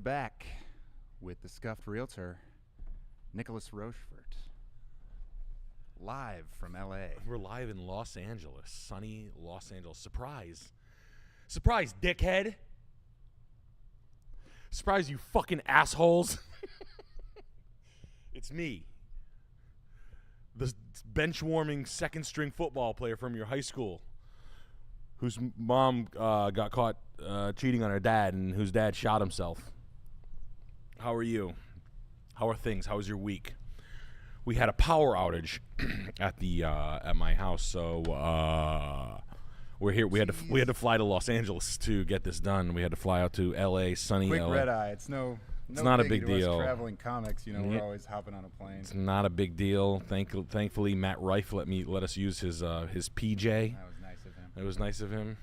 back with the Scuffed Realtor, Nicholas Rochefort, live from L.A. We're live in Los Angeles, sunny Los Angeles. Surprise. Surprise, dickhead. Surprise, you fucking assholes. It's me, the bench-warming second-string football player from your high school whose mom got caught cheating on her dad and whose dad shot himself. How are you? How are things? How was your week? We had a power outage at my house, so we're here. We had to fly to Los Angeles to get this done. We had to fly out to L.A., sunny Quick L.A. red eye. It's not a big to us deal. traveling comics, we're always hopping on a plane. It's not a big deal. Thankfully, Matt Reif let us use his PJ. That was nice of him. It was nice of him.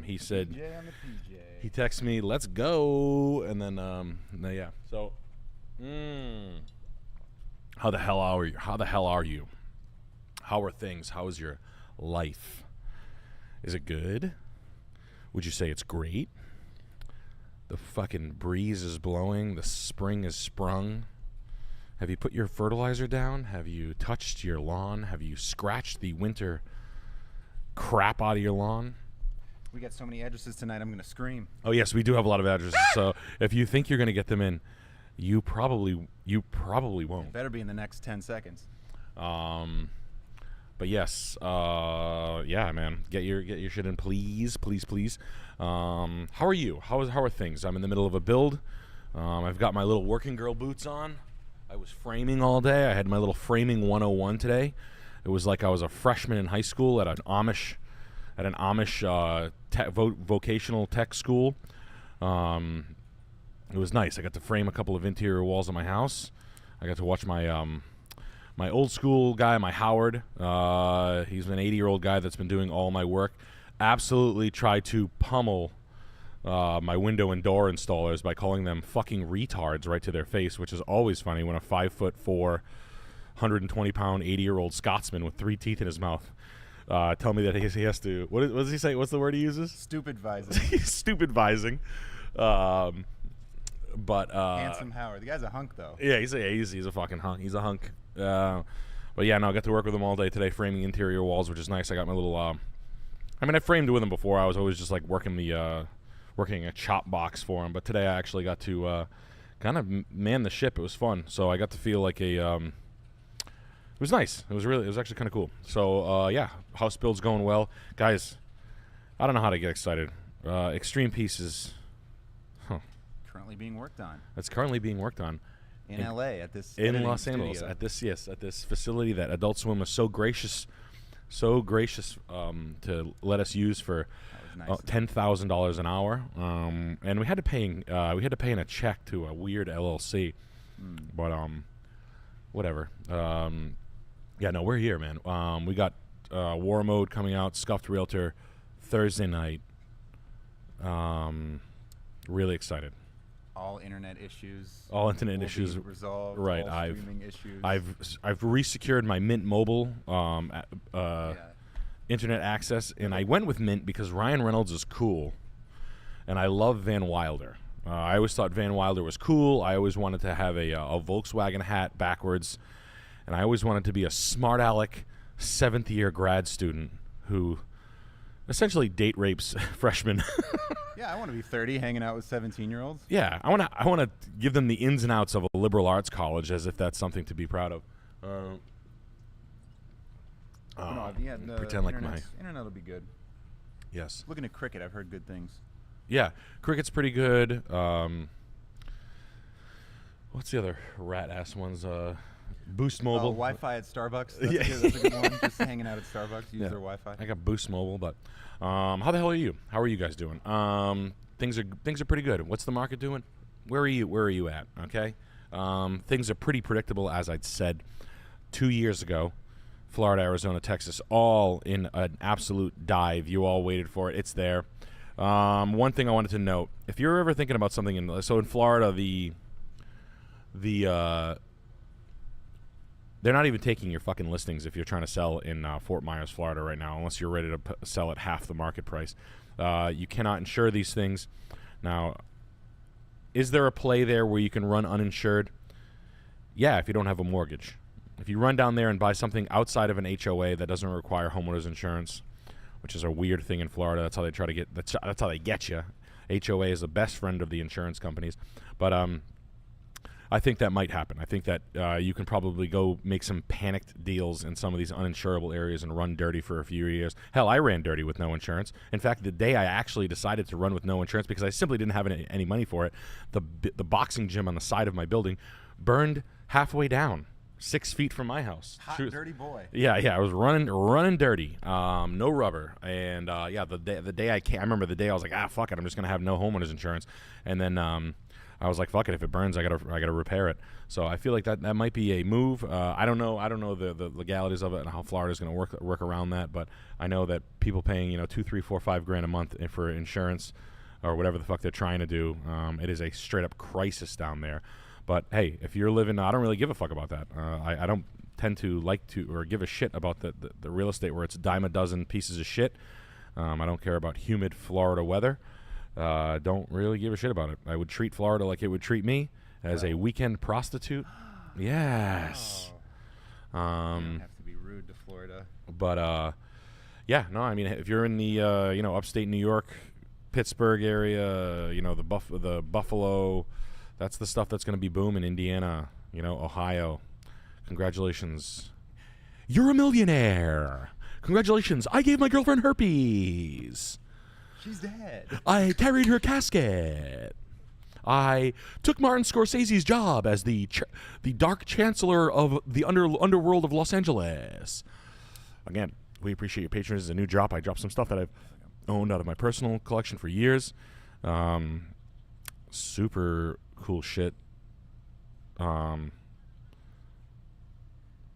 He said, PJ on the PJ. he texted me, "Let's go," and then yeah. So, how the hell are you? How the hell are you? How are things? How is your life? Is it good? Would you say it's great? The fucking breeze is blowing. The spring is sprung. Have you put your fertilizer down? Have you touched your lawn? Have you scratched the winter crap out of your lawn? We got so many addresses tonight, I'm going to scream. Oh, yes, we do have a lot of addresses. So if you think you're going to get them in, you probably won't. It better be in the next 10 seconds. But yes, yeah, man, get your shit in, please. How are you? How are things? I'm in the middle of a build. I've got my little working girl boots on. I was framing all day. I had my little framing 101 today. It was like I was a freshman in high school at an Amish vocational tech school. It was nice. I got to frame a couple of interior walls of my house. I got to watch my my old school guy, my Howard. He's an 80-year-old guy that's been doing all my work. Absolutely tried to pummel my window and door installers by calling them fucking retards right to their face, which is always funny when a 5'4", 120-pound, 80-year-old Scotsman with 3 teeth in his mouth tell me that he has to. What does he say? What's the word he uses? Stupid-vising. Stupid-vising. But Handsome Howard. The guy's a hunk, though. Yeah, he's a fucking hunk. He's a hunk. But yeah, no, I got to work with him all day today, framing interior walls, which is nice. I got my little. I framed with him before. I was always just like working a chop box for him. But today I actually got to kind of man the ship. It was fun. So I got to feel like a. It was nice. It was actually kind of cool. So yeah, house build's going well, guys. I don't know how to get excited. Extreme Pieces. Currently being worked on. That's currently being worked on. In L.A. at this in Los studio. Angeles at this facility that Adult Swim was so gracious to let us use for nice. $10,000 an hour, and we had to pay in a check to a weird LLC, but whatever. Yeah, no, we're here, man. We got War Mode coming out, Scuffed Realtor Thursday night. Really excited. All internet issues. All internet will issues be resolved. Right. All streaming issues. I've resecured my Mint Mobile internet access, and I went with Mint because Ryan Reynolds is cool, and I love Van Wilder. I always thought Van Wilder was cool. I always wanted to have a Volkswagen hat backwards, and I always wanted to be a smart aleck 7th-year grad student who essentially date rapes freshmen. Yeah, I want to be 30 hanging out with 17-year-olds. Yeah, I want to give them the ins and outs of a liberal arts college as if that's something to be proud of. Pretend like internet will be good. Yes. Looking at cricket, I've heard good things. Yeah, cricket's pretty good. What's the other rat-ass ones? Boost Mobile. Wi-Fi at Starbucks. That's a good one. Just hanging out at Starbucks, use their Wi-Fi. I got Boost Mobile, but how the hell are you? How are you guys doing? Things are pretty good. What's the market doing? Where are you at? Okay. Things are pretty predictable, as I'd said 2 years ago. Florida, Arizona, Texas, all in an absolute dive. You all waited for it. It's there. One thing I wanted to note: if you're ever thinking about something in Florida, they're not even taking your fucking listings if you're trying to sell in Fort Myers, Florida right now, unless you're ready to sell at half the market price. You cannot insure these things. Now, is there a play there where you can run uninsured? Yeah, if you don't have a mortgage. If you run down there and buy something outside of an HOA that doesn't require homeowners insurance, which is a weird thing in Florida. That's how they try to get. That's how they get you. HOA is the best friend of the insurance companies, but I think that might happen. I think that you can probably go make some panicked deals in some of these uninsurable areas and run dirty for a few years. Hell, I ran dirty with no insurance. In fact, the day I actually decided to run with no insurance because I simply didn't have any money for it, the boxing gym on the side of my building burned halfway down. 6 feet from my house. Hot, dirty boy. Yeah, I was running dirty. No rubber. And the day I came, I remember the day I was like, fuck it, I'm just gonna have no homeowners insurance. And then I was like, fuck it, if it burns, I gotta repair it. So I feel like that might be a move. I don't know the legalities of it and how Florida's gonna work around that. But I know that people paying $2, $3, $4, $5 a month for insurance or whatever the fuck they're trying to do, it is a straight up crisis down there. But hey, if you're living, I don't really give a fuck about that. I don't tend to like to or give a shit about the real estate where it's a dime a dozen pieces of shit. I don't care about humid Florida weather. Don't really give a shit about it. I would treat Florida like it would treat me as a weekend prostitute. Yes. You don't have to be rude to Florida. But yeah, no, I mean, if you're in the upstate New York, Pittsburgh area, the Buffalo. That's the stuff that's going to be booming. Indiana, Ohio. Congratulations. You're a millionaire. Congratulations. I gave my girlfriend herpes. She's dead. I carried her casket. I took Martin Scorsese's job as the dark chancellor of the underworld of Los Angeles. Again, we appreciate your patronage. It's a new drop. I dropped some stuff that I've owned out of my personal collection for years. Super cool shit.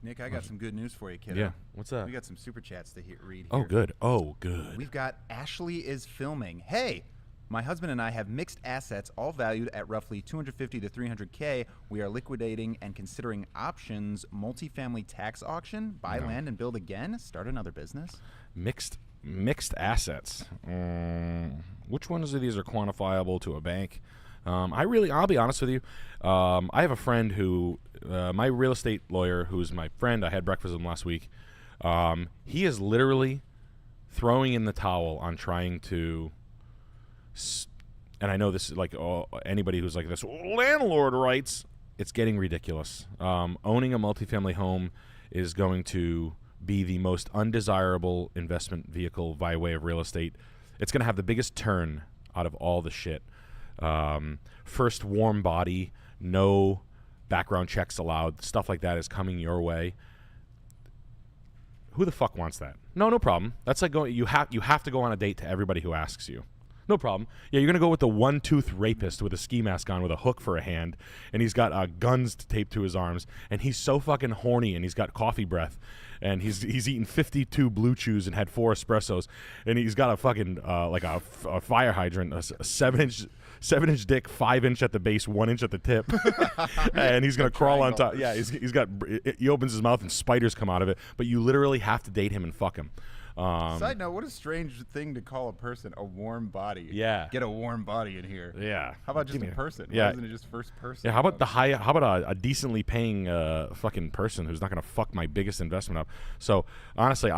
Nick, I got some good news for you, kiddo. Yeah, what's that? We got some super chats to read here. Oh, good. We've got Ashley is filming. Hey, my husband and I have mixed assets, all valued at roughly $250 to $300K. We are liquidating and considering options: multifamily tax auction, buy land and build again, start another business. Mixed assets. Which ones of these are quantifiable to a bank? I'll be honest with you. I have a friend who, my real estate lawyer, who's my friend. I had breakfast with him last week. He is literally throwing in the towel on trying to, and I know this is like anybody who's like this, landlord rights, it's getting ridiculous. Owning a multifamily home is going to be the most undesirable investment vehicle by way of real estate. It's going to have the biggest turn out of all the shit. First warm body, no background checks allowed, stuff like that is coming your way. Who the fuck wants that? No problem. That's like going. You have to go on a date to everybody who asks you. No problem. Yeah, you're gonna go with the one-tooth rapist with a ski mask on with a hook for a hand, and he's got guns taped to his arms, and he's so fucking horny, and he's got coffee breath, and he's eaten 52 Blue Chews and had 4 espressos, and he's got a fucking like a fire hydrant, a 7-inch dick, 5-inch at the base, 1-inch at the tip, and he's gonna crawl on top. Yeah, he opens his mouth and spiders come out of it. But you literally have to date him and fuck him. Side note: what a strange thing to call a person a warm body. Yeah, get a warm body in here. Yeah. How about just a person? Yeah. Why isn't it just first person? Yeah. How about a decently paying fucking person who's not gonna fuck my biggest investment up? So honestly,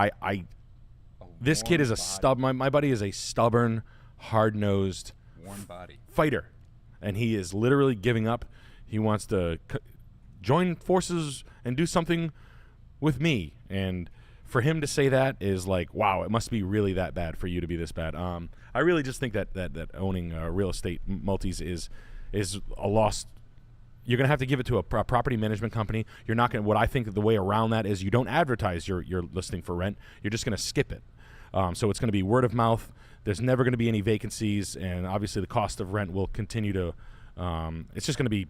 this kid is my buddy is a stubborn, hard-nosed warm body fighter, and he is literally giving up. He wants to join forces and do something with me, and for him to say that is like, wow, it must be really that bad for you to be this bad. I really just think that owning real estate multis is a loss. You're gonna have to give it to a property management company. You're not gonna. What I think the way around that is you don't advertise your listing for rent. You're just gonna skip it. So it's gonna be word of mouth. There's never gonna be any vacancies, and obviously the cost of rent will continue to. It's just gonna be.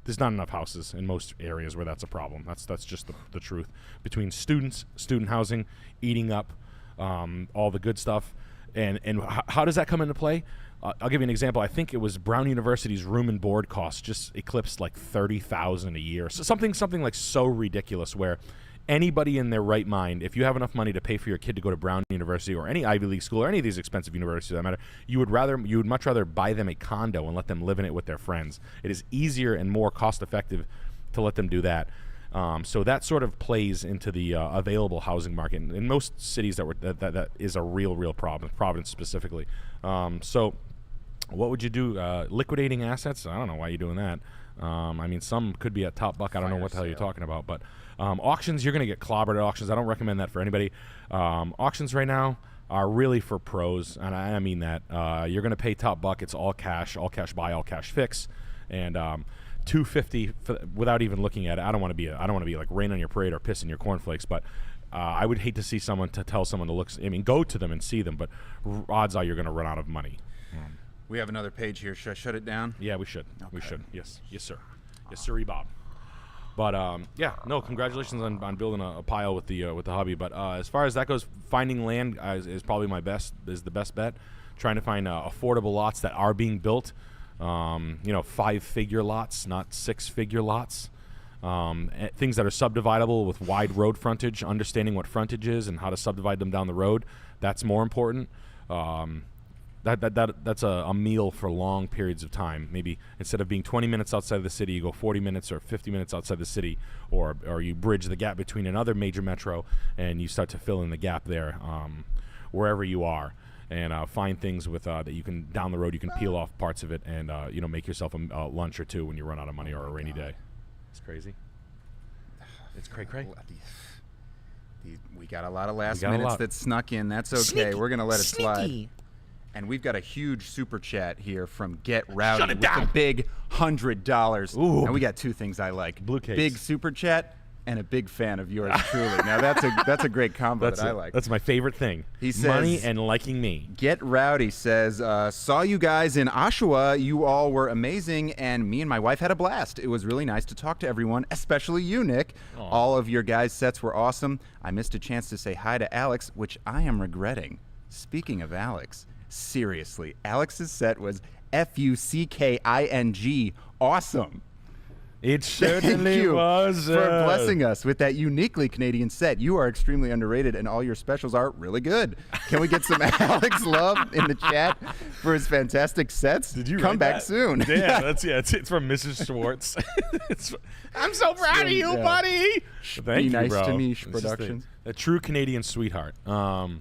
There's not enough houses in most areas where that's a problem. That's just the truth. Between students, student housing, eating up all the good stuff, and how does that come into play? I'll give you an example. I think it was Brown University's room and board costs just eclipsed like $30,000 a year. So something like so ridiculous where anybody in their right mind, if you have enough money to pay for your kid to go to Brown University or any Ivy League school or any of these expensive universities that matter, you would much rather buy them a condo and let them live in it with their friends. It is easier and more cost effective to let them do that. So that sort of plays into the available housing market in most cities that is a real problem, Providence specifically. So what would you do? Liquidating assets? I don't know why you're doing that. I mean, some could be at top buck. I don't know what the hell you're talking about. But auctions, you're going to get clobbered at auctions. I don't recommend that for anybody. Auctions right now are really for pros, and I mean that. You're going to pay top buck. It's all cash buy, all cash fix, and $250 without even looking at it. I don't want to be like rain on your parade or piss in your cornflakes, but I would hate to see someone to tell someone to look. I mean, go to them and see them, but odds are you're going to run out of money. We have another page here. Should I shut it down? Yeah, we should. Okay. We should. Yes, sir. Yes, sirree, Bob. But yeah, no. Congratulations on building a pile with the hobby. But as far as that goes, finding land is probably the best bet. Trying to find affordable lots that are being built. 5-figure lots, not 6-figure lots. Things that are subdividable with wide road frontage. Understanding what frontage is and how to subdivide them down the road. That's more important. That's a meal for long periods of time. Maybe instead of being 20 minutes outside of the city, you go 40 minutes or 50 minutes outside the city, or you bridge the gap between another major metro and you start to fill in the gap there wherever you are, and find things with that you can down the road you can peel off parts of it and make yourself a lunch or two when you run out of money or a rainy day. It's crazy. It's cray. We got a lot of last minutes that snuck in. That's okay. Sneaky. We're gonna let it slide. Sneaky. And we've got a huge super chat here from Get Rowdy with a big $100. Ooh. And we got two things I like: Blue case. big super chat and a big fan of yours truly. Now that's a great combo that I like. That's my favorite thing. He says, money and liking me. Get Rowdy says, saw you guys in Oshawa. You all were amazing, and me and my wife had a blast. It was really nice to talk to everyone, especially you, Nick. Aww. All of your guys' sets were awesome. I missed a chance to say hi to Alex, which I am regretting. Speaking of Alex, seriously, Alex's set was FUCKING awesome. It certainly Thank you was. for blessing us with that uniquely Canadian set. You are extremely underrated, and all your specials are really good. Can we get some Alex love in the chat for his fantastic sets? Did you come write back that? soon? Yeah, it's from Mrs. Schwartz. I'm so proud of you, buddy. Thank Be you, nice bro. to me, It's just Productions. a true Canadian sweetheart. Wow.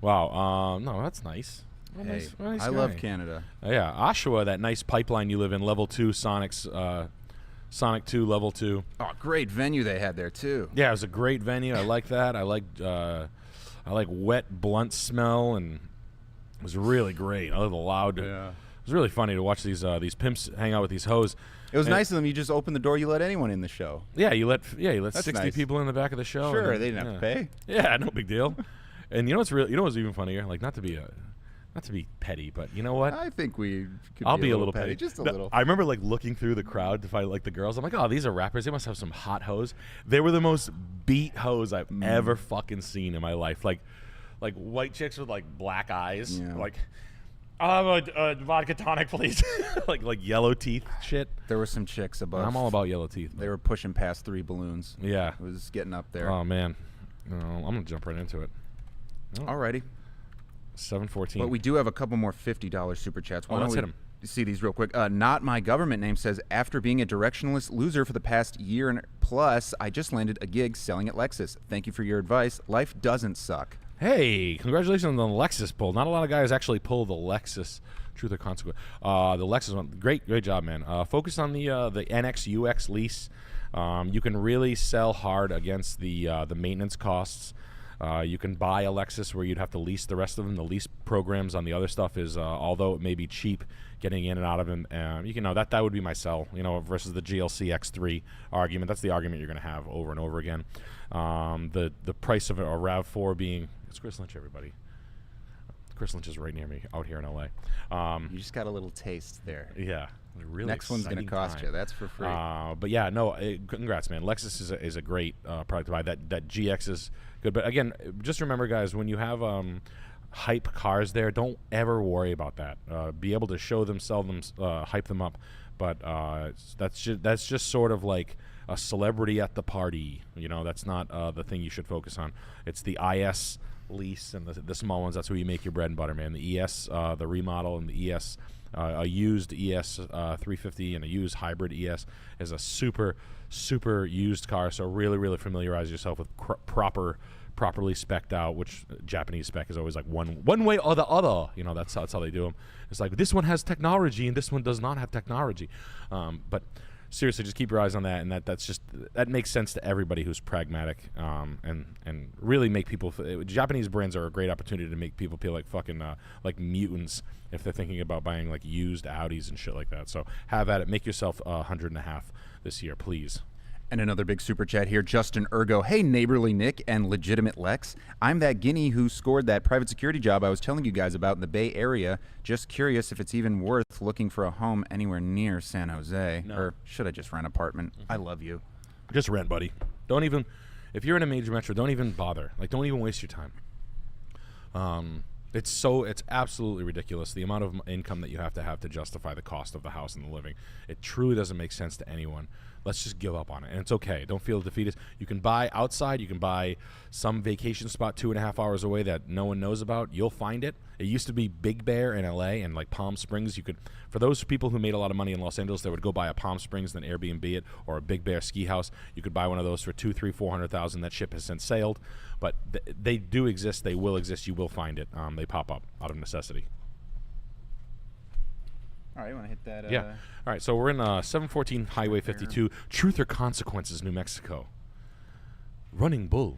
No, that's nice. Well, Hey, nice I guy. love Canada. Yeah, Oshawa, that nice pipeline you live in, level 2 Sonic 2 level 2. Oh, great venue they had there too. Yeah, it was a great venue. I like that. I like wet blunt smell, and it was really great. I love the loud. Yeah. It was really funny to watch these pimps hang out with these hoes. It was And- nice of them. You just opened the door. You let anyone in the show. Yeah, you let 60 nice. people in the back of the show. Sure, and they didn't have to pay. Yeah, no big deal. And you know what's even funnier? Like not to be petty, but you know what? I think we could I'll be a little petty. Just a No, little. I remember like looking through the crowd to find like the girls. I'm like, oh, these are rappers. They must have some hot hoes. They were the most beat hoes I've ever fucking seen in my life. Like white chicks with like black eyes. Yeah. Like, a vodka tonic, please. like yellow teeth shit. There were some chicks above. I'm all about yellow teeth. They were pushing past 3 balloons. Yeah. It was getting up there. Oh man. No, I'm gonna jump right into it. Alrighty. 7:14. But we do have a couple more $50 super chats. Why let's don't hit 'em. we see these real quick? Not My Government Name says, after being a directionless loser for the past year and plus, I just landed a gig selling at Lexus. Thank you for your advice. Life doesn't suck. Hey, congratulations on the Lexus pull. Not a lot of guys actually pull the Lexus. Truth or consequence. The Lexus one, great job, man. Focus on the NX UX lease. You can really sell hard against the maintenance costs. You can buy a Lexus where you'd have to lease the rest of them. The lease programs on the other stuff is, although it may be cheap, getting in and out of them. You can know that would be my sell. Versus the GLC X3 argument. That's the argument you're going to have over and over again. The price of a RAV4 being, it's Chris Lynch, everybody. Chris Lynch is right near me out here in LA. You just got a little taste there. Yeah. Really Next one's going to exciting cost time. you. That's for free. But yeah, no, congrats, man. Lexus is a great product to buy. That GX is good. But again, just remember, guys, when you have hype cars there, don't ever worry about that. Be able to show them, sell them, hype them up. But that's just sort of like a celebrity at the party. That's not the thing you should focus on. It's the IS lease and the small ones. That's where you make your bread and butter, man. The ES, the remodel, and the ES, a used ES 350 and a used hybrid ES is a super used car. So really familiarize yourself with properly spec'd out, which Japanese spec is always like one way or the other. That's how they do them. It's like this one has technology and this one does not have technology. But seriously, just keep your eyes on that, and that makes sense to everybody who's pragmatic, and really make people. Japanese brands are a great opportunity to make people feel like fucking like mutants if they're thinking about buying like used Audis and shit like that. So have at it. Make yourself 100.5 this year, please. And another big super chat here, Justin Ergo. Hey, neighborly Nick and legitimate Lex. I'm that guinea who scored that private security job I was telling you guys about in the Bay Area. Just curious if it's even worth looking for a home anywhere near San Jose. No. Or should I just rent an apartment? I love you. Just rent, buddy. Don't even, if you're in a major metro, don't even bother. Like, don't even waste your time. It's absolutely ridiculous, the amount of income that you have to justify the cost of the house and the living. It truly doesn't make sense to anyone. Let's just give up on it. And it's okay. Don't feel defeated. You can buy outside. You can buy some vacation spot 2.5 hours away that no one knows about. You'll find it. It used to be Big Bear in LA and like Palm Springs. You could, for those people who made a lot of money in Los Angeles, they would go buy a Palm Springs, then Airbnb it, or a Big Bear ski house. You could buy one of those for $200,000, $300,000, $400,000. That ship has since sailed. But they do exist. They will exist. You will find it. They pop up out of necessity. All right, you want to hit that? Yeah. All right, so we're in 714 Highway 52, Truth or Consequences, New Mexico. Running Bull.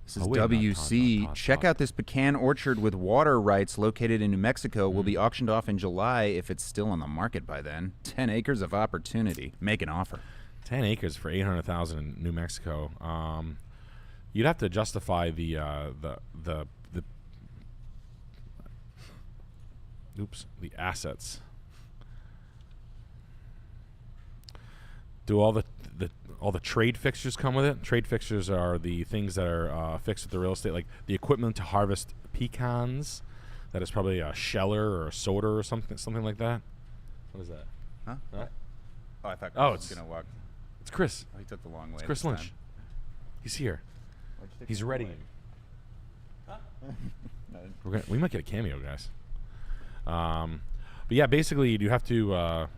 This is WC. Check out this pecan orchard with water rights located in New Mexico. Will be auctioned off in July if it's still on the market by then. 10 acres of opportunity. Make an offer. 10 acres for $800,000 in New Mexico. You'd have to justify the assets. Do all the trade fixtures come with it? Trade fixtures are the things that are fixed with the real estate, like the equipment to harvest pecans. That is probably a sheller or a sorter or something like that. What is that? Huh? Huh? Oh, I thought Chris was it's going to walk. It's Chris. Oh, he took the long way. It's Chris this Lynch. time. He's here. He's ready. No. We might get a cameo, guys. But yeah, basically you have to.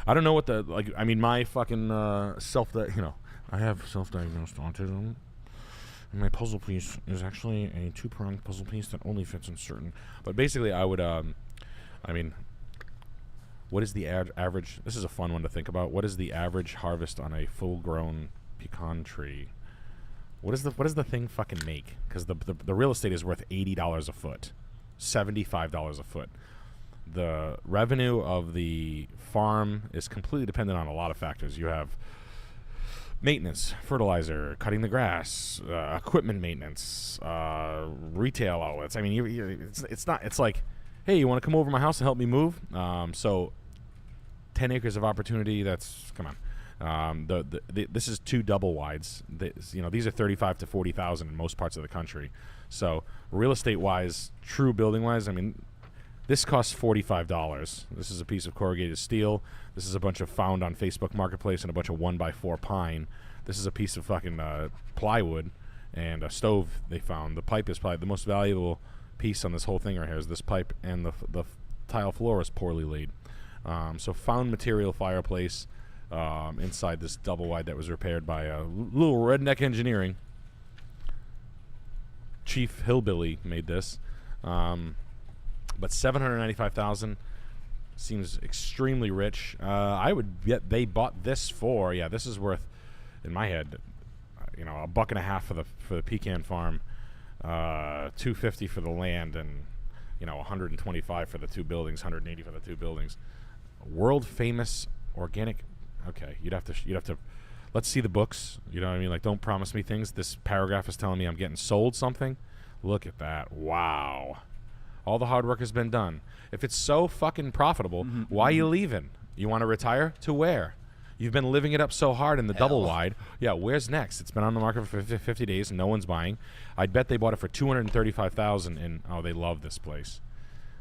I don't know what my fucking I have self-diagnosed autism. And my puzzle piece is actually a 2-pronged puzzle piece that only fits in certain. But basically, I would, what is the average? This is a fun one to think about. What is the average harvest on a full-grown pecan tree? What does the thing fucking make? Because the real estate is worth $80 a foot, $75 a foot. The revenue of the farm is completely dependent on a lot of factors. You have maintenance, fertilizer, cutting the grass, equipment maintenance, retail outlets. I mean, it's not. It's like, hey, you want to come over to my house and help me move? So, 10 acres of opportunity. That's come on. This is 2 double wides. These are 35 to 40,000 in most parts of the country. So, real estate wise, true building wise, I mean. This costs $45. This is a piece of corrugated steel. This is a bunch of found on Facebook Marketplace and a bunch of 1x4 pine. This is a piece of fucking plywood and a stove they found. The pipe is probably the most valuable piece on this whole thing right here is this pipe, and the tile floor is poorly laid. So found material fireplace inside this double wide that was repaired by a little redneck engineering. Chief Hillbilly made this. But $795,000 seems extremely rich. I would bet they bought this for this is worth, in my head, $1.50 for the pecan farm, $250 for the land, and $125 for the 2 buildings, $180 for the 2 buildings. World famous organic. Okay, you'd have to. Let's see the books. You know what I mean? Like, don't promise me things. This paragraph is telling me I'm getting sold something. Look at that! Wow. All the hard work has been done. If it's so fucking profitable, why are you leaving? You want to retire? To where? You've been living it up so hard in the double wide. Yeah, where's next? It's been on the market for 50 days. And no one's buying. I'd bet they bought it for $235,000. And they love this place.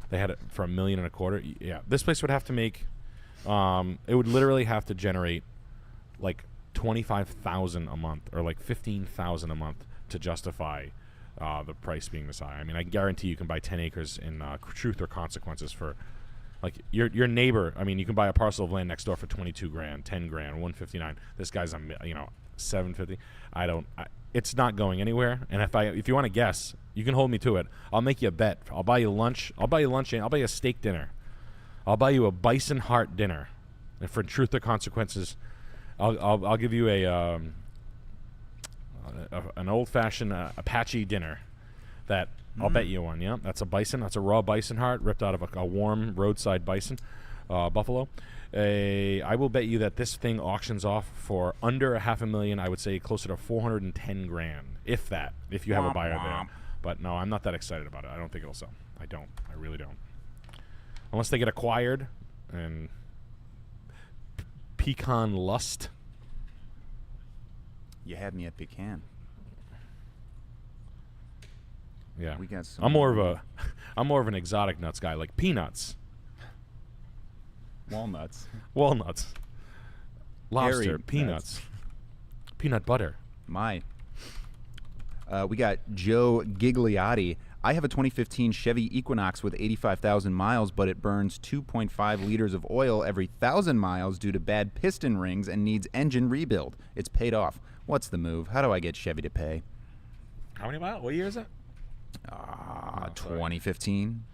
They had it for $1.25 million. Yeah, this place would have to make It would literally have to generate like 25,000 a month or like 15,000 a month to justify the price being this high. I mean, I guarantee you can buy 10 acres in Truth or Consequences for like your neighbor. I mean, you can buy a parcel of land next door for 22 grand, 10 grand, 159. This guy's on 750. It's not going anywhere. And if you want to guess, you can hold me to it. I'll make you a bet. I'll buy you lunch. I'll buy you a steak dinner. I'll buy you a bison heart dinner. And for Truth or Consequences, I'll give you an old-fashioned Apache dinner that I'll bet you on. Yeah, that's a bison. That's a raw bison heart ripped out of a warm roadside bison, buffalo. I will bet you that this thing auctions off for under $500,000. I would say closer to 410 grand, if that. If you have a buyer there. But no, I'm not that excited about it. I don't think it'll sell. I really don't. Unless they get acquired and Pecan Lust. You had me at pecan. Yeah, we got some. I'm more of an exotic nuts guy, like peanuts, walnuts, lobster, Hairy peanuts, peanut butter. We got Joe Gigliotti. I have a 2015 Chevy Equinox with 85,000 miles, but it burns 2.5 liters of oil every 1,000 miles due to bad piston rings and needs engine rebuild. It's paid off. What's the move? How do I get Chevy to pay? How many miles? What year is it? 2015.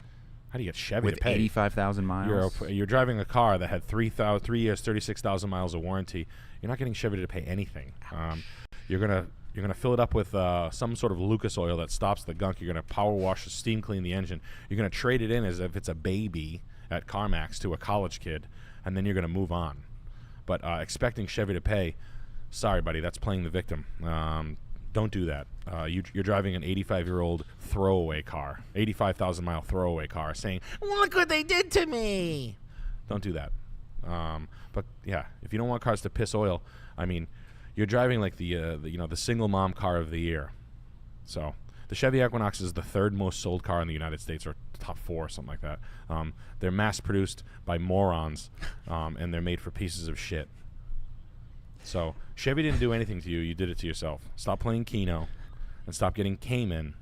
How do you get Chevy with to pay? 85,000 miles. You're driving a car that had 3 years, 36,000 miles of warranty. You're not getting Chevy to pay anything. You're gonna fill it up with some sort of Lucas oil that stops the gunk. You're gonna power wash, steam clean the engine. You're gonna trade it in as if it's a baby at CarMax to a college kid, and then you're gonna move on. But expecting Chevy to pay, sorry, buddy, that's playing the victim. Don't do that. You're driving an 85-year-old throwaway car, 85,000 mile throwaway car, saying, "Look what they did to me." Don't do that. But yeah, if you don't want cars to piss oil, I mean, you're driving like the single mom car of the year. So the Chevy Equinox is the 3rd most sold car in the United States, or top 4, something like that. They're mass produced by morons, and they're made for pieces of shit. So Chevy didn't do anything to you. You did it to yourself. Stop playing Keno and stop getting Cayman.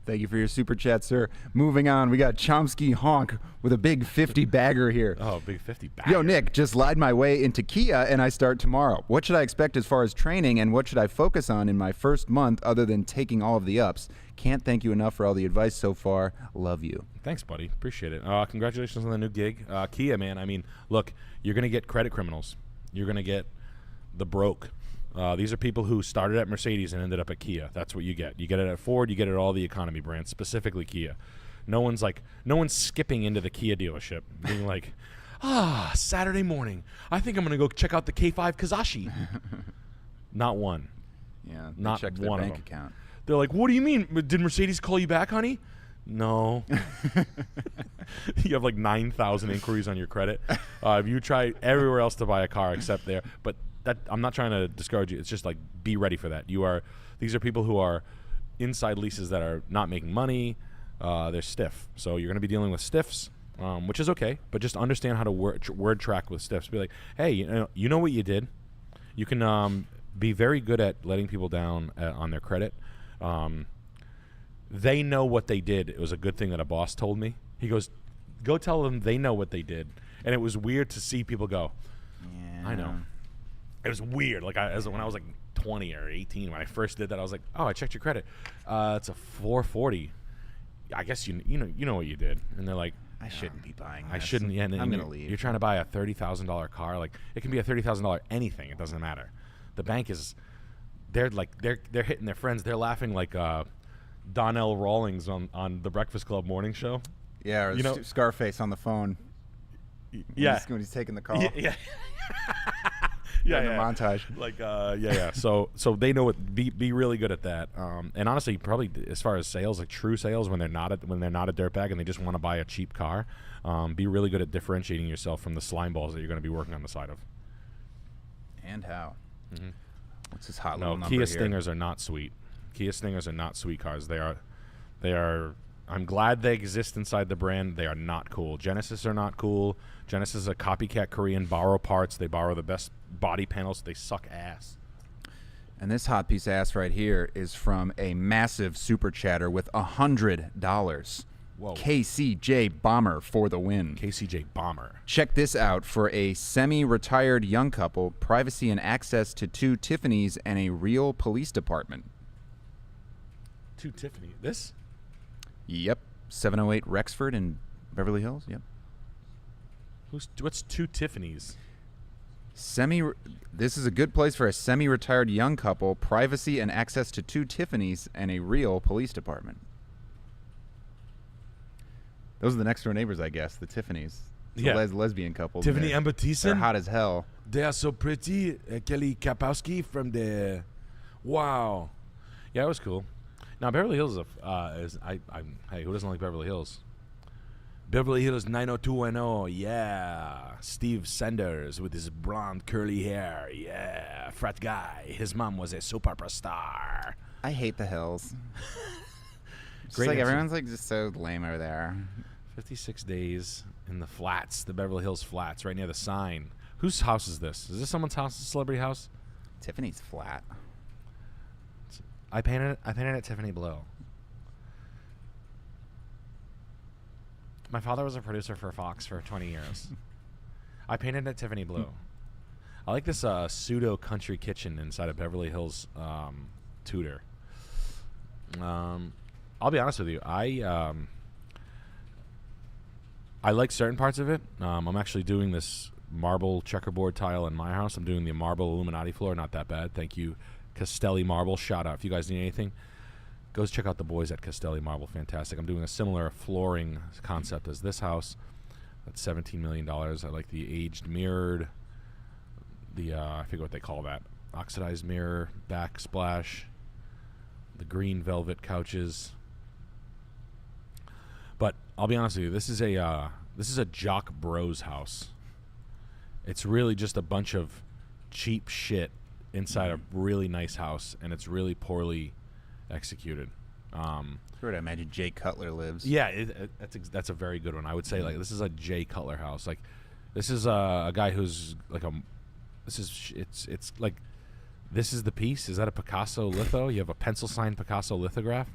Thank you for your super chat, sir. Moving on, we got Chomsky Honk with a big 50 bagger here. Oh, big 50 bagger. Yo, Nick, just lied my way into Kia and I start tomorrow. What should I expect as far as training, and what should I focus on in my first month other than taking all of the ups? Can't thank you enough for all the advice so far. Love you. Thanks, buddy. Appreciate it. Congratulations on the new gig. Kia, man, I mean, look, you're going to get credit criminals. You're going to get the broke. These are people who started at Mercedes and ended up at Kia. That's what you get. You get it at Ford. You get it at all the economy brands, specifically Kia. No one's skipping into the Kia dealership being like, Saturday morning, I think I'm going to go check out the K5 Kazashi. Not one. Yeah, not checked their one bank of them. account. They're like, what do you mean? Did Mercedes call you back, honey? No. You have like 9,000 inquiries on your credit. If you try everywhere else to buy a car except there, but that, I'm not trying to discourage you. It's just like, be ready for that. These are people who are inside leases that are not making money. They're stiff. So you're going to be dealing with stiffs, which is okay, but just understand how to word track with stiffs. Be like, hey, you know what you did? You can be very good at letting people down on their credit. They know what they did. It was a good thing that a boss told me. He goes, go tell them they know what they did. And it was weird to see people go, yeah. I know. It was weird. Like when I was like 20 or 18, when I first did that, I was like, oh, I checked your credit. It's a 440. I guess you know what you did. And they're like, I shouldn't be buying this. I shouldn't. Yeah, I'm going to leave. You're trying to buy a $30,000 car. Like, it can be a $30,000 anything. It doesn't matter. The bank is, they're hitting their friends. They're laughing like Donnell Rawlings on the Breakfast Club morning show. Yeah, or Scarface on the phone. Yeah, when he's taking the call. Yeah. Yeah, the montage. Like, yeah. So they know it. Be really good at that. And honestly, probably as far as sales, like true sales, when they're not a dirtbag and they just want to buy a cheap car, be really good at differentiating yourself from the slime balls that you're going to be working on the side of. And how? Mm-hmm. What's this hot no, little number Kia here? Stingers are not sweet. Kia Stingers are not sweet cars. They are I'm glad they exist inside the brand. They are not cool. Genesis are not cool. Genesis is a copycat Korean, borrow parts. They borrow the best body panels. They suck ass. And this hot piece of ass right here is from a massive super chatter with $100. Whoa. KCJ Bomber for the win. KCJ Bomber. Check this out for a semi-retired young couple, privacy and access to 2 Tiffany's and a real police department. 2 Tiffany. This? Yep. 708 Rexford in Beverly Hills. Yep. What's 2 Tiffany's? This is a good place for a semi-retired young couple, privacy and access to 2 Tiffany's and a real police department. Those are the next door neighbors, I guess. The Tiffany's. It's a lesbian couple. Tiffany and Batiste. They're hot as hell. They are so pretty. Kelly Kapowski from the. Wow. Yeah, it was cool. Now Beverly Hills hey, who doesn't like Beverly Hills? Beverly Hills 90210. Yeah. Steve Sanders with his blonde curly hair. Yeah. Frat guy. His mom was a soap opera star. I hate the hills. Great like answer. everyone's like just so lame over there. 56 days in the flats, the Beverly Hills flats, right near the sign. Whose house is this? Is this someone's house? A celebrity house? Tiffany's flat. I painted it Tiffany blue. My father was a producer for Fox for 20 years. I painted it Tiffany blue. I like this pseudo country kitchen inside of Beverly Hills Tudor. I'll be honest with you. I like certain parts of it. I'm actually doing this marble checkerboard tile in my house. I'm doing the marble Illuminati floor. Not that bad. Thank you, Castelli Marble. Shout out. If you guys need anything, go check out the boys at Castelli Marble. Fantastic. I'm doing a similar flooring concept as this house. That's $17 million. I like the aged mirrored, I forget what they call that. Oxidized mirror, backsplash, the green velvet couches. But I'll be honest with you, this is a jock bros house. It's really just a bunch of cheap shit inside a really nice house, and it's really poorly executed. Where I imagine Jay Cutler lives. Yeah, that's a very good one. I would say like this is a Jay Cutler house. Like this is a guy who's like it's like this is the piece. Is that a Picasso litho? You have a pencil sign Picasso lithograph.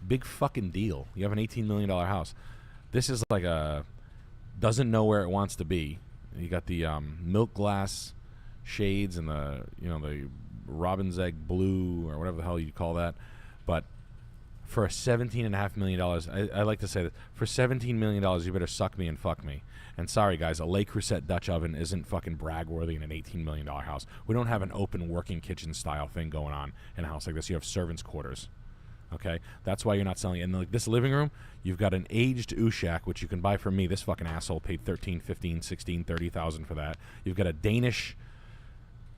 Big fucking deal. You have an $18 million house. This is like doesn't know where it wants to be. You got the milk glass shades and the robin's egg blue or whatever the hell you call that. But for $17.5 million, I like to say that for $17 million, you better suck me and fuck me. And sorry, guys, a Le Creuset Dutch oven isn't fucking brag-worthy in an $18 million house. We don't have an open working kitchen style thing going on in a house like this. You have servants' quarters. Okay, that's why you're not selling it. And like this living room, you've got an aged Ushak, which you can buy from me. This fucking asshole paid $13,000, $15,000, $16,000, $30,000 for that. You've got a Danish.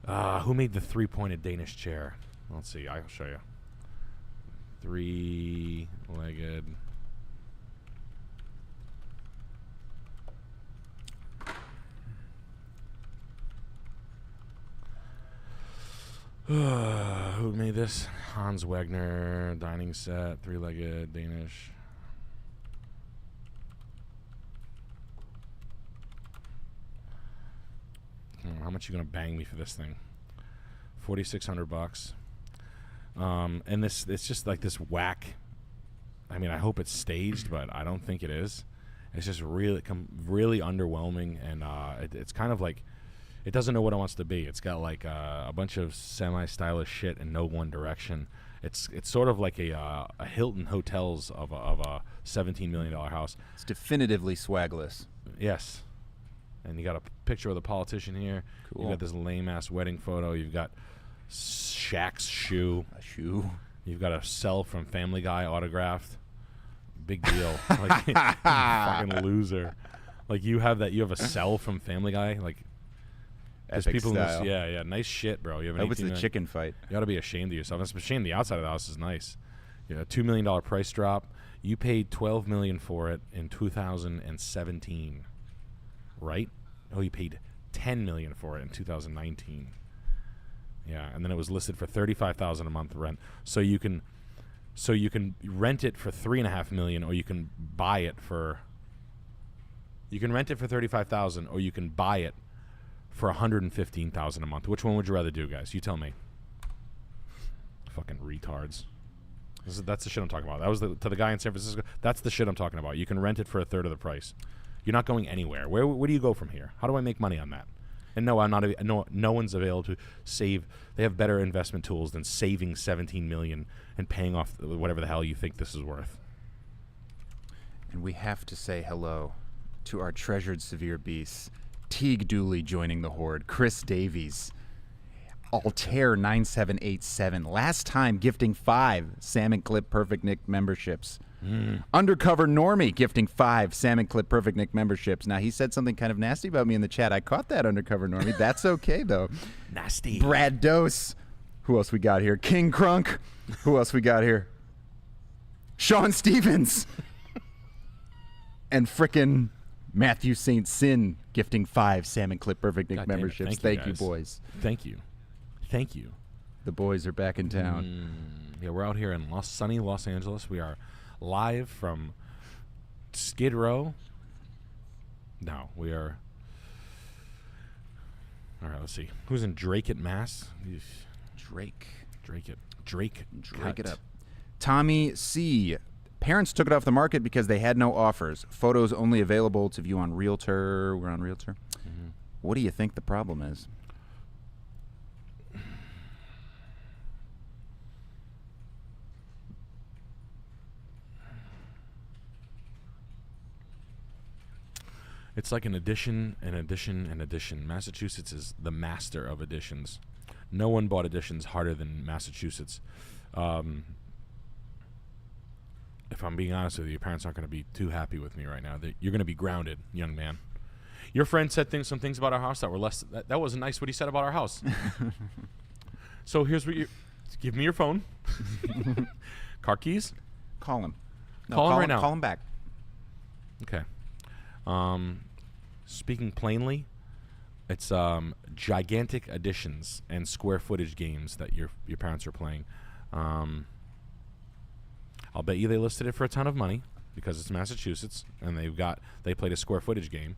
Who made the 3-pointed Danish chair? Let's see. I'll show you. 3-legged. Who made this? Hans Wegner, dining set, 3-legged Danish. How much you gonna bang me for this thing? $4,600. And this, it's just like this whack. I mean, I hope it's staged, but I don't think it is. It's just really underwhelming, and it's kind of like it doesn't know what it wants to be. It's got like a bunch of semi-stylish shit in no one direction. It's sort of like a Hilton Hotels of a $17 million house. It's definitively swagless. Yes. And you got a picture of the politician here. Cool. You got this lame-ass wedding photo. You've got Shaq's shoe. A shoe. You've got a cell from Family Guy autographed. Big deal. Like, you fucking loser. Like, you have a cell from Family Guy. Like, there's Epic people style. yeah, nice shit, bro. You have I an hope it's 18 the million. chicken fight. You ought to be ashamed of yourself. I'm ashamed the outside of the house is nice. You know, a $2 million price drop. You paid $12 million for it in 2017, right? Oh, you paid $10 million for it in 2019. Yeah, and then it was listed for $35,000 a month rent. So you can So you can rent it for $3.5 million, or you can buy it for. You can rent it for $35,000, or you can buy it for $115,000 a month. Which one would you rather do, guys? You tell me. Fucking retards. That's the shit I'm talking about. That was to the guy in San Francisco. That's the shit I'm talking about. You can rent it for a third of the price. You're not going anywhere. Where do you go from here? How do I make money on that? And no, I'm not. No one's available to save. They have better investment tools than saving $17 million and paying off whatever the hell you think this is worth. And we have to say hello to our treasured severe beasts. Teague Dooley joining the horde. Chris Davies. Altair 9787. Last time gifting 5 Salmon Clip Perfect Nick memberships. Undercover Normie gifting 5 Salmon Clip Perfect Nick memberships. Now, he said something kind of nasty about me in the chat. I caught that, Undercover Normie. That's okay, though. Nasty. Brad Dose. Who else we got here? King Crunk. Who else we got here? Sean Stevens. And frickin' Matthew St. Sin gifting 5 Salmon Clip Perfect Nick memberships. Thank you, boys. Thank you. Thank you. The boys are back in town. Yeah, we're out here in sunny Los Angeles. We are live from Skid Row. No, we are. All right, let's see. Who's in Drake at Mass? Drake it up. Tommy C. Parents took it off the market because they had no offers. Photos only available to view on Realtor. We're on Realtor. Mm-hmm. What do you think the problem is? It's like an addition, an addition, an addition. Massachusetts is the master of additions. No one bought additions harder than Massachusetts. If I'm being honest with you, your parents aren't going to be too happy with me right now. You're going to be grounded, young man. Your friend said some things about our house that were less. That wasn't nice what he said about our house. So here's what you give me your phone. Car keys. Call him. No, call him right now. Call him back. Okay. Speaking plainly, it's gigantic additions and square footage games that your parents are playing. I'll bet you they listed it for a ton of money because it's Massachusetts and they played a square footage game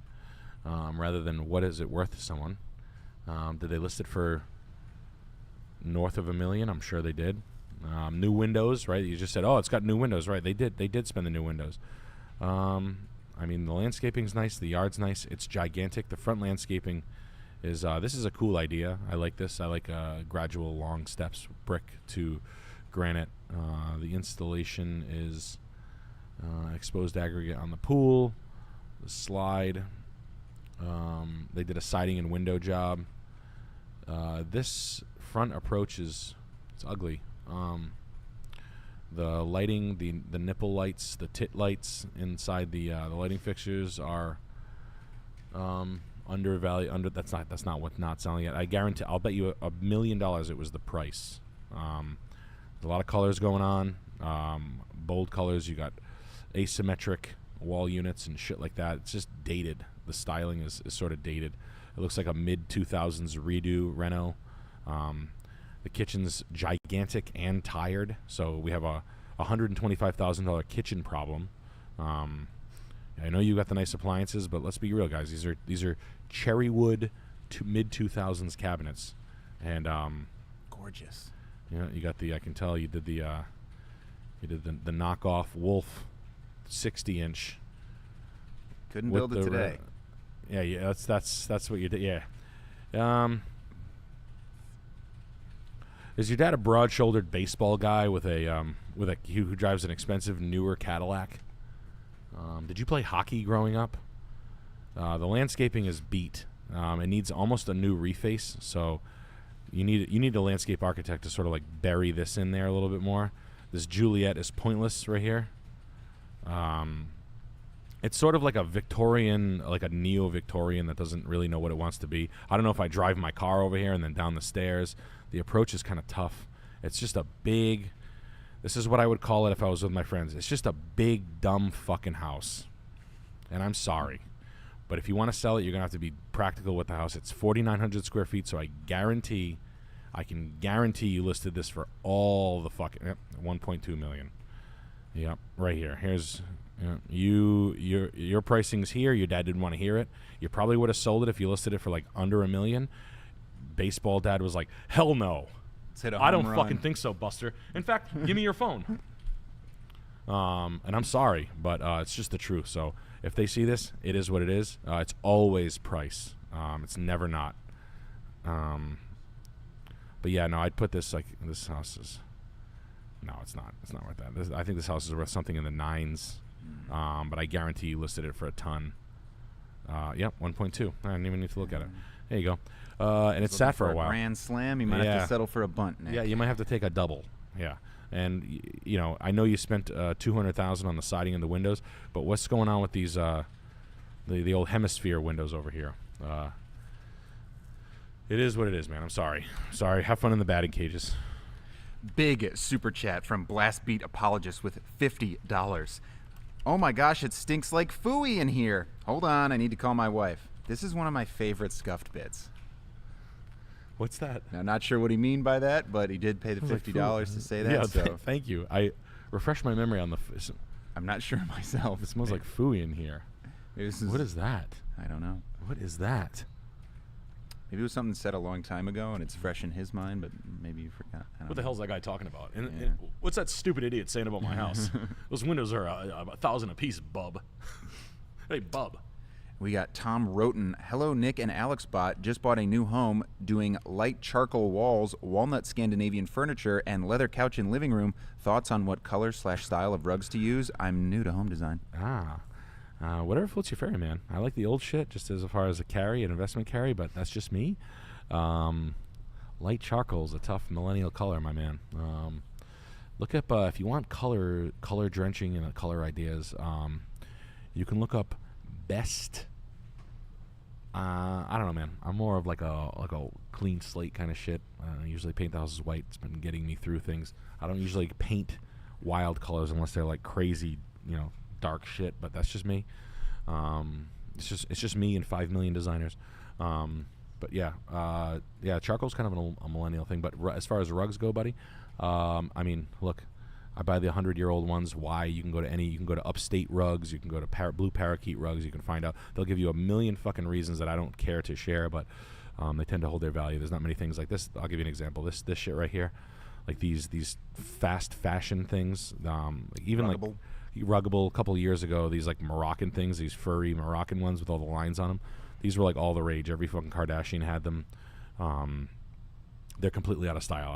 rather than what is it worth to someone. Did they list it for north of $1 million? I'm sure they did. New windows, right? You just said, oh, it's got new windows, right? They did spend the new windows. I mean, the landscaping's nice. The yard's nice. It's gigantic. The front landscaping is, this is a cool idea. I like this. I like gradual long steps, brick to granite. The installation is exposed aggregate on the pool. The slide. They did a siding and window job. This front approach it's ugly. The lighting, the nipple lights, the tit lights inside the lighting fixtures are undervalued. That's not what's not selling it. I guarantee. I'll bet you $1 million it was the price. A lot of colors going on. Bold colors. You got asymmetric wall units and shit like that. It's just dated. The styling is sort of dated. It looks like a mid-2000s redo Reno. The kitchen's gigantic and tired, so we have a $125,000 kitchen problem. I know you got the nice appliances, but let's be real, guys. These are cherry wood to mid-2000s cabinets, and gorgeous. You know, you got I can tell you did the knockoff Wolf 60-inch. Couldn't build it today. Yeah, that's what you did. Yeah. Is your dad a broad-shouldered baseball guy with who drives an expensive newer Cadillac? Did you play hockey growing up? The landscaping is beat. It needs almost a new reface. So you need a landscape architect to sort of like bury this in there a little bit more. This Juliet is pointless right here. It's sort of like a Victorian, like a neo-Victorian that doesn't really know what it wants to be. I don't know if I drive my car over here and then down the stairs. The approach is kind of tough. It's just a big, this is what I would call it if I was with my friends. It's just a big, dumb fucking house. And I'm sorry. But if you want to sell it, you're going to have to be practical with the house. It's 4,900 square feet, so I guarantee I can guarantee you listed this for all the fucking 1.2 million. Yep, right here. Here's your pricing's here. Your dad didn't want to hear it. You probably would have sold it if you listed it for like under $1 million. Baseball dad was like, hell no. I don't fucking think so, Buster. In fact, give me your phone. And I'm sorry, but it's just the truth. So if they see this, it is what it is. It's always price. It's never not. But yeah, no, I'd put this like this house is. No, it's not. It's not worth that. I think this house is worth something in the 9s. But I guarantee you listed it for a ton. Yep, 1.2. I didn't even need to look at it. There you go. And it's sat for a while. Grand slam. You might have to settle for a bunt, Nick. Yeah, you might have to take a double. Yeah. And you know, I know you spent $200,000 on the siding and the windows, but what's going on with these the old hemisphere windows over here? It is what it is, man. I'm sorry. Sorry. Have fun in the batting cages. Big super chat from Blast Beat Apologist with $50. Oh my gosh, it stinks like phooey in here. Hold on, I need to call my wife. This is one of my favorite scuffed bits. What's that? Now, not sure what he mean by that, but he did pay the $50 to say that. Yeah, so thank you. I refreshed my memory on the. I'm not sure myself. It smells like phooey in here. What is that? I don't know. What is that? Maybe it was something said a long time ago, and it's fresh in his mind, but maybe you forgot. What the hell's that guy talking about? And what's that stupid idiot saying about my house? Those windows are $1,000 a piece, bub. Hey, bub. We got Tom Roten. Hello, Nick and Alex Bot. Just bought a new home doing light charcoal walls, walnut Scandinavian furniture, and leather couch in living room. Thoughts on what color/style of rugs to use? I'm new to home design. Whatever floats your ferry, man. I like the old shit just as far as a carry, an investment carry, but that's just me. Light charcoal is a tough millennial color, my man. Look up, if you want color drenching and color ideas, you can look up best. I don't know, man. I'm more of like a clean slate kind of shit. I usually paint the houses white. It's been getting me through things. I don't usually paint wild colors unless they're like crazy, dark shit. But that's just me. It's just me and 5 million designers. But yeah, charcoal's kind of a millennial thing. But as far as rugs go, buddy, I mean, look. I buy the 100-year-old ones. Why? You can go to Upstate Rugs. You can go to Blue Parakeet Rugs. You can find out. They'll give you a million fucking reasons that I don't care to share, but they tend to hold their value. There's not many things like this. I'll give you an example. This shit right here, like these fast fashion things. Even Ruggable. like Ruggable. A couple of years ago, these like Moroccan things, these furry Moroccan ones with all the lines on them. These were like all the rage. Every fucking Kardashian had them. They're completely out of style.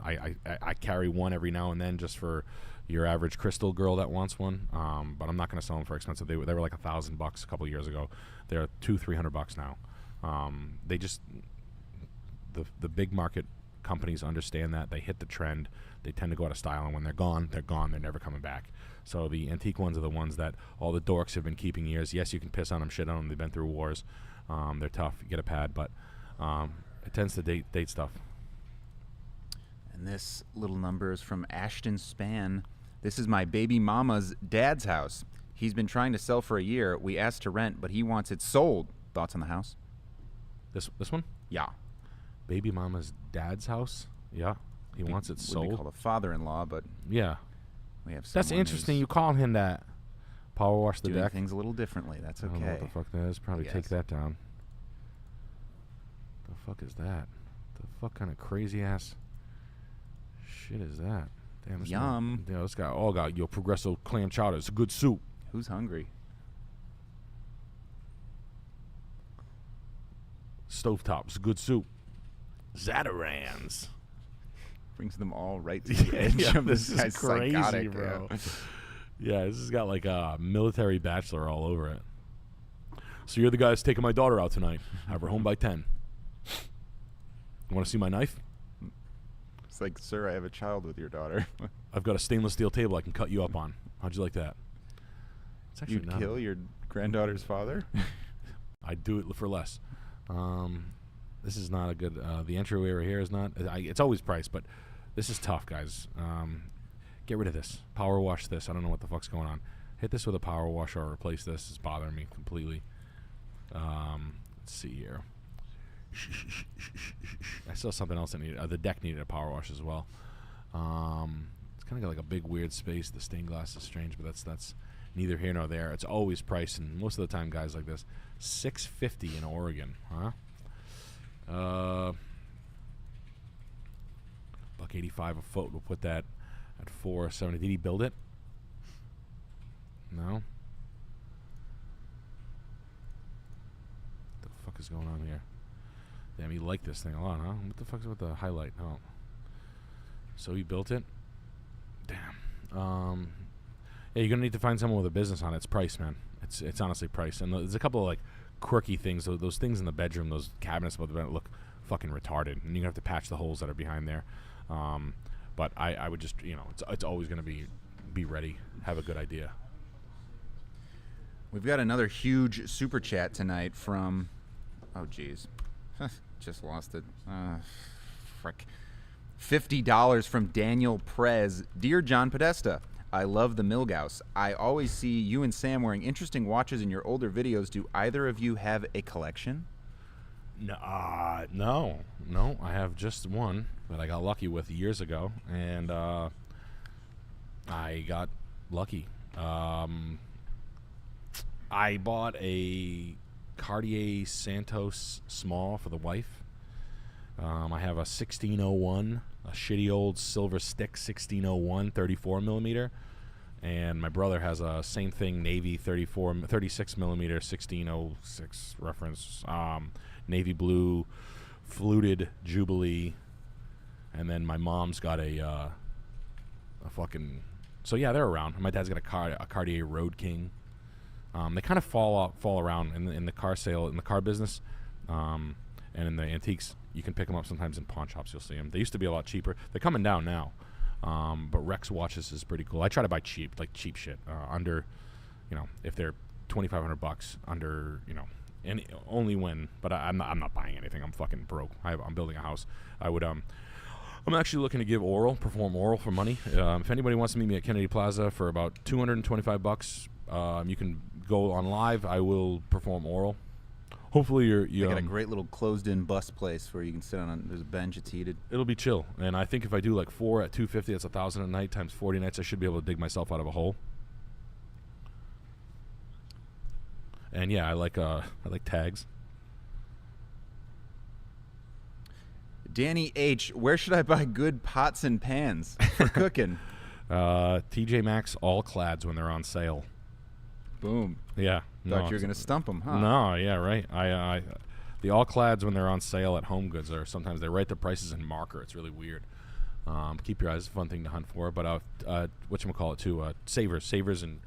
I carry one every now and then just for your average crystal girl that wants one. But I'm not going to sell them for expensive. They were like $1,000 a couple of years ago. They're $200-300 now. They just the big market companies understand that. They hit the trend. They tend to go out of style, and when they're gone. They're never coming back. So the antique ones are the ones that all the dorks have been keeping years. Yes, you can piss on them, shit on them. They've been through wars. They're tough. You get a pad, but it tends to date stuff. And this little number is from Ashton Span. This is my baby mama's dad's house. He's been trying to sell for a year. We asked to rent, but he wants it sold. Thoughts on the house? This one? Yeah. Baby mama's dad's house? Yeah. He wants it sold. Would be called a father-in-law, but yeah. We have That's interesting. You call him that. Power wash the doing deck. things a little differently. That's okay. I don't know what the fuck that is. Probably take that down. The fuck is that? The fuck kind of crazy ass shit is that? Damn, this Yum. This guy all got Progresso clam chowder. It's a good soup. Who's hungry? Stovetop. It's a good soup. Zatarans. Brings them all right to the edge of this this guy's is crazy, psychotic, bro. Yeah, this has got like a military bachelor all over it. So you're the guy that's taking my daughter out tonight. Have her home by 10. You want to see my knife? It's like, sir, I have a child with your daughter. I've got a stainless steel table I can cut you up on. How'd you like that? It's actually You'd kill your granddaughter's father? I'd do it for less. This is not a good... the entryway right here is not... it's always priced, but this is tough, guys. Get rid of this. Power wash this. I don't know what the fuck's going on. Hit this with a power wash or replace this. It's bothering me completely. Let's see here. I saw something else that needed. The deck needed a power wash as well. It's kind of got like a big weird space. The stained glass is strange, but that's neither here nor there. It's always priced, and most of the time, guys like this, $650 in Oregon, huh? $185 a foot. We'll put that at $470. Did he build it? No. What the fuck is going on here? Damn, you like this thing a lot, huh? What the fuck's with the highlight? Oh. So he built it? Damn. Yeah, you're gonna need to find someone with a business on it. It's price, man. It's honestly price. And there's a couple of like quirky things. Those things in the bedroom, those cabinets above the bed look fucking retarded, and you're gonna have to patch the holes that are behind there. But I would just, it's always gonna be ready. Have a good idea. We've got another huge super chat tonight from, oh geez, just lost it. Frick. $50 from Daniel Prez. Dear John Podesta, I love the Milgauss. I always see you and Sam wearing interesting watches in your older videos. Do either of you have a collection? No. I have just one that I got lucky with years ago, and I got lucky. I bought a Cartier Santos small for the wife. I have a 1601, a shitty old silver stick 1601 34 millimeter, and my brother has a same thing Navy 36 millimeter 1606 reference, navy blue fluted Jubilee, and then my mom's got a fucking. So yeah, they're around. My dad's got a Cartier Road King. They kind of fall around in the car sale, in the car business, and in the antiques. You can pick them up sometimes in pawn shops. You'll see them. They used to be a lot cheaper. They're coming down now, but Rex watches is pretty cool. I try to buy cheap shit, under, if they're $2,500 under, and only when. But I'm not buying anything. I'm fucking broke. I'm building a house. I'm actually looking to perform oral for money. If anybody wants to meet me at Kennedy Plaza for about $225, you can go on live. I will perform oral. Hopefully you got a great little closed-in bus place where you can sit on. There's a bench. It's heated. It'll be chill, and I think if I do like 4 at $250, that's $1,000 a night times 40 nights. I should be able to dig myself out of a hole. And yeah, I like tags. Danny H, where should I buy good pots and pans for cooking? TJ Maxx all clads when they're on sale. Boom. Yeah. Thought you were gonna stump them, huh? No, yeah, right. The all clads when they're on sale at Home Goods are sometimes they write the prices in marker. It's really weird. Keep your eyes. It's a fun thing to hunt for. But whatchamacallit too? Savers and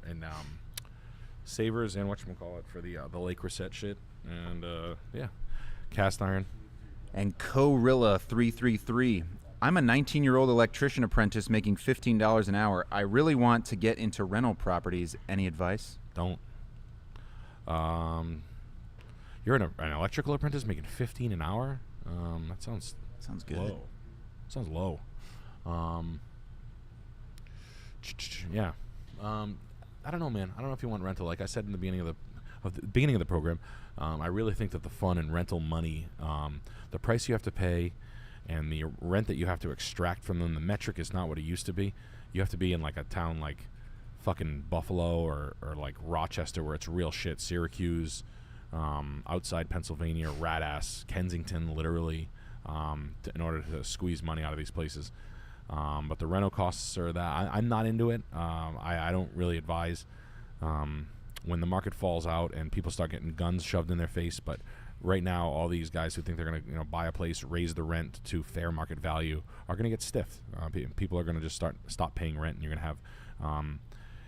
whatchamacallit for the Lake Reset shit. And yeah, cast iron. And Corilla 333. I'm a 19-year-old electrician apprentice making $15 an hour. I really want to get into rental properties. Any advice? Don't. You're an electrical apprentice making $15 an hour. That sounds good. Low. Sounds low. Yeah. I don't know, man. I don't know if you want rental. Like I said in the beginning of the program, I really think that the fun in rental money, the price you have to pay, and the rent that you have to extract from them, the metric is not what it used to be. You have to be in like a town like fucking Buffalo or like Rochester where it's real shit, Syracuse, outside Pennsylvania, Radass, Kensington, literally, in order to squeeze money out of these places. But the rental costs are that. I'm not into it. I don't really advise when the market falls out and people start getting guns shoved in their face. But right now, all these guys who think they're going to buy a place, raise the rent to fair market value, are going to get stiffed. People are going to just stop paying rent, and you're going to have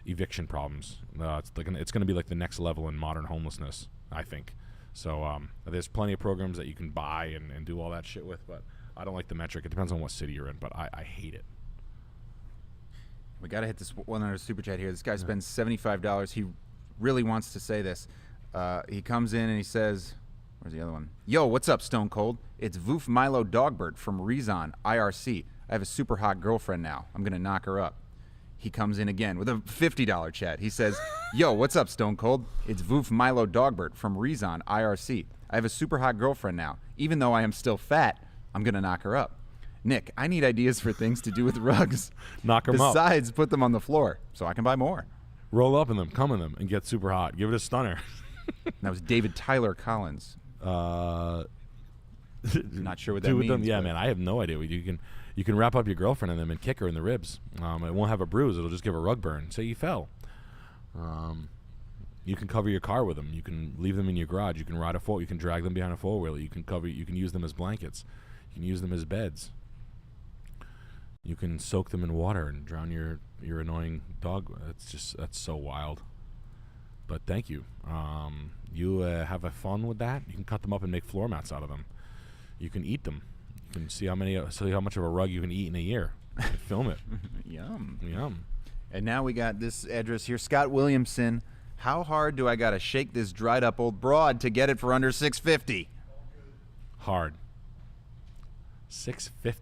eviction problems. It's going to be like the next level in modern homelessness, I think. So there's plenty of programs that you can buy and do all that shit with, but I don't like the metric. It depends on what city you're in, but I hate it. We got to hit this one other super chat here. This guy spends $75. He really wants to say this. He comes in and he says, where's the other one? Yo, what's up, Stone Cold? It's Voof Milo Dogbert from Rezon, IRC. I have a super hot girlfriend now. I'm going to knock her up. He comes in again with a $50 chat. He says, yo, what's up, Stone Cold? It's Voof Milo Dogbert from Rezon, IRC. I have a super hot girlfriend now. Even though I am still fat, I'm going to knock her up. Nick, I need ideas for things to do with rugs. Knock them up. Besides, put them on the floor so I can buy more. Roll up in them, come in them, and get super hot. Give it a stunner. That was David Tyler Collins. Not sure what that means. Yeah, man, I have no idea. You can wrap up your girlfriend in them and kick her in the ribs. It won't have a bruise. It'll just give a rug burn. Say you fell. You can cover your car with them. You can leave them in your garage. You can ride you can drag them behind a four-wheeler. You can use them as blankets. You can use them as beds. You can soak them in water and drown your annoying dog. That's so wild. But thank you. You have a fun with that. You can cut them up and make floor mats out of them. You can eat them. You can see how much of a rug you can eat in a year. Film it. Yum. Yum. And now we got this address here, Scott Williamson. How hard do I gotta shake this dried up old broad to get it for under $650? Hard. $650.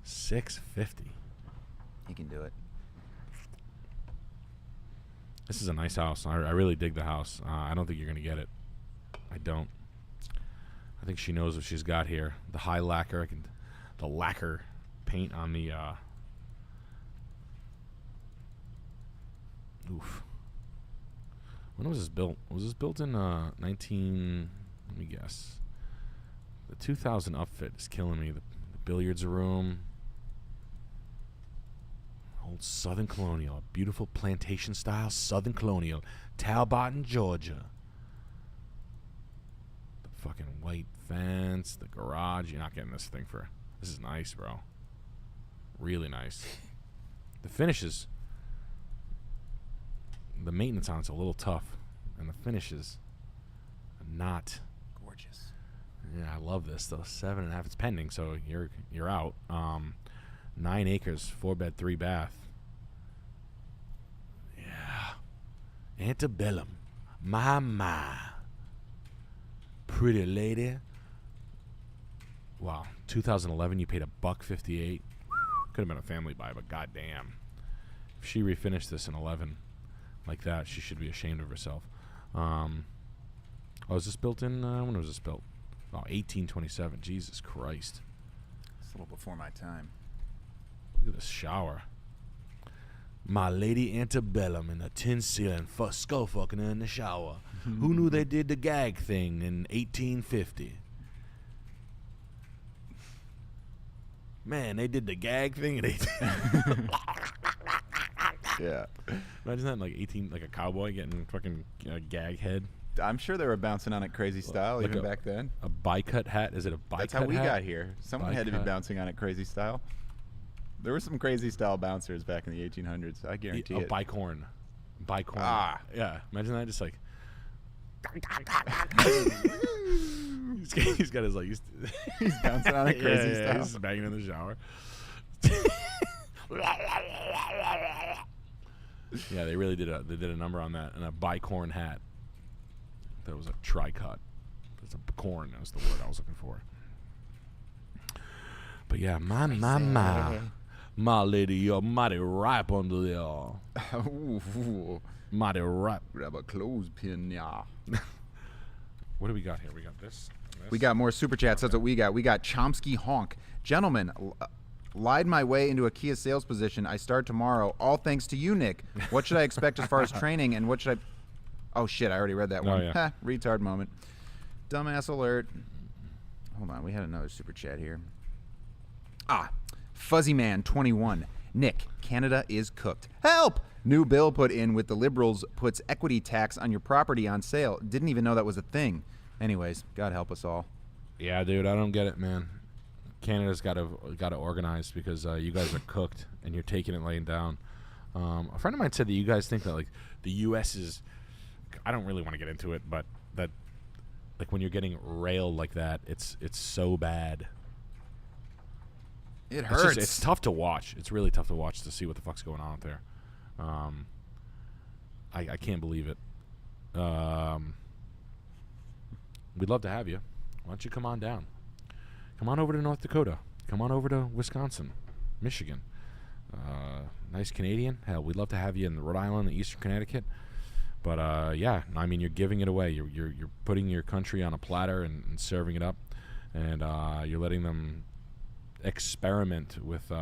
$650. He can do it. This is a nice house. I really dig the house. I don't think you're gonna get it. I don't. I think she knows what she's got here. The high lacquer, the lacquer paint on the. Oof. When was this built? Was this built in 19? Let me guess. The 2000 upfit is killing me. The billiards room. Old Southern Colonial, beautiful plantation style Southern Colonial, Talbot, Georgia. The fucking white fence, the garage. You're not getting this thing for. This is nice, bro. Really nice. The finishes. The maintenance on it's a little tough, and the finishes are not gorgeous. Yeah, I love this though. 7.5. It's pending, so you're out. 9 acres, 4-bed, 3-bath. Yeah. Antebellum. My. Pretty lady. Wow. 2011, you paid $158. Could have been a family buy, but goddamn. If she refinished this in 11 like that, she should be ashamed of herself. Was this built in, when was this built? Oh, 1827. Jesus Christ. It's a little before my time. Look at this shower. My lady antebellum in a tin ceiling, skull fucking her in the shower. Who knew they did the gag thing in 1850? Man, they did the gag thing in 18. Yeah. Imagine that in like a cowboy getting fucking gag head. I'm sure they were bouncing on it crazy style Like even back then. A bi-cut hat? Is it a bi-cut hat? That's how we got here. Someone had to be bouncing on it crazy style. There were some crazy style bouncers back in the 1800s. I guarantee it. A bicorn. Bicorn. Ah. Yeah. Imagine that just like. he's got his like. He's bouncing on it crazy style. He's just banging in the shower. Yeah, they really did a number on that, and a bicorn hat. That was a tri-cut. It's a corn. That was the word I was looking for. But yeah, my lady, you're mighty ripe under there. Mighty ripe. Grab a clothespin, yeah. What do we got here? We got this. We got more super chats. That's what we got. We got Chomsky Honk. Gentlemen, lied my way into a Kia sales position. I start tomorrow. All thanks to you, Nick. What should I expect as far as training, and what should I... Oh, shit, I already read that one. Yeah. Retard moment. Dumbass alert. Hold on, we had another super chat here. Fuzzyman21. Nick, Canada is cooked. Help! New bill put in with the Liberals puts equity tax on your property on sale. Didn't even know that was a thing. Anyways, God help us all. Yeah, dude, I don't get it, man. Canada's got to organize because you guys are cooked and you're taking it laying down. A friend of mine said that you guys think that like the U.S. is. I don't really want to get into it, but that like when you're getting railed like that, it's so bad. It hurts. It's tough to watch. It's really tough to watch to see what the fuck's going on out there. I can't believe it. We'd love to have you. Why don't you come on down? Come on over to North Dakota. Come on over to Wisconsin, Michigan. Nice Canadian. Hell, we'd love to have you in Rhode Island and Eastern Connecticut. But yeah, I mean, you're giving it away. You're putting your country on a platter and serving it up, and you're letting them experiment with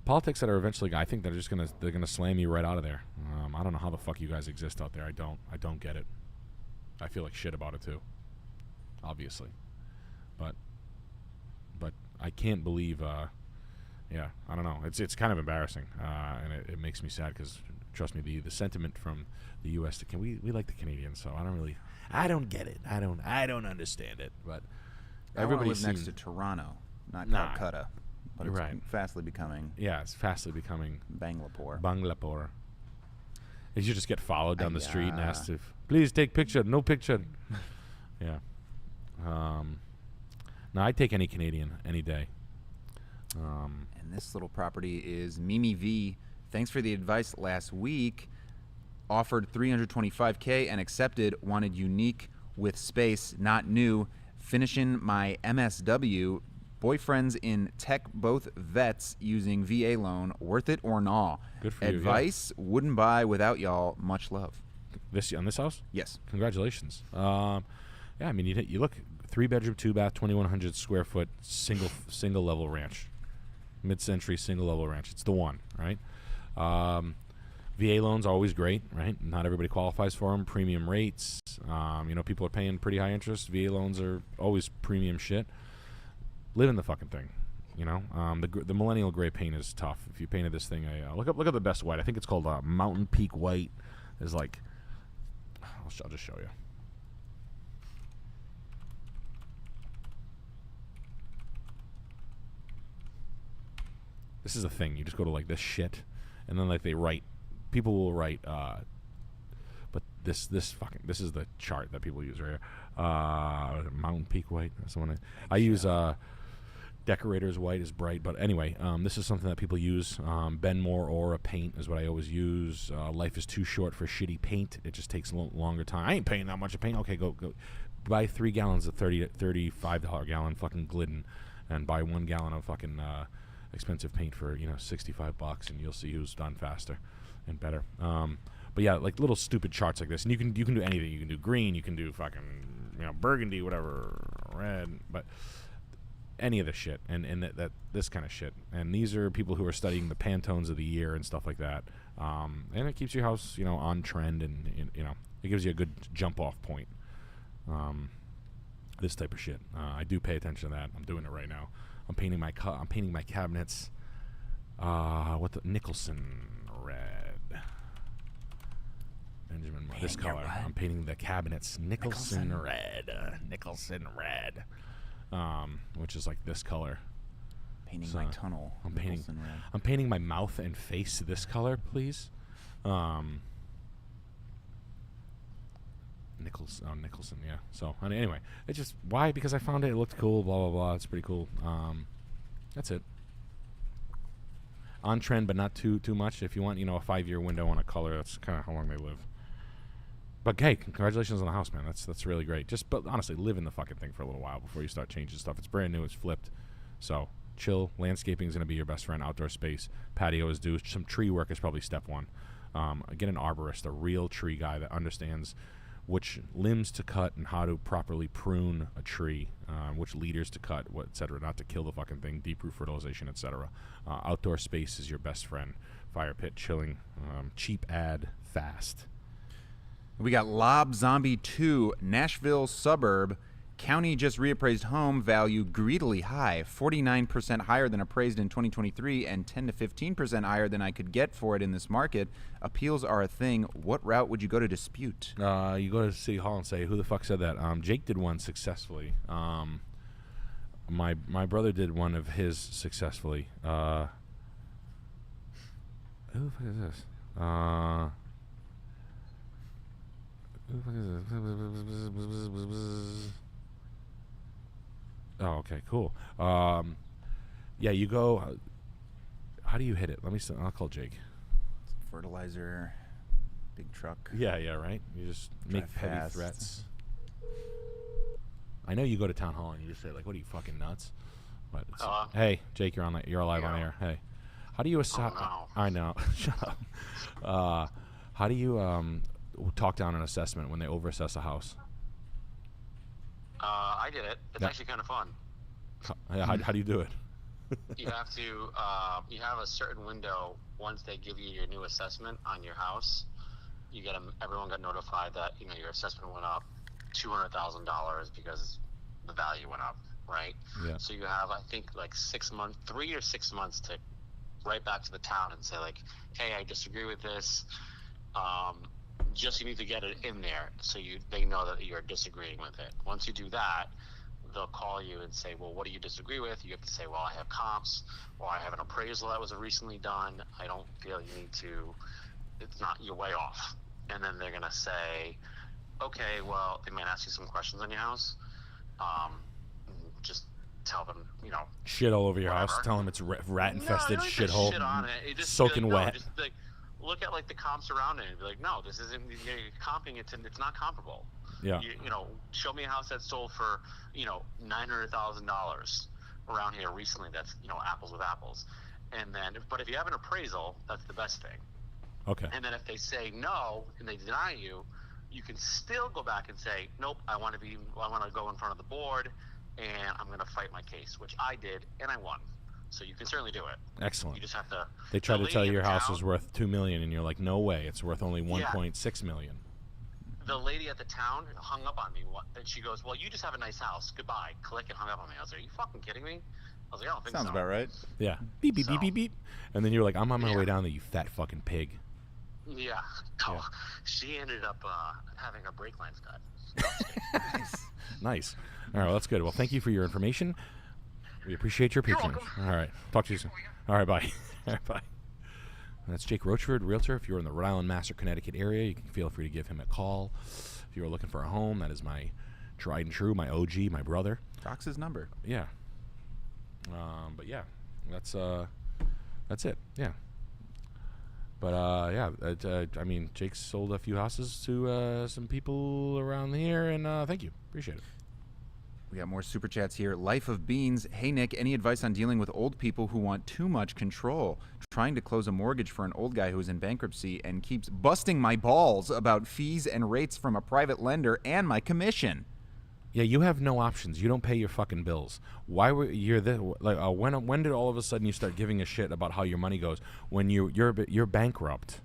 politics that are eventually, I think they're gonna slam you right out of there. I don't know how the fuck you guys exist out there. I don't get it. I feel like shit about it too, obviously, but I can't believe. Yeah, I don't know. It's kind of embarrassing, and it makes me sad because trust me, the sentiment from the U.S. we like the Canadians, so I don't get it. I don't understand it. But everybody lives next to Toronto, not Nah. Calcutta, but it's Right. fastly becoming it's fastly becoming Bangalore. You just get followed down the street and Ayah. asked if please take picture, no picture. Yeah. No, I'd take any Canadian any day. And this little property is Mimi V. Thanks for the advice last week. Offered $325K and accepted. Wanted unique with space, not new. Finishing my MSW. Boyfriends in tech, both vets using VA loan. Worth it or nah? Good for you, yeah. Advice, wouldn't buy without y'all. Much love. On this house? Yes. Congratulations. Yeah, I mean, you look 3-bedroom, 2-bath, 2,100 square foot, single level ranch, mid-century single level ranch. It's the one, right? VA loans are always great, right? Not everybody qualifies for them. Premium rates. People are paying pretty high interest. VA loans are always premium shit. Live in the fucking thing. The millennial gray paint is tough. If you painted this thing, look up the best white. I think it's called Mountain Peak White. Is like, I'll just show you. This is a thing. You just go to like this shit, and then like people will write. But this is the chart that people use right here. Mountain Peak White. That's the one I use. Decorator's White is bright, but anyway, this is something that people use. Benmore Aura paint is what I always use. Life is too short for shitty paint. It just takes a longer time. I ain't paying that much of paint. Okay, go buy 3 gallons of $35 gallon fucking Glidden, and buy 1 gallon of fucking expensive paint for $65, and you'll see who's done faster and better. But yeah, like little stupid charts like this, and you can do anything. You can do green, you can do fucking burgundy, whatever, red, but any of this shit and that this kind of shit. And these are people who are studying the Pantones of the year and stuff like that. And it keeps your house on trend, and it gives you a good jump off point. This type of shit. I do pay attention to that. I'm doing it right now. I'm painting my cabinets. What the Nicholson red. Benjamin, this color. I'm painting the cabinets Nicholson red. Which is like this color. Painting my tunnel. I'm Nicholson red. I'm painting my mouth and face this color, please. Nicholson, yeah. So anyway, it's just why? Because I found it looked cool. Blah blah blah. It's pretty cool. That's it. On trend, but not too much. If you want, a 5-year window on a color, that's kind of how long they live. But hey, congratulations on the house, man. That's really great. But honestly, live in the fucking thing for a little while before you start changing stuff. It's brand new. It's flipped. So chill. Landscaping is going to be your best friend. Outdoor space. Patio is due. Some tree work is probably step one. Get an arborist, a real tree guy that understands which limbs to cut and how to properly prune a tree, which leaders to cut, et cetera, not to kill the fucking thing, deep root fertilization, et cetera. Outdoor space is your best friend. Fire pit, chilling, cheap ad, fast. We got Lob Zombie 2, Nashville suburb. County just reappraised home value greedily high, 49% higher than appraised in 2023 and 10 to 15% higher than I could get for it in this market. Appeals are a thing. What route would you go to dispute? You go to City Hall and say, who the fuck said that? Jake did one successfully. My brother did one of his successfully. Who the fuck is this? Who the fuck is this? Oh, okay, cool. Yeah, you go. How do you hit it? I'll call Jake. Fertilizer, big truck. Yeah, right. You just make heavy fast. threats. I know you go to town hall and you just say like, "What are you fucking nuts?" But hey, Jake, you're live on air. Hey, how do you assign? Oh, no. I know. Shut up. How do you talk down an assessment when they overassess a house? I did it. It's actually kind of fun. How do you do it? You have to, you have a certain window once they give you your new assessment on your house. Everyone got notified that, your assessment went up $200,000 because the value went up, right? Yeah. So you have, I think, like 3 or 6 months to write back to the town and say, like, hey, I disagree with this. Just you need to get it in there so they know that you're disagreeing with it. Once you do that, they'll call you and say, well, what do you disagree with? You have to say, well, I have comps, or I have an appraisal that was recently done. I don't feel you need to, you're way off. And then they're going to say, okay, well, they might ask you some questions on your house. Just tell them, shit all over your whatever. house. Tell them it's rat-infested shithole. Shit on it. Just soaking wet. Just look at like the comps around it and be like, no, this isn't. You're comping it, and it's not comparable. Yeah. Show me a house that sold for $900,000 around here recently. That's apples with apples. And then, but if you have an appraisal, that's the best thing. Okay. And then if they say no and they deny you, you can still go back and say, nope, I want to go in front of the board, and I'm going to fight my case, which I did, and I won. So you can certainly do it. Excellent. You just have to. They try to tell you your house is worth $2 million, and you're like, no way, it's worth only $1.6 million. The lady at the town hung up on me, and she goes, well, you just have a nice house. Goodbye. Click, and hung up on me. I was like, are you fucking kidding me? I was like, I don't think Sounds so. about right. Yeah. Beep, beep, beep, beep, beep. And then you were like, I'm on my way down there, you fat fucking pig. Yeah. Oh, she ended up having her brake lines cut. Nice. All right, well, that's good. Well, thank you for your information. We appreciate your patronage. All right. Talk to you soon. All right, bye. All right, bye. And that's Jake Rochford, realtor. If you're in the Rhode Island, Mass, or Connecticut area, you can feel free to give him a call. If you're looking for a home, that is my tried and true, my OG, my brother. Talks his number. Yeah. But yeah, that's it. Yeah. But I mean, Jake sold a few houses to some people around here, and thank you. Appreciate it. We got more super chats here. Life of Beans. Hey, Nick, any advice on dealing with old people who want too much control? Trying to close a mortgage for an old guy who is in bankruptcy and keeps busting my balls about fees and rates from a private lender and my commission. Yeah, you have no options. You don't pay your fucking bills. Why were you're this, like? When did all of a sudden you start giving a shit about how your money goes? When you're bankrupt,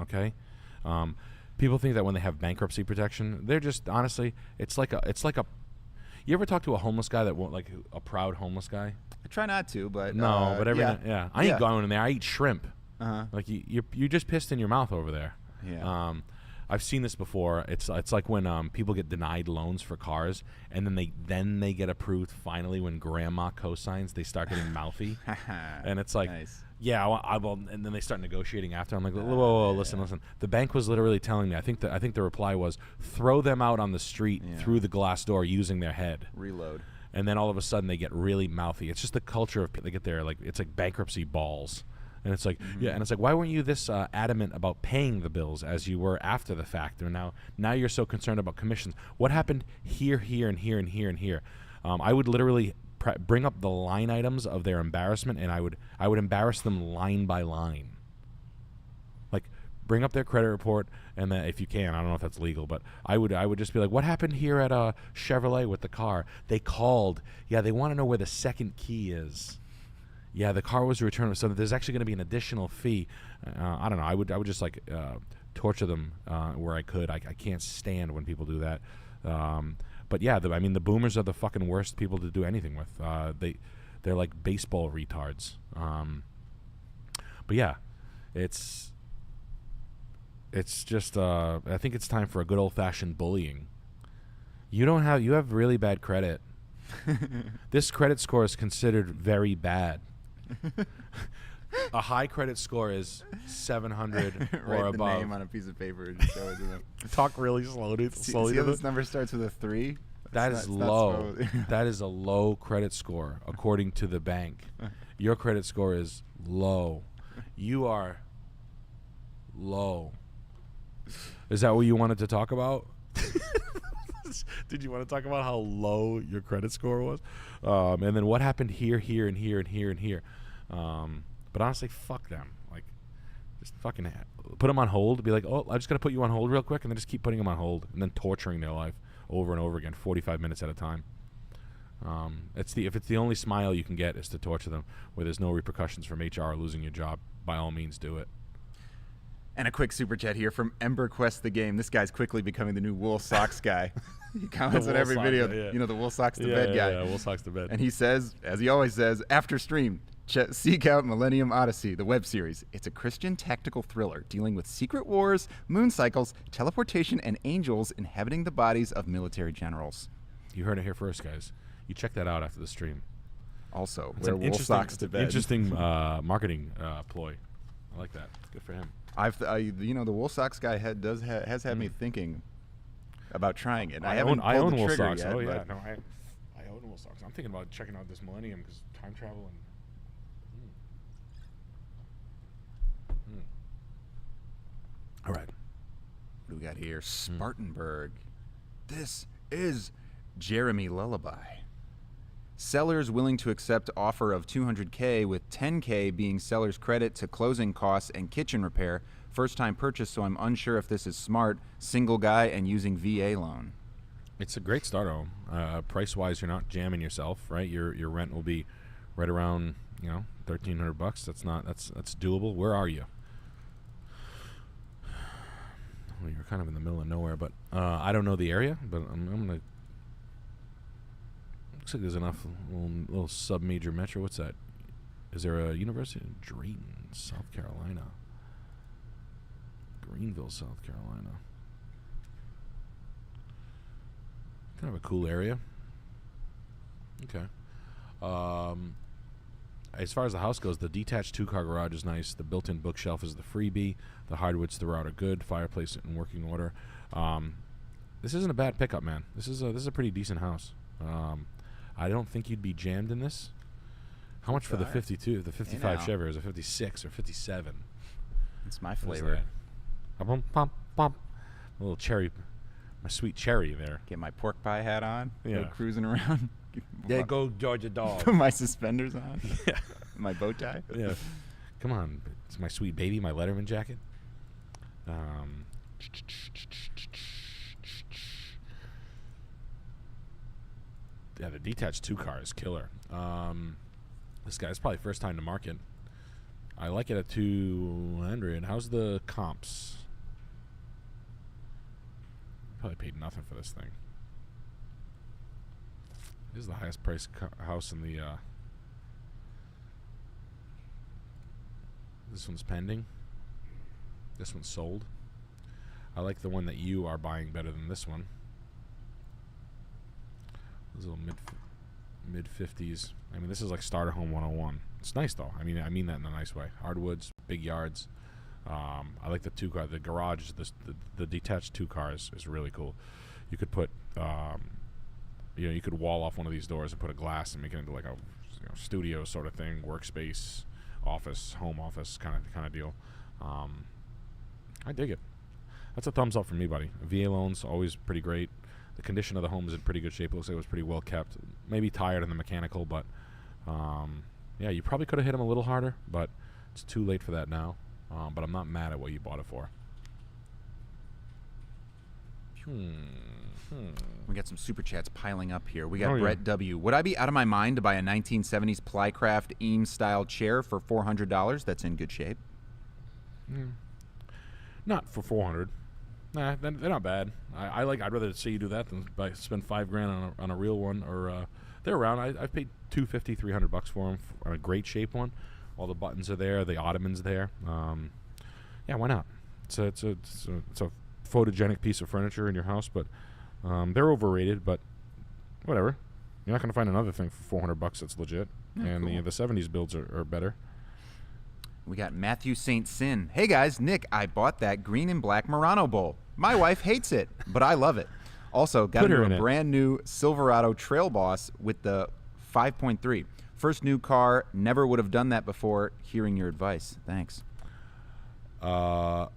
okay? People think that when they have bankruptcy protection, they're just honestly, it's like a. You ever talk to a homeless guy that won't, like a proud homeless guy? I try not to, but no, but every I ain't going in there. I eat shrimp. Uh-huh. Like you just pissed in your mouth over there. Yeah. I've seen this before. It's like when people get denied loans for cars, and then they get approved finally when grandma co-signs. They start getting mouthy, and it's like, nice. yeah, I will. And then they start negotiating after. I'm like, whoa, listen. The bank was literally telling me. I think the reply was, throw them out on the street through the glass door using their head. Reload. And then all of a sudden they get really mouthy. It's just the culture of they get their it's like bankruptcy balls. And it's like, and it's like, why weren't you this adamant about paying the bills as you were after the fact? And now you're so concerned about commissions. What happened here, and here, and here, and here? I would literally bring up the line items of their embarrassment, and I would embarrass them line by line. Like, bring up their credit report, and then if you can, I don't know if that's legal, but I would just be like, what happened here at Chevrolet with the car? They called. Yeah, they want to know where the second key is. Yeah, the car was returned, so there's actually going to be an additional fee. I don't know. I would just like torture them where I could. I can't stand when people do that. But yeah, I mean, the boomers are the fucking worst people to do anything with. They're like baseball retards. But yeah, it's just. I think it's time for a good old fashioned bullying. You have really bad credit. This credit score is considered very bad. A high credit score is 700 or Write above. the name on a piece of paper and show it to them. Talk really slowly. See how this number starts with a 3? That is low. That is a low credit score according to the bank. Your credit score is low. You are low. Is that what you wanted to talk about? Did you want to talk about how low your credit score was? And then what happened here, and here, and here, and here? But honestly, fuck them. Like, Just fucking put them on hold. Be like, oh, I'm just gonna put you on hold real quick, and then just keep putting them on hold, and then torturing their life over and over again, 45 minutes at a time. If it's the only smile you can get is to torture them, where there's no repercussions from HR or losing your job. By all means, do it. And a quick super chat here from Ember Quest the Game. This guy's quickly becoming the new wool socks guy. He comments on every video. The wool socks to bed guy. Yeah, wool socks to bed. And he says, as he always says, after stream, seek out Millennium Odyssey, the web series. It's a Christian tactical thriller dealing with secret wars, moon cycles, teleportation, and angels inhabiting the bodies of military generals. You heard it here first, guys. You check that out after the stream. Also, it's wear wool socks to bed. Interesting marketing ploy. I like that. Good for him. The wool socks guy has had me thinking about trying it. I own wool socks. Yet, oh yeah, no, I own wool socks. I'm thinking about checking out this Millennium because time travel and. All right. What do we got here? Spartanburg. This is Jeremy Lullaby. Sellers willing to accept offer of $200K with $10K being seller's credit to closing costs and kitchen repair. First time purchase, so I'm unsure if this is smart. Single guy and using VA loan. It's a great starter home. Price wise, you're not jamming yourself, right? Your rent will be right around $1,300. That's doable. Where are you? Well, you're kind of in the middle of nowhere, but I don't know the area, but I'm gonna. Looks like there's enough little sub-major metro. What's that? Is there a university in Drayton, South Carolina? Greenville, South Carolina. Kind of a cool area. Okay. As far as the house goes, the detached 2-car garage is nice. The built-in bookshelf is the freebie. The hardwoods throughout are good. Fireplace in working order. This isn't a bad pickup, man. This is a pretty decent house. I don't think you'd be jammed in this. How much for the 52, the 55 Chevy? Is it 56 or 57? It's my flavor. A little cherry, my sweet cherry there. Get my pork pie hat on. Yeah. Go cruising around. Yeah, go Georgia dog. Put my suspenders on. Yeah. My bow tie. Yeah. Come on. It's my sweet baby, my Letterman jacket. Yeah, the detached 2-car is killer. This guy's probably first time to market. I like it at 200. How's the comps? Probably paid nothing for this thing. This is the highest priced house in the. This one's pending. This one's sold. I like the one that you are buying better than this one. This little mid 50s. I mean, this is like starter home 101. It's nice though. I mean that in a nice way. Hardwoods, big yards. I like the 2-car. The garage, the detached 2 cars is really cool. You could put, you could wall off one of these doors and put a glass and make it into like a studio sort of thing, workspace, office, home office kind of deal. I dig it. That's a thumbs up from me, buddy. VA loans always pretty great. The condition of the home is in pretty good shape. It looks like it was pretty well kept. Maybe tired in the mechanical, but yeah, you probably could have hit them a little harder, but it's too late for that now. But I'm not mad at what you bought it for. We got some super chats piling up here. We got Brett W. Would I be out of my mind to buy a 1970s Plycraft Eames style chair for $400? That's in good shape. Not for $400. Nah, they're not bad. I'd rather see you do that than spend $5,000 on a real one. Or they're around. I've paid $250, $300 for them on a great shape one. All the buttons are there. The ottoman's there. Yeah, why not? It's a photogenic piece of furniture in your house, but they're overrated. But whatever. You're not going to find another thing for $400 that's legit. And cool. The 70s builds are better. We got Matthew St. Sin. Hey guys, Nick, I bought that green and black Murano bowl. My wife hates it, but I love it. Also, got her a brand new Silverado Trail Boss with the 5.3. First new car, never would have done that before. Hearing your advice. Thanks. The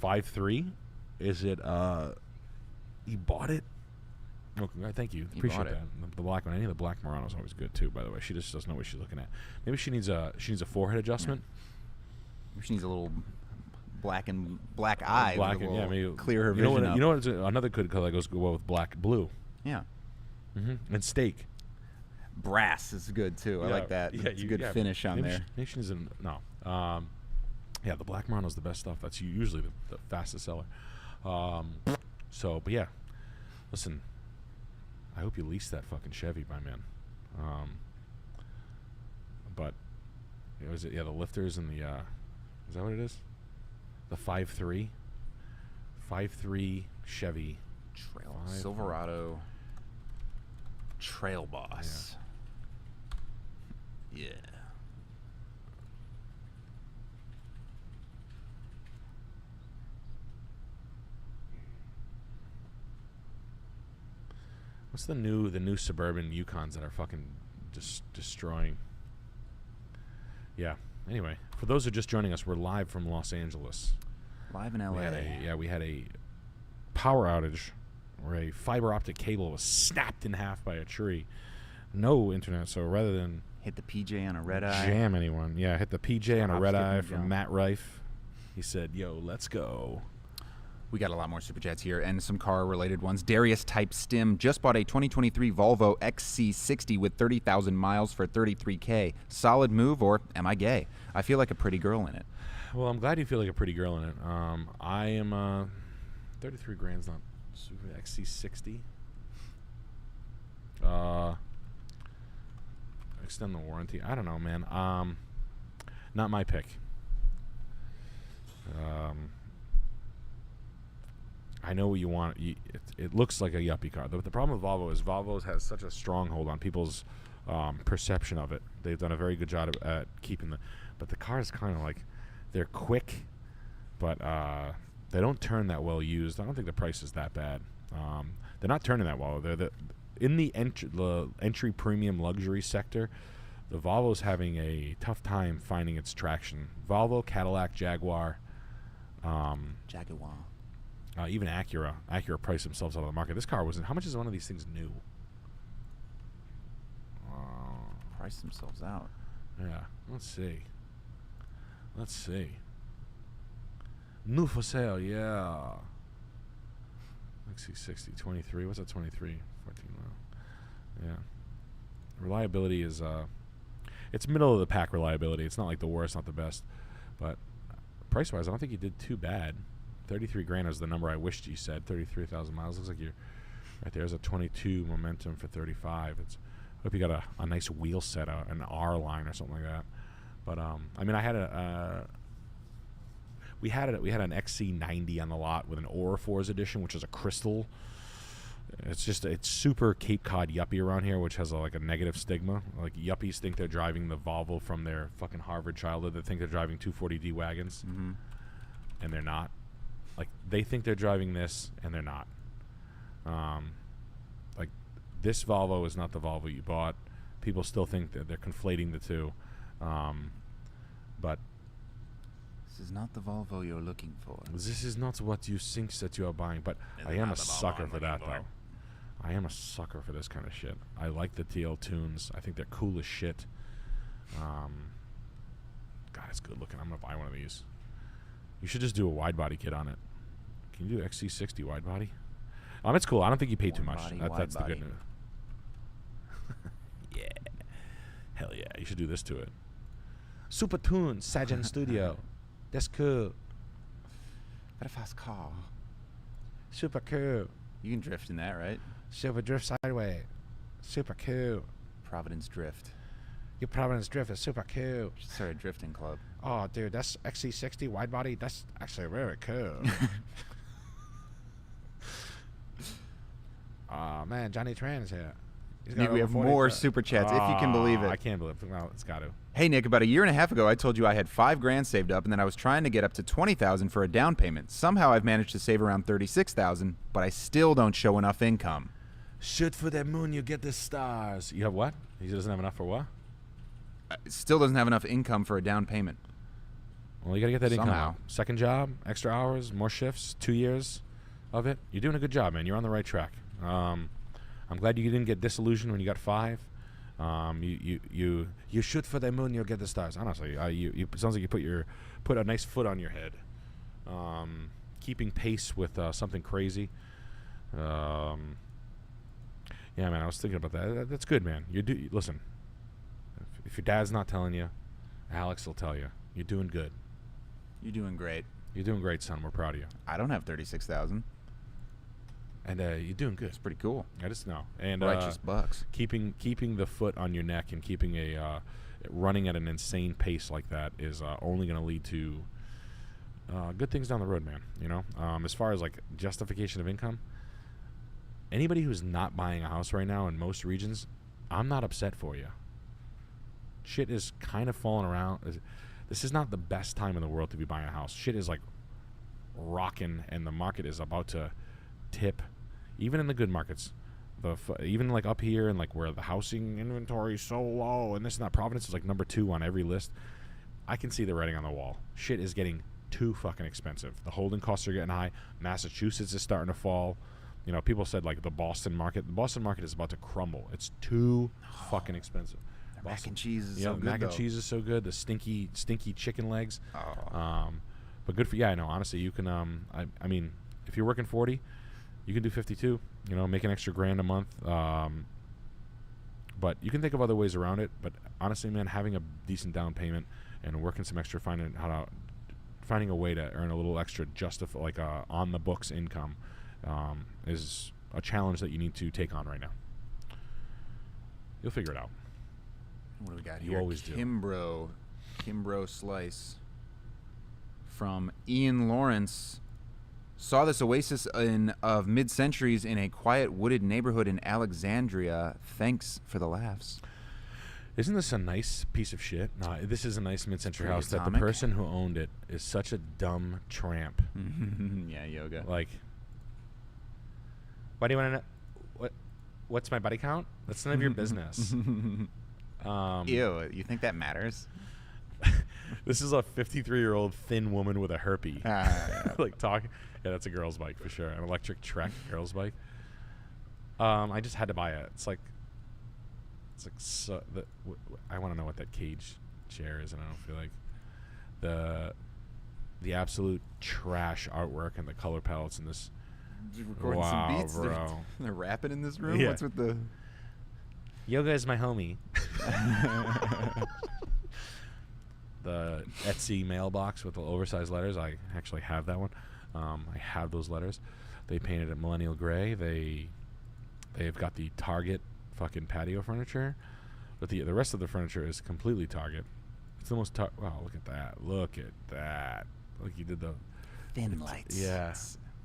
5.3, is it, you bought it? Okay, thank you. Appreciate that. The black one. Any of the black Murano is always good too. By the way, she just doesn't know what she's looking at. Maybe she needs a forehead adjustment. She needs a little black eye. Black with a and little maybe clear her you know vision what? up. You know what? Another good color that goes well with black, blue, Yeah. and steak. Brass is good too. I like that. It's a good finish on there. Nation is in no. Yeah, the Black Murano is the best stuff. That's usually the fastest seller. So, but yeah, listen. I hope you lease that fucking Chevy, my man. But was it? Yeah, the lifters and the. Is that what it is? The 5.3 Chevy Silverado Trail Boss. Yeah. What's the new Suburban Yukons that are fucking just destroying? Yeah. Anyway, for those who are just joining us, we're live from Los Angeles. Live in LA. We had a power outage where a fiber optic cable was snapped in half by a tree. No internet, so rather than hit the PJ on a red eye. Jam anyone. Yeah, hit the PJ on a red eye from Matt Rife. He said, "Yo, let's go." We got a lot more super chats here and some car-related ones. Darius Type Stim just bought a 2023 Volvo XC60 with 30,000 miles for $33K. Solid move, or am I gay? I feel like a pretty girl in it. Well, I'm glad you feel like a pretty girl in it. I am 33 grand's not super. XC60. Extend the warranty. I don't know, man. Not my pick. I know what you want. It looks like a yuppie car. The problem with Volvo is Volvo has such a stronghold on people's perception of it. They've done a very good job at keeping but the car is kind of like, they're quick, but they don't turn that well used. I don't think the price is that bad. They're not turning that well. They're in the entry premium luxury sector. The Volvo's having a tough time finding its traction. Volvo, Cadillac, Jaguar. Even Acura. Acura priced themselves out of the market. This car wasn't. How much is one of these things new? Price themselves out. Yeah. Let's see. New for sale. Yeah. XC60 23. What's that? 23. 14. Yeah. Reliability is it's middle of the pack reliability. It's not like the worst, not the best, but price wise, I don't think you did too bad. 33 grand is the number I wished you said. 33,000 miles. Looks like you're right there's a 22 Momentum for 35. I hope you got a nice wheel set, an R line or something like that. But I mean, I had we had an XC90 on the lot with an Aurifors edition, which is a crystal. It's super Cape Cod yuppie around here, which has like a negative stigma. Like yuppies think they're driving the Volvo from their fucking Harvard childhood. They think they're driving 240D wagons, and they're not. Like they think they're driving this, and they're not. Like this Volvo is not the Volvo you bought. People still think that they're conflating the two, but this is not the Volvo you're looking for. This is not what you think that you are buying. But I am a sucker for that, though. I am a sucker for this kind of shit. I like the TL tunes. I think they're cool as shit. God, it's good looking. I'm gonna buy one of these. You should just do a wide body kit on it. Can you do XC60 wide body? It's cool. I don't think you pay too much. That's the good news. Yeah. Hell yeah. You should do this to it. Super tune, Sajan Studio. That's cool. Got a fast car. Super cool. You can drift in that, right? Super drift sideways. Super cool. Providence Drift. Your Providence Drift is super cool. Should start a drifting club. Oh, dude, that's XC60 wide body. That's actually very cool. Oh, man, Johnny Tran's here. Nick, we have more super chats, if you can believe it. I can't believe it. Well, it's got to. Hey, Nick, about a year and a half ago, I told you I had $5 grand saved up, and then I was trying to get up to $20,000 for a down payment. Somehow I've managed to save around $36,000, but I still don't show enough income. Shoot for the moon, you get the stars. You have what? He doesn't have enough for what? Still doesn't have enough income for a down payment. Well, you got to get that Somehow. income. Second job, extra hours, more shifts, 2 years of it. You're doing a good job, man. You're on the right track. I'm glad you didn't get disillusioned when you got 5. You shoot for the moon, you'll get the stars. Honestly, you it sounds like you put a nice foot on your head, keeping pace with something crazy. Yeah, man, I was thinking about that. That's good, man. Listen. If your dad's not telling you, Alex will tell you. You're doing good. You're doing great. You're doing great, son. We're proud of you. I don't have 36,000. And you're doing good. It's pretty cool. I just know. And Righteous bucks. Keeping the foot on your neck and keeping running at an insane pace like that is only going to lead to good things down the road, man. You know, as far as like justification of income, anybody who's not buying a house right now in most regions, I'm not upset for you. Shit is kind of falling around. This is not the best time in the world to be buying a house. Shit is like rocking, and the market is about to tip. Even in the good markets, even like up here and like where the housing inventory is so low, and this and that, Providence is like number 2 on every list. I can see the writing on the wall. Shit is getting too fucking expensive. The holding costs are getting high. Massachusetts is starting to fall. You know, people said like the Boston market. The Boston market is about to crumble. It's too fucking expensive. Mac and cheese is so good. Mac and cheese is so good. The stinky chicken legs. But good for I know. Honestly, you can. I mean, if you're working 40, you can do 52. You know, make an extra $1,000 a month. But you can think of other ways around it. But honestly, man, having a decent down payment and working some extra, finding a way to earn a little extra, like on the books income, is a challenge that you need to take on right now. You'll figure it out. What do we got You here? always do. Kimbrough Slice from Ian Lawrence. Saw this oasis of mid-centuries in a quiet wooded neighborhood in Alexandria. Thanks for the laughs. Isn't this a nice piece of shit? No, this is a nice mid-century pretty house that the atomic. person who owned it is such a dumb tramp. Yeah, yoga. Like, why do you want to know? What's my body count? That's none of your business. Ew, you think that matters? This is a 53-year-old thin woman with a herpy. Like talking. Yeah, that's a girl's bike for sure. An electric Trek girl's bike. I just had to buy it. It's like so. I want to know what that cage chair is, and I don't feel like the absolute trash artwork and the color palettes in this. Recording some beats, bro. They're rapping in this room. Yeah. What's with the? Yoga is my homie. The Etsy mailbox with the oversized letters. I actually have that one. I have those letters. They painted it millennial gray. They've got the Target fucking patio furniture, but the rest of the furniture is completely Target. It's the most wow, look at that. Look at that. Like you did the Thin lights. Yeah.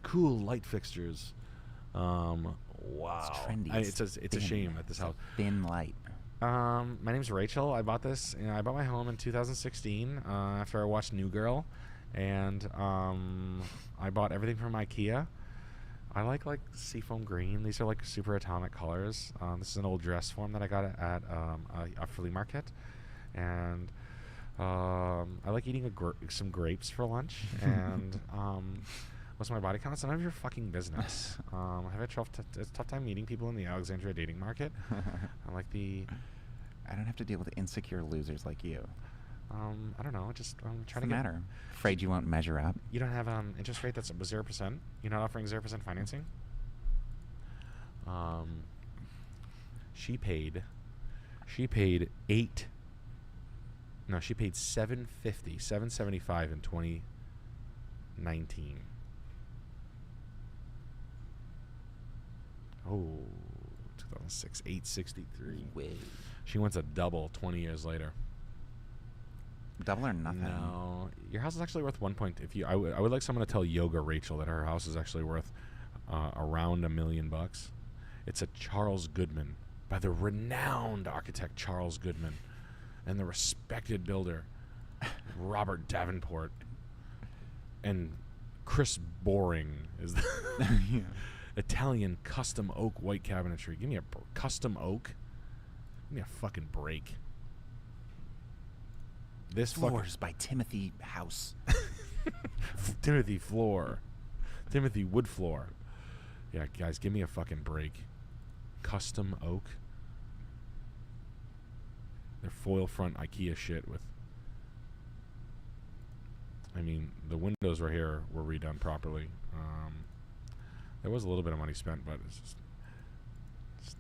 Cool light fixtures. Wow. It's trendy. It's a shame at this house. Thin light. My name's Rachel. I bought this. I bought my home in 2016 after I watched New Girl, and I bought everything from IKEA. I like seafoam green. These are like super atomic colors. This is an old dress form that I got at a flea market, and I like eating some grapes for lunch. And what's my body count? It's none of your fucking business. I have a tough time meeting people in the Alexandria dating market. I don't have to deal with insecure losers like you. I don't know. Just trying Doesn't to get. matter. Afraid you won't measure up. You don't have interest rate that's 0%. You're not offering 0% financing. She paid $775 in 2019. Oh, 2006, $863. Wait. She wants a double 20 years later. Double or nothing? No, your house is actually worth I would like someone to tell Yoga Rachel that her house is actually worth around $1 million. It's a Charles Goodman by the renowned architect Charles Goodman and the respected builder Robert Davenport and Chris Boring is the Yeah. Italian custom oak white cabinetry. Give me a custom oak. Give me a fucking break. This Floors by Timothy House. Timothy wood floor. Yeah, guys, give me a fucking break. Custom oak. They're foil front IKEA shit with. I mean, the windows right here were redone properly. There was a little bit of money spent, but it's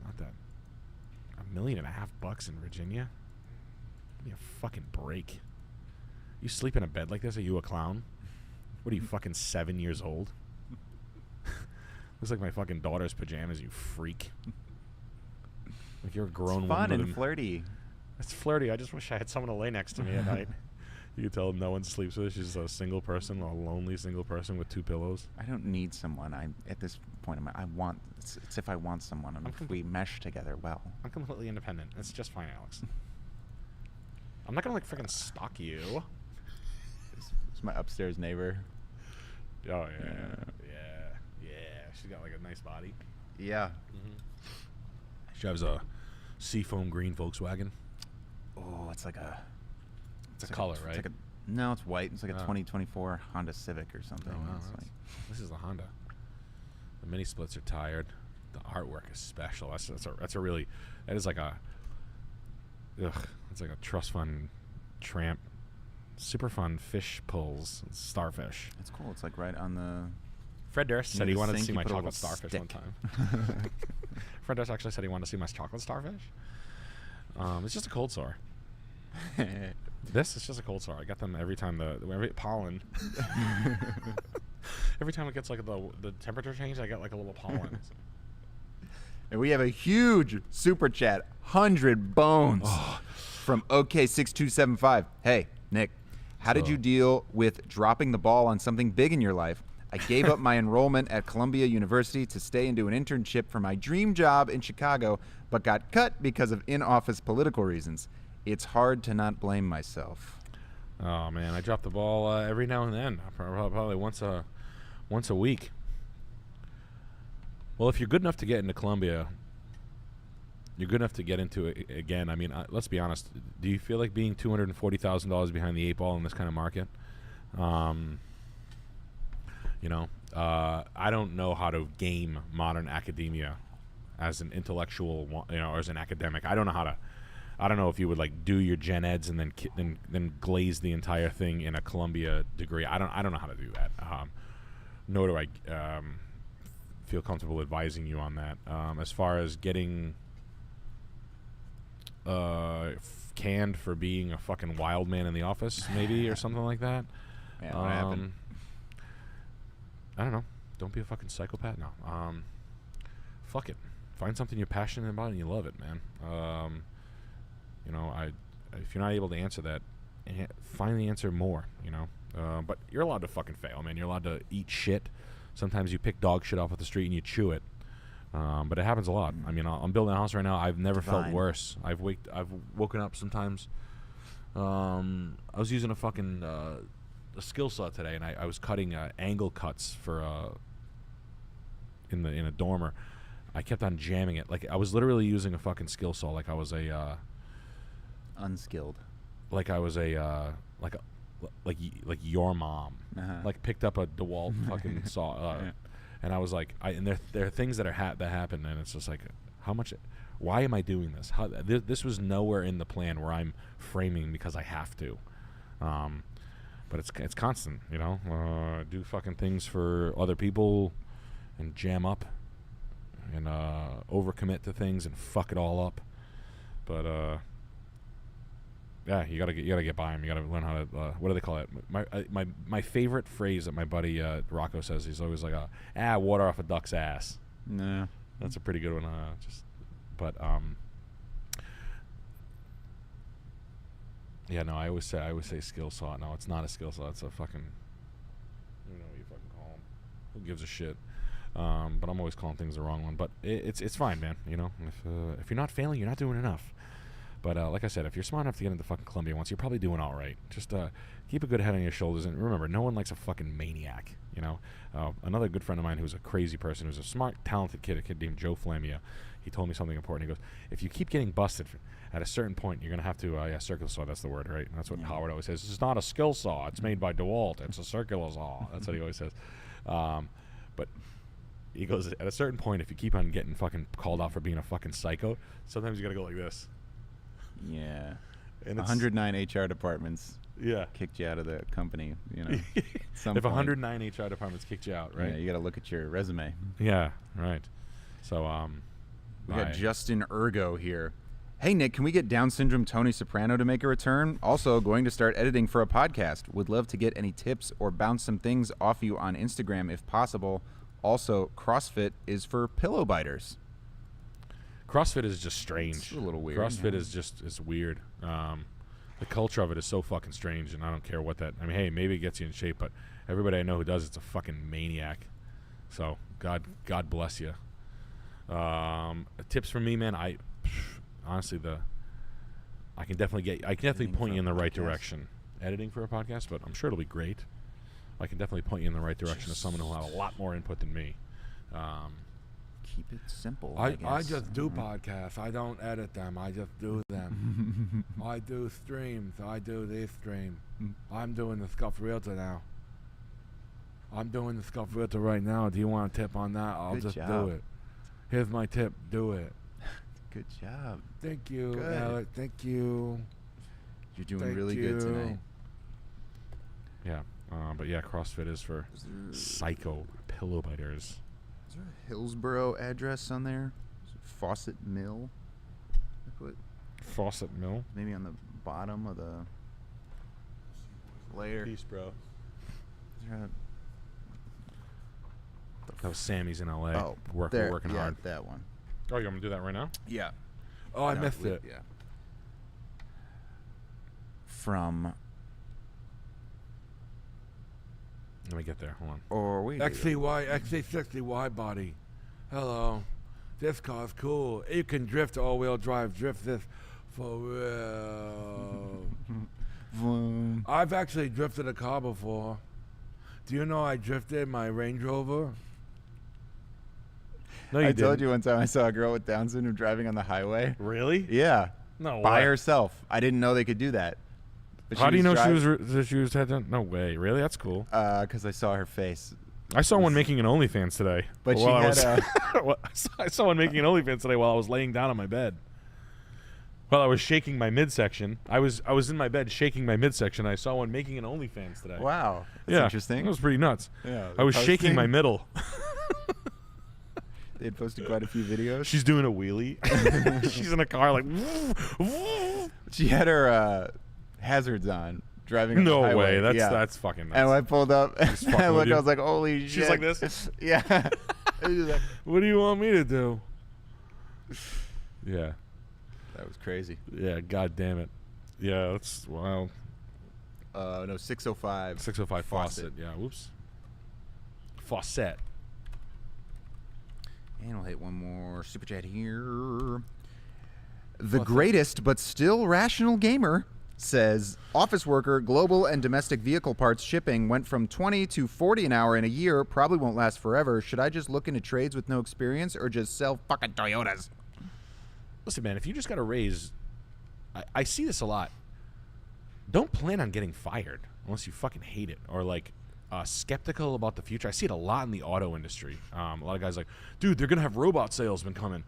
not that. $1.5 million in Virginia? Give me a fucking break. You sleep in a bed like this? Are you a clown? What are you, fucking 7 years old? Looks like my fucking daughter's pajamas, you freak. Like you're a grown woman. Fun and flirty. It's flirty. I just wish I had someone to lay next to me at night. You can tell no one sleeps with her. She's a single person, a lonely single person with 2 pillows. I don't need someone. At this point in my, it's if I want someone, and if we mesh together well. I'm completely independent. It's just fine, Alex. I'm not gonna like freaking stalk you. It's my upstairs neighbor. Oh yeah. She's got like a nice body. Yeah. Mm-hmm. She drives a seafoam green Volkswagen. Oh, it's like a. It's a color, right? No, it's white. It's like a 2024 Honda Civic or something. Oh, wow, this is the Honda. The mini splits are tired. The artwork is special. That's a really. That is like a. It's like a trust fund tramp. Super fun fish pulls. Starfish. It's cool. It's like right on the. Fred Durst said he wanted to see my chocolate starfish stick. one time. Fred Durst actually said he wanted to see my chocolate starfish. It's just a cold sore. This is just a cold sore. I get them every time every pollen. Every time it gets like the temperature change, I get like a little pollen. And we have a huge super chat, 100 bones from OK6275. Hey, Nick, how did you deal with dropping the ball on something big in your life? I gave up my enrollment at Columbia University to stay and do an internship for my dream job in Chicago, but got cut because of in-office political reasons. It's hard to not blame myself. Oh man, I drop the ball every now and then. Probably once a week. Well, if you're good enough to get into Columbia, you're good enough to get into it again. I mean, let's be honest. Do you feel like being $240,000 behind the 8 ball in this kind of market? I don't know how to game modern academia as an intellectual, or as an academic. I don't know if you would like do your gen eds and then glaze the entire thing in a Columbia degree. I don't know how to do that. Nor do I feel comfortable advising you on that. As far as getting canned for being a fucking wild man in the office, maybe, or something like that. Yeah, what happened? I don't know. Don't be a fucking psychopath. No. Fuck it. Find something you're passionate about and you love it, man. If you're not able to answer that, find the answer more, But you're allowed to fucking fail, man. You're allowed to eat shit. Sometimes you pick dog shit off of the street and you chew it. But it happens a lot. I mean, I'm building a house right now. I've never felt worse. I've woken up sometimes. I was using a fucking a skill saw today, and I was cutting angle cuts for in a dormer. I kept on jamming it. Like I was literally using a fucking skill saw, like I was a unskilled. Like I was like your mom. Like picked up a DeWalt fucking saw. And I was like, and there are things that happen, and it's just like, why am I doing this? This was nowhere in the plan where I'm framing because I have to. But it's constant, do fucking things for other people, and jam up, and overcommit to things and fuck it all up. But yeah, you gotta get by them. You gotta learn how to. What do they call it? My favorite phrase that my buddy Rocco says. He's always like, water off a duck's ass. No, that's a pretty good one. Yeah, no, I always say skill saw. No, it's not a skill saw. It's a fucking. You know what you fucking call them. Who gives a shit? But I'm always calling things the wrong one. But it's fine, man. If you're not failing, you're not doing enough. But like I said, if you're smart enough to get into fucking Columbia once, you're probably doing all right. Just keep a good head on your shoulders, and remember, no one likes a fucking maniac. Another good friend of mine who's a crazy person, who's a smart, talented kid, a kid named Joe Flamia, he told me something important. He goes, if you keep getting busted at a certain point, you're gonna have to circular saw. That's the word, right? That's what Howard always says. It's not a skill saw. It's made by DeWalt. It's a circular saw. That's what he always says. But he goes, at a certain point, if you keep on getting fucking called out for being a fucking psycho, sometimes you gotta go like this. Yeah. And 109 HR departments Yeah. kicked you out of the company. You know, If point. 109 HR departments kicked you out, right? Yeah, you got to look at your resume. Yeah, right. So, We got Justin Ergo here. Hey, Nick, can we get Down syndrome Tony Soprano to make a return? Also, going to start editing for a podcast. Would love to get any tips or bounce some things off you on Instagram if possible. Also, CrossFit is for pillow biters. CrossFit is just strange. It's a little weird. CrossFit is weird. The culture of it is so fucking strange, and I don't care what that. I mean, hey, maybe it gets you in shape, but everybody I know who does it's a fucking maniac. So God bless you. Tips from me, man. Honestly, I can definitely point you in the right direction. Editing for a podcast, but I'm sure it'll be great. I can definitely point you in the right direction to someone who'll have a lot more input than me. Keep it simple. I just do podcasts. I don't edit them. I just do them. I do streams. I do this stream. I'm doing the Scuff Realtor now. I'm doing the Scuff Realtor right now. Do you want a tip on that? I'll Good just job. do it. Here's my tip. Do it. Good job. Thank you, Good. Alec. Thank you. You're doing Thank really you. good tonight. Yeah, but yeah, CrossFit is for psycho pillow biters. Is there a Hillsboro address on there? Is it Fawcett Mill? I put Fawcett Mill. maybe on the bottom of the layer. Peace, bro. Is there a- That was Sammy's in L.A. Oh, We're there, working yeah, hard. that one. Oh, you want me to do that right now? Yeah. Oh, I No, missed it. Yeah. From Let me get there. Hold on. or wait. XCY, XC60Y body. Hello. This car's cool. You can drift all-wheel drive. Drift this for real. Vroom. I've actually drifted a car before. Do you know I drifted my Range Rover? No, I told you one time I saw a girl with Down syndrome driving on the highway. Really? Yeah. No By way. herself. I didn't know they could do that. But How do you know driving- she was had done? No way. Really? That's cool. Because I saw her face. I saw one making an OnlyFans today. But she while I had was- I saw one making an OnlyFans today while I was laying down on my bed. While I was shaking my midsection, I was in my bed shaking my midsection. I saw one making an OnlyFans today. Wow. That's Yeah, interesting. That was pretty nuts. Yeah, I was shaking my posting. middle. They had posted quite a few videos. She's doing a wheelie. She's in a car like. She had her hazards on, driving on the No highway. way. Yeah. That's fucking nuts. And when I pulled up, fucking I with looked, you. I was like, holy shit. She's like this? Yeah. It was like- What do you want me to do? Yeah. that was crazy. Yeah. God damn it. Yeah. That's wild. No, 605. 605 Fawcett. Fawcett. Yeah. Whoops. Fawcett. And we'll hit one more super chat here. The greatest but still rational gamer says office worker, global and domestic vehicle parts shipping went from 20 to 40 an hour in a year. Probably won't last forever. Should I just look into trades with no experience or just sell fucking Toyotas? Listen, man, if you just got a raise, I see this a lot. Don't plan on getting fired unless you fucking hate it or like skeptical about the future. I see it a lot in the auto industry. A lot of guys like, dude, they're gonna have robot salesmen coming.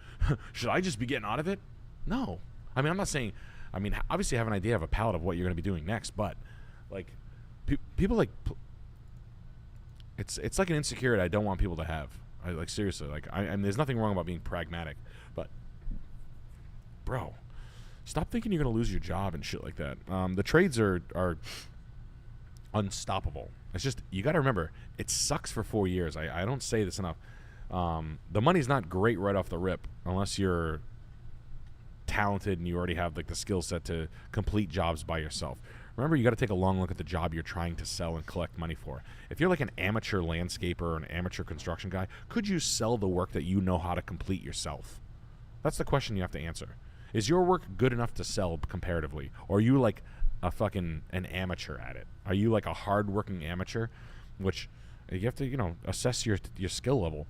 Should I just be getting out of it? No. I mean, I'm not saying. I mean, obviously, I have an idea of a palette of what you're gonna be doing next, but like, people like. It's like an insecurity I don't want people to have. I like seriously. Like, I mean, there's nothing wrong about being pragmatic, but bro, stop thinking you're gonna lose your job and shit like that. The trades are unstoppable. It's just you got to remember it sucks for 4 years. I don't say this enough. The money's not great right off the rip unless you're talented and you already have like the skill set to complete jobs by yourself. Remember, you got to take a long look at the job you're trying to sell and collect money for. If you're like an amateur landscaper or an amateur construction guy, could you sell the work that you know how to complete yourself? That's the question you have to answer. Is your work good enough to sell comparatively? Or are you like an amateur at it? Are you like a hard-working amateur? Which you have to, assess your skill level.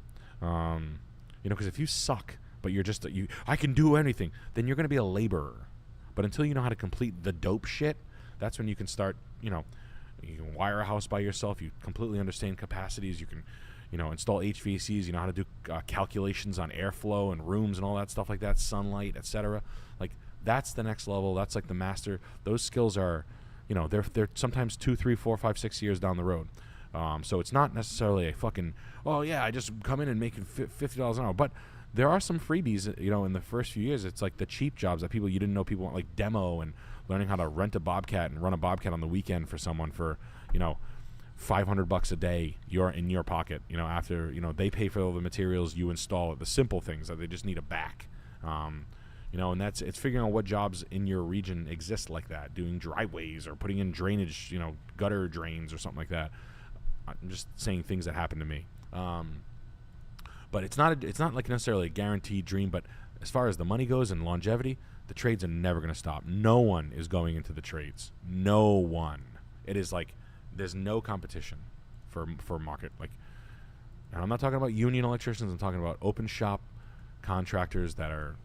Because if you suck, but you're just I can do anything, then you're going to be a laborer. But until you know how to complete the dope shit, that's when you can start, you can wire a house by yourself. You completely understand capacities. You can, install HVACs. You know how to do calculations on airflow and rooms and all that stuff like that, sunlight, etc. Like, that's the next level. That's like the master. Those skills are, you know, they're sometimes 2, 3, 4, 5, 6 years down the road. So it's not necessarily a fucking, oh yeah, I just come in and making $50 an hour. But there are some freebies, you know, in the first few years. It's like the cheap jobs that you didn't know people want, like demo and learning how to rent a Bobcat and run a Bobcat on the weekend for someone for, you know, $500 a day. You're in your pocket, you know, after, you know, they pay for all the materials, you install it, the simple things that they just need a back. You know, and it's figuring out what jobs in your region exist like that, doing driveways or putting in drainage, you know, gutter drains or something like that. I'm just saying things that happen to me. But it's not like necessarily a guaranteed dream, but as far as the money goes and longevity, the trades are never going to stop. No one is going into the trades. No one. It is like there's no competition for market. Like, and I'm not talking about union electricians. I'm talking about open shop contractors that are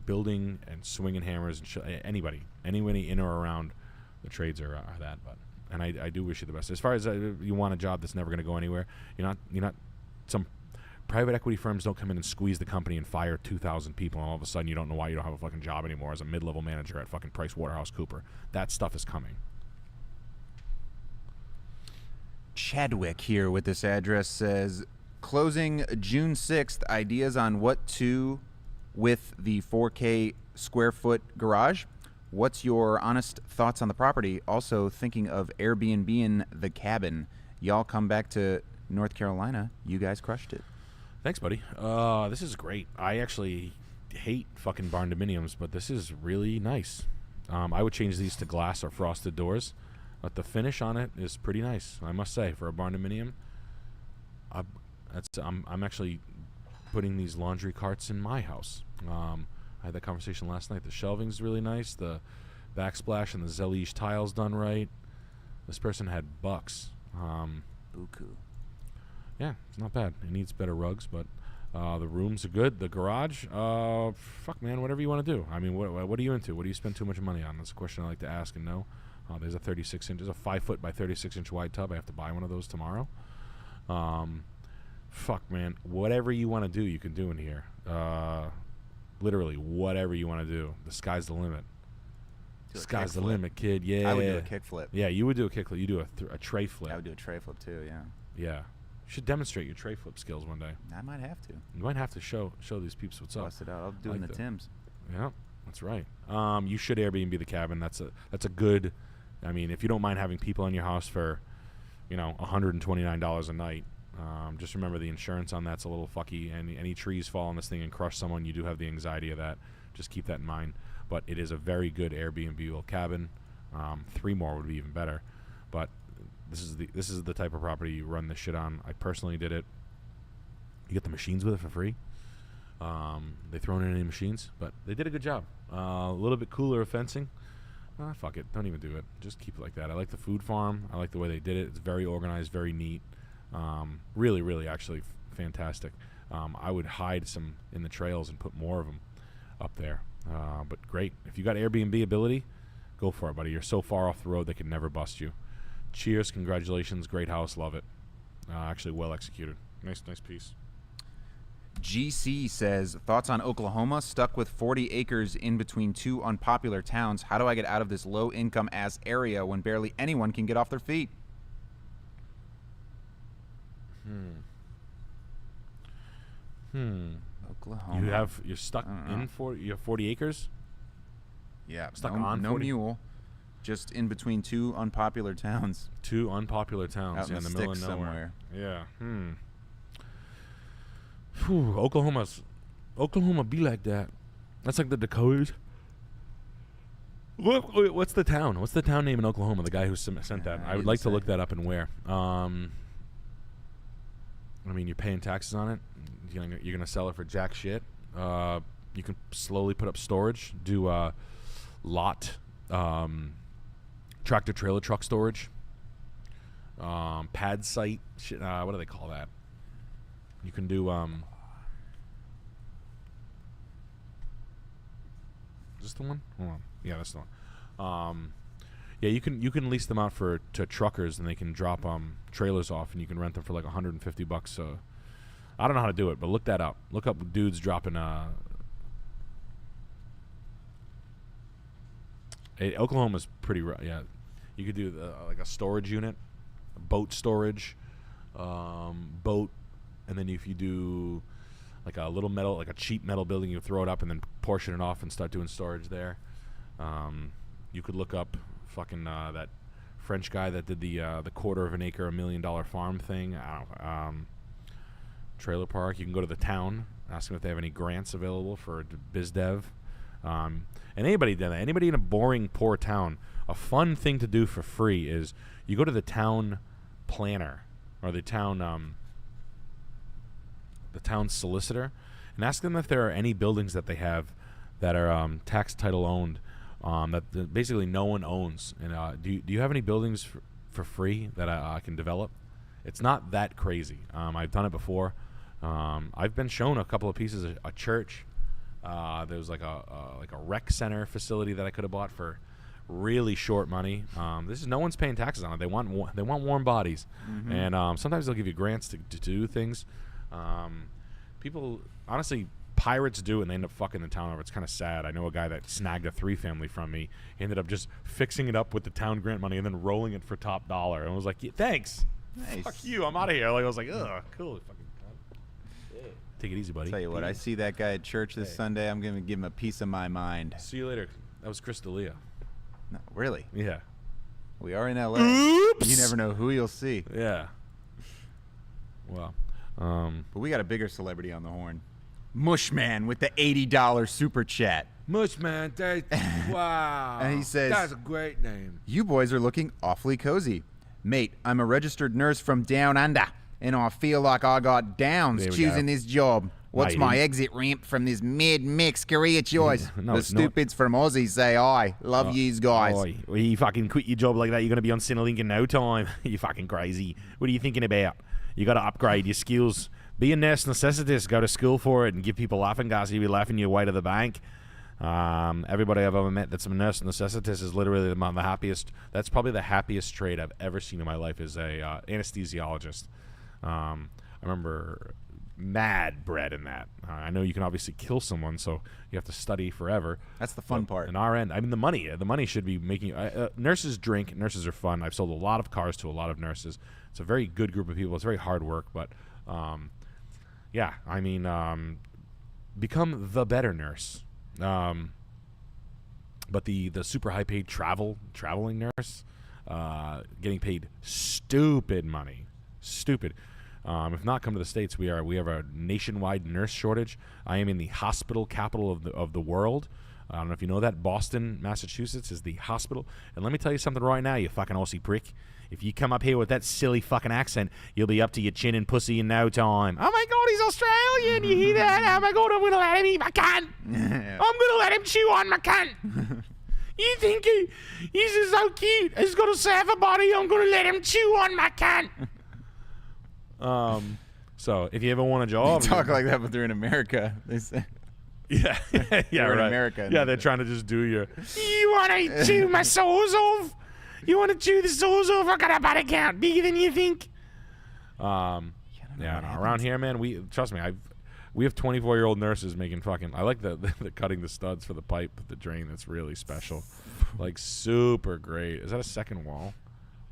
building and swinging hammers and anybody in or around the trades are that. But and I do wish you the best. As far as you want a job that's never going to go anywhere, you're not some private equity firms don't come in and squeeze the company and fire 2,000 people, and all of a sudden you don't know why you don't have a fucking job anymore as a mid-level manager at fucking PricewaterhouseCoopers. That stuff is coming. Chadwick here with this address says, closing June 6th, ideas on what to with the 4K square foot garage. What's your honest thoughts on the property? Also thinking of Airbnb-ing the cabin. Y'all come back to North Carolina. You guys crushed it. Thanks, buddy. This is great. I actually hate fucking barn dominiums, but this is really nice. I would change these to glass or frosted doors, but the finish on it is pretty nice, I must say, for a barn dominium. I'm actually putting these laundry carts in my house. I had that conversation last night. The shelving's really nice. The backsplash and the Zelige tiles done right. This person had bucks. Buku. Yeah, it's not bad. It needs better rugs, but the rooms are good. The garage, fuck, man, whatever you want to do. I mean, what are you into? What do you spend too much money on? That's a question I like to ask and know. There's a 36-inch, there's a 5-foot by 36-inch wide tub. I have to buy one of those tomorrow. Fuck, man, whatever you want to do, you can do in here. Literally, whatever you want to do. The sky's the limit. Sky's the limit, kid. Yeah. I would do a kickflip. Yeah, you would do a kickflip. You do a tray flip. I would do a tray flip too, yeah. Yeah. You should demonstrate your tray flip skills one day. I might have to. You might have to show these peeps what's up. Bust it out. I'll do it in the Timbs. Yeah, that's right. You should Airbnb the cabin. That's a good. I mean, if you don't mind having people in your house for, you know, $129 a night, just remember the insurance on that's a little fucky. And any trees fall on this thing and crush someone, you do have the anxiety of that. Just keep that in mind. But it is a very good Airbnb cabin. 3 more would be even better. But this is the type of property you run this shit on. I personally did it. You get the machines with it for free. They thrown in any machines, but they did a good job. A little bit cooler of fencing. Fuck it, don't even do it. Just keep it like that. I like the food farm. I like the way they did it. It's very organized, very neat. Really, really, actually fantastic. I would hide some in the trails and put more of them up there. But great. If you got Airbnb ability, go for it, buddy. You're so far off the road they can never bust you. Cheers, congratulations, great house, love it. Actually well executed. Nice piece. GC says, thoughts on Oklahoma? Stuck with 40 acres in between 2 unpopular towns. How do I get out of this low-income ass area when barely anyone can get off their feet? Oklahoma. You're stuck in you have 40 acres? Yeah. Stuck no, on no 40? mule. Just in between 2 unpopular towns. 2 unpopular towns Out in in the the middle of sticks nowhere. somewhere. Yeah. Whew, Oklahoma be like that. That's like the Dakotas. What's the town? What's the town name in Oklahoma? The guy who sent that. I would like to look that up and where. I mean, you're paying taxes on it. You're gonna sell it for jack shit. You can slowly put up storage. Do lot tractor trailer truck storage. Pad site. Shit. What do they call that? You can do. Is this the one? Hold on. Yeah, that's the one. Yeah, you can lease them out to truckers, and they can drop trailers off, and you can rent them for like $150. I don't know how to do it, but look that up. Look up dudes dropping Oklahoma's pretty rough. Yeah, you could do like a storage unit, boat storage, boat, and then if you do like a little metal, like a cheap metal building, you throw it up and then portion it off and start doing storage there. You could look up fucking that French guy that did the quarter of an acre, $1 million farm thing. Trailer park. You can go to the town, ask them if they have any grants available for biz dev. And anybody done that. Anybody in a boring, poor town, a fun thing to do for free is you go to the town planner or the town solicitor and ask them if there are any buildings that they have that are tax title owned that basically no one owns. And do you have any buildings for free that I can develop? It's not that crazy. I've done it before. I've been shown a couple of pieces of a church. There was like a rec center facility that I could have bought for really short money. This is no one's paying taxes on it. They want warm bodies, and sometimes they'll give you grants to do things. People honestly. Pirates do it and they end up fucking the town over. It's kind of sad. I know a guy that snagged a 3-family from me. He ended up just fixing it up with the town grant money and then rolling it for top dollar. And I was like, yeah, thanks. Nice. Fuck you. I'm out of here. Like I was like, ugh, cool. Fucking take it easy, buddy. Tell you what, I see that guy at church this Sunday. I'm going to give him a piece of my mind. See you later. That was Chris D'Elia. No, really? Yeah. We are in LA. Oops. You never know who you'll see. Yeah. Well, but we got a bigger celebrity on the horn. Mushman with the $80 super chat. Mushman, wow. And he says, that's a great name. You boys are looking awfully cozy. Mate, I'm a registered nurse from down under, and I feel like I got downs choosing this job. What's my exit ramp from this mid-mix career choice? The stupids from Aussie say I love yous guys. Well, you fucking quit your job like that, you're going to be on Centrelink in no time. You fucking crazy. What are you thinking about? You got to upgrade your skills. Be a nurse necessitist. Go to school for it and give people laughing gas. You'll be laughing your way to the bank. Everybody I've ever met that's a nurse necessitist is literally the happiest. That's probably the happiest trade I've ever seen in my life is a anesthesiologist. I remember mad bread in that. I know you can obviously kill someone, so you have to study forever. That's the fun part. In our end, I mean, the money should be making nurses drink. Nurses are fun. I've sold a lot of cars to a lot of nurses. It's a very good group of people. It's very hard work, but yeah, I mean, become the better nurse. But the super high paid traveling nurse, getting paid stupid money, stupid. If not, come to the States. We have a nationwide nurse shortage. I am in the hospital capital of the world. I don't know if you know that. Boston, Massachusetts is the hospital. And let me tell you something right now, you fucking Aussie prick. If you come up here with that silly fucking accent, you'll be up to your chin and pussy in no time. Oh my God, he's Australian. You hear that? Oh my God, I'm going to let him eat my cunt. I'm going to let him chew on my cunt. You think he's just so cute? He's got a surfer body. I'm going to let him chew on my cunt. So if you ever want a job, they talk like that, but they're in America. They say, yeah, yeah, right. In America, yeah, they're trying to just do your. You want to chew my soles off? You want to chew the soles off? I got a body count bigger than you think. Yeah, no, around here, man, trust me, we have 24-year-old nurses making fucking. I like the cutting the studs for the pipe, the drain. That's really special, like super great. Is that a second wall?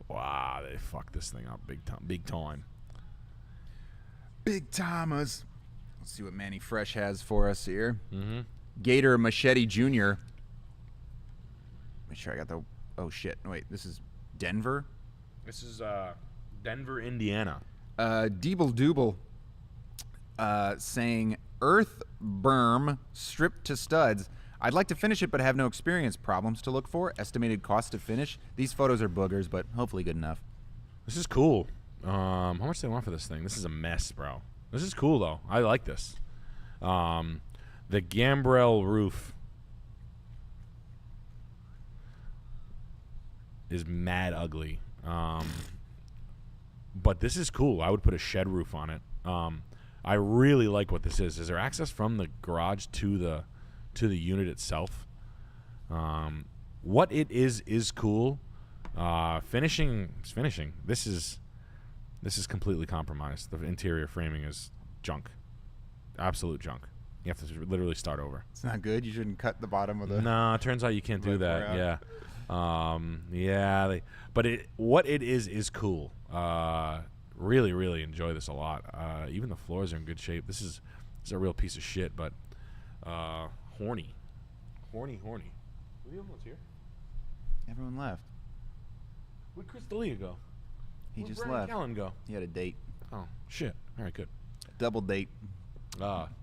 Wow, they fucked this thing up big time, big time. Big timers. Let's see what Manny Fresh has for us here. Mm-hmm. Gator Machete Jr. Make sure I got the. Oh shit! Wait, this is Denver. This is Denver, Indiana. Deeble Dooble saying Earth berm stripped to studs. I'd like to finish it, but have no experience. Problems to look for. Estimated cost to finish. These photos are boogers, but hopefully good enough. This is cool. How much do they want for this thing? This is a mess, bro. This is cool though. I like this. The gambrel roof is mad ugly. But this is cool. I would put a shed roof on it. I really like what this is. Is there access from the garage to the unit itself? What it is cool. Finishing is finishing. This is completely compromised. The interior framing is junk. Absolute junk. You have to literally start over. It's not good. You shouldn't cut the bottom of the. No, it turns out you can't do that. Yeah. But what it is cool. Really, really enjoy this a lot. Even the floors are in good shape. This is a real piece of shit, but horny. Were the other ones here? Everyone left. Where'd Chris D'Elia go? He Where'd just Brian left. Callen go? He had a date. Oh shit! All right, good. Double date.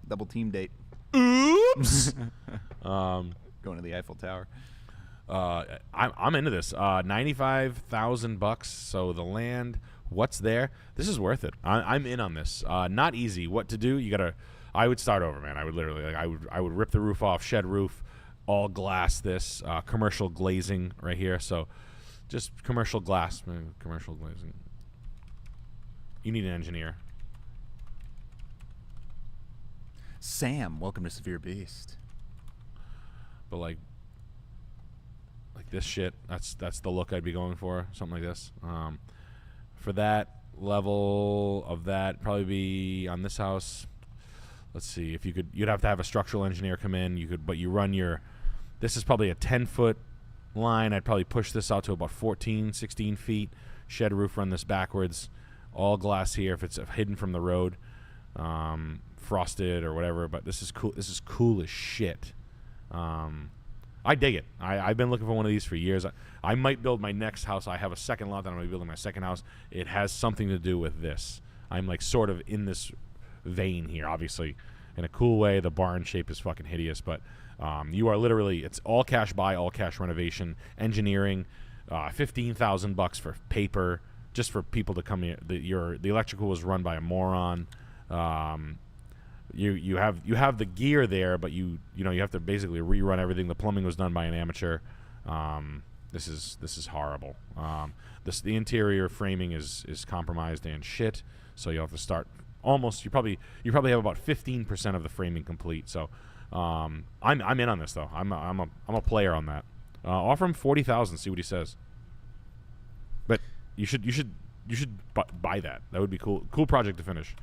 Double team date. Oops. Going to the Eiffel Tower. I'm into this. $95,000. So the land, what's there? This is worth it. I'm in on this. Not easy. What to do? You gotta. I would start over, man. I would literally. I would rip the roof off, shed roof, all glass. This commercial glazing right here. So just commercial glass, man, commercial glazing. You need an engineer. Sam, welcome to Severe Beast. But like this shit, that's the look I'd be going for, something like this. For that level of that, probably be on this house. Let's see if you'd have to have a structural engineer come in. But you run this is probably a 10-foot line. I'd probably push this out to about 14, 16 feet. Shed roof, run this backwards. All glass here if it's hidden from the road. Frosted or whatever, but this is cool. This is cool as shit. I dig it. I've been looking for one of these for years. I might build my next house. I have a second lot that I'm going to be building my second house. It has something to do with this. I'm like sort of in this vein here, obviously, in a cool way. The barn shape is fucking hideous, but you are literally, it's all cash buy, all cash renovation, engineering, $15,000 for paper, just for people to come here. The electrical was run by a moron. You have the gear there, but you have to basically rerun everything. The plumbing was done by an amateur. This is horrible. The interior framing is compromised and shit. So you have to start almost. You probably have about 15% of the framing complete. So I'm in on this though. I'm a player on that. Offer him $40,000. See what he says. But you should buy that. That would be cool. Cool project to finish.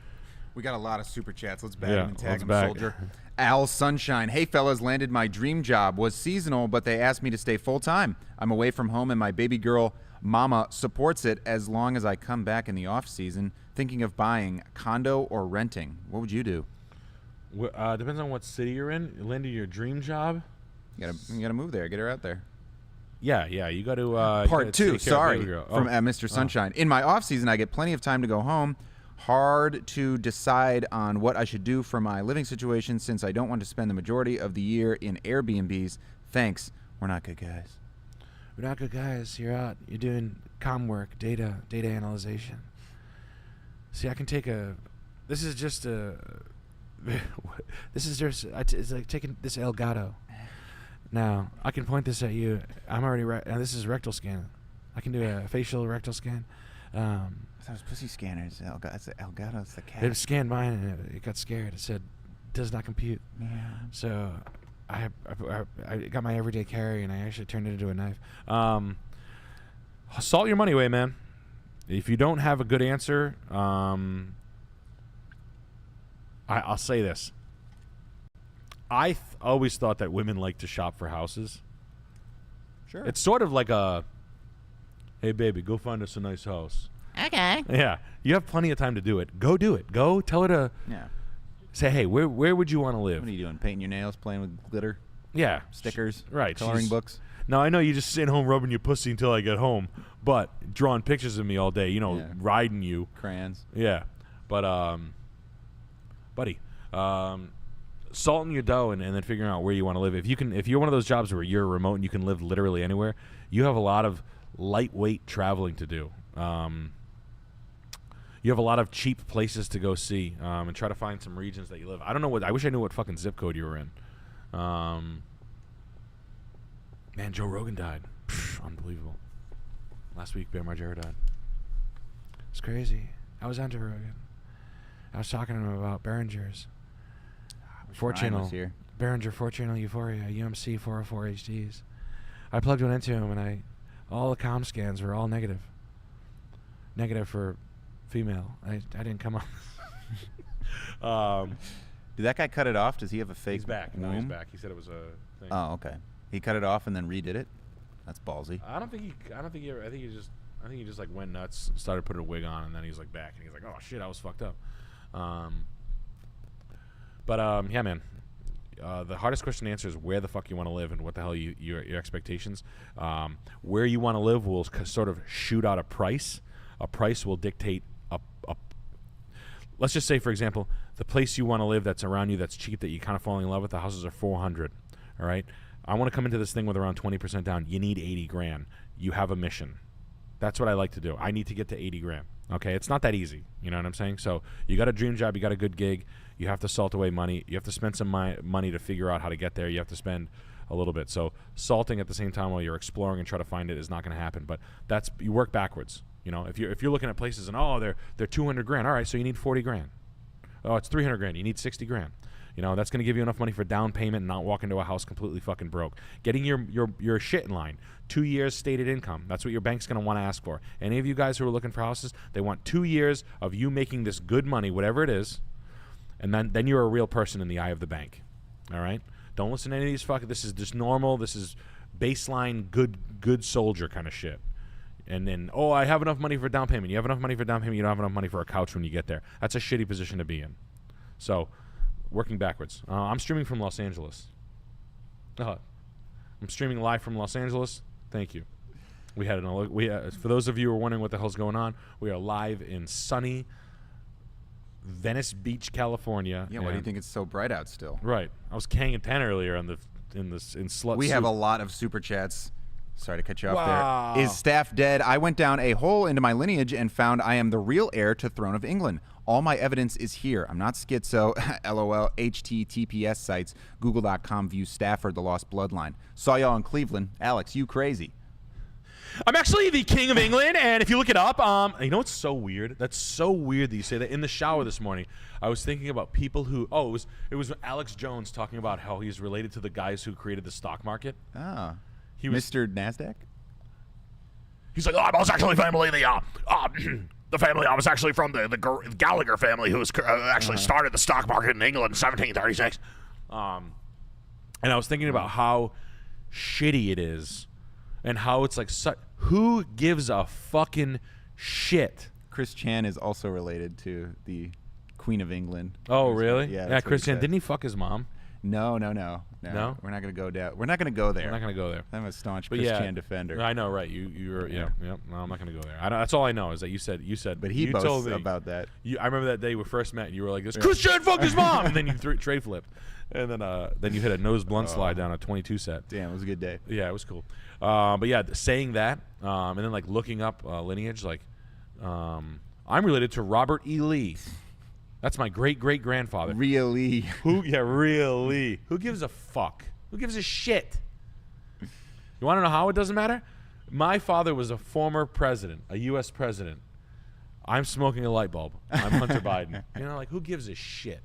We got a lot of super chats. Let's bag Yeah, him and tag let's him, bag. soldier. Al Sunshine. Hey, fellas, landed my dream job. Was seasonal, but they asked me to stay full-time. I'm away from home, and my baby girl mama supports it as long as I come back in the off-season. Thinking of buying condo or renting. What would you do? Depends on what city you're in. You landed your dream job. You gotta move there. Get her out there. Yeah. You got to. Part 2, sorry, from Mr. Sunshine. In my off-season, I get plenty of time to go home. Hard to decide on what I should do for my living situation since I don't want to spend the majority of the year in Airbnbs. Thanks. We're not good guys. We're not good guys. You're out. You're doing comm work, data analyzation. See, I can take this is just it's like taking this Elgato. Now, I can point this at you. I'm already this is rectal scan. I can do a facial rectal scan. I thought it was pussy scanner. It's Elgato. It's the cat. It scanned mine and it got scared. It said, does not compute. Yeah. So I got my everyday carry and I actually turned it into a knife. Salt your money away, man. If you don't have a good answer, I'll say this. I always thought that women like to shop for houses. Sure. It's sort of like a, hey, baby, go find us a nice house. Okay. Yeah. You have plenty of time to do it. Go do it. Go tell her to say, hey, where would you want to live? What are you doing? Painting your nails? Playing with glitter? Yeah. Stickers? Right. Coloring books? Now, I know you just sitting home rubbing your pussy until I get home, but drawing pictures of me all day, riding you. Crayons. Yeah. But, buddy, salting your dough and then figuring out where you want to live. If you're one of those jobs where you're remote and you can live literally anywhere, you have a lot of lightweight traveling to do. You have a lot of cheap places to go see, and try to find some regions that you live. I wish I knew what fucking zip code you were in. Man, Joe Rogan died. Unbelievable. Last week, Bear Margera died. It's crazy. I was on to Rogan. I was talking to him about Behringer's. Was here. Behringer 4-channel Euphoria, UMC 404 HDs. I plugged one into him and all the comm scans were all negative. Negative for female. I didn't come up. Did that guy cut it off? Does he have a fake He's back. womb? No, he's back. He said it was a thing. Oh, okay. He cut it off and then redid it. That's ballsy. I think he just like went nuts, started putting a wig on, and then he's like back, and he's like, oh shit, I was fucked up. Yeah, man. The hardest question to answer is where the fuck you want to live and what the hell your expectations. Where you want to live will sort of shoot out a price. A price will dictate a. Let's just say, for example, the place you want to live that's around you that's cheap that you kind of falling in love with. The houses are $400. All right. I want to come into this thing with around 20% down. You need 80 grand. You have a mission. That's what I like to do. I need to get to 80 grand. Okay, it's not that easy. You know what I'm saying? So you got a dream job. You got a good gig. You have to salt away money. You have to spend some money to figure out how to get there. You have to spend a little bit. So salting at the same time while you're exploring and try to find it is not going to happen. But you work backwards. You know, if you're looking at places and they're 200 grand. All right, so you need 40 grand. Oh, it's 300 grand. You need 60 grand. You know, that's going to give you enough money for down payment and not walk into a house completely fucking broke. Getting your shit in line. 2 years stated income. That's what your bank's going to want to ask for. Any of you guys who are looking for houses, they want 2 years of you making this good money, whatever it is, and then you're a real person in the eye of the bank. All right? Don't listen to any of these fucking, this is just normal, this is baseline good soldier kind of shit. And then, I have enough money for down payment. You have enough money for down payment, you don't have enough money for a couch when you get there. That's a shitty position to be in. So, working backwards. I'm streaming from Los Angeles. I'm streaming live from Los Angeles. Thank you. For those of you who are wondering what the hell's going on, we are live in sunny Venice Beach, California. Yeah, why do you think it's so bright out still? Right. I was Kang at 10 earlier in slut. We suit. have a lot of super chats. Sorry to cut you off Wow. there. Is staff dead? I went down a hole into my lineage and found I am the real heir to Throne of England. All my evidence is here. I'm not schizo. LOL. HTTPS sites. Google.com view Stafford, the lost bloodline. Saw y'all in Cleveland. Alex, you crazy. I'm actually the king of England, and if you look it up, you know what's so weird? That's so weird that you say that. In the shower this morning, I was thinking about people who. It was Alex Jones talking about how he's related to the guys who created the stock market. Ah. He was Mr. NASDAQ? He's like, I was actually family the family. I was actually from the Gallagher family, who actually started the stock market in England in 1736. And I was thinking about how shitty it is, and how it's like, who gives a fucking shit? Chris Chan is also related to the Queen of England. Oh, really? Yeah. Yeah, Chris Chan. Didn't he fuck his mom? No. No? We're not going to go down. We're not going to go there. We're not going to go there. I'm a staunch But Chris yeah, Chan defender. I know, right? You're yeah. No, I'm not going to go there. That's all I know is that you said. But he you boasts told me, about that. I remember that day we first met. And you were like, "This Chris Chan fucked his mom," and then you trade flipped, and then you hit a nose blunt slide down a 22 set. Damn, it was a good day. Yeah, it was cool. But yeah, saying that, and then like looking up lineage, like I'm related to Robert E. Lee. That's my great-great-grandfather. Really? Really? Who gives a fuck? Who gives a shit? You want to know how it doesn't matter? My father was a former president, a U.S. president. I'm smoking a light bulb. I'm Hunter Biden. You know, like, who gives a shit?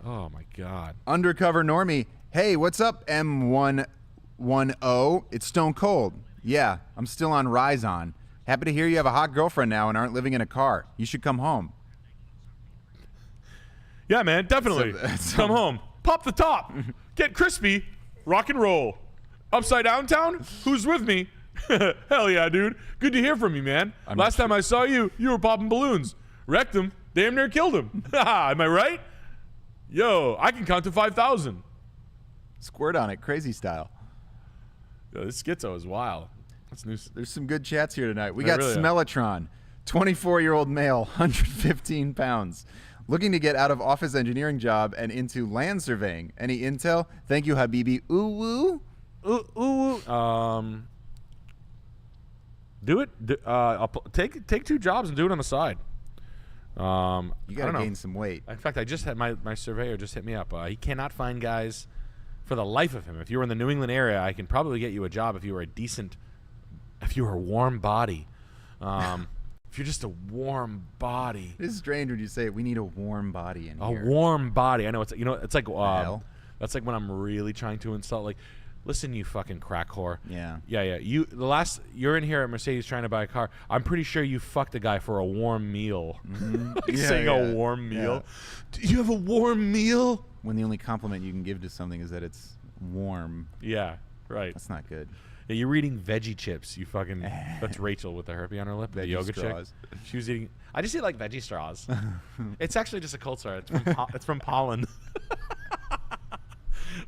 Oh, my God. Undercover Normie. Hey, what's up, M110? It's Stone Cold. Yeah, I'm still on Rizon. Happy to hear you have a hot girlfriend now and aren't living in a car. You should come home. Yeah, man, definitely. Come home. Pop the top. Get crispy. Rock and roll. Upside down town? Who's with me? Hell yeah, dude. Good to hear from you, man. Last time I saw you, you were popping balloons. Wrecked him. Damn near killed him. Am I right? Yo, I can count to 5,000. Squirt on it, crazy style. Yo, this schizo is wild. That's new. There's some good chats here tonight. We There got really are. Smellatron, 24-year-old male, 115 pounds. Looking to get out of office engineering job and into land surveying. Any intel? Thank you, Habibi. Ooh, woo. Do it. I'll take 2 jobs and do it on the side. You I got don't to know. gain some weight. In fact, I just had my surveyor just hit me up. He cannot find guys for the life of him. If you were in the New England area, I can probably get you a job if you were a warm body. If you're just a warm body. It is strange when you say we need a warm body in here. A warm body. I know it's like hell? that's like when I'm really trying to insult Listen, you fucking crack whore. Yeah. Yeah. You're in here at Mercedes trying to buy a car. I'm pretty sure you fucked a guy for a warm meal. Like saying a warm meal. Yeah. Do you have a warm meal? When the only compliment you can give to something is that it's warm. Yeah, right. That's not good. Yeah, you're eating veggie chips. You fucking. That's Rachel with the herpy on her lip. The Veggie yoga straws. chick. She was eating. I just eat like veggie straws. It's actually just a cold sore. It's from pollen.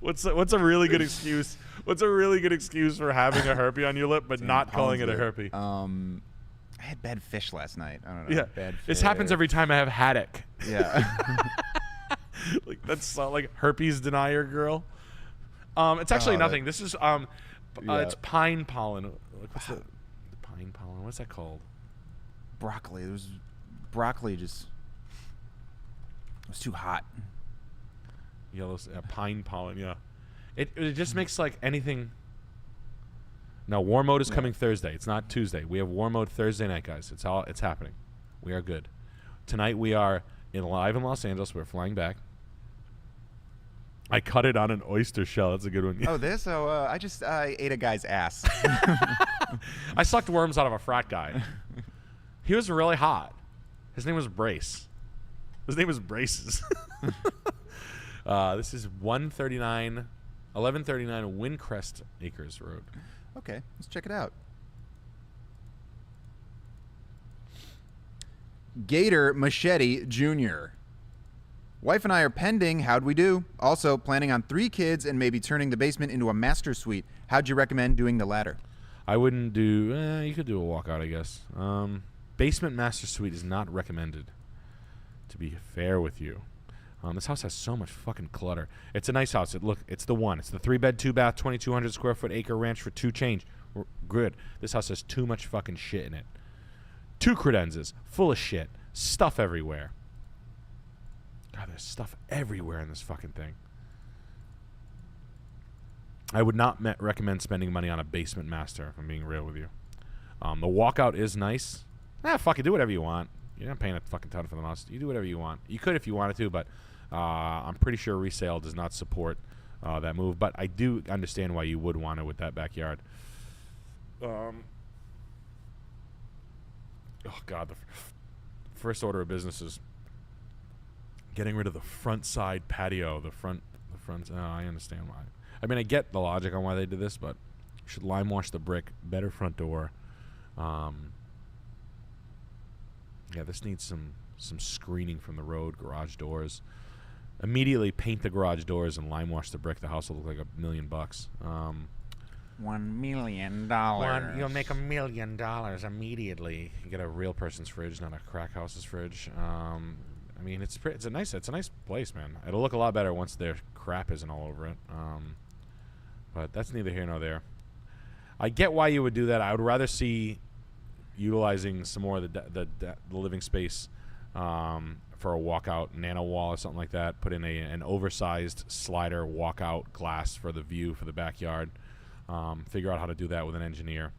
What's a really good excuse? What's a really good excuse for having a herpy on your lip but not calling it a herpy? I had bad fish last night. I don't know. Yeah, Bad fish. this happens every time I have haddock. Yeah. Like that's like herpes denier girl. It's actually nothing. This is it's pine pollen. Like, what's the pine pollen? What's that called? Broccoli. There was broccoli. Just it was too hot. Yellow pine pollen. Yeah, it just makes like anything. No, war mode is coming Thursday. It's not Tuesday. We have war mode Thursday night, guys. It's happening. We are good. Tonight we are live in Los Angeles. We're flying back. I cut it on an oyster shell. That's a good one. Oh, this? Oh, I ate a guy's ass. I sucked worms out of a frat guy. He was really hot. His name was Brace. His name was Braces. This is 1139 Windcrest Acres Road. Okay, let's check it out. Gator Machete Jr. Wife and I are pending. How'd we do? Also, planning on 3 kids and maybe turning the basement into a master suite. How'd you recommend doing the latter? I wouldn't do... you could do a walkout, I guess. Basement master suite is not recommended, to be fair with you. This house has so much fucking clutter. It's a nice house. It's the one. It's the 3-bed, 2-bath, 2,200 square foot acre ranch for 2 change. We're good. This house has too much fucking shit in it. 2 credenzas, full of shit. Stuff everywhere. God, there's stuff everywhere in this fucking thing. I would not recommend spending money on a basement master, if I'm being real with you. The walkout is nice. Fuck it, do whatever you want. You're not paying a fucking ton for the house. You do whatever you want. You could if you wanted to, but I'm pretty sure resale does not support that move. But I do understand why you would want it with that backyard. Oh, God. The first order of business is getting rid of the front side patio. The front. I understand why. I mean, I get the logic on why they did this, but you should lime wash the brick. Better front door. Yeah, this needs some screening from the road. Garage doors. Immediately paint the garage doors and lime wash the brick. The house will look like $1 million. $1 million. You'll make $1 million immediately. You get a real person's fridge, not a crack house's fridge. I mean, it's a nice place, man. It'll look a lot better once their crap isn't all over it. But that's neither here nor there. I get why you would do that. I would rather see utilizing some more of the living space for a walkout nano wall or something like that. Put in an oversized slider walkout glass for the view for the backyard. Figure out how to do that with an engineer.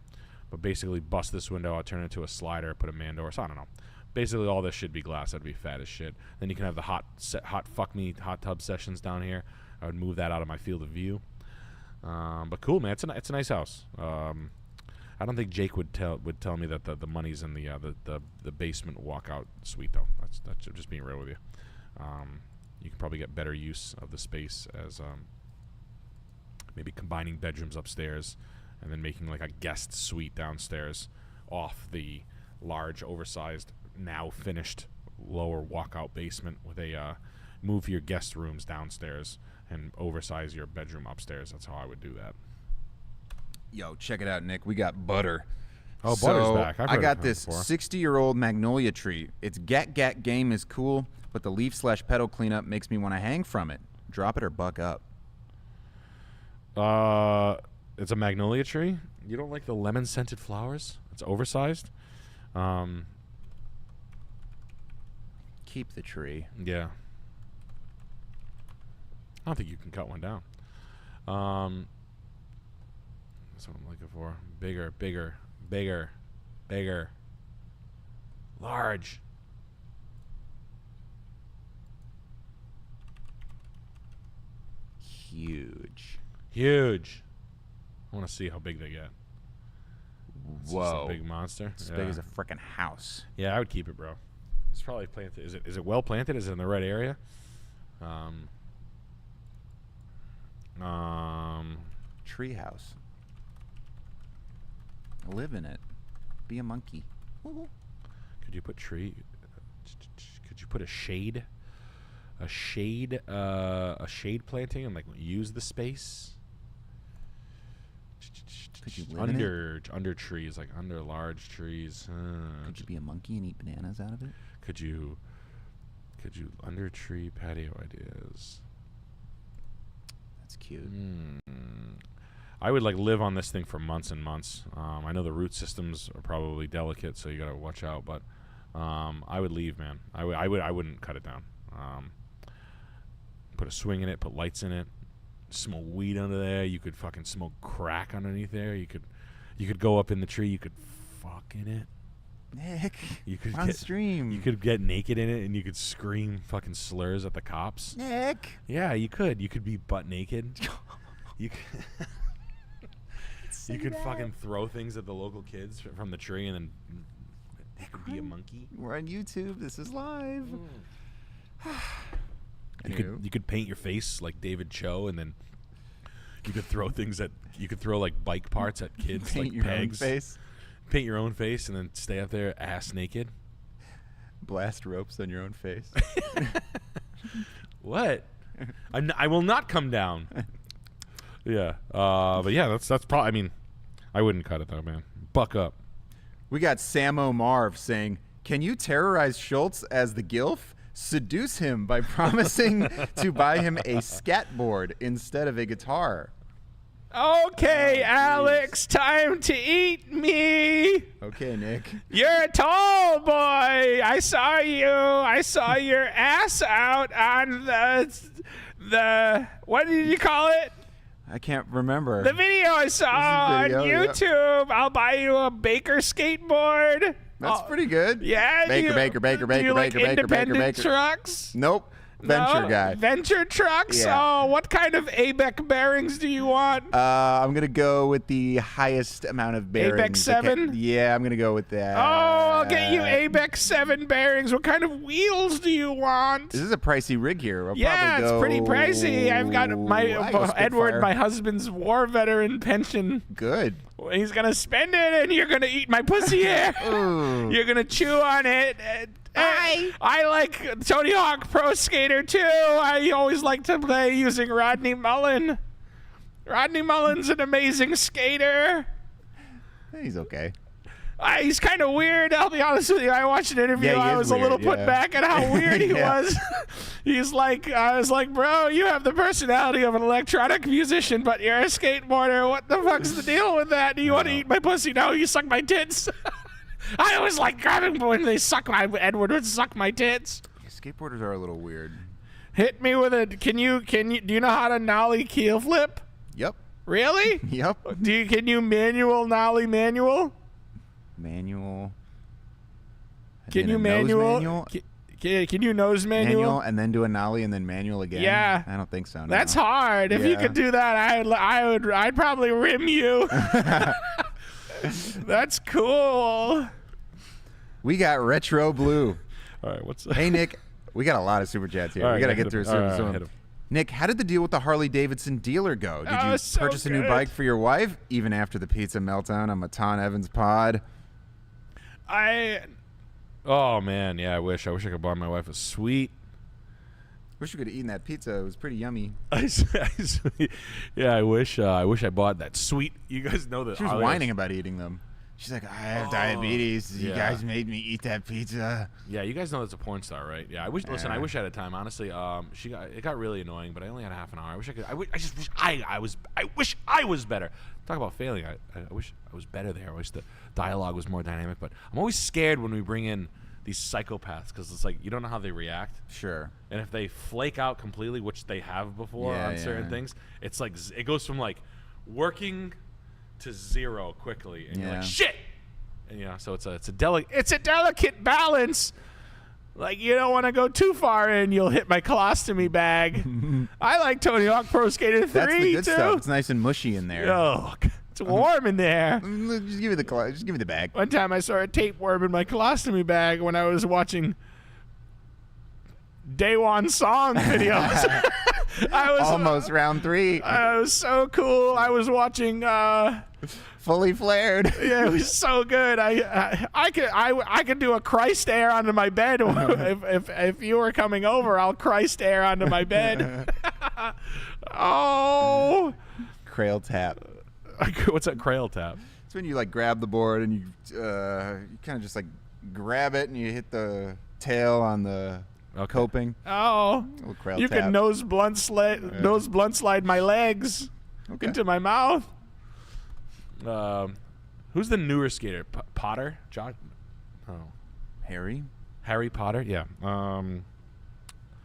But basically bust this window out, turn it into a slider, put a man door. So I don't know. Basically all this should be glass. That'd be fat as shit. Then you can have the hot tub sessions down here. I would move that out of my field of view. But cool, man. It's a nice house. I don't think Jake would tell me that the money's in the basement walkout suite though. That's just being real with you. You can probably get better use of the space as maybe combining bedrooms upstairs and then making like a guest suite downstairs off the large, oversized, now finished lower walkout basement with a move your guest rooms downstairs and oversize your bedroom upstairs. That's how I would do that. Yo, check it out, Nick. We got butter. Oh, butter's back. I got this 60-year-old magnolia tree. Its gat game is cool, but the leaf/petal cleanup makes me want to hang from it. Drop it or buck up. It's a magnolia tree. You don't like the lemon-scented flowers? It's oversized. Keep the tree. Yeah. I don't think you can cut one down. That's what I'm looking for. Bigger. Large. Huge. Huge. I want to see how big they get. It's Whoa. just a big monster. It's as big as a freaking house. Yeah, I would keep it, bro. It's probably planted. Is it well planted? Is it in the right area? Treehouse. Live in it. Be a monkey. Could you put tree? Could you put a shade planting and like use the space? Could you live in it? Under trees, like under large trees. Could you be a monkey and eat bananas out of it? Could you under tree patio ideas? That's cute. I would like live on this thing for months and months. I know the root systems are probably delicate, so you gotta watch out. But I would leave, man. I wouldn't cut it down. Put a swing in it. Put lights in it. Smoke weed under there. You could fucking smoke crack underneath there. You could go up in the tree. You could fuck in it. Nick, You could on stream. You could get naked in it, and you could scream fucking slurs at the cops. Nick. Yeah, you could. You could be butt naked. You could. You could fucking throw things at the local kids from the tree, and then you could be a monkey. We're on YouTube. This is live. You could paint your face like David Cho, and then you could throw things at like bike parts at kids, Paint like your pegs. own face. Paint your own face, and then stay up there ass naked. Blast ropes on your own face. What? I will not come down. Yeah, but yeah, that's probably. I mean, I wouldn't cut it though, man. Buck up. We got Samo Marv saying, "Can you terrorize Schultz as the Gilf? Seduce him by promising to buy him a scat board instead of a guitar." Okay, Alex, time to eat me. Okay, Nick. You're a tall boy. I saw you. I saw your ass out on the what did you call it? I can't remember. The video I saw on video, yeah. YouTube. I'll buy you a Baker skateboard. That's pretty good. Yeah. Baker, do Baker, Baker, do Baker, you like Baker, Baker, Baker, independent Baker. trucks? Nope. Venture No? guy. Venture trucks? Yeah. Oh, what kind of ABEC bearings do you want? I'm going to go with the highest amount of bearings. ABEC 7? Yeah, I'm going to go with that. Oh, I'll get you ABEC 7 bearings. What kind of wheels do you want? This is a pricey rig here. We'll Yeah, probably it's go... pretty pricey. I've got my I go Edward, Spitfire. my husband's war veteran pension. Good. He's going to spend it, and you're going to eat my pussy hair. Ooh. You're going to chew on it. I like Tony Hawk Pro Skater, too. I always like to play using Rodney Mullen. Rodney Mullen's an amazing skater. He's okay. He's kind of weird, I'll be honest with you. I watched an interview. Yeah, he I is was a little weird, put yeah. back at how weird he Yeah. was. He's like, I was like, bro, you have the personality of an electronic musician, but you're a skateboarder. What the fuck's the deal with that? Do you want to eat my pussy? No, you suck my tits. I always like grabbing when they suck my, Edward would suck my tits. Skateboarders are a little weird. Hit me with a, do you know how to nollie keel flip? Yep. Really? Yep. Can you manual nollie manual? Manual. Can And you a nose manual? Can you nose manual? and then do a nollie and then manual again? Yeah. I don't think so. No. That's hard. If you Yeah. could do that, I'd probably rim you. That's cool. We got Retro Blue. All right, what's Hey, Nick. We got a lot of super chats here. All right, we got to hit get through him. some All right, of hit them. him. Nick, how did the deal with the Harley Davidson dealer go? Did you so purchase a new good. bike for your wife, even after the pizza meltdown on Matan Evans pod? Oh man, yeah. I wish I could buy my wife a sweet. Wish we could have eaten that pizza. It was pretty yummy. Yeah, I wish I bought that sweet. You guys know that She was whining about eating them. She's like, I have diabetes. You yeah. guys made me eat that pizza. Yeah, you guess know that's a porn star, right? Yeah, I wish. Listen, I wish I had time. Honestly, it got really annoying, but I only had a half an hour. I wish I wish I was better. Talk about failing. I wish I was better there. I wish the dialogue was more dynamic. But I'm always scared when we bring in these psychopaths because it's like you don't know how they react. Sure. And if they flake out completely, which they have before Yeah, on certain yeah. things, it's like it goes from like working to zero quickly, and you're Yeah. like shit. And so it's a delicate balance. Like you don't want to go too far in, you'll hit my colostomy bag. I like Tony Hawk Pro Skater 3 That's the good too. stuff. It's nice and mushy in there. Oh, It's warm in there. Just give me the bag. One time I saw a tapeworm in my colostomy bag when I was watching Day One song videos. I was Almost round 3. I was so cool. I was watching. Fully flared. Yeah, it was so good. I could do a Christ air onto my bed. if you were coming over, I'll Christ air onto my bed. Oh, Crail tap. What's that crail tap? It's when you like grab the board and you kind of just like grab it and you hit the tail on the coping. Oh, Little crail you tap. can nose blunt slide my legs into my mouth. Who's the newer skater? Potter? John? Oh, Harry Potter. Yeah.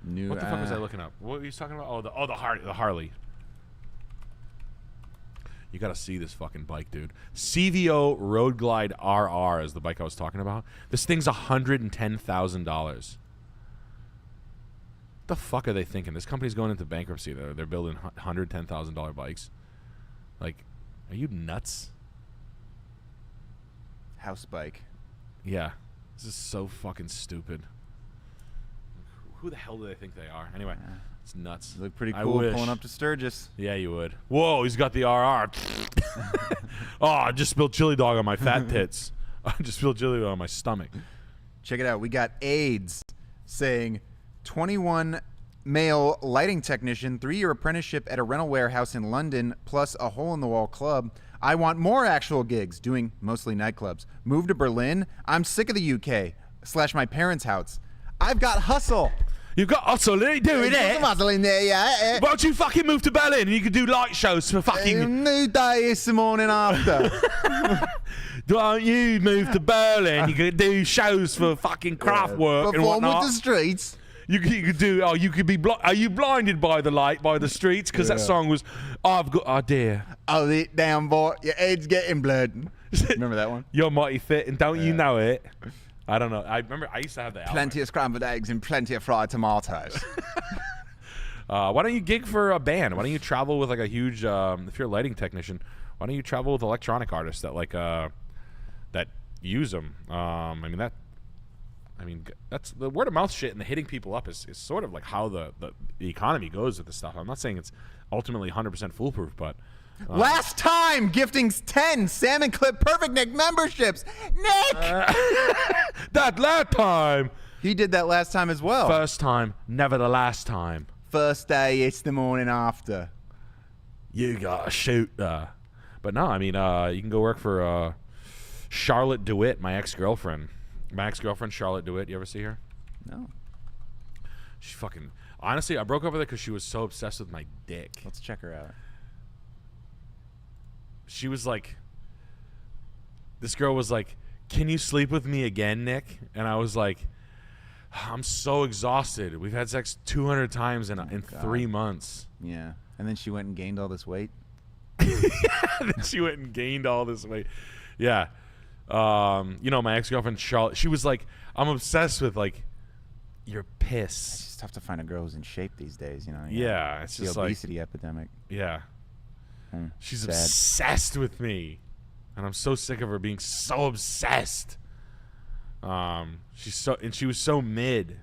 New. What the fuck was I looking up? What were you talking about? The Harley. You gotta see this fucking bike, dude. CVO Road Glide RR is the bike I was talking about. This thing's $110,000. The fuck are they thinking? This company's going into bankruptcy. They're building $110,000 bikes. Like, are you nuts? House bike. Yeah. This is so fucking stupid. Who the hell do they think they are? Anyway, it's nuts. You look pretty I cool wish. pulling up to Sturgis. Yeah, you would. Whoa, he's got the RR. Oh, I just spilled chili dog on my fat tits. I just spilled chili dog on my stomach. Check it out. We got AIDS saying 21 male lighting technician, 3-year apprenticeship at a rental warehouse in London, plus a hole-in-the-wall club. I want more actual gigs, doing mostly nightclubs. Move to Berlin. I'm sick of the UK / my parents' house. I've got hustle. You've got hustle, doing There's it. some hustle in there, yeah. Why don't you fucking move to Berlin and you can do light shows for fucking... New day is the morning after. Don't you move to Berlin? You can do shows for fucking craft work and Perform whatnot. with the streets. You could do. Oh, you could be. Are you blinded by the light, by the streets? Because that song was. I've got. Oh dear. Oh, it down, boy. Your head's getting blood. Remember that one? You're mighty fit, and don't you know it? I don't know. I remember. I used to have that. Plenty of scrambled eggs and plenty of fried tomatoes. Why don't you gig for a band? Why don't you travel with like a huge? If you're a lighting technician, why don't you travel with electronic artists that like that use them? I mean, that's the word of mouth shit, and the hitting people up is sort of like how the economy goes with this stuff. I'm not saying it's ultimately 100% foolproof, but Last time gifting 10 Salmon Clip Perfect Nick memberships. Nick! that last time, He did that last time as well. first time, never the last time. First day, it's the morning after. You gotta shoot. But no, I mean, you can go work for Charlotte DeWitt, my ex-girlfriend. My ex-girlfriend, Charlotte DeWitt. You ever see her? No. She fucking... Honestly, I broke up with her because she was so obsessed with my dick. Let's check her out. She was like... This girl was like, can you sleep with me again, Nick? And I was like, I'm so exhausted. We've had sex 200 times in 3 months. Yeah. And then she went and gained all this weight. Then she went and gained all this weight. Yeah. You know, my ex-girlfriend, Charlotte, she was like, I'm obsessed with, like, your piss. It's just tough to find a girl who's in shape these days, you know? Yeah, it's The just like, obesity epidemic. yeah. She's sad. obsessed with me. And I'm so sick of her being so obsessed. She was so mid.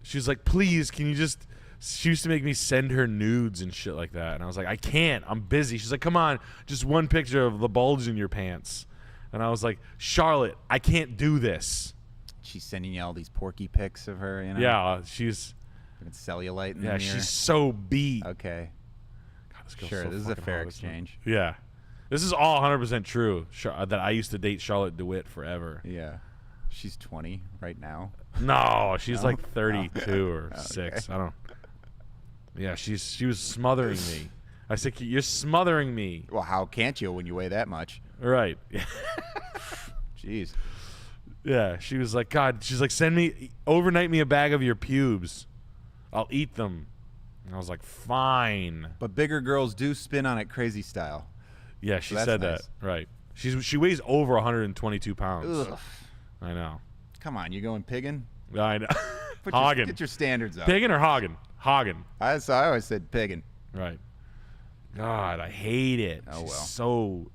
She was like, please, can you just... She used to make me send her nudes and shit like that. And I was like, I can't. I'm busy. She's like, come on. Just one picture of the bulge in your pants. And I was like, Charlotte, I can't do this. She's sending you all these porky pics of her, you know? Yeah, she's... With cellulite in Yeah, the mirror. she's so beat. Okay. God, this girl's Sure, so this is a fucking fair hot, isn't it? exchange. Yeah. This is all 100% true. That I used to date Charlotte DeWitt forever. Yeah. She's 20 right now. No, she's No? like 32 or Okay. 6. I don't... Yeah, she was smothering me. I said, you're smothering me. Well, how can't you when you weigh that much? Right. Jeez. Yeah, she was like, God, she's like, overnight me a bag of your pubes. I'll eat them. And I was like, fine. But bigger girls do spin on it crazy style. Yeah, she that's said nice. that. Right. She weighs over 122 pounds. Ugh. I know. Come on, you going piggin? I know. Get Hagen. your standards up. Piggin or Hagen? Hagen. I always said piggin. Right. God, I hate it. Oh, She's well.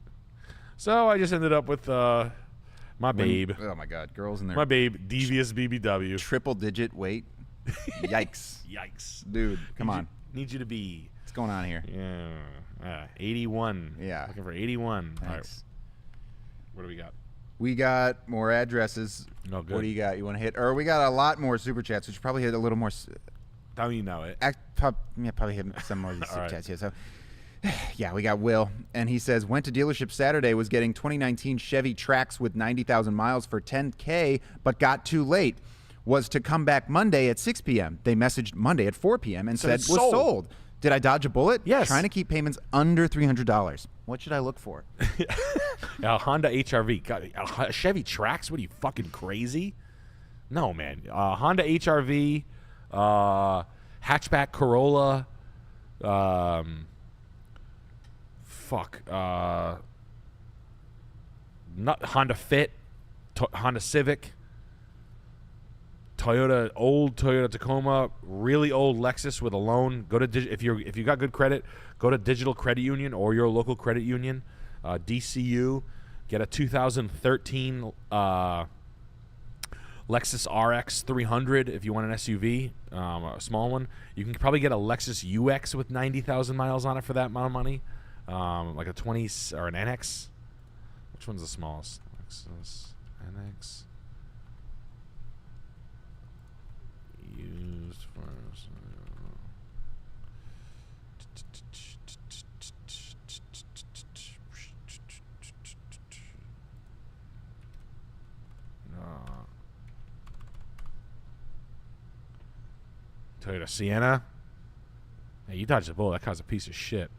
So I just ended up with my babe. Oh my God, girls in there. My babe, devious BBW. Triple-digit weight. Yikes, Yikes. dude. Come on. Need you to be. What's going on here? Yeah. 81. Yeah. Looking for 81. All right. Thanks. What do we got? We got more addresses. Oh, good. What do you got? You want to hit? Or we got a lot more super chats. We should probably hit a little more. Don't you know it? Probably hit some more super right. chats here. So, yeah, we got Will, and he says went to dealership Saturday, was getting 2019 Chevy Trax with 90,000 miles for $10K, but got too late. Was to come back Monday at 6 p.m. They messaged Monday at 4 p.m. and said it's was sold. sold. Did I dodge a bullet? Yes. Trying to keep payments under $300. What should I look for? A Honda HRV. God, a Chevy Trax? What are you, fucking crazy? No, man. Honda HRV, hatchback Corolla, not Honda Fit, Honda Civic, old Toyota Tacoma, really old Lexus with a loan. Go to if you got good credit, go to Digital Credit Union or your local credit union, DCU. Get a 2013 Lexus RX 300 if you want an SUV, a small one. You can probably get a Lexus UX with 90,000 miles on it for that amount of money, like a 20 or an NX. Which one's the smallest? Lexus NX. Used for Toyota Sienna. Hey, you dodged the bullet. That car's a piece of shit.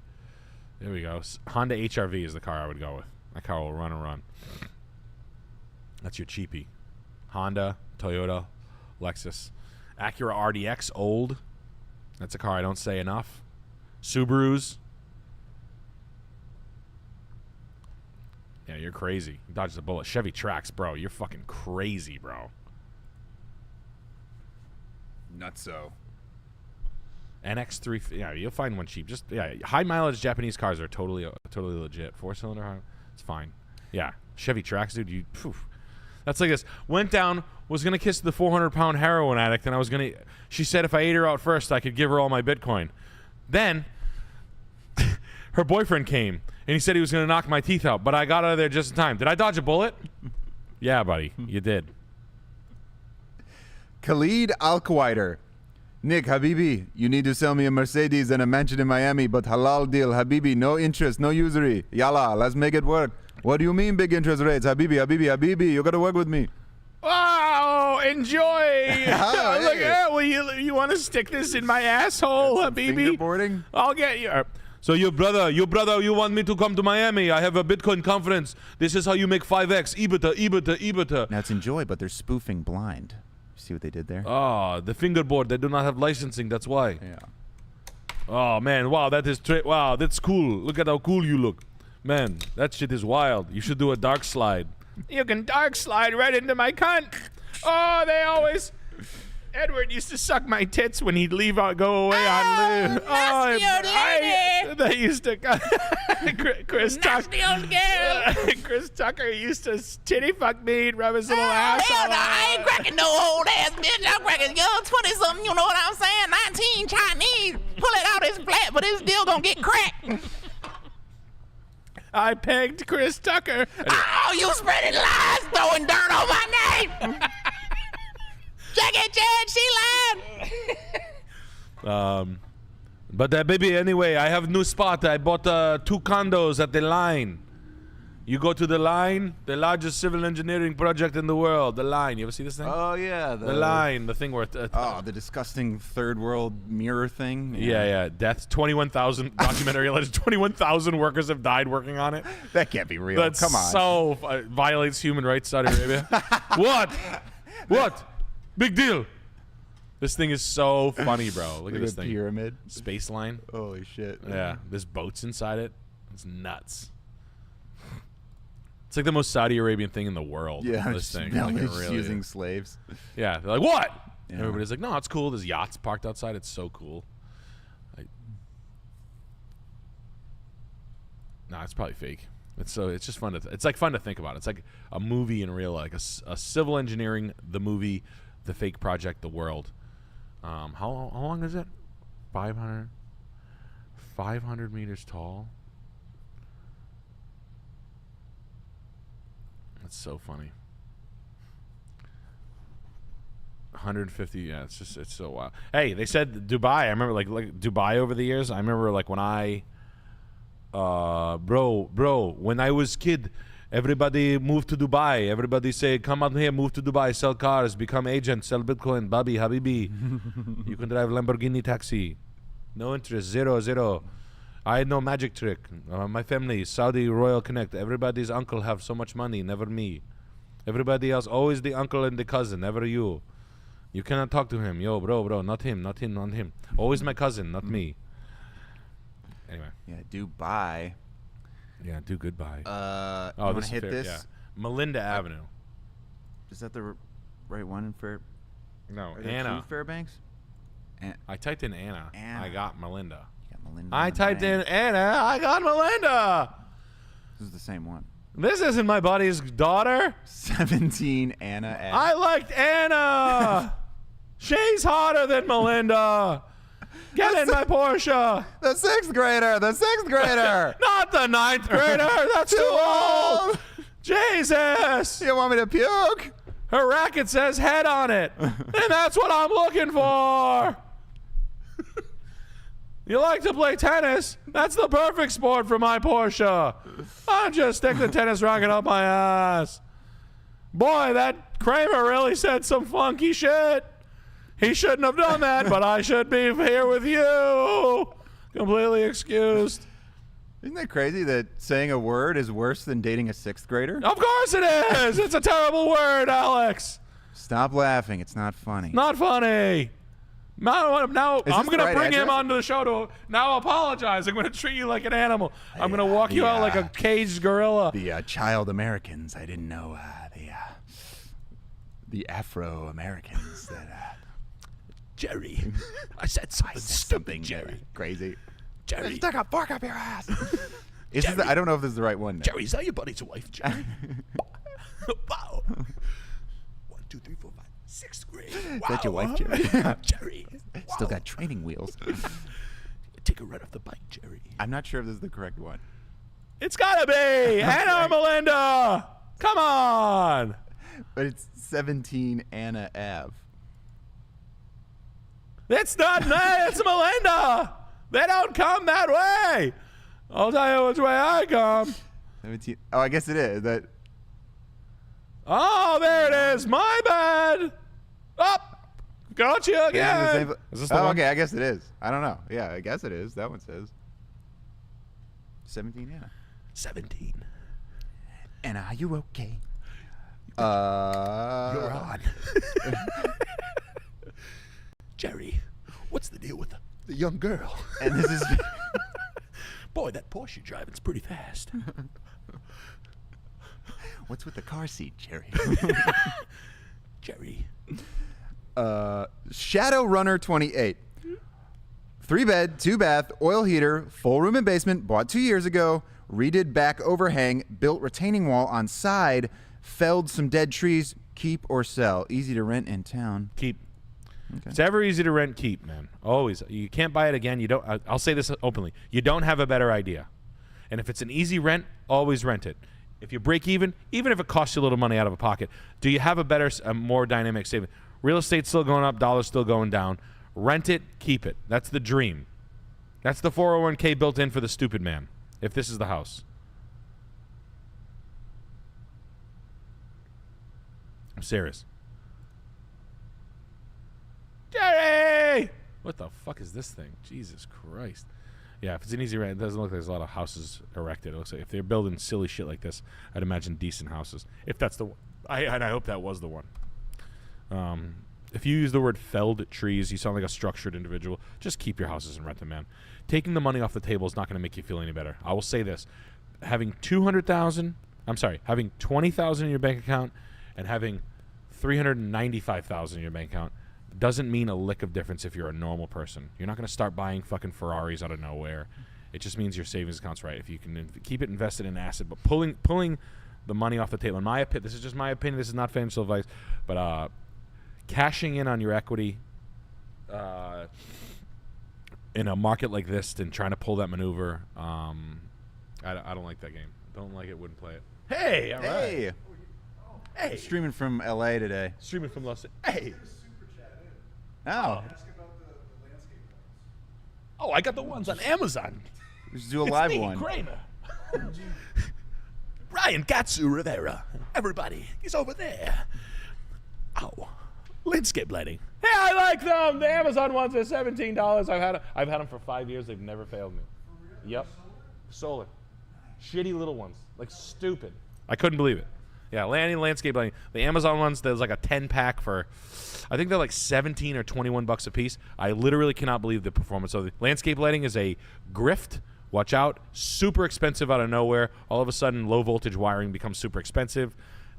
There we go. Honda HRV is the car I would go with. That car will run and run. That's your cheapie. Honda, Toyota, Lexus. Acura RDX, old. That's a car I don't say enough. Subarus. Yeah, you're crazy. You dodged the bullet. Chevy Trax, bro. You're fucking crazy, bro. Nutso. NX3, yeah, you'll find one cheap. Just high mileage Japanese cars are totally legit. 4-cylinder, it's fine. Yeah, Chevy Trax, dude. That's like this. Went down, was gonna kiss the 400-pound heroin addict, and she said if I ate her out first, I could give her all my Bitcoin. Then her boyfriend came, and he said he was gonna knock my teeth out, but I got out of there just in time. Did I dodge a bullet? Yeah, buddy, you did. Khalid Al-Qawider. Nick, Habibi, you need to sell me a Mercedes and a mansion in Miami, but halal deal. Habibi, no interest, no usury. Yalla, let's make it work. What do you mean big interest rates? Habibi, you gotta work with me. Wow, enjoy. Oh, Look, hey. well, you want to stick this in my asshole, Habibi? Fingerboarding? I'll get you. So you want me to come to Miami? I have a Bitcoin conference. This is how you make 5x. EBITDA. Now it's enjoy, but they're spoofing blind. See what they did there? Oh, the fingerboard. They do not have licensing. That's why. Yeah. Oh, man. Wow, wow, that's cool. Look at how cool you look. Man, that shit is wild. You should do a dark slide. You can dark slide right into my cunt. Oh, they always... Edward used to suck my tits when he'd go away on leave. They used to... Chris Tucker. Chris Tucker used to titty fuck me and rub his little ass Hell on. no, I ain't cracking no old ass bitch. I'm cracking young 20-something, you know what I'm saying? 19 Chinese. Pull it out, it's flat, but it's still gonna get cracked. I pegged Chris Tucker. Oh, you spreading lies, throwing dirt on my name. Jackie Chan, she lied. But baby, anyway, I have new spot. I bought 2 condos at the Line. You go to the Line, the largest civil engineering project in the world. The Line. You ever see this thing? Oh, yeah. The Line, the thing where... the disgusting third world mirror thing. Yeah. Deaths. 21,000 documentary alleged 21,000 workers have died working on it. That can't be real. That's Come on. so violates human rights, Saudi Arabia. What? Big deal. This thing is so funny, bro. Look at this thing. Pyramid. Space Line. Holy shit. Yeah. There's boats inside it. It's nuts. It's like the most Saudi Arabian thing in the world. Yeah, This thing. just Like, it really using is. slaves. Yeah. They're like, what? Yeah. Everybody's like, no, it's cool. There's yachts parked outside. It's so cool. No, it's probably fake. It's just fun to. It's like fun to think about. It's like a movie in real, like a civil engineering, the movie, the fake project, the world. How long is it? 500 meters tall. That's so funny. 150. Yeah, it's so wild. Hey, they said Dubai. I remember like Dubai over the years. I remember like when I. Bro, when I was kid, everybody moved to Dubai. Everybody say, come out here, move to Dubai, sell cars, become agent, sell Bitcoin, Babi, Habibi. You can drive Lamborghini taxi. No interest, zero. I had no magic trick. My family, Saudi Royal Connect. Everybody's uncle have so much money, never me. Everybody else, always the uncle and the cousin, never you. You cannot talk to him. Yo, bro, not him. Always my cousin, not me. Anyway. Yeah, Dubai. Yeah, do goodbye. You want to hit this? Yeah. Melinda Avenue. Is that the right one for? No, Are there Anna. two Fairbanks? I typed in Anna. I got Melinda. You got Melinda. I typed in Anna. I got Melinda. This is the same one. This isn't my buddy's daughter. 17 Anna. I liked Anna. She's hotter than Melinda. Get in my Porsche. The sixth grader. Not the ninth grader. That's too old. Jesus. You want me to puke? Her racket says head on it. And that's what I'm looking for. You like to play tennis? That's the perfect sport for my Porsche. I'll just stick the tennis racket up my ass. Boy, that Kramer really said some funky shit. He shouldn't have done that, but I should be here with you. Completely excused. Isn't that crazy that saying a word is worse than dating a sixth grader? Of course it is. It's a terrible word, Alex. Stop laughing. It's not funny. Not funny. Now I'm going to bring him address? onto the show to now apologize. I'm going to treat you like an animal. I'm going to walk you out like a caged gorilla. The child Americans. I didn't know the Afro Americans that. Jerry, I said something stupid, Jerry. Crazy. Jerry, Stick a fork up your ass. I don't know if this is the right one. Jerry, is that your buddy's wife, Jerry? Wow. 1, 2, 3, 4, 5, 6th grade. Wow. Is that your wife, Jerry? Jerry. Still Wow. got training wheels. Take a run off the bike, Jerry. I'm not sure if this is the correct one. It's got to be. Anna or Melinda. Come on. But it's 17 Anna Ave. It's not me. It's Melinda. They don't come that way. I'll tell you which way I come. 17. Oh, I guess it is. That. Oh, there it is. My bad. Up. Got you again. Is this the one? Okay. I guess it is. I don't know. Yeah, I guess it is. That one says 17 Anna. 17. Anna, are you okay? You're on. Jerry, what's the deal with the young girl? And this is. Boy, that Porsche you're driving's pretty fast. What's with the car seat, Jerry? Jerry. Shadow Runner 28. 3-bed, 2-bath, oil heater, full room and basement, bought 2 years ago, redid back overhang, built retaining wall on side, felled some dead trees, keep or sell. Easy to rent in town. Keep. Okay. It's ever easy to rent, keep, man. Always. You can't buy it again. You don't. I'll say this openly. You don't have a better idea. And if it's an easy rent, always rent it. If you break even if it costs you a little money out of a pocket, do you have a more dynamic saving? Real estate's still going up, dollar's still going down. Rent it, keep it. That's the dream. That's the 401k built in for the stupid man, if this is the house. I'm serious. Jerry! What the fuck is this thing? Jesus Christ. Yeah, if it's an easy rent, it doesn't look like there's a lot of houses erected. It looks like if they're building silly shit like this, I'd imagine decent houses. If that's the one. And I hope that was the one. If you use the word felled trees, you sound like a structured individual. Just keep your houses and rent them, man. Taking the money off the table is not going to make you feel any better. I will say this. Having having 20,000 in your bank account and having 395,000 in your bank account doesn't mean a lick of difference if you're a normal person. You're not going to start buying fucking Ferraris out of nowhere. It just means your savings account's right. If you can keep it invested in an asset, but pulling the money off the table. In my opinion, this is just my opinion. This is not financial advice, but cashing in on your equity in a market like this and trying to pull that maneuver, I don't like that game. Don't like it. Wouldn't play it. Hey, all right. Hey, streaming from LA today. Streaming from Los Angeles. Hey. Oh, Oh, I got the ones on Amazon. we should do a live me, one. Kramer. Ryan Gatsu Rivera. Everybody, he's over there. Oh, landscape lighting. Hey, I like them. The Amazon ones are $17. I've had them for 5 years. They've never failed me. Yep. Solar. Shitty little ones. Like stupid. I couldn't believe it. Yeah, landscape lighting. The Amazon ones, there's like a 10-pack for, I think they're like 17 or 21 bucks a piece. I literally cannot believe the performance of the landscape lighting is a grift. Watch out. Super expensive out of nowhere. All of a sudden, low voltage wiring becomes super expensive.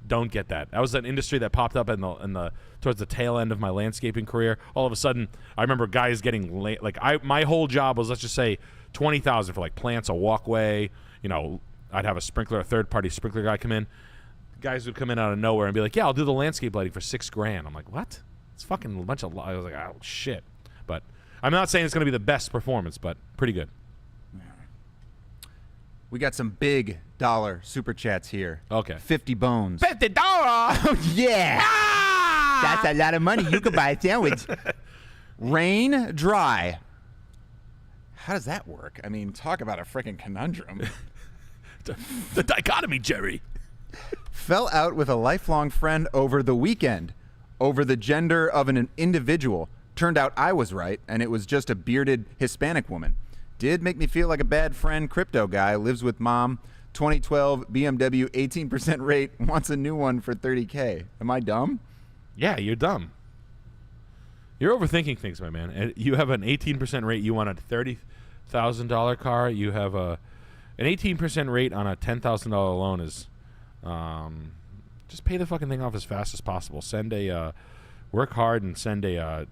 Don't get that. That was an industry that popped up in the towards the tail end of my landscaping career. All of a sudden, I remember guys getting my whole job was, let's just say, $20,000 for like plants, a walkway. You know, I'd have a third-party sprinkler guy come in. Guys would come in out of nowhere and be like, "Yeah, I'll do the landscape lighting for $6,000." I'm like, "What? It's fucking a bunch of." I was like, "Oh shit!" But I'm not saying it's going to be the best performance, but pretty good. We got some big dollar super chats here. Okay. 50 bones. $50. Oh, yeah. That's a lot of money. You could buy a sandwich. Rain dry. How does that work? I mean, talk about a freaking conundrum. The dichotomy, Jerry. Fell out with a lifelong friend over the weekend, over the gender of an individual. Turned out I was right, and it was just a bearded Hispanic woman. Did make me feel like a bad friend. Crypto guy, lives with mom. 2012 BMW 18% rate, wants a new one for $30K. Am I dumb? Yeah, you're dumb. You're overthinking things, my man. And you have an 18% rate. You want a $30,000 car. You have an 18% rate on a $10,000 loan is. Just pay the fucking thing off as fast as possible. Work hard and send the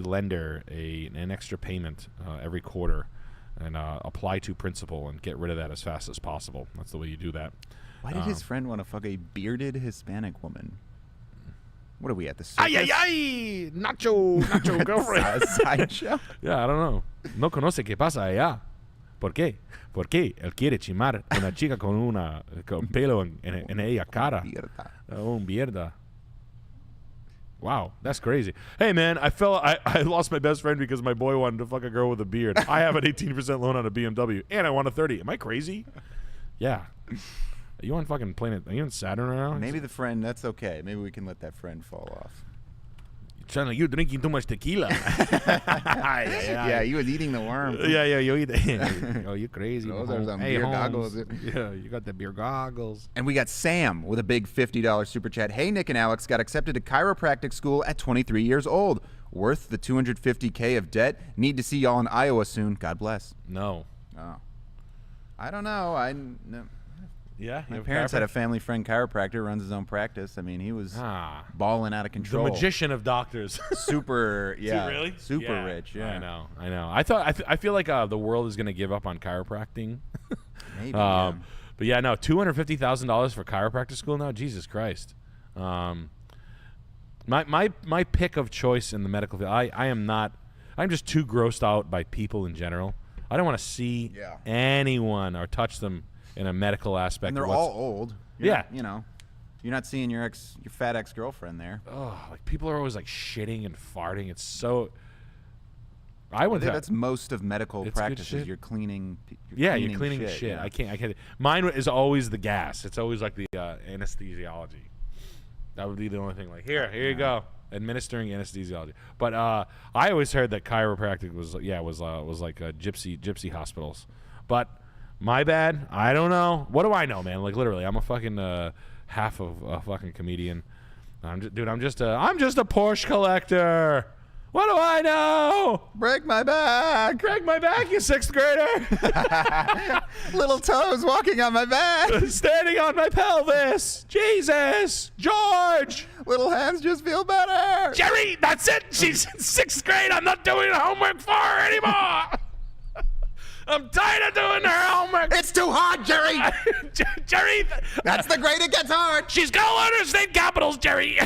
lender an extra payment every quarter, and apply to principal and get rid of that as fast as possible. That's the way you do that. Why did his friend want to fuck a bearded Hispanic woman? What are we at, the circus? Ay, ay, ay! Nacho girlfriend. Sideshow? Yeah, I don't know. No conoce qué pasa allá. ¿Por qué? Porque él quiere chimar una chica con pelo en ella cara. Oh, mierda. Wow, that's crazy. Hey, man, I lost my best friend because my boy wanted to fuck a girl with a beard. I have an 18% loan on a BMW, and I want a 30. Am I crazy? Yeah. Are you on fucking planet? Are you on Saturn right now? Maybe the friend, that's okay. Maybe we can let that friend fall off. Sound like you're drinking too much tequila. Yeah, you was eating the worm. Yeah, you eat it. Oh, you crazy. Those are some Hey, beer Holmes. goggles. Yeah, you got the beer goggles. And we got Sam with a big $50 super chat. Hey, Nick and Alex, got accepted to chiropractic school at 23 years old. Worth the $250K of debt. Need to see y'all in Iowa soon. God bless. No. Oh. I don't know. No. Yeah, My parents had a family friend chiropractor, runs his own practice. I mean, he was balling out of the control. magician of doctors. Super, yeah. Really? Super rich, yeah. I know. I feel like the world is going to give up on chiropractic. Maybe, But yeah, no, $250,000 for chiropractic school now? Jesus Christ. My pick of choice in the medical field, I'm just too grossed out by people in general. I don't want to see anyone or touch them in a medical aspect. And they're all old. Yeah. You know, you're not seeing your fat ex-girlfriend there. Oh, like people are always like shitting and farting. It's so. I think that's most of medical It's good practices. shit. You're cleaning. You're cleaning shit. Yeah. I can't. Mine is always the gas. It's always like the anesthesiology. That would be the only thing. Like here you go, administering anesthesiology. But I always heard that chiropractic was like gypsy hospitals. But my bad. I don't know. What do I know, man? Like literally, I'm a fucking half of a fucking comedian. I'm just a Porsche collector. What do I know? Break my back. Break my back, you sixth grader. Little toes walking on my back. Standing on my pelvis. Jesus. George. Little hands just feel better. Jerry, that's it. She's in 6th grade. I'm not doing the homework for her anymore. I'm tired of doing her homework. It's too hard, Jerry. Jerry, That's the grade. It gets hard. she's gonna learn her state capitals, Jerry.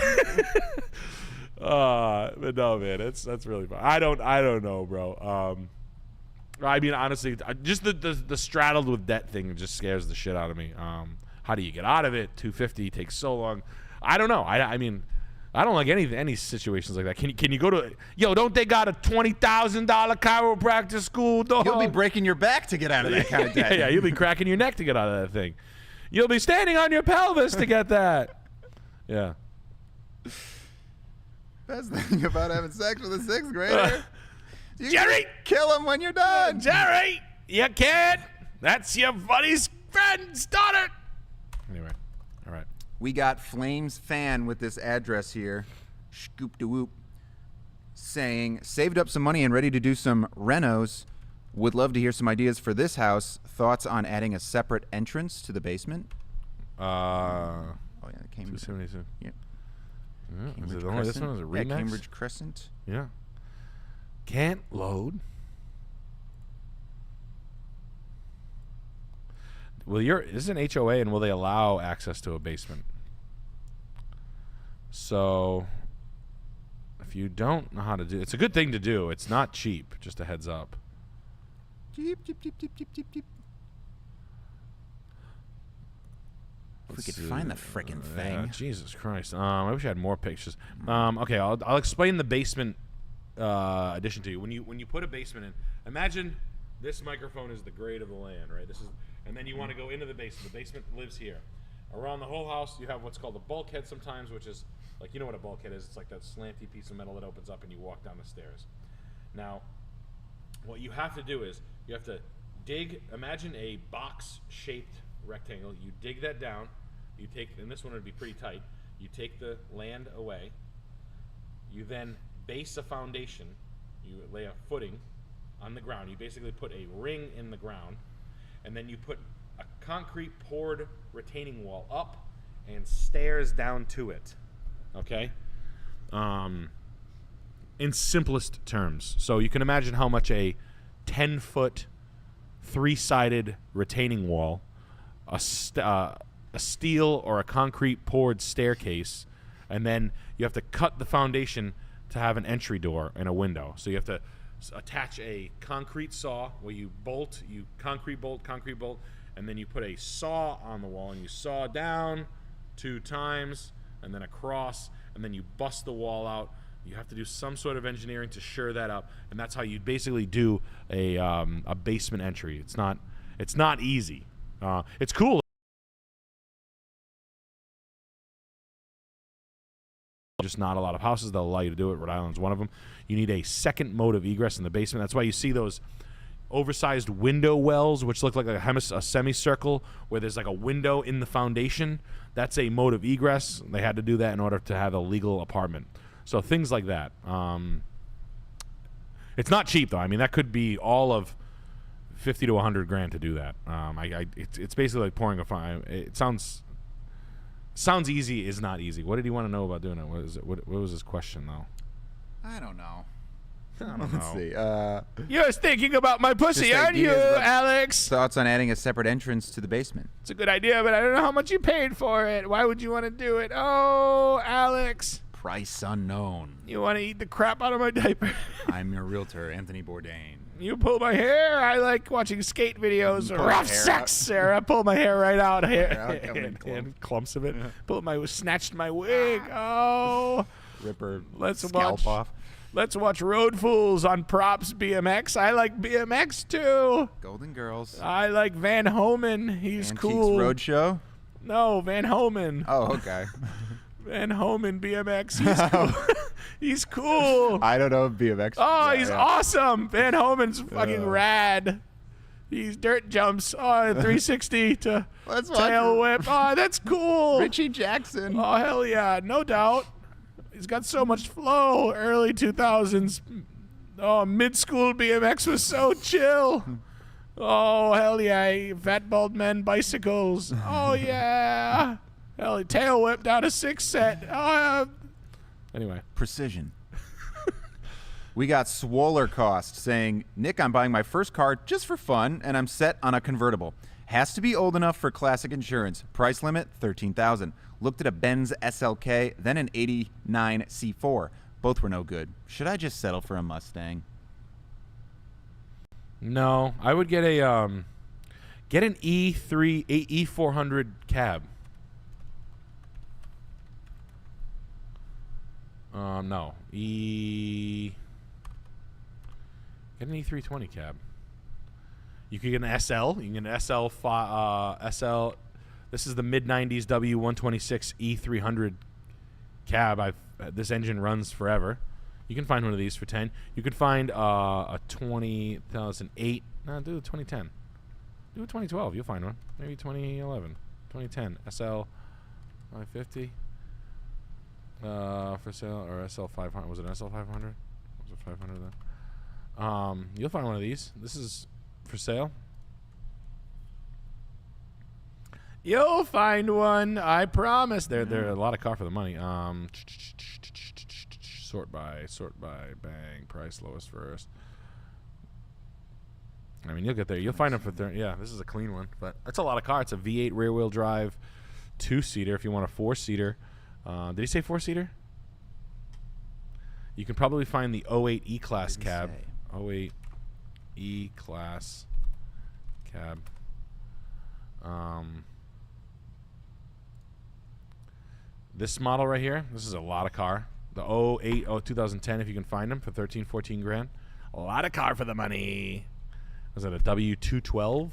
But no, man, that's really fun. I don't know, bro. I mean, honestly, just the straddled with debt thing just scares the shit out of me. How do you get out of it? 250 takes so long. I don't know. I mean, I don't like any situations like that. Can you go to don't they got a $20,000 chiropractic school, dog? You'll be breaking your back to get out of that kind of debt. yeah, you'll be cracking your neck to get out of that thing. You'll be standing on your pelvis to get that. Yeah. Best thing about having sex with a sixth grader. You Jerry! can kill him when you're done. Jerry, you can't. That's your buddy's friend's daughter. Anyway, all right. We got Flames fan with this address here, Scoop de Whoop, saying, saved up some money and ready to do some renos. Would love to hear some ideas for this house. Thoughts on adding a separate entrance to the basement? Oh, yeah, Cambridge. 272. Yeah. Yeah, is it only this one? Is it Yeah, Remax? Cambridge Crescent. Yeah. Can't load. This is an HOA, and will they allow access to a basement? So, if you don't know how to do, it's a good thing to do. It's not cheap. Just a heads up. Jeep, jeep, jeep, jeep, jeep, jeep, jeep. If we could find the frickin' thing. Yeah, Jesus Christ. I wish I had more pictures. Okay, I'll explain the basement addition to you. When you put a basement in, imagine this microphone is the grade of the land, right? And then you want to go into the basement. The basement lives here. Around the whole house, you have what's called a bulkhead sometimes, which is like, you know what a bulkhead is? It's like that slanty piece of metal that opens up and you walk down the stairs. Now, what you have to do is you have to imagine a box-shaped rectangle. You dig that down. And this one would be pretty tight. You take the land away. You then base a foundation. You lay a footing on the ground. You basically put a ring in the ground, and then you put a concrete poured retaining wall up and stairs down to it. Okay? In simplest terms. So you can imagine how much a 10-foot, 3-sided retaining wall, a steel or a concrete poured staircase, and then you have to cut the foundation to have an entry door and a window. So you have to attach a concrete saw where you concrete bolt, and then you put a saw on the wall and you saw down 2 times and then across, and then you bust the wall out. You have to do some sort of engineering to shore that up, and that's how you basically do a basement entry. It's not easy. It's cool. Just not a lot of houses that allow you to do it. Rhode Island's one of them. You need a second mode of egress in the basement. That's why you see those oversized window wells, which look like a semicircle, where there's like a window in the foundation. That's a mode of egress. They had to do that in order to have a legal apartment. So things like that. It's not cheap though. I mean, that could be all of $50 to $100 to do that. It's basically like pouring a fire. It sounds easy, is not easy. What did he want to know about doing it? What was his question though? I don't know. Let's see. You're thinking about my pussy, Just aren't you, ideas about- Alex? Thoughts on adding a separate entrance to the basement? It's a good idea, but I don't know how much you paid for it. Why would you want to do it? Oh, Alex. Price unknown. You want to eat the crap out of my diaper. I'm your realtor, Anthony Bourdain. You pull my hair. I like watching skate videos. Pull Rough my hair sex, out. Sarah. Pull my hair right out. out, coming in And clumps of it. Snatched my wig. Oh. Rip her Let's scalp watch. off. Let's watch Road Fools on Props BMX. I like BMX too. Golden Girls. I like Van Homan. He's Antiques cool. Roadshow? No, Van Homan. Oh, okay. Van Homan BMX. He's cool. He's cool. I don't know if BMX. Oh, he's awesome. Van Homan's fucking rad. He's dirt jumps. Oh, 360 to Let's watch tail whip. Oh, that's cool. Richie Jackson. Oh, hell yeah. No doubt. He's got so much flow. Early 2000s. Oh, mid-school BMX was so chill. Oh, hell yeah. Fat bald men bicycles. Oh, yeah. Hell, tail whip down a 6 set. Oh, anyway. Precision. We got Swoller Cost saying, Nick, I'm buying my first car just for fun, and I'm set on a convertible. Has to be old enough for classic insurance. Price limit, $13,000. Looked at a Benz SLK, then an 89 C4. Both were no good. Should I just settle for a Mustang? No, I would get an E400 cab. No. Get an E320 cab. You could get an SL. You can get an SL. This is the mid-90s W126 E300 cab. This engine runs forever. You can find one of these for 10. You could find a 2008. No, do a 2010. Do a 2012. You'll find one. Maybe 2011, 2010 SL 550. For sale, or SL 500. Was it SL 500? Was it 500 then? You'll find one of these. This is for sale. You'll find one, I promise. They're a lot of car for the money. Sort by, bang, price lowest first. I mean, you'll get there. You'll find them for yeah. This is a clean one, but that's a lot of car. It's a V8 rear-wheel drive, 2-seater. If you want a 4-seater, did he say 4-seater? You can probably find the 08 E-Class cab. 08 E-Class cab. This model right here, this is a lot of car. The 08, 2010, if you can find them for 13, 14 grand. A lot of car for the money. Was it a W212?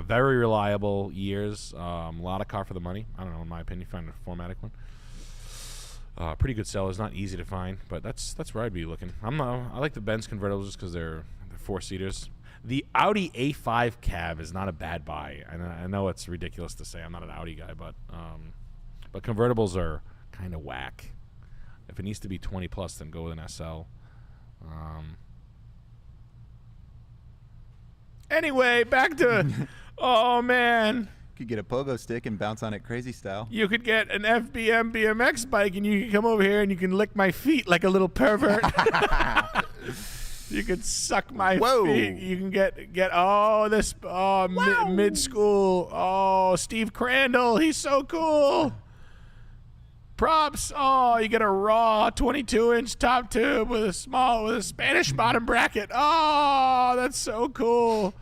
Very reliable years. A lot of car for the money. I don't know, in my opinion, find a 4MATIC one. Pretty good sellers, not easy to find, but that's where I'd be looking. I like the Benz convertibles just because they're 4-seaters. The Audi A5 cab is not a bad buy. I know it's ridiculous to say. I'm not an Audi guy, but convertibles are kind of whack. If it needs to be 20 plus, then go with an SL. Anyway, back to oh man. Could get a pogo stick and bounce on it crazy style. You could get an FBM BMX bike and you can come over here and you can lick my feet like a little pervert. You could suck my feet. You can get mid school. Oh, Steve Crandall, he's so cool. Props. Oh, you get a raw 22-inch top tube with a Spanish bottom bracket. Oh, that's so cool.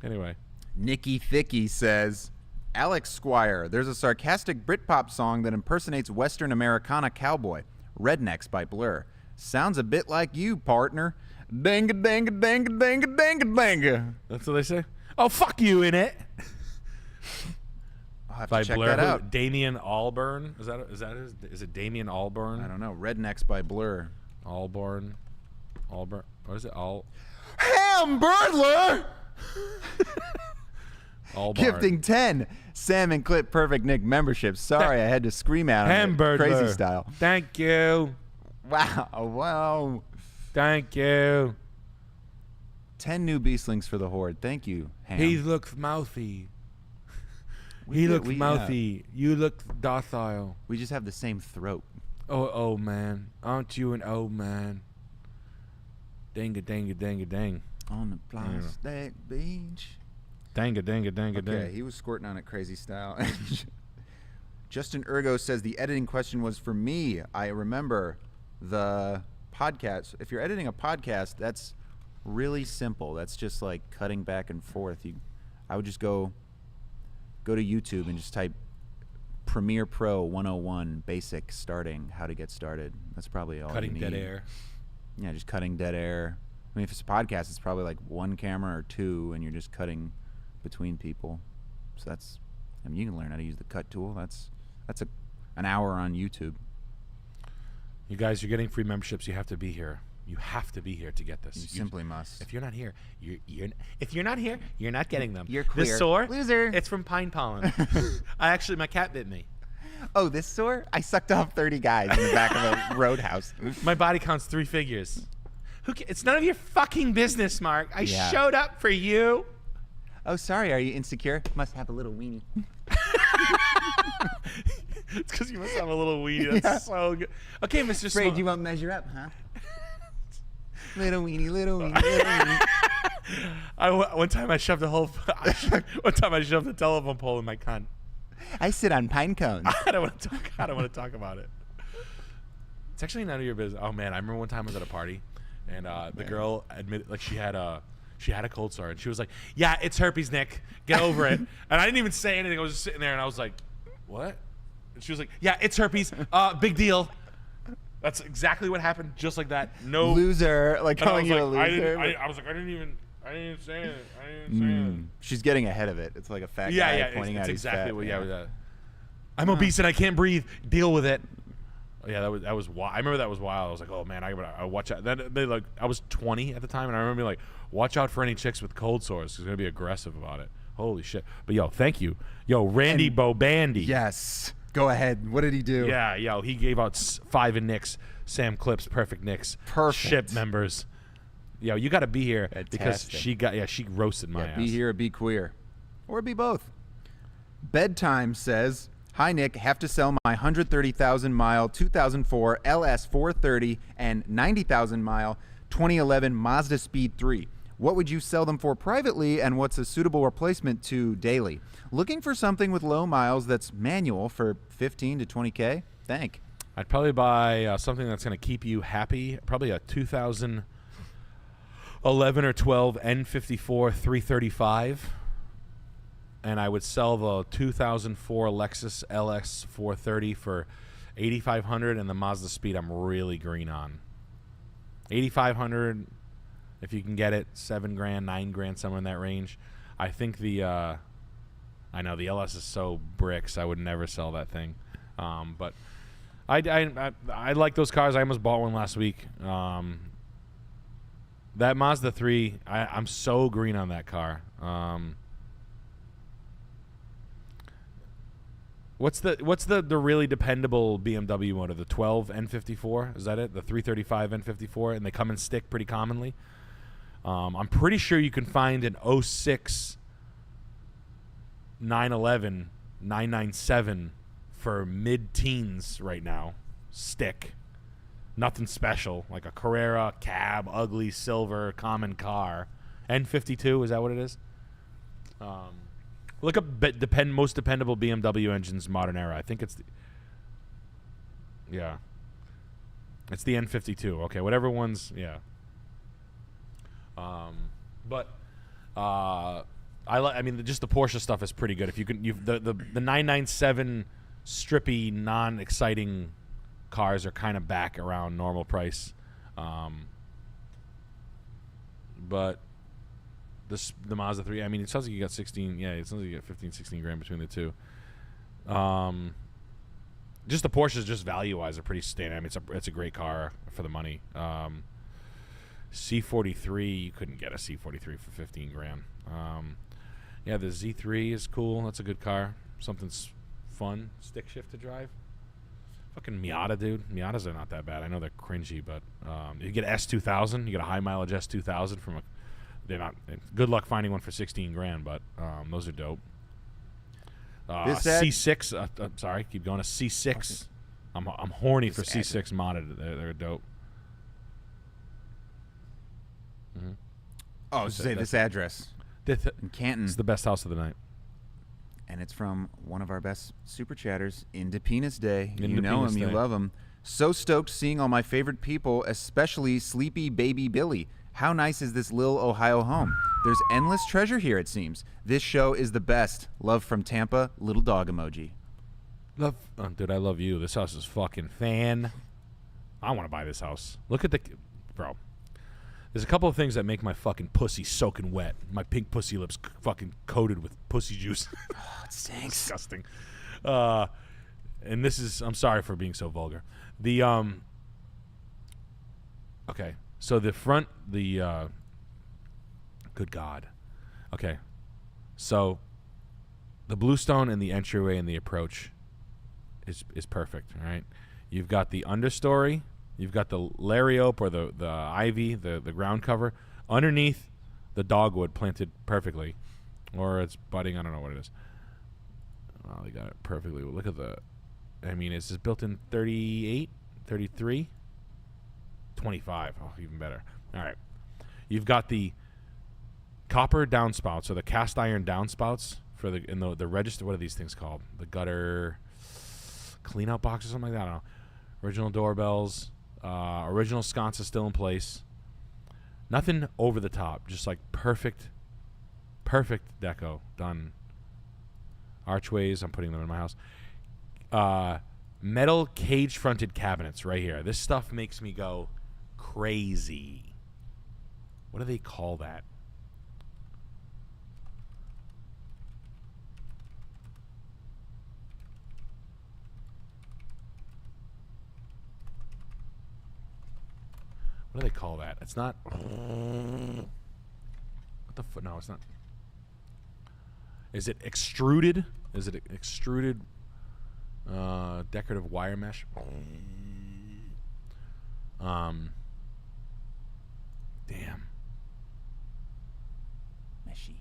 Anyway. Nikki Thicky says, Alex Squire, there's a sarcastic Britpop song that impersonates Western Americana cowboy, Rednecks by Blur. Sounds a bit like you, partner. Danga, danga, danga, danga, danga, danga. That's what they say? Oh, fuck you, in it. I'll have by to check Blur. that out. Damian Albarn. Is it Damian Albarn? I don't know. Rednecks by Blur. Albarn. What is it? Hamburglar! Albarn. Gifting 10 Sam and Clip Perfect Nick memberships. Sorry, I had to scream out Hamburglar. crazy style. Thank you. Wow. Thank you. 10 new beastlings for the horde. Thank you, Ham. He looks mouthy. We looks yeah. mouthy. You look docile. We just have the same throat. Oh, old man. Aren't you an old man? Danga, danga, danga, dang. On the plastic beach. Danga, danga, danga, Okay, dang. he was squirting on it crazy style. Justin Ergo says the editing question was for me. I remember the podcast. If you're editing a podcast, that's really simple. That's just like cutting back and forth. I would just go to YouTube and just type Premiere Pro 101 basic starting, how to get started. That's probably all Cutting you dead need. air. Yeah, just cutting dead air. I mean, if it's a podcast, it's probably like one camera or two, and you're just cutting between people. So you can learn how to use the cut tool. That's an hour on YouTube. You guys, you're getting free memberships. You have to be here. You have to be here to get this. You simply must. If you're not here, if you're not here, you're not getting them. You're queer. This sore, Loser. It's from pine pollen. My cat bit me. Oh, this sore? I sucked off 30 guys in the back of a roadhouse. My body counts 3 figures. It's none of your fucking business, Mark. I showed up for you. Oh, sorry. Are you insecure? Must have a little weenie. It's because you must have a little weenie. That's so good. Okay, Mr. Afraid you won't measure up, huh? Little weenie, little weenie, little weenie. One time I shoved the telephone pole in my cunt. I sit on pine cones. I don't want to talk about it. It's actually none of your business. Oh man, I remember one time I was at a party, and the girl admitted like she had a cold sore, and she was like, "Yeah, it's herpes, Nick. Get over it." And I didn't even say anything. I was just sitting there, and I was like, "What?" And she was like, "Yeah, it's herpes. Big deal." That's exactly what happened, just like that. No loser, like calling you a loser. I was like, I didn't even say it. She's getting ahead of it. It's like a fat guy pointing out he's fat. I'm obese and I can't breathe. Deal with it. Yeah, that was wild. I remember that was wild. I was like, oh man, I watch out. Then I was 20 at the time, and I remember being like, watch out for any chicks with cold sores. She's gonna be aggressive about it. Holy shit! But yo, thank you, Randy Bobandy. Yes, go ahead. What did he do? Yeah, he gave out 5 in Nicks, Sam Clips, Perfect Nicks, ship members. Yo, you got to be here. Fantastic. Because she roasted my ass. Be here or be queer, or be both. Bedtime says, "Hi Nick, have to sell my 130,000 mile 2004 LS 430 and 90,000 mile 2011 Mazda Speed 3. What would you sell them for privately, and what's a suitable replacement to daily? Looking for something with low miles that's manual for 15 to 20K. Thank." I'd probably buy something that's going to keep you happy. Probably a 2011 or 12 N54 335. And I would sell the 2004 Lexus LS 430 for $8,500, and the Mazda Speed I'm really green on. $8,500, if you can get it, $7,000, $9,000, somewhere in that range. I think I know the LS is so bricks. I would never sell that thing, but I like those cars. I almost bought one last week. That Mazda 3, I'm so green on that car. What's the really dependable BMW motor? The 12 N54? Is that it? The 335 N54? And they come in stick pretty commonly. I'm pretty sure you can find an 06 911 997 for mid-teens right now. Stick. Nothing special. Like a Carrera, cab, ugly, silver, common car. N52, is that what it is? Look up most dependable BMW engines modern era. I think it's it's the N52. Okay, whatever one's I mean, just the Porsche stuff is pretty good. If you can, the 997 strippy, non-exciting cars are kind of back around normal price, but the Mazda 3, I mean, it sounds like you got 16. Yeah, it sounds like you got 15, 16 grand between the two. Just the Porsches, just value-wise, are pretty standard. I mean, it's a great car for the money. C43, you couldn't get a C43 for 15 grand. Yeah, the Z3 is cool. That's a good car. Something's fun, stick shift to drive. Fucking Miata, dude. Miatas are not that bad. I know they're cringy, but you get S2000. You get a high mileage S2000 from they're not. Good luck finding one for 16 grand, but those are dope. C6. Sorry, keep going. A C6. Okay. I'm horny for C6 modded. They're dope. Mm-hmm. Oh, say this address in Canton. It's the best house of the night. And it's from one of our best super chatters, Into Penis Day. Into you know Penis him, Day. you love him. So stoked seeing all my favorite people, especially sleepy baby Billy. How nice is this Lil Ohio home? There's endless treasure here, it seems. This show is the best. Love from Tampa, little dog emoji. Dude, I love you. This house is fucking fan. I want to buy this house. Look at bro. There's a couple of things that make my fucking pussy soaking wet. My pink pussy lips fucking coated with pussy juice. Oh, it stinks. Disgusting. And this is, I'm sorry for being so vulgar. Okay. So the front, good God. Okay. So the bluestone and the entryway and the approach is perfect, all right? You've got the understory. You've got the lariat or the ivy, the ground cover. Underneath, the dogwood planted perfectly. Or it's budding. I don't know what it is. Oh, they got it perfectly. Look at the I mean, is this built in 38, 33, 25? Oh, even better. All right. You've got the copper downspouts, or the cast iron downspouts for the register. What are these things called? The gutter cleanout box or something like that. I don't know. Original doorbells. Original sconces still in place. Nothing over the top. Just like perfect deco done. Archways. I'm putting them in my house. Metal cage-fronted cabinets right here. This stuff makes me go crazy. What do they call that? What do they call that? It's not. What the fuck? No, it's not. Is it extruded? Is it extruded decorative wire mesh? Damn. Meshy.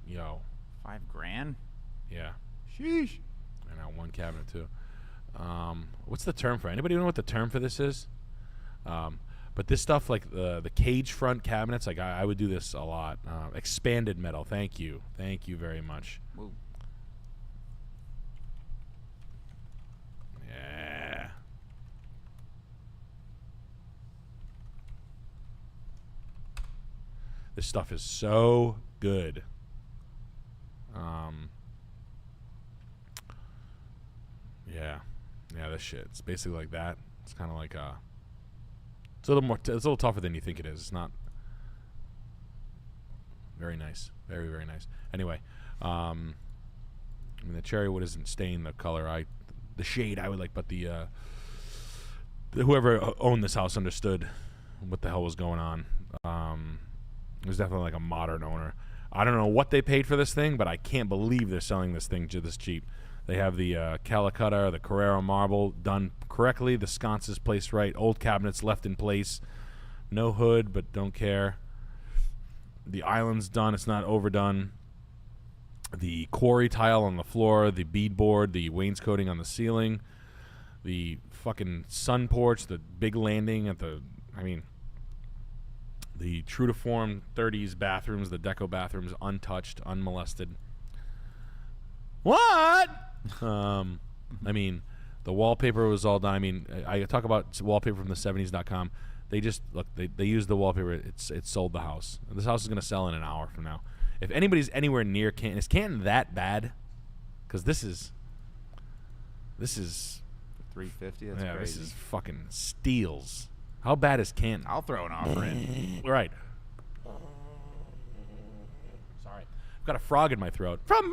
Yo. $5,000. Yeah. Sheesh. And now one cabinet too. What's the term for? Anybody know what the term for this is? But this stuff, like the cage front cabinets, like I would do this a lot. Expanded metal. Thank you very much. Whoa. Yeah. This stuff is so good. Yeah, this shit. It's basically like that. It's kind of like it's a little more. It's a little tougher than you think it is. It's not. Very nice. Very, very nice. Anyway, I mean the cherry wood isn't staying the color the shade I would like, but the whoever owned this house understood what the hell was going on. It was definitely like a modern owner. I don't know what they paid for this thing, but I can't believe they're selling this thing this cheap. They have the Calicut, the Carrara marble done correctly. The sconces placed right. Old cabinets left in place. No hood, but don't care. The island's done. It's not overdone. The quarry tile on the floor. The beadboard. The wainscoting on the ceiling. The fucking sun porch. The big landing at the... I mean... The true to form 30s bathrooms. The deco bathrooms. Untouched. Unmolested. What? I mean, the wallpaper was all done. I mean, I talk about wallpaper from the 70s.com. They just look. They used the wallpaper. It sold the house. This house is gonna sell in an hour from now. If anybody's anywhere near Canton, is Canton that bad? Because this is $350. That's crazy. This is fucking steals. How bad is Canton? I'll throw an offer in. Right. Sorry, I've got a frog in my throat from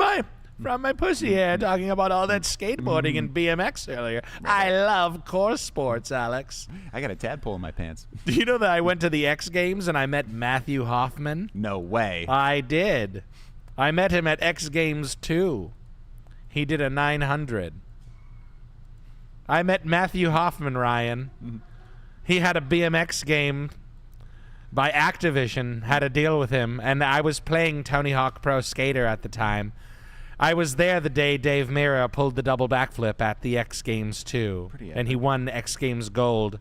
my pussy hair, talking about all that skateboarding and BMX earlier. I love course sports, Alex. I got a tadpole in my pants. Do you know that I went to the X Games and I met Matthew Hoffman? No way. I did. I met him at X Games 2. He did a 900. I met Matthew Hoffman, Ryan. He had a BMX game by Activision, had a deal with him, and I was playing Tony Hawk Pro Skater at the time. I was there the day Dave Mirra pulled the double backflip at the X Games 2, and he won X Games Gold.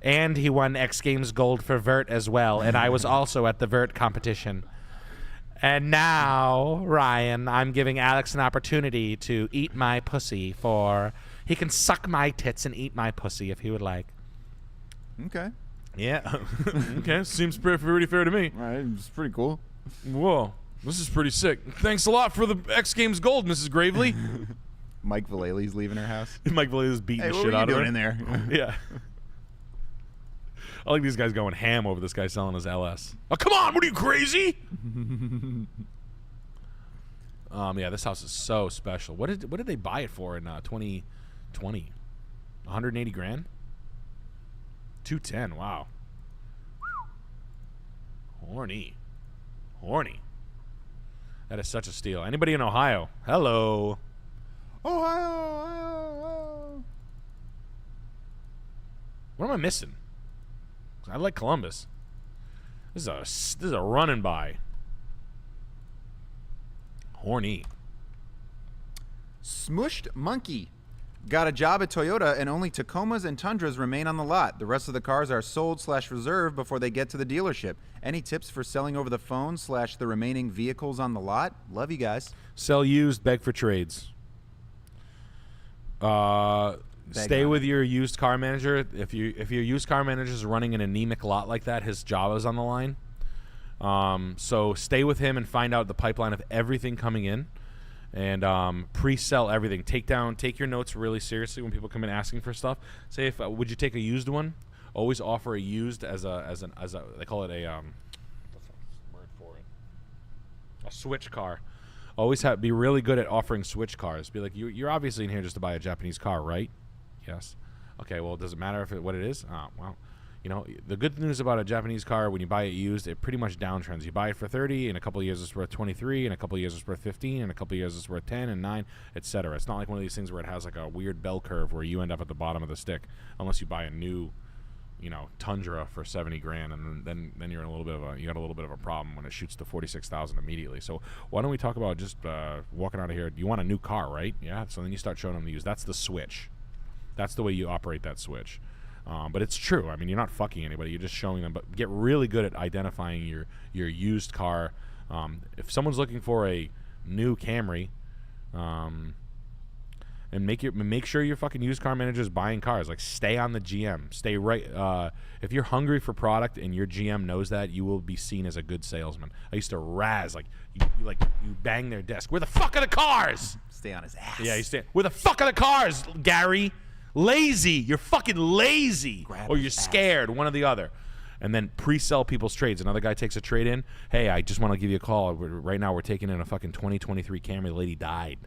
And he won X Games Gold for Vert as well, and I was also at the Vert competition. And now, Ryan, I'm giving Alex an opportunity to eat my pussy for... He can suck my tits and eat my pussy if he would like. Okay. Yeah. Okay, seems pretty fair to me. All right, it's pretty cool. Whoa. This is pretty sick. Thanks a lot for the X Games Gold, Mrs. Gravely. Mike Vallely's leaving her house. Mike Vallely's beating the what shit were you out of her. doing in there? Yeah. I like these guys going ham over this guy selling his LS. Oh, come on. What are you, crazy? Yeah, this house is so special. What did they buy it for in 2020? 180 grand? 210. Wow. Horny. That is such a steal. Anybody in Ohio? Hello. Ohio. What am I missing? I like Columbus. This is a running by. Horny. Smushed Monkey. Got a job at Toyota and only Tacomas and Tundras remain on the lot. The rest of the cars are sold/reserved before they get to the dealership. Any tips for selling over the phone / the remaining vehicles on the lot? Love you guys. Sell used, beg for trades. Stay with your used car manager. If your used car manager is running an anemic lot like that, his job is on the line. So stay with him and find out the pipeline of everything coming in, and pre-sell everything. Take your notes really seriously when people come in asking for stuff. Say, if would you take a used one? Always offer a used as a they call it a what's the word for it? A switch car. Always be really good at offering switch cars. Be like, you're obviously in here just to buy a Japanese car, right? Yes. Okay, well, does it matter what it is? Well, the good news about a Japanese car, when you buy it used, it pretty much downtrends. You buy it for 30, in a couple of years it's worth 23, in a couple of years it's worth 15, in a couple of years it's worth 10 and 9, etc. It's not like one of these things where it has like a weird bell curve where you end up at the bottom of the stick, unless you buy a new, Tundra for 70 grand, and then you're in you got a little bit of a problem when it shoots to 46,000 immediately. So why don't we talk about just walking out of here? You want a new car, right? Yeah. So then you start showing them the used. That's the switch. That's the way you operate that switch. But it's true. I mean, you're not fucking anybody. You're just showing them. But get really good at identifying your used car. If someone's looking for a new Camry, and make sure your fucking used car manager is buying cars. Like, stay on the GM. Stay right. If you're hungry for product and your GM knows that, you will be seen as a good salesman. I used to razz you bang their desk. Where the fuck are the cars? Stay on his ass. Yeah, you stay. Where the fuck are the cars, Gary? Lazy. You're fucking lazy. Or you're scared. One or the other. And then pre-sell people's trades. Another guy takes a trade in. Hey, I just want to give you a call. Right now we're taking in a fucking 2023 Camry. The lady died.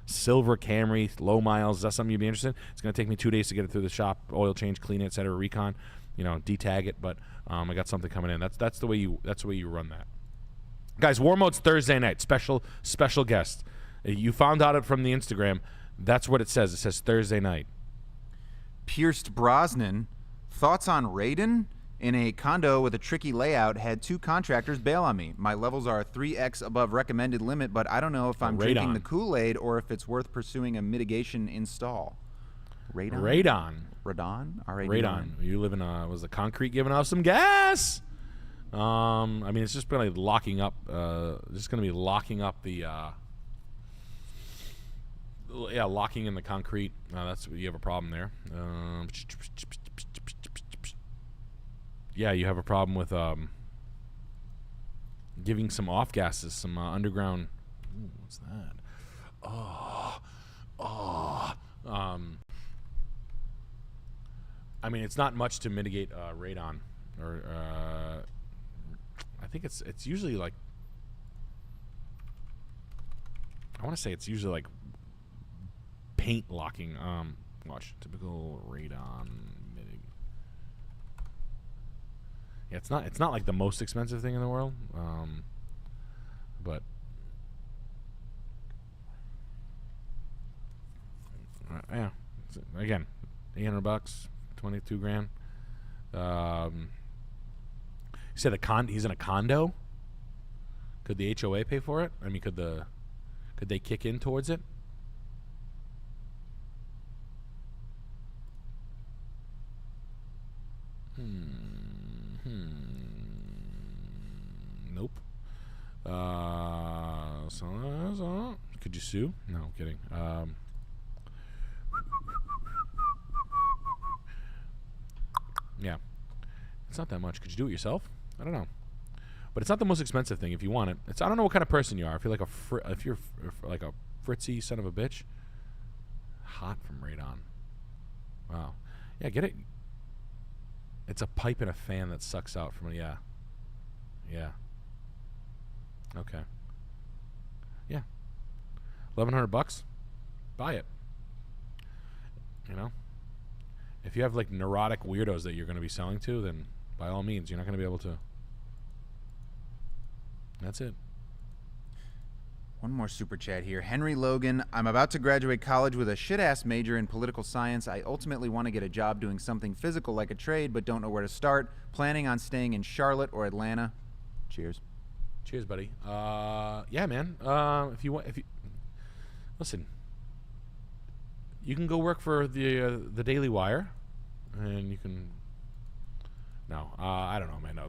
Silver Camry, low miles. Is that something you'd be interested in? It's going to take me 2 days to get it through the shop, oil change, clean it, etc. Recon, detag it. But I got something coming in. That's the way you run that. Guys, War Mode's Thursday night. Special guest. You found out from the Instagram. That's what it says. It says Thursday night. Pierced Brosnan. Thoughts on Raiden? In a condo with a tricky layout, had 2 contractors bail on me. My levels are 3x above recommended limit, but I don't know if I'm drinking the Kool-Aid or if it's worth pursuing a mitigation install. Radon. Radon. You live in was the concrete giving off some gas? I mean, it's just really locking up. Just going to be locking up the. Locking in the concrete. That's you have a problem there. Yeah, you have a problem with giving some off gases, some underground. Ooh, what's that? I mean, it's not much to mitigate radon, or I think it's usually like. I want to say it's usually like paint locking. Watch typical radon. Yeah, it's not like the most expensive thing in the world, but yeah. Again, $800, 22 grand. You said he's in a condo. Could the HOA pay for it? I mean, could they kick in towards it? Nope. So could you sue? No, I'm kidding. Yeah, it's not that much. Could you do it yourself? I don't know, but it's not the most expensive thing if you want it. I don't know what kind of person you are. If you're like if you're like a fritzy son of a bitch. Hot from radon. Wow. Yeah, get it. It's a pipe and a fan that sucks out from it. Yeah. Okay. Yeah. $1,100. Buy it. If you have like neurotic weirdos that you're going to be selling to, then by all means, you're not going to be able to. That's it. One more super chat here. Henry Logan, I'm about to graduate college with a shit-ass major in political science. I ultimately want to get a job doing something physical like a trade, but don't know where to start. Planning on staying in Charlotte or Atlanta. Cheers. Cheers, buddy. Yeah, man. If you listen, you can go work for the Daily Wire, and you can. No, I don't know, man.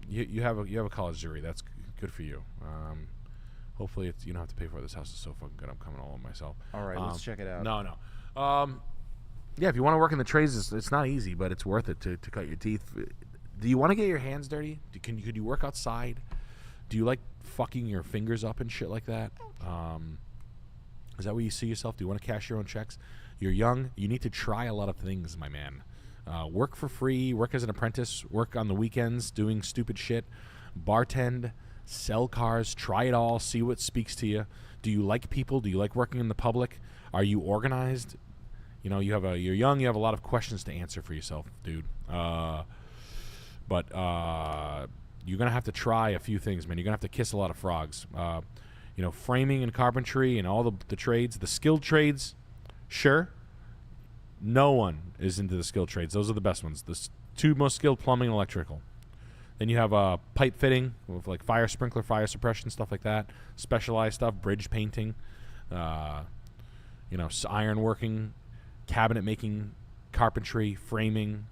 You have a college degree. That's good for you. Hopefully, you don't have to pay for it. This house is so fucking good. I'm coming all on myself. All right, let's check it out. No. Yeah, if you want to work in the trades, it's not easy, but it's worth it to cut your teeth. Do you want to get your hands dirty? Could you work outside? Do you like fucking your fingers up and shit like that? Is that where you see yourself? Do you want to cash your own checks? You're young. You need to try a lot of things, my man. Work for free. Work as an apprentice. Work on the weekends doing stupid shit. Bartend. Sell cars. Try it all. See what speaks to you. Do you like people? Do you like working in the public? Are you organized? You know, you're young. You have a lot of questions to answer for yourself, dude. But you're gonna have to try a few things, man. You're gonna have to kiss a lot of frogs. You know, framing and carpentry and all the trades, the skilled trades. Sure. No one is into the skilled trades. Those are the best ones. The two most skilled: plumbing and electrical. Then you have pipe fitting with like fire sprinkler, fire suppression, stuff like that. Specialized stuff, bridge painting, iron working, cabinet making, carpentry, framing,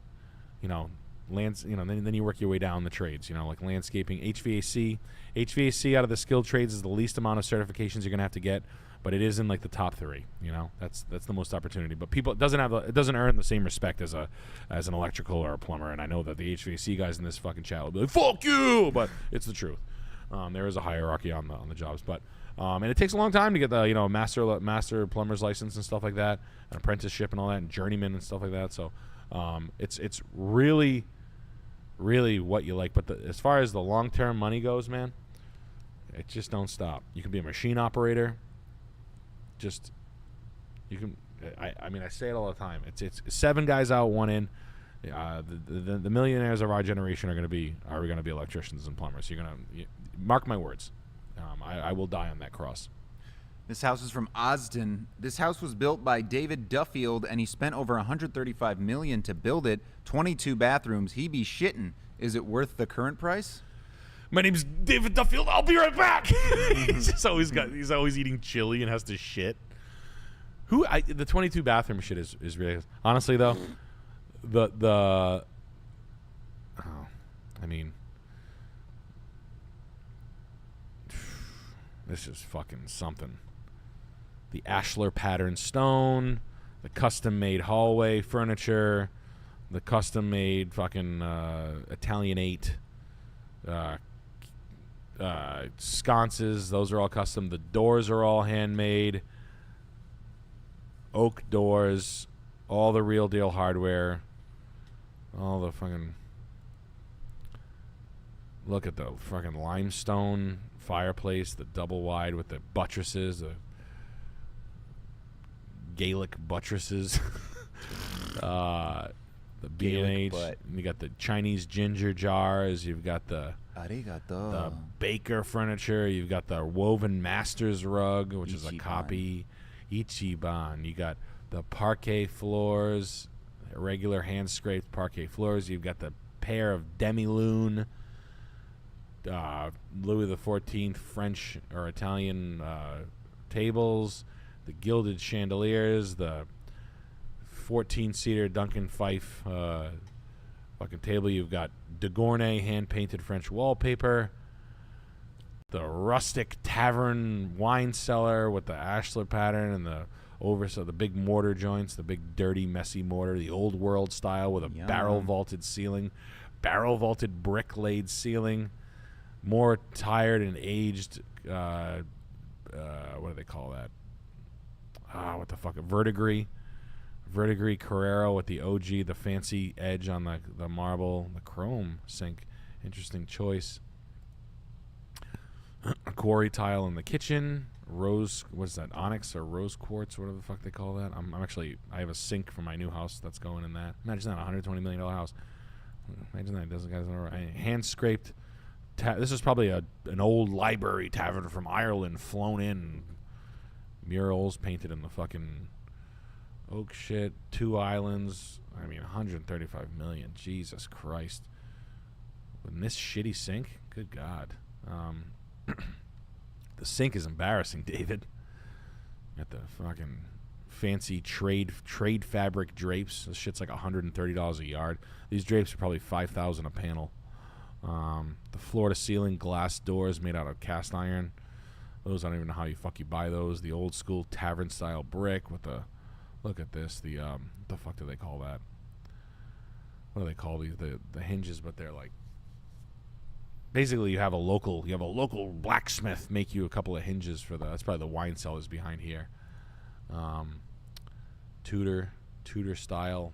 then you work your way down the trades, like landscaping, HVAC. HVAC out of the skilled trades is the least amount of certifications you're going to have to get, but it is in like the top 3, that's the most opportunity. But it doesn't earn the same respect as an electrical or a plumber. And I know that the HVAC guys in this fucking chat will be like, fuck you, but it's the truth. There is a hierarchy on the jobs, but and it takes a long time to get the master plumber's license and stuff like that, an apprenticeship and all that, and journeyman and stuff like that. So it's really what you like. But as far as the long-term money goes, man, it just don't stop. You can be a machine operator. I say it all the time. It's 7 guys out, 1 in. The millionaires of our generation are going to be electricians and plumbers. Mark my words. I will die on that cross. This house is from Osden. This house was built by David Duffield, and he spent over $135 million to build it. 22 bathrooms. He be shitting. Is it worth the current price? My name's David Duffield. I'll be right back. He's always eating chili and has to shit. The 22 bathroom shit is ridiculous. Honestly though, this is fucking something. The ashlar pattern stone, the custom made hallway furniture, the custom made fucking Italianate sconces, those are all custom. The doors are all handmade. Oak doors, all the real deal hardware, all the fucking. Look at the fucking limestone fireplace, the double wide with the buttresses, the Gaelic buttresses, the B&H. You got the Chinese ginger jars. You've got the Baker furniture. You've got the woven masters rug, which is a copy. Ichiban. You got the parquet floors, regular hand scraped parquet floors. You've got the pair of demi-lune, Louis XIV French or Italian tables, the gilded chandeliers, the 14-seater Duncan Fife fucking table. You've got de Gournay hand-painted French wallpaper, the rustic tavern wine cellar with the ashlar pattern and the big mortar joints, the big dirty messy mortar, the old world style with a barrel vaulted ceiling, barrel vaulted brick laid ceiling, more tired and aged what do they call that? What the fuck? Verdigris Carrero with the OG, the fancy edge on the marble, the chrome sink. Interesting choice. A quarry tile in the kitchen. Rose, what's that? Onyx or rose quartz, whatever the fuck they call that. I have a sink for my new house that's going in that. Imagine that, $120 million house. Imagine that. Doesn't guys know? Hand scraped. This is probably an old library tavern from Ireland, flown in. Murals painted in the fucking oak shit. 2 islands. $135 million. Jesus Christ. In this shitty sink? Good God. The sink is embarrassing, David. Got the fucking fancy trade fabric drapes. This shit's like $130 a yard. These drapes are probably $5,000 a panel. The floor to ceiling glass doors made out of cast iron. Those, I don't even know how you buy those. The old school tavern style brick with the, look at this. The fuck do they call that? What do they call these? The hinges, but they're like, basically you have a local blacksmith make you a couple of hinges for that's probably the wine cellars behind here. Tudor style.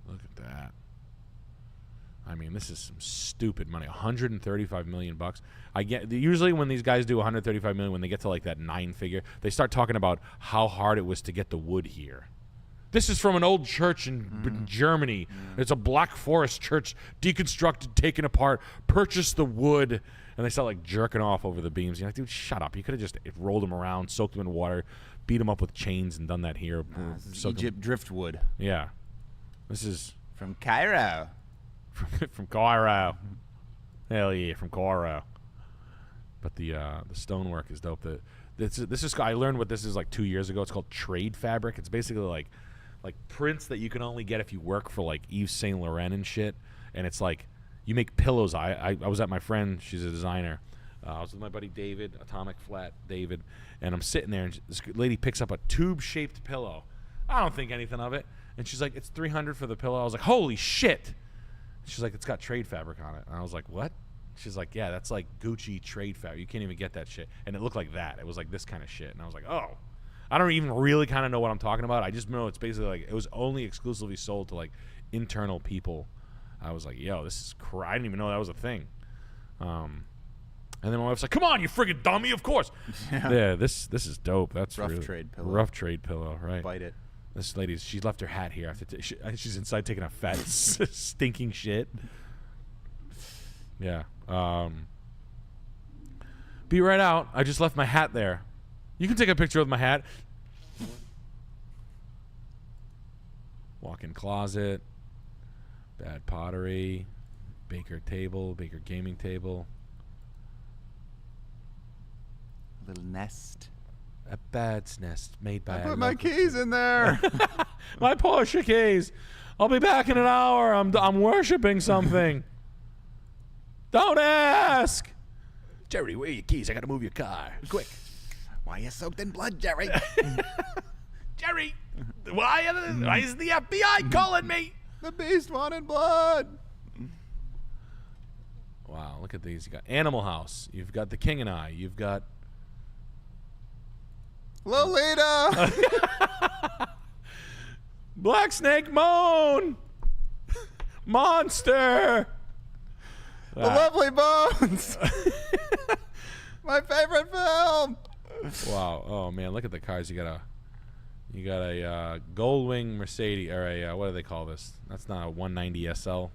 Look at that. I mean, this is some stupid money. $135 million. I get usually when these guys do $135 million, when they get to like that 9 figure, they start talking about how hard it was to get the wood here. This is from an old church in Germany. It's a Black Forest church, deconstructed, taken apart, purchased the wood, and they start like jerking off over the beams. You're like, dude, shut up. You could have just rolled them around, soaked them in water, beat them up with chains, and done that here. This is Egypt driftwood. Yeah. This is from Cairo. From Cairo. Hell yeah, from Cairo. But the stonework is dope. This is I learned what this is like 2 years ago. It's called trade fabric. It's basically like prints that you can only get if you work for like Yves Saint Laurent and shit. And it's like you make pillows. I was at my friend. She's a designer. I was with my buddy David, Atomic Flat David, and I'm sitting there, and this lady picks up a tube-shaped pillow. I don't think anything of it. And she's like, it's $300 for the pillow. I was like, holy shit. She's like, it's got trade fabric on it. And I was like, what? She's like, yeah, that's like Gucci trade fabric. You can't even get that shit. And it looked like that. It was like this kind of shit. And I was like, oh. I don't even really kind of know what I'm talking about. I just know it's basically like, it was only exclusively sold to like internal people. I was like, yo, this is I didn't even know that was a thing. And then my wife's like, come on, you friggin' dummy, of course. Yeah, this is dope. That's rough really, trade pillow. Rough trade pillow, right. Bite it. This lady, she left her hat here. She's inside taking a fat, stinking shit. Yeah. Be right out. I just left my hat there. You can take a picture with my hat. Walk-in closet. Bad pottery. Baker table. Baker gaming table. Little nest. A bird's nest made by. I put my keys in there. My Porsche keys. I'll be back in an hour. I'm worshiping something. Don't ask. Jerry, where are your keys? I gotta move your car. Quick. Why you soaked in blood, Jerry? Jerry, why is the FBI calling me? The beast wanted blood. Wow, look at these. You got Animal House. You've got The King and I. You've got Lolita. Black Snake Moan. Monster. The Lovely Bones. My favorite film. Wow. Oh man, look at the cars. You got a Goldwing Mercedes, or a what do they call this? That's not a 190 SL.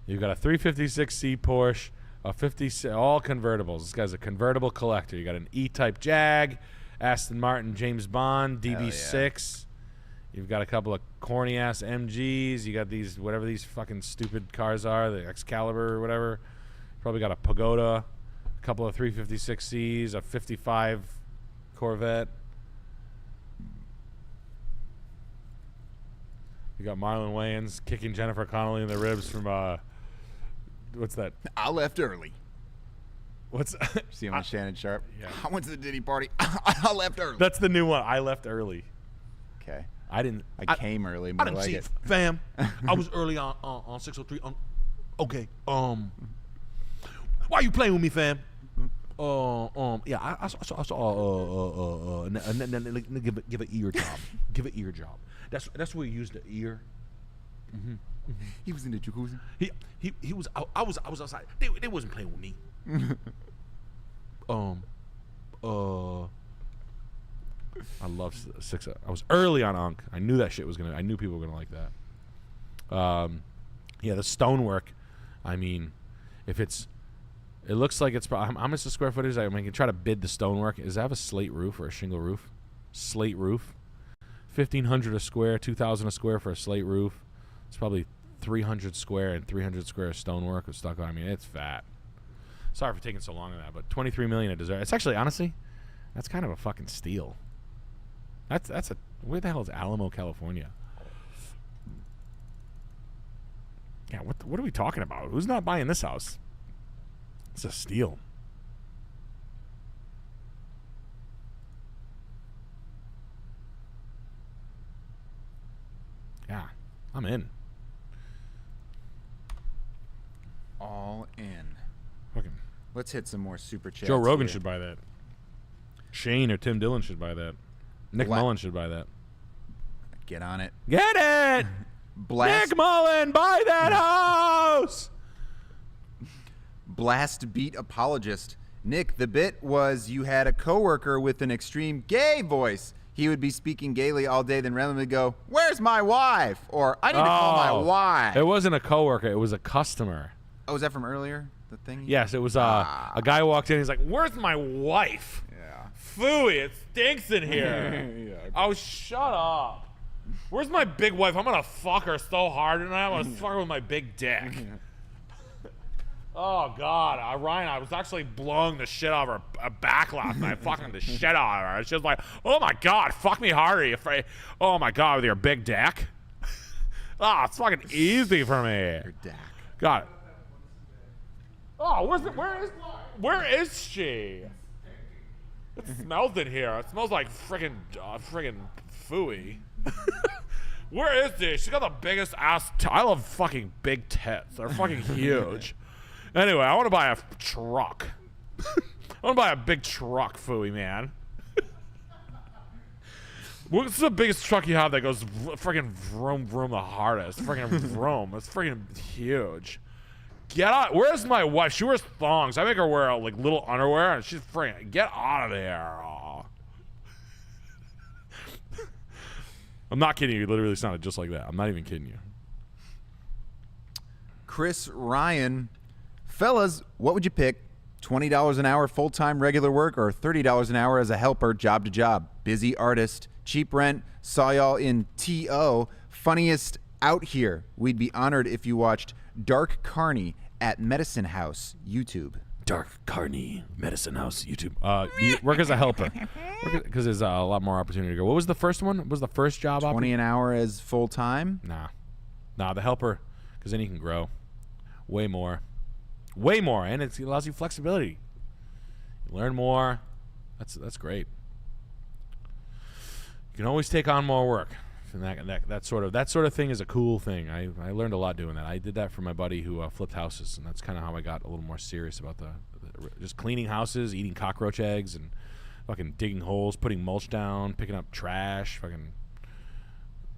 You've got a 356C Porsche, a 50, all convertibles. This guy's a convertible collector. You got an E-Type Jag, Aston Martin James Bond DB6. You've got a couple of corny ass MGs. You got these whatever these fucking stupid cars are, the Excalibur or whatever. Probably got a Pagoda, a couple of 356Cs, a 55 Corvette. You got Marlon Wayans kicking Jennifer Connelly in the ribs from what's that? I left early. What's See him on Shannon Sharp? Yeah. I went to the Diddy party. I left early. That's the new one. I left early. Okay. I didn't. I came early. More I didn't like see it. fam. I was early on 603. Okay. Why you playing with me, fam? Yeah, I saw. Give an ear job. Give an ear job. That's where you use the ear. He was in the jacuzzi. He was. I was outside. They wasn't playing with me. I love 6. I was early on Unk. I knew that shit was gonna. I knew people were gonna like that. Yeah, the stonework. I mean, if it's, it looks like it's. How much is the square footage? I mean, I can try to bid the stonework. Does it have a slate roof or a shingle roof? Slate roof. 1,500 a square, 2,000 a square for a slate roof. It's probably 300 square and 300 square stonework with stucco. I mean, it's fat. Sorry for taking so long on that, but $23 million it deserves. It's actually, honestly, that's kind of a fucking steal. That's a where the hell is Alamo, California? Yeah, what are we talking about? Who's not buying this house? It's a steal. Yeah, I'm in. All in. Fucking Let's hit some more super chats. Joe Rogan here. should buy that. Shane or Tim Dillon should buy that. Nick Mullen should buy that. Get on it. Get it! Blast, Nick Mullen, buy that house! blast beat apologist. Nick, the bit was you had a coworker with an extreme gay voice. He would be speaking gaily all day, then randomly go, "Where's my wife?" Or "I need to call my wife." It wasn't a coworker. It was a customer. Oh, was that from earlier? The thing? Yes, it was a guy walked in. He's like, "Where's my wife?" Yeah. Phooey, it stinks in here. Yeah. Oh, shut up. Where's my big wife? I'm going to fuck her so hard tonight. I'm going to fuck her with my big dick. Oh, God. Ryan, I was actually blowing the shit out of her back last night. Fucking the shit out of her. She was like, "Oh, my God, fuck me harder. You afraid? Oh, my God, with your big dick." Oh, it's fucking easy for me. Your dick. Got it. Oh, where is she? It smells in here. It smells like friggin' phooey. Where is she? She got the biggest ass. I love fucking big tits. They're fucking huge. Anyway, I want to buy a truck. I want to buy a big truck, phooey man. What's the biggest truck you have that goes friggin' vroom vroom the hardest? Friggin' vroom. It's friggin' huge. Get out. Where's my wife? She wears thongs. I make her wear like little underwear, and she's friggin' get out of there. Aw. I'm not kidding you. It literally sounded just like that. I'm not even kidding you. Chris Ryan. Fellas, what would you pick? $20 an hour full-time regular work or $30 an hour as a helper job to job? Busy artist, cheap rent, saw y'all in T.O. Funniest out here. We'd be honored if you watched Dark Carney at Medicine House YouTube. Dark Carney, Medicine House, YouTube. You work as a helper because there's a lot more opportunity to go. What was the first one? What was the first job? 20 an hour as full-time? Nah, the helper, because then you can grow way more, and it allows you flexibility. You learn more. That's great. You can always take on more work. And that sort of thing is a cool thing. I learned a lot doing that. I did that for my buddy who flipped houses, and that's kind of how I got a little more serious about the just cleaning houses, eating cockroach eggs, and fucking digging holes, putting mulch down, picking up trash. Fucking,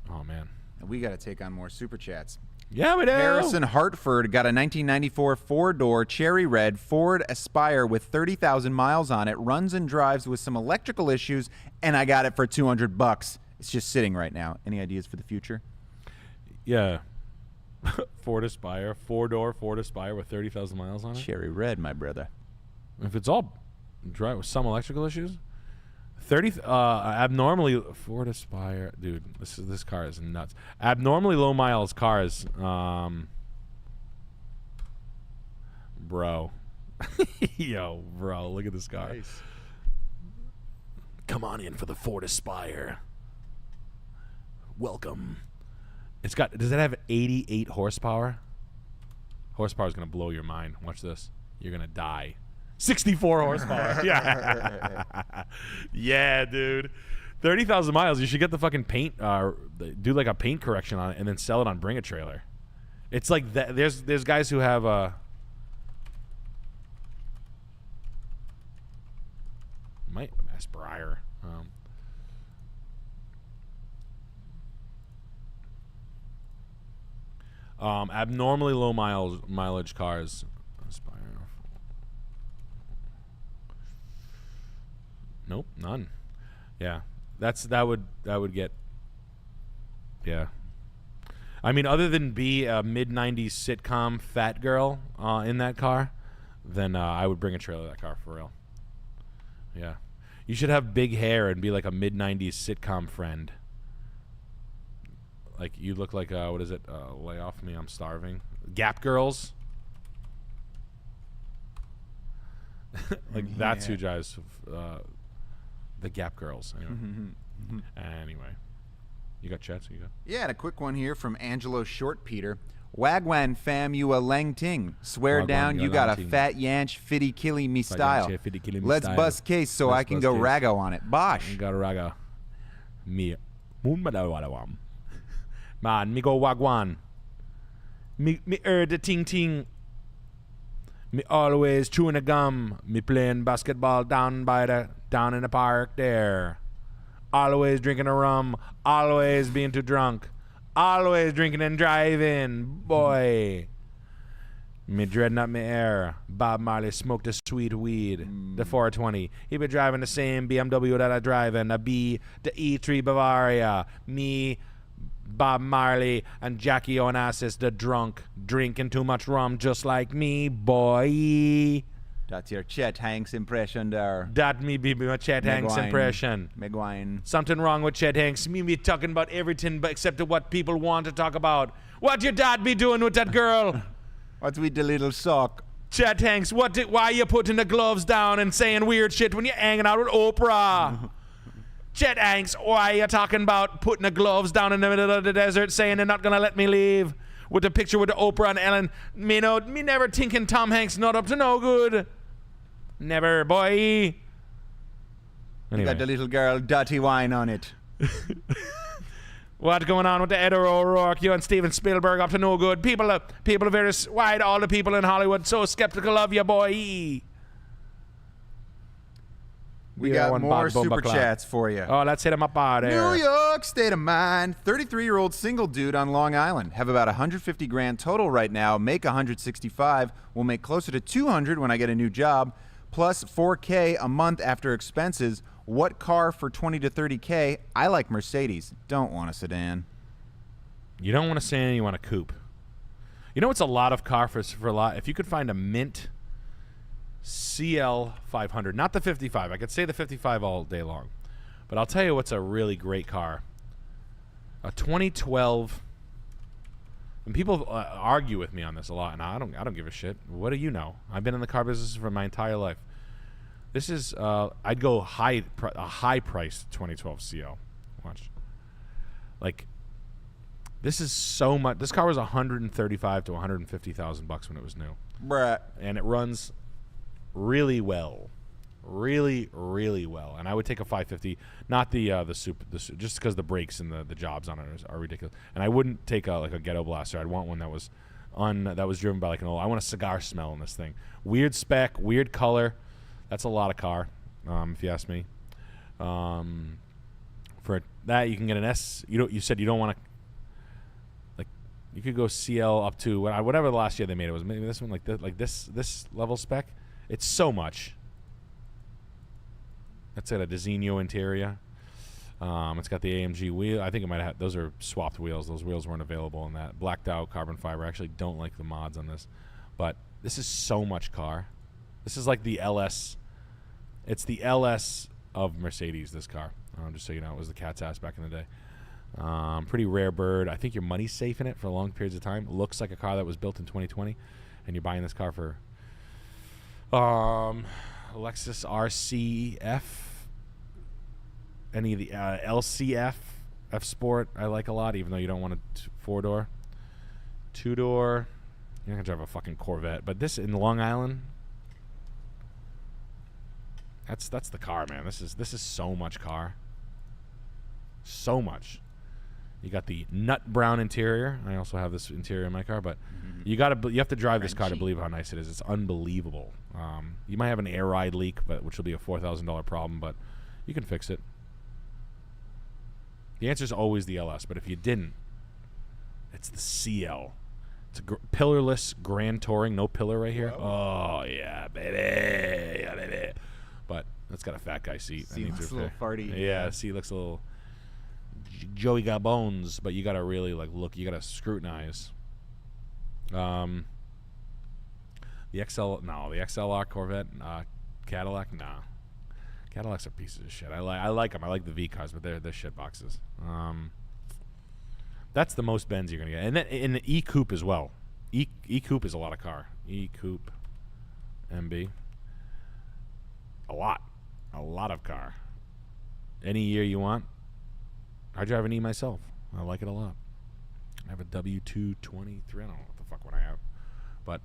oh man. We got to take on more super chats. Yeah, we do. Harrison Hartford got a 1994 four-door cherry red Ford Aspire with 30,000 miles on it. Runs and drives with some electrical issues, and I got it for $200. It's just sitting right now. Any ideas for the future? Yeah. Ford Aspire, four-door Ford Aspire with 30,000 miles on it. Cherry red, my brother. If it's all dry with some electrical issues, abnormally Ford Aspire, dude. This car is nuts. Abnormally low miles cars, bro. Yo, bro, look at this car. Nice. Come on in for the Ford Aspire. Welcome. Does it have 88 horsepower? Horsepower is gonna blow your mind. Watch this. You're gonna die. 64 horsepower. Yeah. Yeah, dude. 30,000 miles. You should get the fucking paint. Do like a paint correction on it, and then sell it on Bring a Trailer. It's like that. There's guys who have Aspire. Abnormally low mileage cars. Aspire. Nope, none. Yeah, that would get. Yeah. I mean, other than be a mid-90s sitcom fat girl in that car, then I would Bring a Trailer that car for real. Yeah. You should have big hair and be like a mid-90s sitcom friend. Like, you look like, what is it? Lay off me, I'm starving. Gap Girls. Like that's who drives the Gap Girls. Anyway, you got chats? You got? Yeah, and a quick one here from Angelo Short Peter. Wagwan fam you a lang ting. Swear Wagwan down you you a got lang a ting. fat yanch fitty killy me Fat style. yanch, fitty killy me Let's style. bust case so Let's I can bust go case. rago on it. Bosh. You got a raga. Me. Man, me go Wagwan. Me the ting ting. Me always chewing a gum. Me playing basketball down in the park there. Always drinking a rum. Always being too drunk. Always drinking and driving. Boy. Me dreading up me air. Bob Marley smoked a sweet weed. The 420. He be driving the same BMW that I drive in. The E3 Bavaria. Me, Bob Marley, and Jackie Onassis, the drunk, drinking too much rum just like me, boy. That's your Chet Hanks impression there. That me be my Chet Hanks Megwine. impression. Megwine. Something wrong with Chet Hanks. Me be talking about everything but except what people want to talk about. What your dad be doing with that girl? What's with the little sock? Chet Hanks, why you putting the gloves down and saying weird shit when you're hanging out with Oprah? Chet Hanks, why you talking about putting the gloves down in the middle of the desert saying they're not gonna let me leave? With the picture with the Oprah and Ellen. Me never thinking Tom Hanks not up to no good. Never, boy. You Anyway. got the little girl dirty wine on it. What's going on with the Ed O'Rourke? You and Steven Spielberg up to no good. People are very. Why are all the people in Hollywood so skeptical of you, boy? We Yeah, got one more bad bomba super clock. chats for you. Oh, let's hit him up out there. New York state of mind. 33-year-old single dude on Long Island. Have about 150 grand total right now. Make 165. Will make closer to 200 when I get a new job. Plus 4K a month after expenses. What car for 20 to 30K? I like Mercedes. Don't want a sedan. You don't want a sedan, you want a coupe. You know what's a lot of car for a lot? If you could find a mint CL 500, not the 55. I could say the 55 all day long. But I'll tell you what's a really great car. A 2012. And people argue with me on this a lot, and I don't give a shit. What do you know? I've been in the car business for my entire life. This is I'd go a high priced 2012 CL. Watch. Like this is so much. This car was 135 to 150,000 bucks when it was new, Bruh. and it runs really well, really well. And I would take a 550, not the super, just because the brakes and the jobs on it are ridiculous. And I wouldn't take a ghetto blaster. I'd want one that was driven by like an old. I want a cigar smell in this thing. Weird spec, weird color. That's a lot of car, if you ask me. For that, you can get an S. You said you don't want to. Like, you could go CL up to whatever the last year they made it was. Maybe this one like this level spec. It's so much. That's at a Designo interior. It's got the AMG wheel. I think it might have. Those are swapped wheels. Those wheels weren't available in that. Blacked out carbon fiber. I actually don't like the mods on this, but this is so much car. This is like the LS. It's the LS of Mercedes, this car. Just so you know, it was the cat's ass back in the day. Pretty rare bird. I think your money's safe in it for long periods of time. It looks like a car that was built in 2020, and you're buying this car for Lexus RCF, any of the LCF, F Sport I like a lot, even though you don't want a four-door. Two-door, you're not going to drive a fucking Corvette. But this in Long Island, that's the car, man. This is so much car. So much. You got the nut brown interior. I also have this interior in my car, but you have to drive this car to believe how nice it is. It's unbelievable. You might have an air ride leak, which will be a $4,000 problem, but you can fix it. The answer is always the LS, but if you didn't, it's the CL. It's a pillarless Grand Touring, no pillar right here. Whoa. Oh yeah, baby, yeah, baby. But it's got a fat guy seat. See, looks a little farty. Yeah, see, looks a little. Joey got bones, but you gotta really look. You gotta scrutinize. The XLR Corvette, Cadillac, nah. Cadillacs are pieces of shit. I like them. I like the V cars, but they're shit boxes. That's the most Benz you're gonna get, and then in the E Coupe as well. E Coupe is a lot of car. E Coupe, MB. A lot of car. Any year you want. I drive an E myself. I like it a lot. I have a W223. I don't know what the fuck what I have. But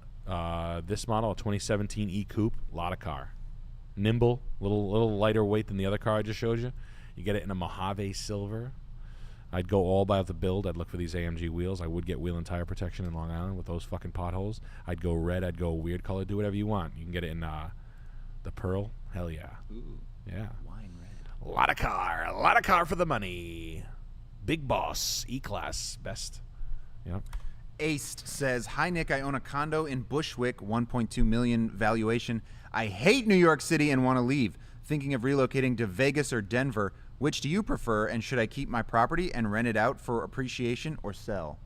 this model, a 2017 E Coupe, a lot of car. Nimble, little lighter weight than the other car I just showed you. You get it in a Mojave silver. I'd go all by the build. I'd look for these AMG wheels. I would get wheel and tire protection in Long Island with those fucking potholes. I'd go red. I'd go weird color. Do whatever you want. You can get it in the pearl. Hell yeah. Ooh, Yeah. wine red. A lot of car for the money. Big boss, E-Class, best. Yep. Aced says, "Hi Nick, I own a condo in Bushwick, 1.2 million valuation. I hate New York City and want to leave. Thinking of relocating to Vegas or Denver. Which do you prefer, and should I keep my property and rent it out for appreciation or sell?"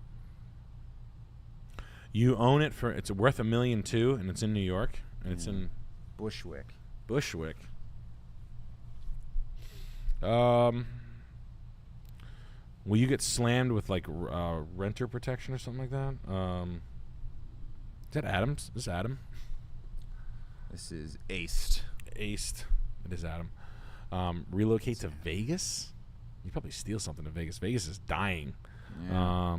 You own it for, it's worth $1.2 million, and it's in New York, and it's in Bushwick. Bushwick. Will you get slammed with like renter protection or something like that? Is that Adams? Is this Adam? This is Aced. Aced. It is Adam. Relocate to Vegas? You probably steal something to Vegas. Vegas is dying. Yeah.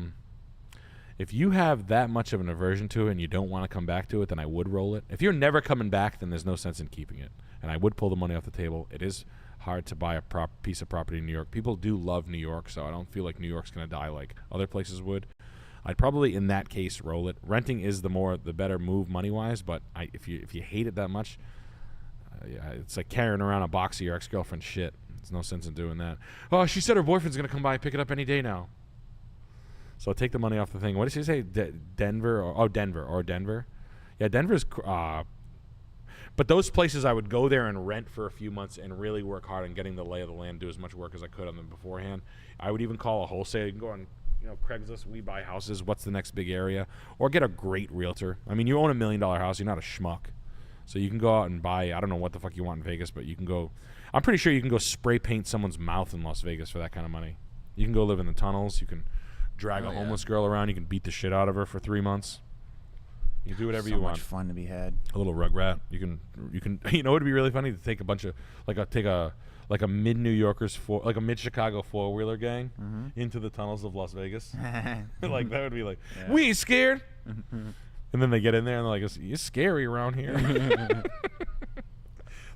If you have that much of an aversion to it and you don't want to come back to it, then I would roll it. If you're never coming back, then there's no sense in keeping it. And I would pull the money off the table. It is hard to buy a piece of property in New York. People do love New York, so I don't feel like New York's going to die like other places would. I'd probably, in that case, roll it. Renting is the better move money-wise, but if you hate it that much, yeah, it's like carrying around a box of your ex-girlfriend's shit. There's no sense in doing that. Oh, she said her boyfriend's going to come by and pick it up any day now. So take the money off the thing. What did she say? Denver? Denver. Yeah, Denver's... but those places I would go there and rent for a few months and really work hard on getting the lay of the land, do as much work as I could on them beforehand. I would even call a wholesaler. You can go on Craigslist, We Buy Houses, what's the next big area? Or get a great realtor. I mean, you own $1 million house. You're not a schmuck. So you can go out and buy, I don't know what the fuck you want in Vegas, but you can go... I'm pretty sure you can go spray paint someone's mouth in Las Vegas for that kind of money. You can go live in the tunnels. You can drag a homeless girl around. You can beat the shit out of her for 3 months. You can do whatever you want. So much fun to be had. A little rugrat. You can. It'd be really funny to take a bunch of like a mid New Yorkers like a mid Chicago 4-wheeler gang into the tunnels of Las Vegas. Like that would be like, we ain't scared. And then they get in there and they're like, it's scary around here.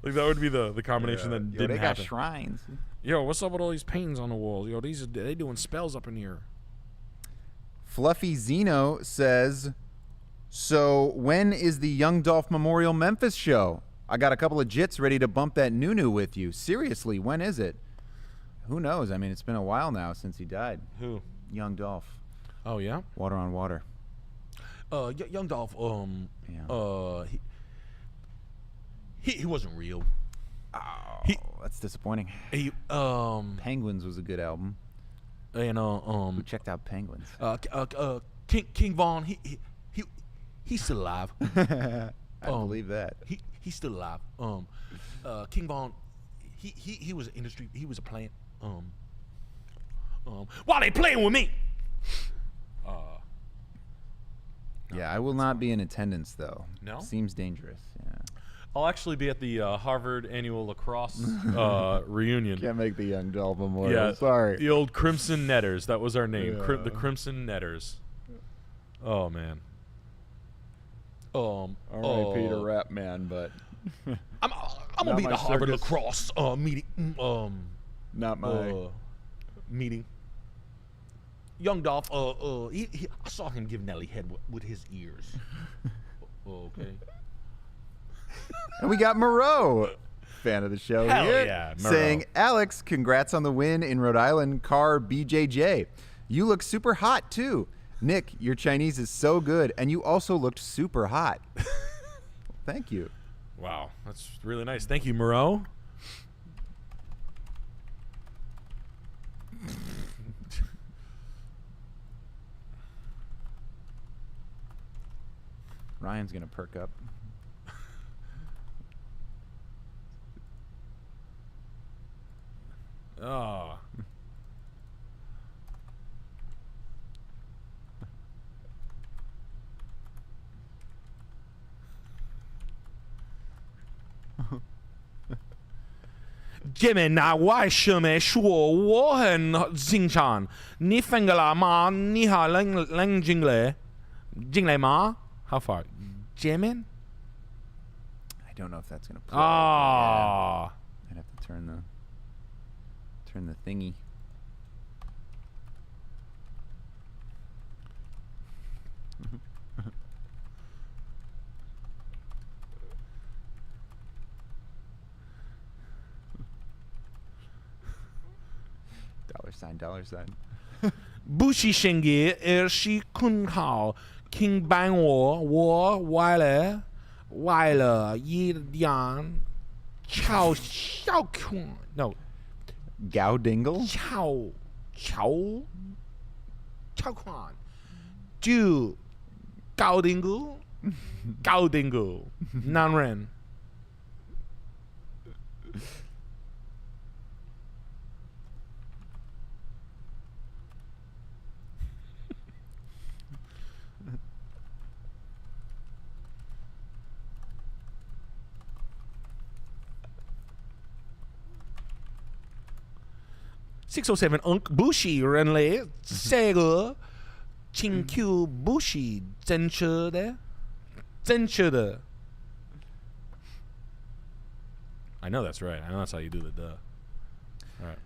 Like that would be the combination that didn't they happen. got shrines. Yo, what's up with all these paintings on the walls? Yo, they doing spells up in here. Fluffy Zeno says, "So when is the Young Dolph Memorial Memphis show? I got a couple of jits ready to bump that Nunu with you. Seriously, when is it?" Who knows? I mean, it's been a while now since he died. Who? Young Dolph. Oh yeah. Water on Water. Young Dolph. He wasn't real. Oh, that's disappointing. He Penguins was a good album. and Who checked out Penguins? King Von. He's still alive. I believe that. He's still alive. King Von, he was an industry. He was a plant. Why they playing with me? Yeah, I will not be in attendance though. No? Seems dangerous. Yeah. I'll actually be at the Harvard annual lacrosse reunion. Can't make the Young Dolph Memorial. Yeah, Sorry. The old Crimson Netters. That was our name. Yeah. The Crimson Netters. Oh man. R.I.P. to Rap Man, but I'm gonna be at my the Harvard circus. lacrosse meeting. not my. Meeting. Young Dolph. I saw him give Nelly head with his ears. Okay. And we got Moreau, fan of the show Hell here, yeah, Moreau. saying, "Alex, congrats on the win in Rhode Island car BJJ. You look super hot too. Nick, your Chinese is so good, and you also looked super hot." Thank you. Wow, that's really nice. Thank you, Moreau. Ryan's gonna perk up. Oh. 姐妹那外师妹说我很欣赏你分个了吗？你好冷进来吗？ How far? 姐妹 I don't know if that's gonna play. Ah. I'd have to turn the thingy. $. 不是生意，而是困好。请帮我歪了一辆小款 ，no Gow dingle? 小款，就高定股，男人。607 Unc Bushy 人类这个请求 Bushy 正确的。I know that's right. I know that's how you do the duh. All right.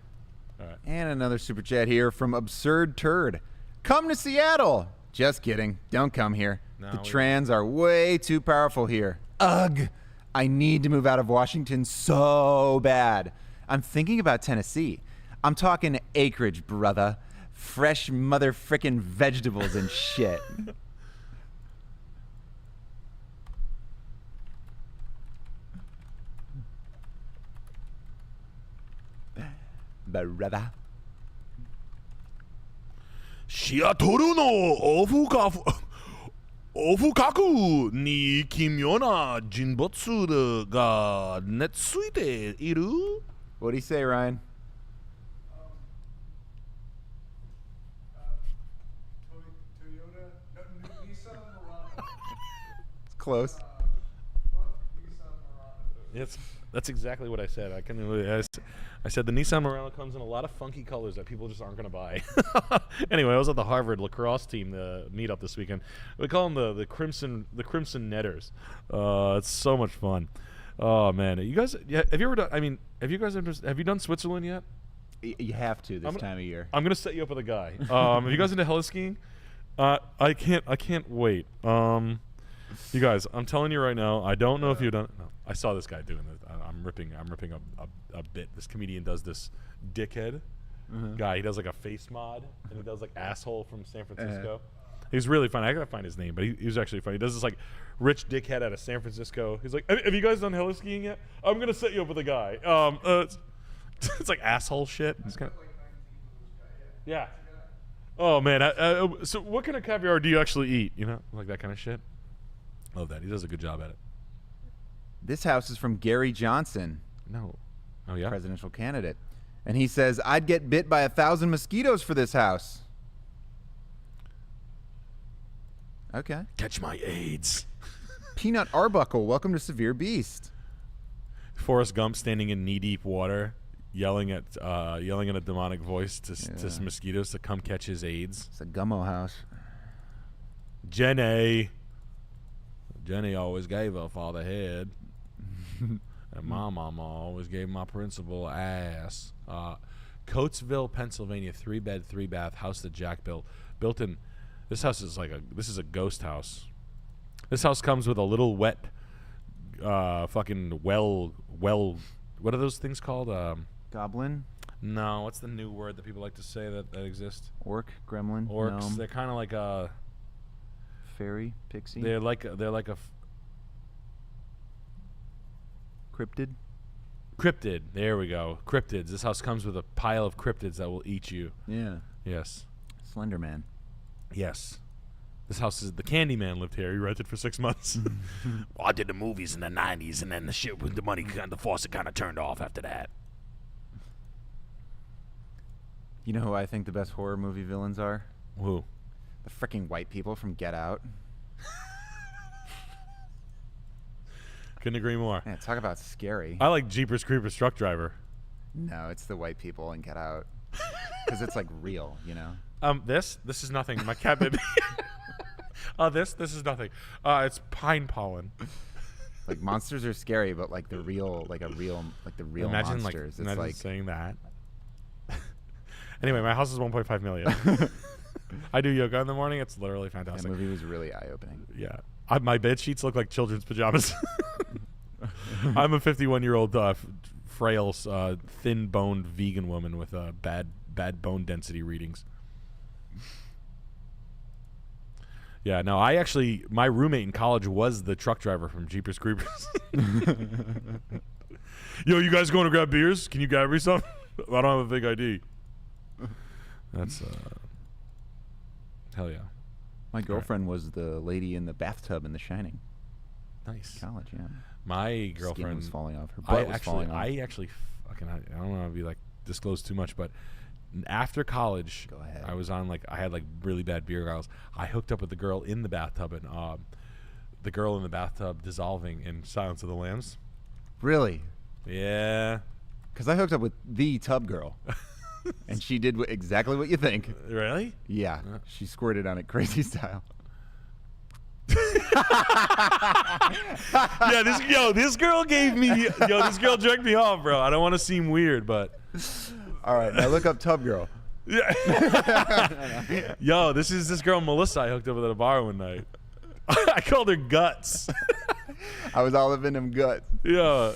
And another super chat here from Absurd Turd. Come to Seattle. Just kidding. Don't come here. No, The we trans are way too powerful here. Ugh. I need to move out of Washington so bad. I'm thinking about Tennessee. I'm talking acreage, brother. Fresh mother frickin' vegetables and shit. Brother. シアトルのオフカクに奇妙な人物が熱ついている What'd he say, Ryan? It's close. That's exactly what I said. I said the Nissan Murano comes in a lot of funky colors that people just aren't going to buy. Anyway, I was at the Harvard lacrosse team meetup this weekend. We call them the Crimson Netters. It's so much fun. Oh man, you guys, have you ever done? I mean, have you done Switzerland yet? You have to this time of year. I'm gonna set you up with a guy. Have you guys into heliskiing? I can't wait. You guys, I'm telling you right now, I don't know if you've done. No, I saw this guy doing this. I'm ripping a bit. This comedian does this dickhead guy. He does like a face mod, and he does like asshole from San Francisco. He's really funny. I gotta find his name, but he was actually funny. He does this like rich dickhead out of San Francisco. He's like, have you guys done heliskiing yet? I'm gonna set you up with a guy. It's like asshole shit. It's kind of, yeah. Oh man. So what kind of caviar do you actually eat? You know, like that kind of shit. Love that. He does a good job at it. This house is from Gary Johnson. No. Oh yeah. Presidential candidate. And he says, I'd get bit by 1,000 mosquitoes for this house. Okay. Catch my AIDS. Peanut Arbuckle, welcome to Severe Beast. Forrest Gump standing in knee-deep water, yelling in a demonic voice to mosquitoes to come catch his AIDS. It's a gummo house. Jenny always gave her father head. And my mama always gave my principal ass. Coatesville, Pennsylvania, 3-bed, 3-bath house that Jack built in. This house is this is a ghost house. This house comes with a little wet, fucking well. What are those things called? Goblin? No, what's the new word that people like to say that exists? Orc? Gremlin? Orcs. Gnome? They're kind of like a Fairy? Pixie? They're like a Cryptid? cryptid. There we go. Cryptids. This house comes with a pile of cryptids that will eat you. Yeah. Yes. Slender Man. Yes. This house is the Candyman lived here. He rented for 6 months. Well, I did the movies in the 90s, and then the shit with the money, the faucet kind of turned off after that. You know who I think the best horror movie villains are? Who? The freaking white people from Get Out. Couldn't agree more. Man, talk about scary. I like Jeepers Creepers Truck Driver. No, it's the white people in Get Out. Because it's like real, you know? This is nothing. My cat baby. This is nothing. It's pine pollen. Like monsters are scary, but like the real Imagine monsters. Imagine It's saying that. Anyway, my house is 1.5 million. I do yoga in the morning. It's literally that fantastic. movie was really eye-opening. Yeah. My bed sheets look like children's pajamas. I'm a 51-year-old frail, thin-boned vegan woman with bad bone density readings. Yeah, no, my roommate in college was the truck driver from Jeepers Creepers. Yo, you guys going to grab beers? Can you grab me some? I don't have a big ID. That's, hell yeah. My girlfriend was the lady in the bathtub in The Shining. Nice. College, yeah. My Skin girlfriend was falling off. Her butt was falling off. I don't want to be like disclose too much, but after college, Go ahead. I was on I had like really bad beer goggles. I hooked up with the girl in the bathtub, and the girl in the bathtub dissolving in Silence of the Lambs. Really? Yeah. Because I hooked up with the tub girl. And she did exactly what you think. Really? Yeah. She squirted on it crazy style. Yeah, this girl gave me this girl jerked me off, bro. I don't want to seem weird, but All right, now look up tub girl. yeah. Yo, this is this girl Melissa I hooked up with at a bar one night. I called her Guts. I was all up in them guts. Yeah.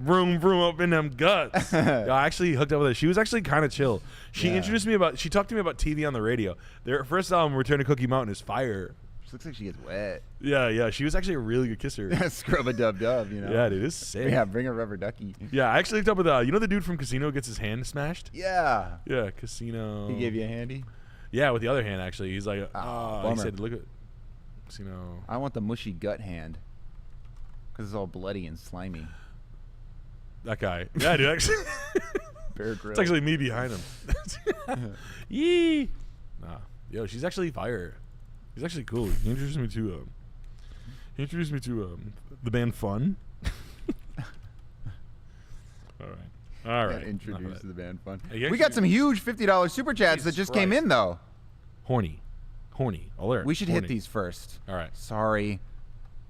Vroom vroom up in them guts. Yeah, I actually hooked up with her. She was actually kind of chill. She introduced me she talked to me about TV on the radio. Their first album, Return to Cookie Mountain, is fire. She looks like she gets wet. Yeah. She was actually a really good kisser. Scrub a dub, you know? Yeah, dude, it's sick. Yeah, bring a rubber ducky. Yeah, I actually hooked up with you know the dude from Casino who gets his hand smashed? Yeah. Yeah, Casino. He gave you a handy? Yeah, with the other hand actually. He's like, he bummer. said, look at Casino. I want the mushy gut hand. Because it's all bloody and slimy. That guy. Yeah, dude, actually. Bear Grylls. It's actually me behind him. Yee. Nah. Yo, she's actually fire. He's actually cool. He introduced me to the band Fun. All right. Introduced to the band Fun. Hey, We got some huge $50 super chats that Jesus just came Christ. in, though. Horny alert. We should Horny. hit these first. All right. Sorry.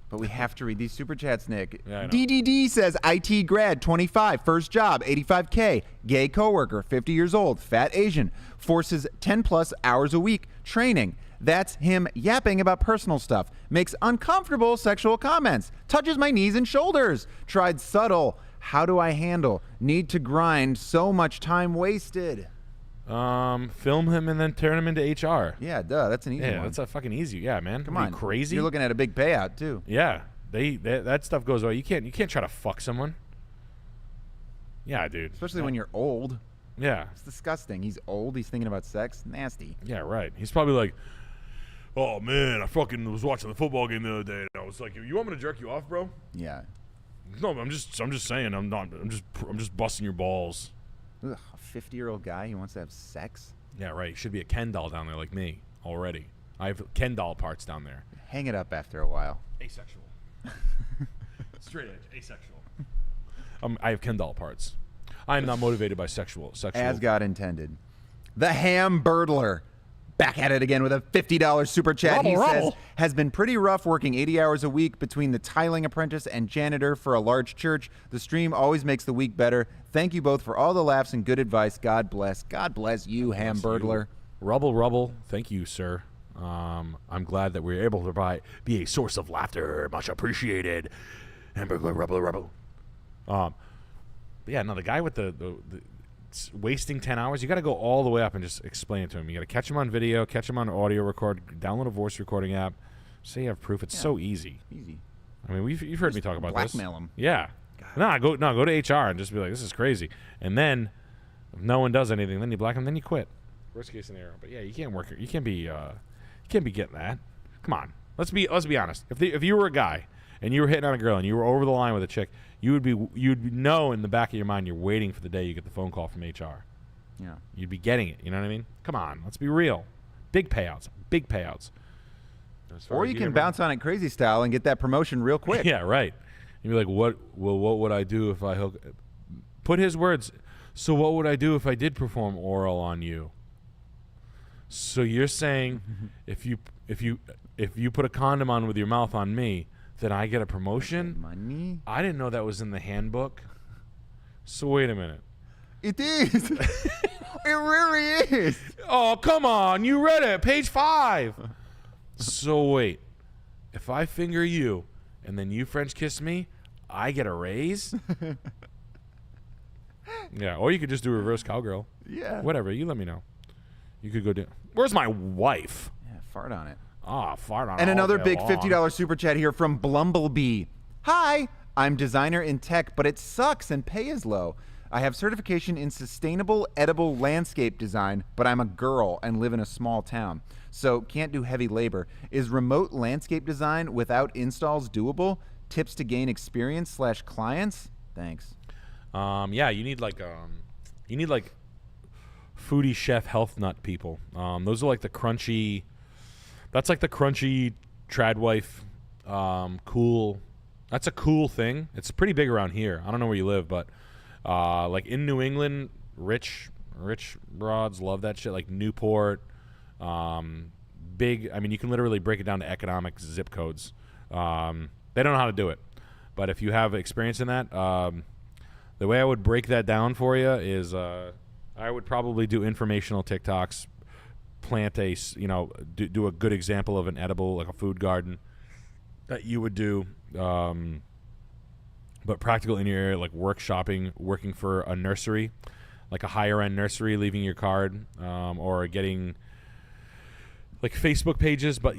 But we have to read these super chats, Nick. Yeah, I know. DDD says, IT grad, 25, first job, 85K, gay coworker, 50 years old, fat Asian, forces 10 plus hours a week, training. That's him yapping about personal stuff, makes uncomfortable sexual comments, touches my knees and shoulders, tried subtle, how do I handle, need to grind, so much time wasted. Film him and then turn him into HR. Yeah, duh, that's an easy Yeah, one. that's a fucking easy. Yeah, man. Come Are you on. crazy? You're looking at a big payout, too. Yeah, that stuff goes away. You can't try to fuck someone. Yeah, dude. Especially when you're old. Yeah. It's disgusting. He's old. He's thinking about sex. Nasty. Yeah, right. He's probably like, oh man, I fucking was watching the football game the other day, and I was like, you want me to jerk you off, bro? Yeah. No, I'm just saying, I'm just busting your balls. Ugh, a 50-year-old guy who wants to have sex? Yeah, right. Should be a Ken doll down there like me already. I have Ken doll parts down there. Hang it up after a while. Asexual. Straight edge, asexual. I have Ken doll parts. I am not motivated by sexual. As God intended. The Ham Birdler. Back at it again with a $50 super chat. He says, has been pretty rough working 80 hours a week between the tiling apprentice and janitor for a large church. The stream always makes the week better. Thank you both for all the laughs and good advice. God bless. God bless you, Ham Birdler. Rubble. Thank you, sir. I'm glad that we're able to be a source of laughter. Much appreciated. Hamburger, rubble. But yeah, no, the guy with the wasting 10 hours, you got to go all the way up and just explain it to him. You got to catch him on video, catch him on audio record, download a voice recording app, say you have proof. It's so easy. Easy. I mean, you've heard me talk about this. Blackmail him. Yeah. Go to HR and just be like, this is crazy. And then if no one does anything, then you black them, then you quit. Worst case scenario. But yeah, you can't work. You can't be getting that. Come on. Let's be honest. If you were a guy and you were hitting on a girl and you were over the line with a chick, you'd know in the back of your mind you're waiting for the day you get the phone call from HR. Yeah. You'd be getting it. You know what I mean? Come on. Let's be real. Big payouts. Or you can bounce on it crazy style and get that promotion real quick. Yeah, right. You'd be like, what would I do if I hook? Put his words. So what would I do if I did perform oral on you? So you're saying if you put a condom on with your mouth on me, then I get a promotion? Money? I didn't know that was in the handbook. So wait a minute. It is. It really is. Oh, come on. You read it. Page 5. So wait. If I finger you and then you French kiss me, I get a raise? Yeah, or you could just do reverse cowgirl. Yeah. Whatever. You let me know. You could go do. Where's my wife? Yeah, fart on it. Ah, fart on And all another day big long. $50 super chat here from Blumblebee. Hi, I'm designer in tech, but it sucks and pay is low. I have certification in sustainable edible landscape design, but I'm a girl and live in a small town, so can't do heavy labor. Is remote landscape design without installs doable? Tips to gain experience / clients? Thanks. Yeah, you need like foodie chef health nut people. Those are like the crunchy. That's like the crunchy tradwife. Cool. That's a cool thing. It's pretty big around here. I don't know where you live, but like in New England, rich broads love that shit. Like Newport, big. I mean, you can literally break it down to economic zip codes. They don't know how to do it, but if you have experience in that, the way I would break that down for you is I would probably do informational TikToks, plant a do a good example of an edible, like a food garden that you would do. But practical in your area, like workshopping, working for a nursery, like a higher end nursery, leaving your card, or getting like Facebook pages. But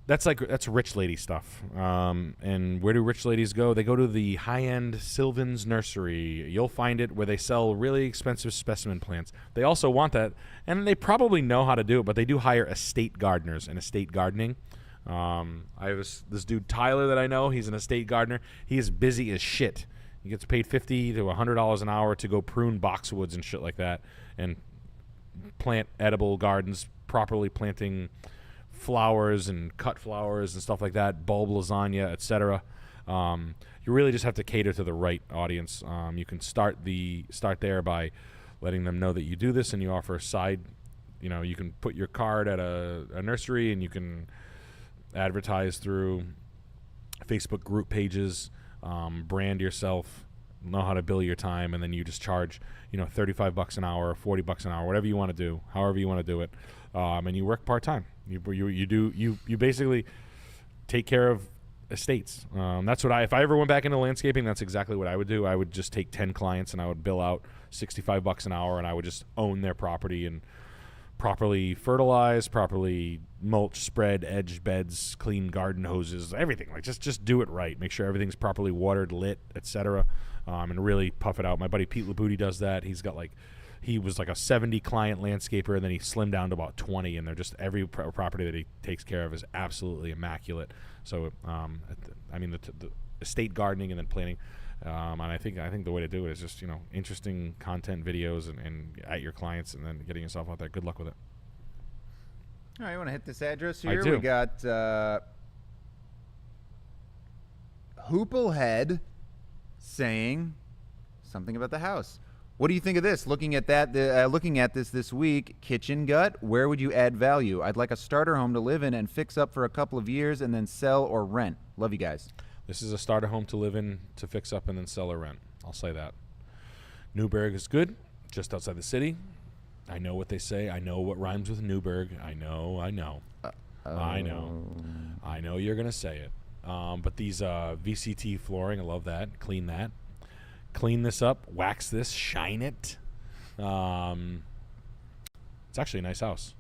that's rich lady stuff. And where do rich ladies go? They go to the high end Sylvan's nursery. You'll find it where they sell really expensive specimen plants. They also want that, and they probably know how to do it. But they do hire estate gardeners and estate gardening. I have this dude Tyler that I know. He's an estate gardener. He is busy as shit. He gets paid $50 to $100 an hour to go prune boxwoods and shit like that, and plant edible gardens, properly planting flowers and cut flowers and stuff like that, bulb lasagna, etc. You really just have to cater to the right audience. You can start there by letting them know that you do this and you offer a side. You can put your card at a nursery, and you can advertise through Facebook group pages, brand yourself, know how to bill your time, and then you just charge, $35 an hour, $40 an hour, whatever you want to do, however you want to do it, and you work part time. You basically take care of estates. That's what if I ever went back into landscaping, that's exactly what I would do. I would just take 10 clients and I would bill out $65 an hour, and I would just own their property and properly fertilize, properly mulch, spread, edge beds, clean garden hoses, everything. Like just do it right. Make sure everything's properly watered, lit, etc. And really puff it out. My buddy Pete Labuti does that. He was like a 70 client landscaper, and then he slimmed down to about 20, and they're just every property that he takes care of is absolutely immaculate. So the estate gardening and then planting. And I think the way to do it is just interesting content videos and at your clients, and then getting yourself out there. Good luck with it. All right, you want to hit this address I here? do. We got Hooplehead saying something about the house. What do you think of this? Looking at this week, kitchen gut. Where would you add value? I'd like a starter home to live in and fix up for a couple of years and then sell or rent. Love you guys. This is a starter home to live in, to fix up, and then sell or rent. I'll say that. Newburgh is good, just outside the city. I know what they say. I know what rhymes with Newburgh. I know. I know you're going to say it. But these VCT flooring, I love that. Clean that. Clean this up. Wax this. Shine it. It's actually a nice house.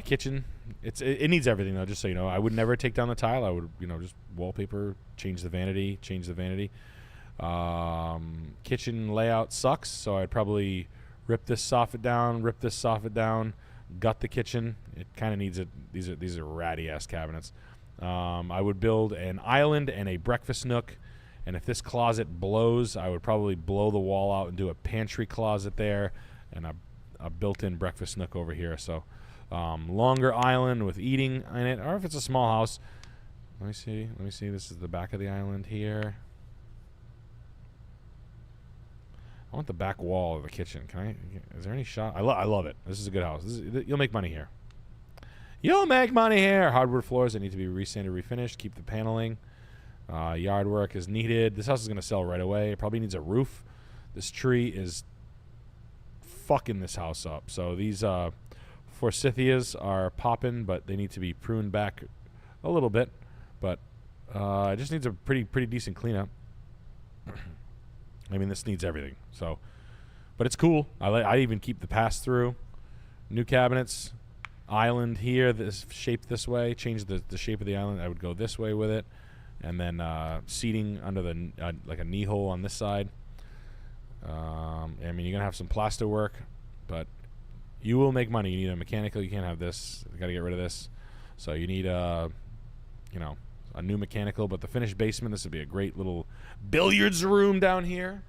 Kitchen. It needs everything, though, just so you know. I would never take down the tile. I would, just wallpaper, change the vanity. Kitchen layout sucks, so I'd probably rip this, soff it down, gut the kitchen. It kind of needs it. These are ratty-ass cabinets. I would build an island and a breakfast nook, and if this closet blows, I would probably blow the wall out and do a pantry closet there and a built-in breakfast nook over here. So longer island with eating in it, or if it's a small house. Let me see. This is the back of the island here. I want the back wall of the kitchen. Can I? Is there any shot? I love it. This is a good house. You'll make money here. You'll make money here. Hardwood floors that need to be resanded, refinished. Keep the paneling. Yard work is needed. This house is going to sell right away. It probably needs a roof. This tree is fucking this house up. So these forsythias are popping, but they need to be pruned back a little bit. But it just needs a pretty decent cleanup. I mean, this needs everything. So, but it's cool. I even keep the pass through. New cabinets. Island here, this shaped this way. Change the shape of the island. I would go this way with it, and then seating under the like a knee hole on this side. I mean, you're gonna have some plaster work, but you will make money. You need a mechanical. You can't have this. You got to get rid of this. So you need a new mechanical. But the finished basement. This would be a great little billiards room down here.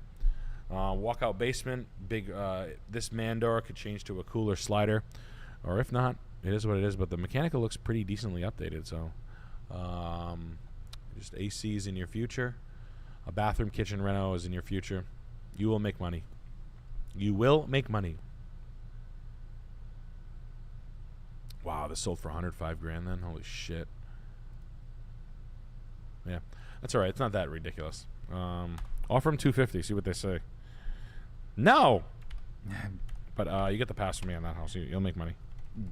Walkout basement. Big. This man door could change to a cooler slider. Or if not, it is what it is. But the mechanical looks pretty decently updated. So, just ACs in your future. A bathroom, kitchen reno is in your future. You will make money. You will make money. Wow, this sold for $105,000 then. Holy shit. Yeah, that's all right. It's not that ridiculous. Offer them $250. See what they say. No. But you get the pass from me on that house. You'll make money.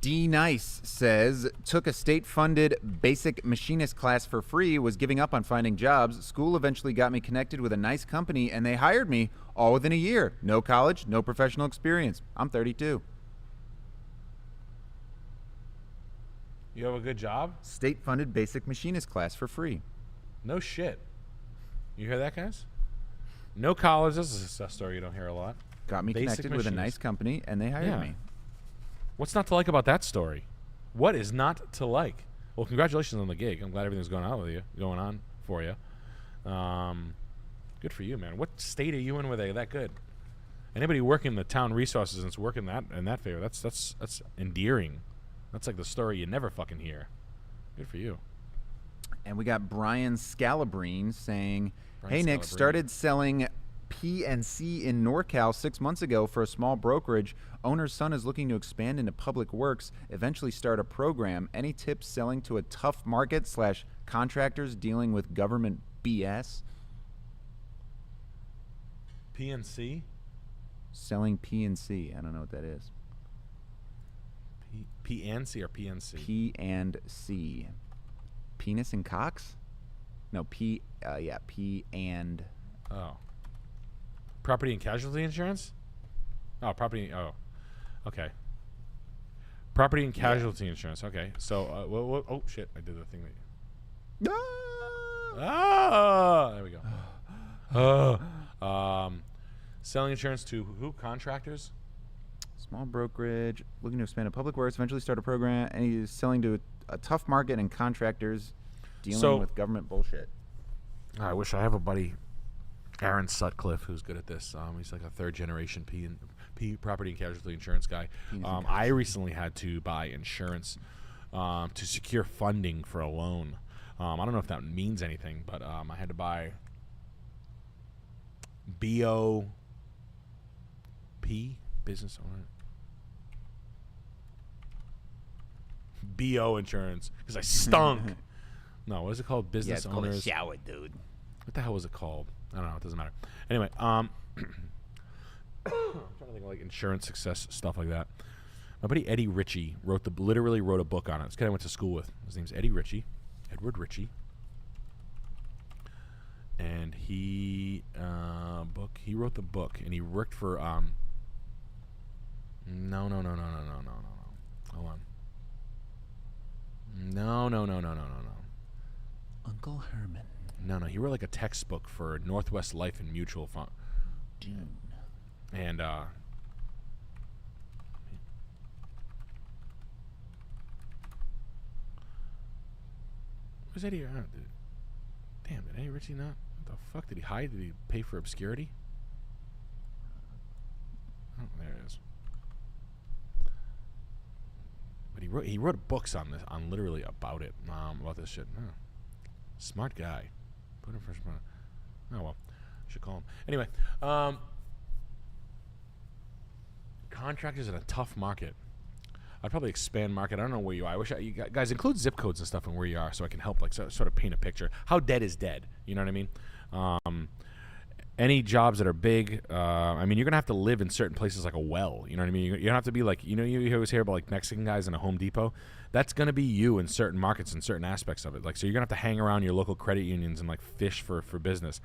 D Nice says, took a state-funded basic machinist class for free, was giving up on finding jobs. School eventually got me connected with a nice company, and they hired me all within a year. No college, no professional experience. I'm 32. You have a good job? State-funded basic machinist class for free. No shit. You hear that, guys? No college. This is a success story you don't hear a lot. Got me Basic connected with a machinist. nice company, and they hired me. What's not to like about that story? What is not to like? Well, congratulations on the gig. I'm glad everything's going on for you. Good for you, man. What state are you in where they're that good? Anybody working the town resources and it's working in that favor, that's endearing. That's like the story you never fucking hear. Good for you. And we got Brian Scalabrine saying, hey, Nick, Scalabrine. started selling PNC in NorCal 6 months ago for a small brokerage. Owner's son is looking to expand into public works, eventually start a program. Any tips selling to a tough market / contractors dealing with government BS? PNC? Selling PNC. I don't know what that is. PNC or PNC? P and C. Penis and cocks? No, P and... Oh. Property and casualty insurance? Oh, okay. Property and casualty insurance. Okay. So, oh, shit. I did the thing that... there we go. Selling insurance to who? Contractors? Small brokerage, looking to expand to public works, eventually start a program, and he's selling to a tough market and contractors dealing with government bullshit. I wish I have a buddy, Aaron Sutcliffe, who's good at this. He's like a third-generation P property and casualty insurance guy. I recently had to buy insurance to secure funding for a loan. I don't know if that means anything, but I had to buy BOP, business owner. BO insurance because I stunk. No, what is it called? Business it's called owners. a shower, dude. What the hell was it called? I don't know. It doesn't matter. Anyway, I'm trying to think of like insurance success stuff like that. My buddy Eddie Ritchie literally wrote a book on it. This guy I went to school with. His name's Eddie Ritchie, Edward Ritchie, and he wrote the book, and he worked for no. Hold on. No. Uncle Herman. No, he wrote like a textbook for Northwest Life and Mutual Fund. Dune. And where's Eddie? Damn, did Eddie Ritchie not? What the fuck? Did he hide? Did he pay for obscurity? Oh, there it is. But he wrote books on this, on literally about it, about this shit. Oh. Smart guy. Put him for smart. Oh well, should call him. Anyway, Contractors in a tough market. I'd probably expand market. I don't know where you are. I wish you guys include zip codes and stuff and where you are, so I can help like sort of paint a picture. How dead is dead? You know what I mean? Any jobs that are big. I mean, you're gonna have to live in certain places like a well. You know what I mean? You don't have to be like you always hear about like Mexican guys in a Home Depot. That's gonna be you in certain markets and certain aspects of it. Like so, you're gonna have to hang around your local credit unions and like fish for business.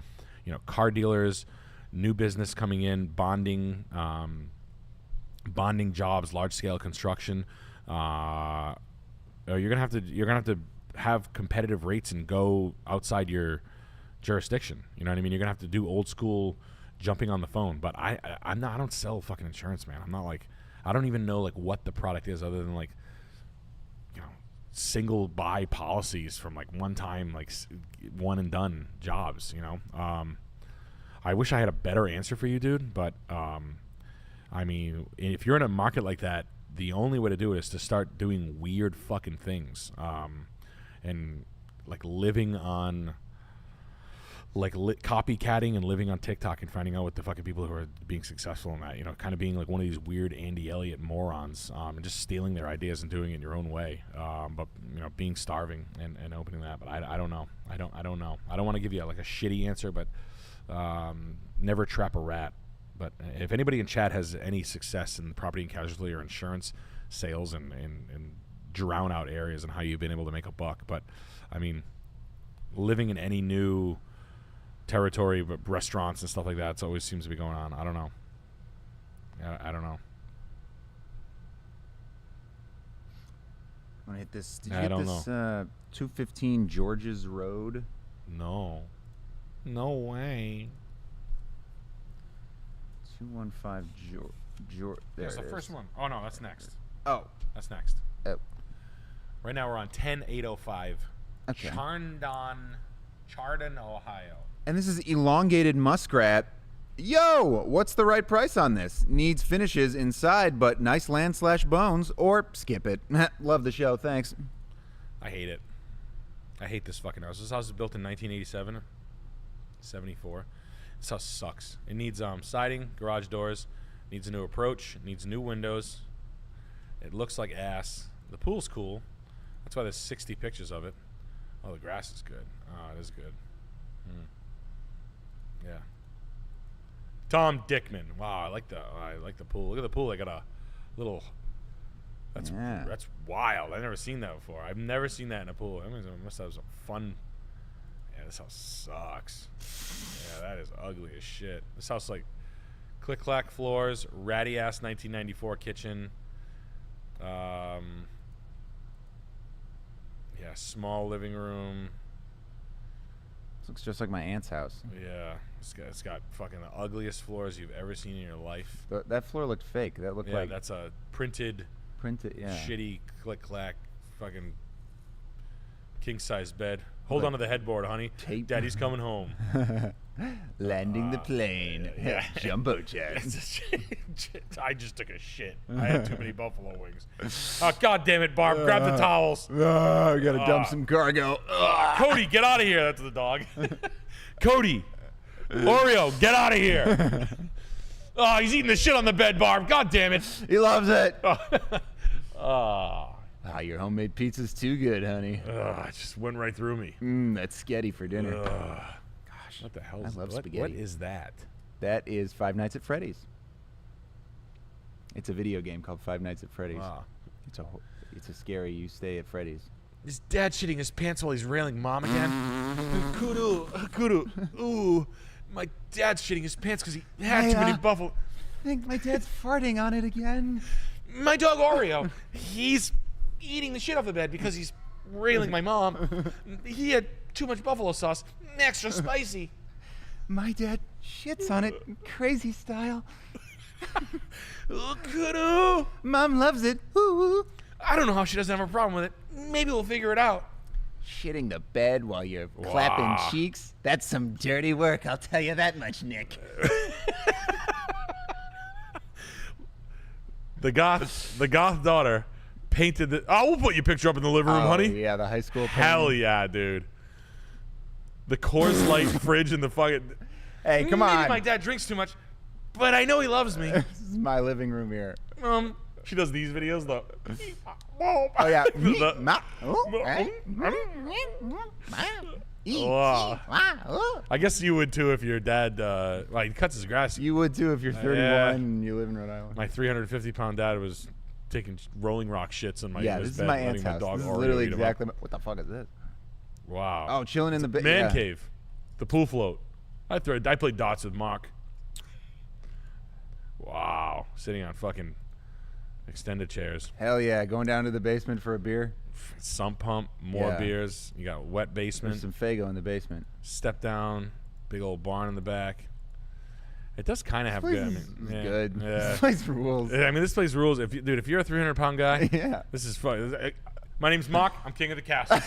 Car dealers, new business coming in, bonding jobs, large scale construction. You're gonna have to have competitive rates and go outside your jurisdiction. You know what I mean? You're gonna have to do old school jumping on the phone. But I don't sell fucking insurance, man. I'm not like, I don't even know like what the product is other than like, single buy policies from like one time, like one and done jobs. I wish I had a better answer for you, dude. But I mean, if you're in a market like that, the only way to do it is to start doing weird fucking things, and like living on, like copycatting and living on TikTok and finding out what the fucking people who are being successful in that, kind of being like one of these weird Andy Elliott morons, and just stealing their ideas and doing it in your own way. But being starving and opening that. But I don't know. I don't know. I don't want to give you like a shitty answer, but never trap a rat. But if anybody in chat has any success in property and casualty or insurance sales and drown out areas and how you've been able to make a buck. But I mean, living in any new territory, but restaurants and stuff like that, it always seems to be going on. I don't know. I don't know. Want to hit this? Did you hit this 215 George's Road? No way. 215 George. There's the first one. Oh no, that's next. Oh, that's next. Oh. Right now we're on 10805. Okay. Chardon, Ohio. And this is elongated muskrat. Yo, what's the right price on this? Needs finishes inside, but nice land/bones, or skip it. Love the show, thanks. I hate it. I hate this fucking house. This house was built in 1987, 74. This house sucks. It needs siding, garage doors, needs a new approach, needs new windows. It looks like ass. The pool's cool. That's why there's 60 pictures of it. Oh, the grass is good. Oh, it is good. Yeah. Tom Dickman. Wow, I like the pool. Look at the pool. They got a little. That's wild. I've never seen that before. I've never seen that in a pool. I mean, it must have some fun. Yeah, this house sucks. Yeah, that is ugly as shit. This house like click clack floors, ratty ass 1994 kitchen. Yeah, small living room. This looks just like my aunt's house. Yeah, it's got fucking the ugliest floors you've ever seen in your life. That floor looked fake. That looked like that's a printed, yeah, shitty click clack fucking king size bed. Hold on to the headboard, honey. Tape. Daddy's coming home. Landing the plane. Yeah. Jumbo jet. I just took a shit. I had too many buffalo wings. Oh, God damn it, Barb. Grab the towels. We gotta dump some cargo. Cody, get out of here. That's the dog. Cody. Oreo, get out of here. Oh, he's eating the shit on the bed, Barb. God damn it. He loves it. Your homemade pizza's too good, honey. It just went right through me. That's sketty for dinner. Gosh, what the hell is love spaghetti. What is that? That is Five Nights at Freddy's. It's a video game called Five Nights at Freddy's. Wow. It's a scary you stay at Freddy's. His dad shitting his pants while he's railing mom again. Kudu. Ooh, my dad's shitting his pants because he had too many buffalo. I think my dad's farting on it again. My dog Oreo, he's eating the shit off the bed because he's railing my mom. He had too much buffalo sauce, extra spicy. My dad shits on it, crazy style. Kudu. Mom loves it. Ooh. I don't know how she doesn't have a problem with it. Maybe we'll figure it out. Shitting the bed while you're clapping cheeks? That's some dirty work, I'll tell you that much, Nick. The goth daughter painted the. Oh, we'll put your picture up in the living room, honey. Yeah, the high school. Hell yeah, dude. The Coors Light fridge and the fucking. Hey, come on. Maybe my dad drinks too much, but I know he loves me. This is my living room here. She does these videos though. Oh yeah. Wow. I guess you would too if your dad he cuts his grass. You would too if you're 31 and you live in Rhode Island. My 350-pound dad was taking Rolling Rock shits in my Yeah, in his this bed, is my letting aunt's house. dog This is Oreo literally eat 'em up. exactly. What the fuck is this? Wow. Oh, chilling in the Man cave, the pool float. I played dots with Mark. Wow, sitting on fucking extended chairs. Hell yeah, going down to the basement for a beer. Sump pump, more Yeah. beers. You got wet basement. There's some Faygo in the basement. Step down, big old barn in the back. It does kind of have good. I mean, It's yeah, good. Yeah. This place rules. I mean, this place rules. If you're a 300-pound guy, Yeah. this is fun. My name's Mark. I'm king of the castle.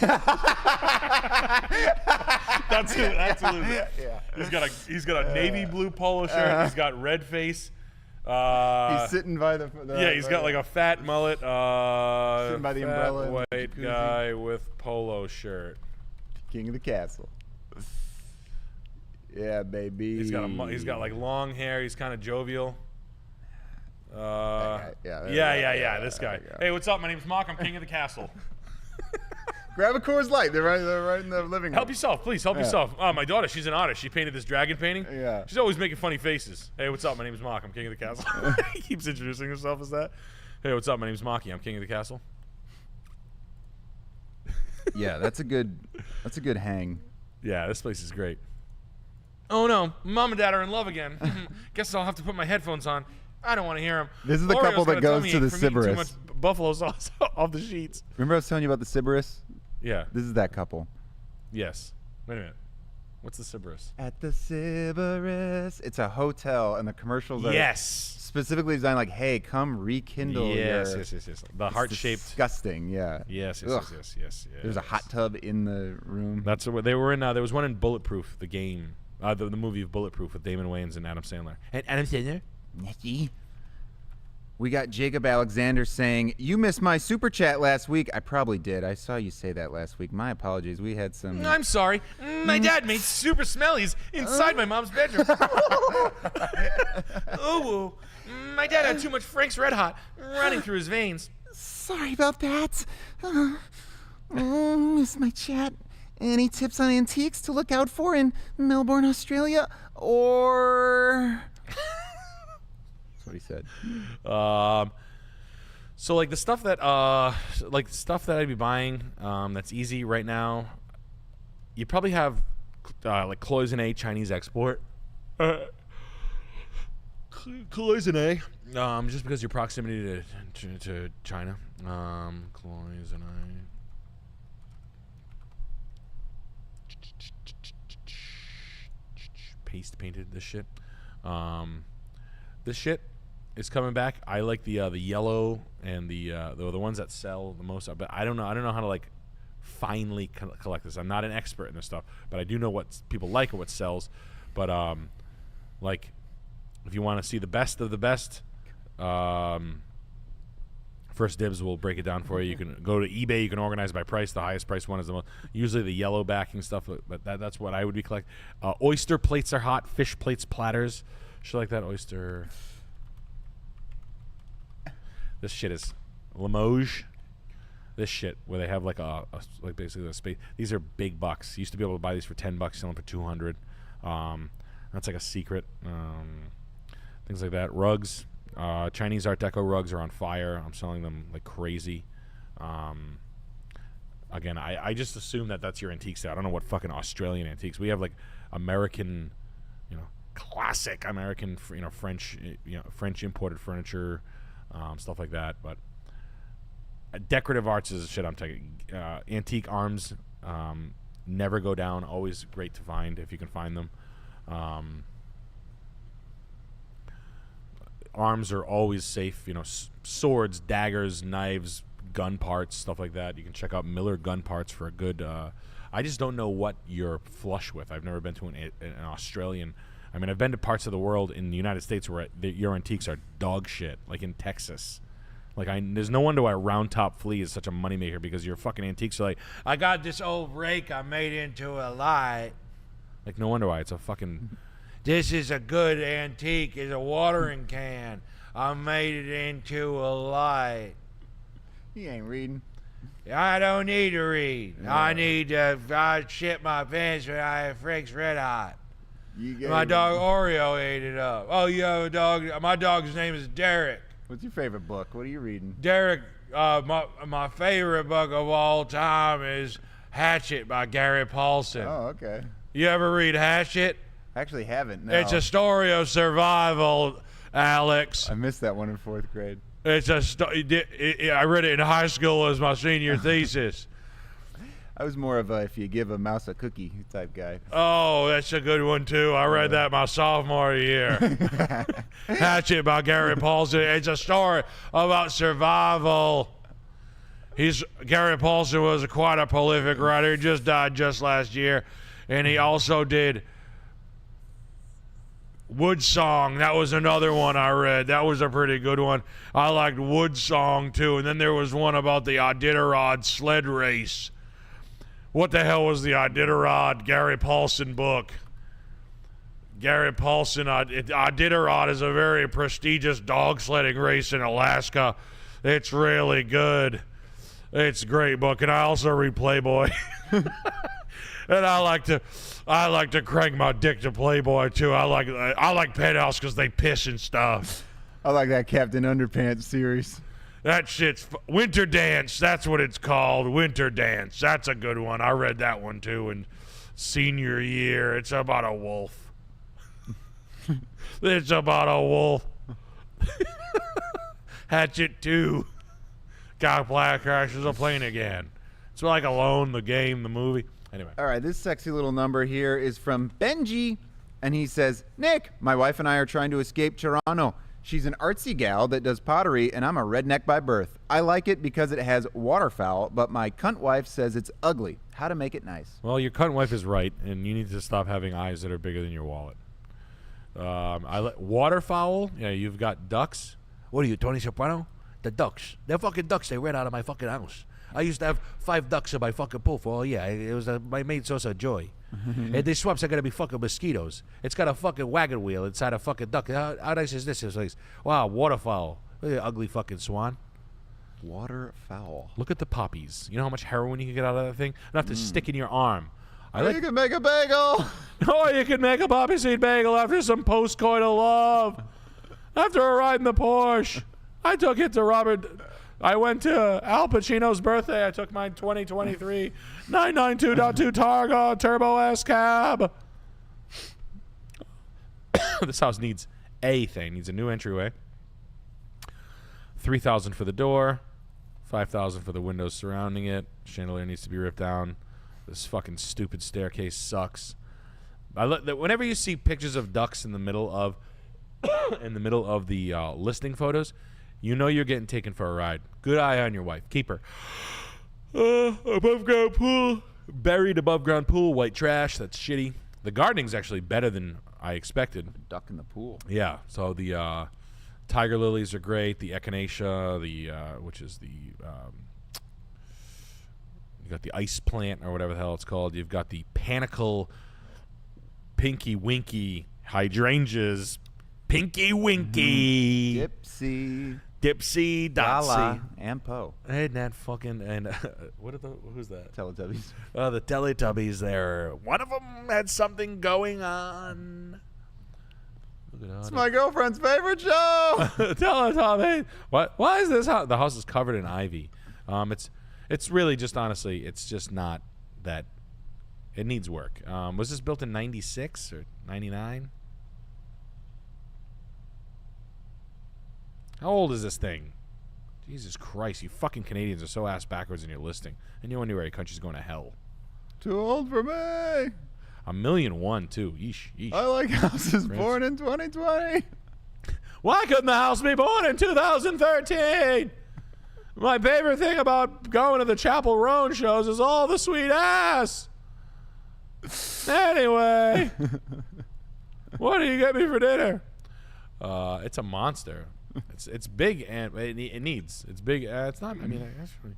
That's it. Absolutely. Yeah. He's got a navy blue polo shirt. He's got red face. He's sitting by the Yeah, he's got like a fat mullet. Sitting by the fat umbrella and the white jacuzzi. guy with polo shirt. king of the castle. Yeah, baby. He's got like long hair. He's kind of jovial. yeah. This guy. Hey, what's up? My name's Mark. I'm king of the castle. Grab a Coors Light. They're right in the living room. Help yourself, please. Help Yeah. yourself. Oh, my daughter, she's an artist. She painted this dragon painting. Yeah. She's always making funny faces. Hey, what's up? My name's Mark. I'm king of the castle. He keeps introducing himself as that. Hey, what's up? My name's Marky. I'm king of the castle. Yeah, that's a good hang. Yeah, this place is great. Oh no, Mom and Dad are in love again. Guess I'll have to put my headphones on. I don't want to hear them. This is the couple that goes to the Too Sybaris. much buffalo sauce off the sheets. Remember I was telling you about the Sybaris? Yeah. This is that couple. Yes. Wait a minute. What's the Sybaris? At the Sybaris. It's a hotel, and the commercials are Yes. specifically designed like, hey, come rekindle Yes. your... The It's heart-shaped. disgusting, yeah. Yes. Ugh. Yes. There's a hot tub in the room. That's what they were in. There was one in Bulletproof, the game, the movie of Bulletproof with Damon Wayans and Adam Sandler. And Adam Sandler. We got Jacob Alexander saying, you missed my super chat last week. I probably did. I saw you say that last week. My apologies. We had some... I'm sorry. My dad made super smellies inside my mom's bedroom. Oh, my dad had too much Frank's Red Hot running through his veins. Sorry about that. Missed my chat. Any tips on antiques to look out for in Melbourne, Australia? Or... That's what he said. So like the stuff that I'd be buying that's easy right now, you probably have like cloisonne Chinese export. Cloisonne, just because your proximity to China. Cloisonne. Paste painted this shit. This shit is coming back. I like the yellow and the ones that sell the most. But I don't know how to like finely collect this. I'm not an expert in this stuff, but I do know what people like and what sells. But like if you want to see the best of the best, First Dibs will break it down for you. You can go to eBay. You can organize by price. The highest price one is the most. Usually the yellow backing stuff, but that's what I would be collecting. Oyster plates are hot. Fish plates, platters. Shit like that. Oyster. This shit is Limoges. This shit where they have like like basically a space. These are big bucks. You used to be able to buy these for $10, sell them for $200. That's like a secret. Things like that. Rugs. Chinese Art Deco rugs are on fire. I'm selling them like crazy. Again, I just assume that's your antique sale. I don't know what fucking Australian antiques. We have like American, classic American, French, French imported furniture, stuff like that. But decorative arts is shit I'm taking. Antique arms never go down. Always great to find if you can find them. Arms are always safe. Swords, daggers, knives, gun parts, stuff like that. You can check out Miller Gun Parts for a good. I just don't know what you're flush with. I've never been to an Australian. I mean, I've been to parts of the world in the United States where your antiques are dog shit, like in Texas. Like there's no wonder why Round Top Flea is such a moneymaker, because your fucking antiques are like, I got this old rake I made into a light. Like no wonder why it's a fucking. This is a good antique. It's a watering can. I made it into a light. He ain't reading. I don't need to read. Yeah. I shit my pants when I have Frank's Red Hot. You gave My him- dog Oreo ate it up. Oh, you have a dog? My dog's name is Derek. What's your favorite book? What are you reading? Derek, my favorite book of all time is Hatchet by Gary Paulson. Oh, okay. You ever read Hatchet? I actually haven't. No. It's a story of survival, Alex. I missed that one in 4th grade. It's a I read it in high school as my senior thesis. I was more of a if you give a mouse a cookie type guy. Oh, that's a good one too. I read that my sophomore year. Hatchet by Gary Paulson. It's a story about survival. Gary Paulson was quite a prolific writer. He just died just last year, and he also did Wood Song. That was another one I read. That was a pretty good one. I liked Wood Song too. And then there was one about the Iditarod sled race. What the hell was the Iditarod Gary Paulson book? Gary Paulson, Iditarod is a very prestigious dog sledding race in Alaska. It's really good. It's a great book. And I also read Playboy. And I like to crank my dick to Playboy too. I like Penthouse because they piss and stuff. I like that Captain Underpants series. That shit's Winter Dance. That's what it's called. Winter Dance. That's a good one. I read that one too in senior year. It's about a wolf. It's about a wolf. Hatchet 2. Got black crashes a plane again. It's like Alone, the game, the movie. Anyway. All right, this sexy little number here is from Benji, and he says, Nick, my wife and I are trying to escape Toronto. She's an artsy gal that does pottery, and I'm a redneck by birth. I like it because it has waterfowl, but my cunt wife says it's ugly. How to make it nice? Well, your cunt wife is right, and you need to stop having eyes that are bigger than your wallet. Waterfowl? Yeah, you've got ducks. What are you, Tony Soprano? The ducks. They're fucking ducks. They ran out of my fucking house. I used to have 5 ducks in my fucking pool for all year. It was my main source of joy. And these swamps are going to be fucking mosquitoes. It's got a fucking wagon wheel inside a fucking duck. How nice is this? It's like, wow, waterfowl. Look at the ugly fucking swan. Waterfowl. Look at the poppies. You know how much heroin you can get out of that thing? Enough to stick in your arm. You can make a bagel. Oh, you can make a poppy seed bagel after some post-coital love. After a ride in the Porsche. I took it to I went to Al Pacino's birthday. I took my 2023 992.2 Targa Turbo S cab. This house needs a thing. Needs a new entryway. $3,000 for the door. $5,000 for the windows surrounding it. Chandelier needs to be ripped down. This fucking stupid staircase sucks. Whenever you see pictures of ducks in the middle of the listing photos, you know you're getting taken for a ride. Good eye on your wife. Keep her. Above ground pool. Buried above ground pool. White trash. That's shitty. The gardening's actually better than I expected. Duck in the pool. Yeah. So the tiger lilies are great. The echinacea, which is the you got the ice plant or whatever the hell it's called. You've got the panicle pinky winky hydrangeas. Pinky winky. Dipsy, Lala Dotsy, and Poe. and that fucking who's that? Teletubbies. The Teletubbies. There, one of them had something going on. Look at It's my girlfriend's favorite show. Teletubbies. What? Why is this house? The house is covered in ivy. It's really just honestly, it's just not that. It needs work. Was this built in '96 or '99? How old is this thing? Jesus Christ, you fucking Canadians are so ass backwards in your listing. And you wonder where your country's going to hell. Too old for me. $1,000,001 too. Yeesh. I like houses born in 2020. Why couldn't the house be born in 2013? My favorite thing about going to the Chapel Roan shows is all the sweet ass. Anyway, what do you get me for dinner? It's a monster. It's big and it needs. It's big. It's not. I mean, actually,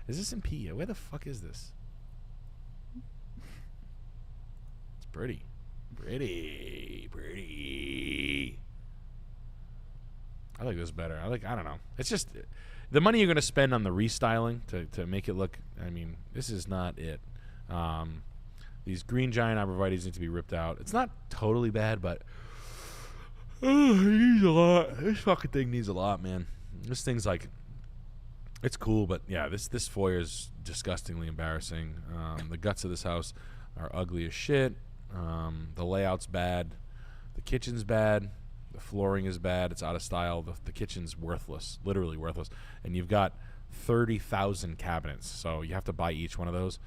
is this in PA? Where the fuck is this? It's pretty. pretty. I like this better. I don't know. It's just the money you're going to spend on the restyling to make it look, I mean, this is not it. These green giant arborvitaes need to be ripped out. It's not totally bad, but it needs a lot. This fucking thing needs a lot, man. This thing's like, it's cool, but yeah, this foyer is disgustingly embarrassing. The guts of this house are ugly as shit. The layout's bad. The kitchen's bad. The flooring is bad. It's out of style. The kitchen's worthless, literally worthless. And you've got 30,000 cabinets, so you have to buy each one of those.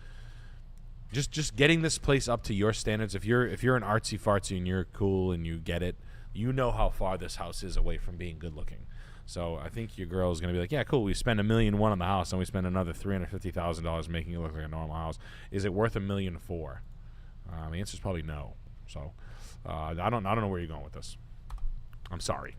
Just getting this place up to your standards. If you're an artsy fartsy and you're cool and you get it, you know how far this house is away from being good looking. So I think your girl is gonna be like, yeah, cool. We spend $1.1 million on the house, and we spend another $350,000 making it look like a normal house. Is it worth $1.4 million? The answer is probably no. So I don't know where you're going with this. I'm sorry.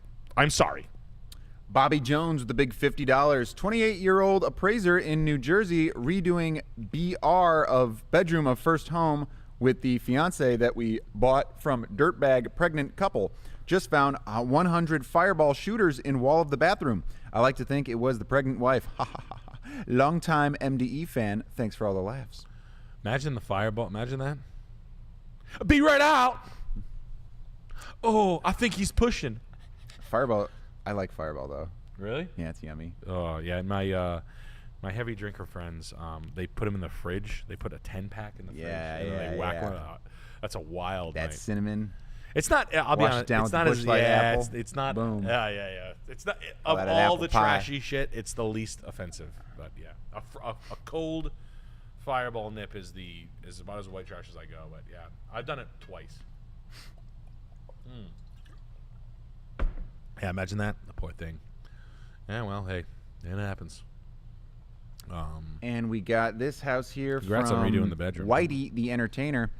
Bobby Jones with the big $50. 28-year-old appraiser in New Jersey redoing BR of bedroom of first home with the fiance that we bought from dirtbag pregnant couple. Just found 100 fireball shooters in wall of the bathroom. I like to think it was the pregnant wife. Longtime MDE fan. Thanks for all the laughs. Imagine the fireball. Imagine that. Be right out. Oh, I think he's pushing. Fireball. I like Fireball though. Really? Yeah, it's yummy. Oh yeah, my heavy drinker friends, they put them in the fridge. They put a 10-pack in the fridge. And then they whack one out. That's a wild that night. cinnamon. It's not. I'll be honest. Down It's with not the as Bush Light apple. It's not. Boom. Yeah. It's not Oh, of that all apple the pie. trashy shit. It's the least offensive. But yeah, a cold fireball nip is about as white trash as I go. But yeah, I've done it twice. Yeah, imagine that. The poor thing. Yeah, well, hey, it happens. And we got this house here Congrats from on redoing the bedroom. Whitey, the entertainer.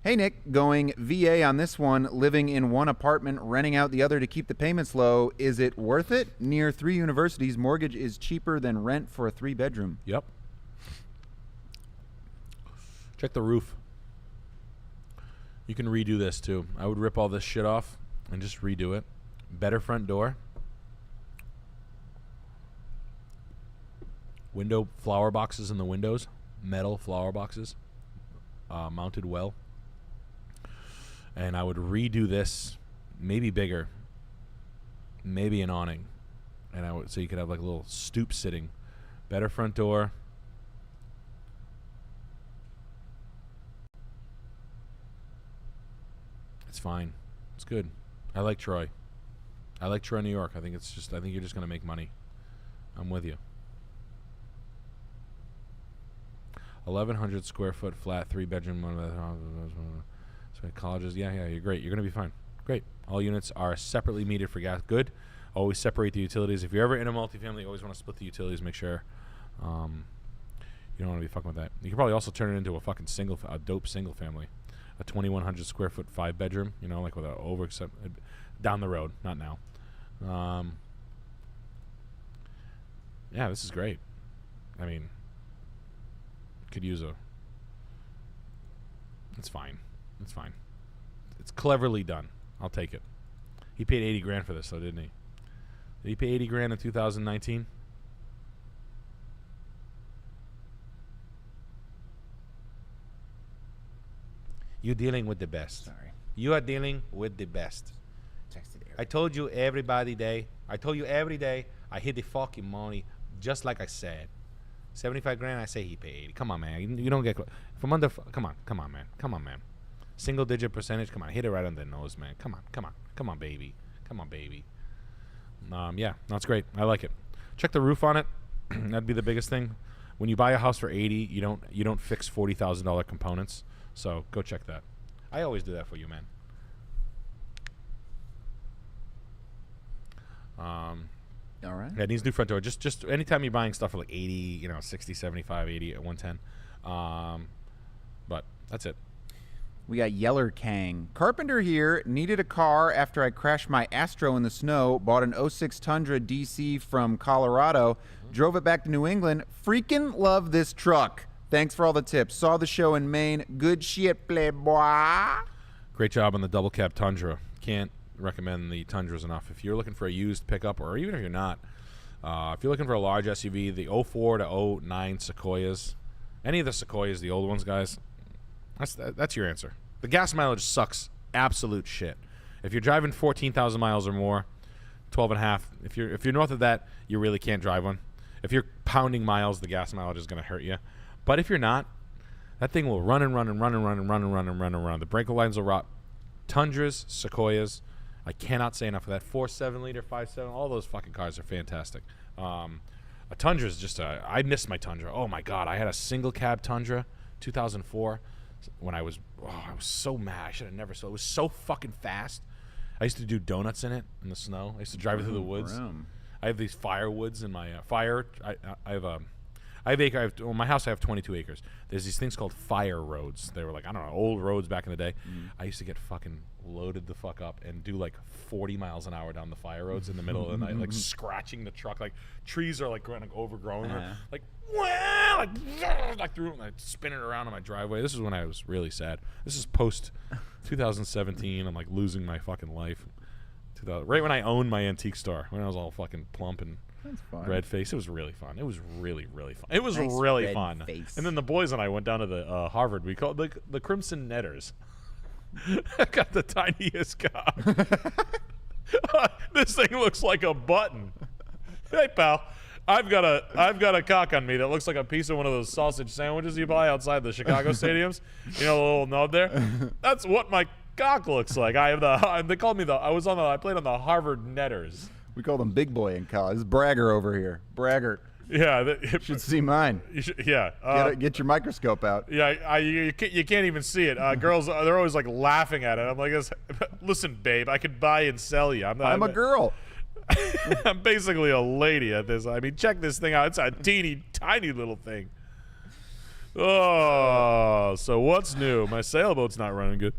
Hey, Nick, going VA on this one, living in one apartment, renting out the other to keep the payments low. Is it worth it? Near 3 universities, mortgage is cheaper than rent for a 3-bedroom. Yep. Check the roof. You can redo this, too. I would rip all this shit off and just redo it. Better front door. Window flower boxes in the windows. Metal flower boxes. Mounted well. And I would redo this, maybe bigger. Maybe an awning. And so you could have like a little stoop sitting. Better front door. It's fine. It's good. I like Troy. I like Troy, New York. I think you're just going to make money. I'm with you. 1,100 square foot flat, 3-bedroom, 1 colleges. Yeah, you're great. You're going to be fine. Great. All units are separately metered for gas. Good. Always separate the utilities. If you're ever in a multifamily, you always want to split the utilities. Make sure you don't want to be fucking with that. You can probably also turn it into a dope single family. A 2,100 square foot 5-bedroom, like with a down the road, not now. Yeah, this is great. I mean, could use it's fine. It's fine. It's cleverly done. I'll take it. He paid $80,000 for this, though, didn't he? Did he pay $80,000 in 2019? You're dealing with the best. Sorry. You are dealing with the best. Texted Eric. I told you every day. I hit the fucking money just like I said. $75,000. I say he paid 80. Come on, man. You don't get from under. Come on, man. Single digit percentage. Come on, hit it right on the nose, man. Come on, baby. Yeah, that's great. I like it. Check the roof on it. That'd be the biggest thing. When you buy a house for 80, you don't fix $40,000 components. So go check that. I always do that for you, man. All right. Yeah, it needs new front door. Just anytime you're buying stuff for like 80, 60, 75, 80, 110. But that's it. We got Yeller Kang. Carpenter here. Needed a car after I crashed my Astro in the snow. Bought an 06 Tundra DC from Colorado. Drove it back to New England. Freaking love this truck. Thanks for all the tips. Saw the show in Maine. Good shit, playboy. Great job on the double cab Tundra. Can't recommend the Tundras enough. If you're looking for a used pickup, or even if you're not, if you're looking for a large SUV, the 04 to 09 Sequoias, any of the Sequoias, the old ones, guys, that's your answer. The gas mileage sucks absolute shit. If you're driving 14,000 miles or more, 12 and a half, if you're north of that, you really can't drive one. If you're pounding miles, the gas mileage is going to hurt you. But if you're not, that thing will run and run and run and run and run and run and run and run. The brake lines will rot. Tundras, Sequoias, I cannot say enough of that. 4.7 liter, 5.7, all those fucking cars are fantastic. A Tundra is just I miss my Tundra. Oh my God, I had a single cab Tundra, 2004, when I was so mad. I should have never sold. It was so fucking fast. I used to do donuts in it in the snow. I used to drive it through the woods. I have these firewoods in my my house. I have 22 acres. There's these things called fire roads. They were like, I don't know, old roads back in the day. I used to get fucking loaded the fuck up and do like 40 miles an hour down the fire roads in the middle of the night, like scratching the truck. Like trees are like overgrown, like wah, like through and I spin it around on my driveway. This is when I was really sad. This is post 2017. I'm like losing my fucking life. Right when I owned my antique store, when I was all fucking plump and red face. It was really fun. It was really, really fun. It was really fun. Face. And then the boys and I went down to the Harvard. We called the Crimson Netters. I got the tiniest cock. This thing looks like a button. Hey, pal. I've got a cock on me that looks like a piece of one of those sausage sandwiches you buy outside the Chicago stadiums. You know, the little nub there. That's what my cock looks like. I have they called me I played on the Harvard Netters. We called him Big Boy in college. This is Bragger over here. Braggart. Yeah. Should see mine. Yeah. Get your microscope out. Yeah, you can't even see it. Girls, they're always like laughing at it. I'm like, listen, babe, I could buy and sell you. I'm a girl. I'm basically a lady at this. I mean, check this thing out. It's a teeny, tiny little thing. Oh, so what's new? My sailboat's not running good.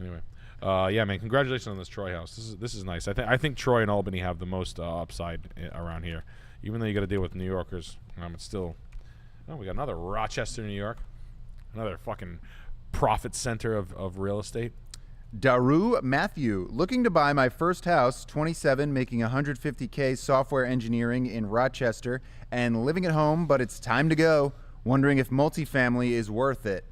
Anyway, yeah, man, congratulations on this Troy house. This is nice. I think Troy and Albany have the most upside around here. Even though you got to deal with New Yorkers, it's still. Oh, we got another Rochester, New York, another fucking profit center of real estate. Daru Matthew, looking to buy my first house, 27, making $150K software engineering in Rochester, and living at home, but it's time to go. Wondering if multifamily is worth it.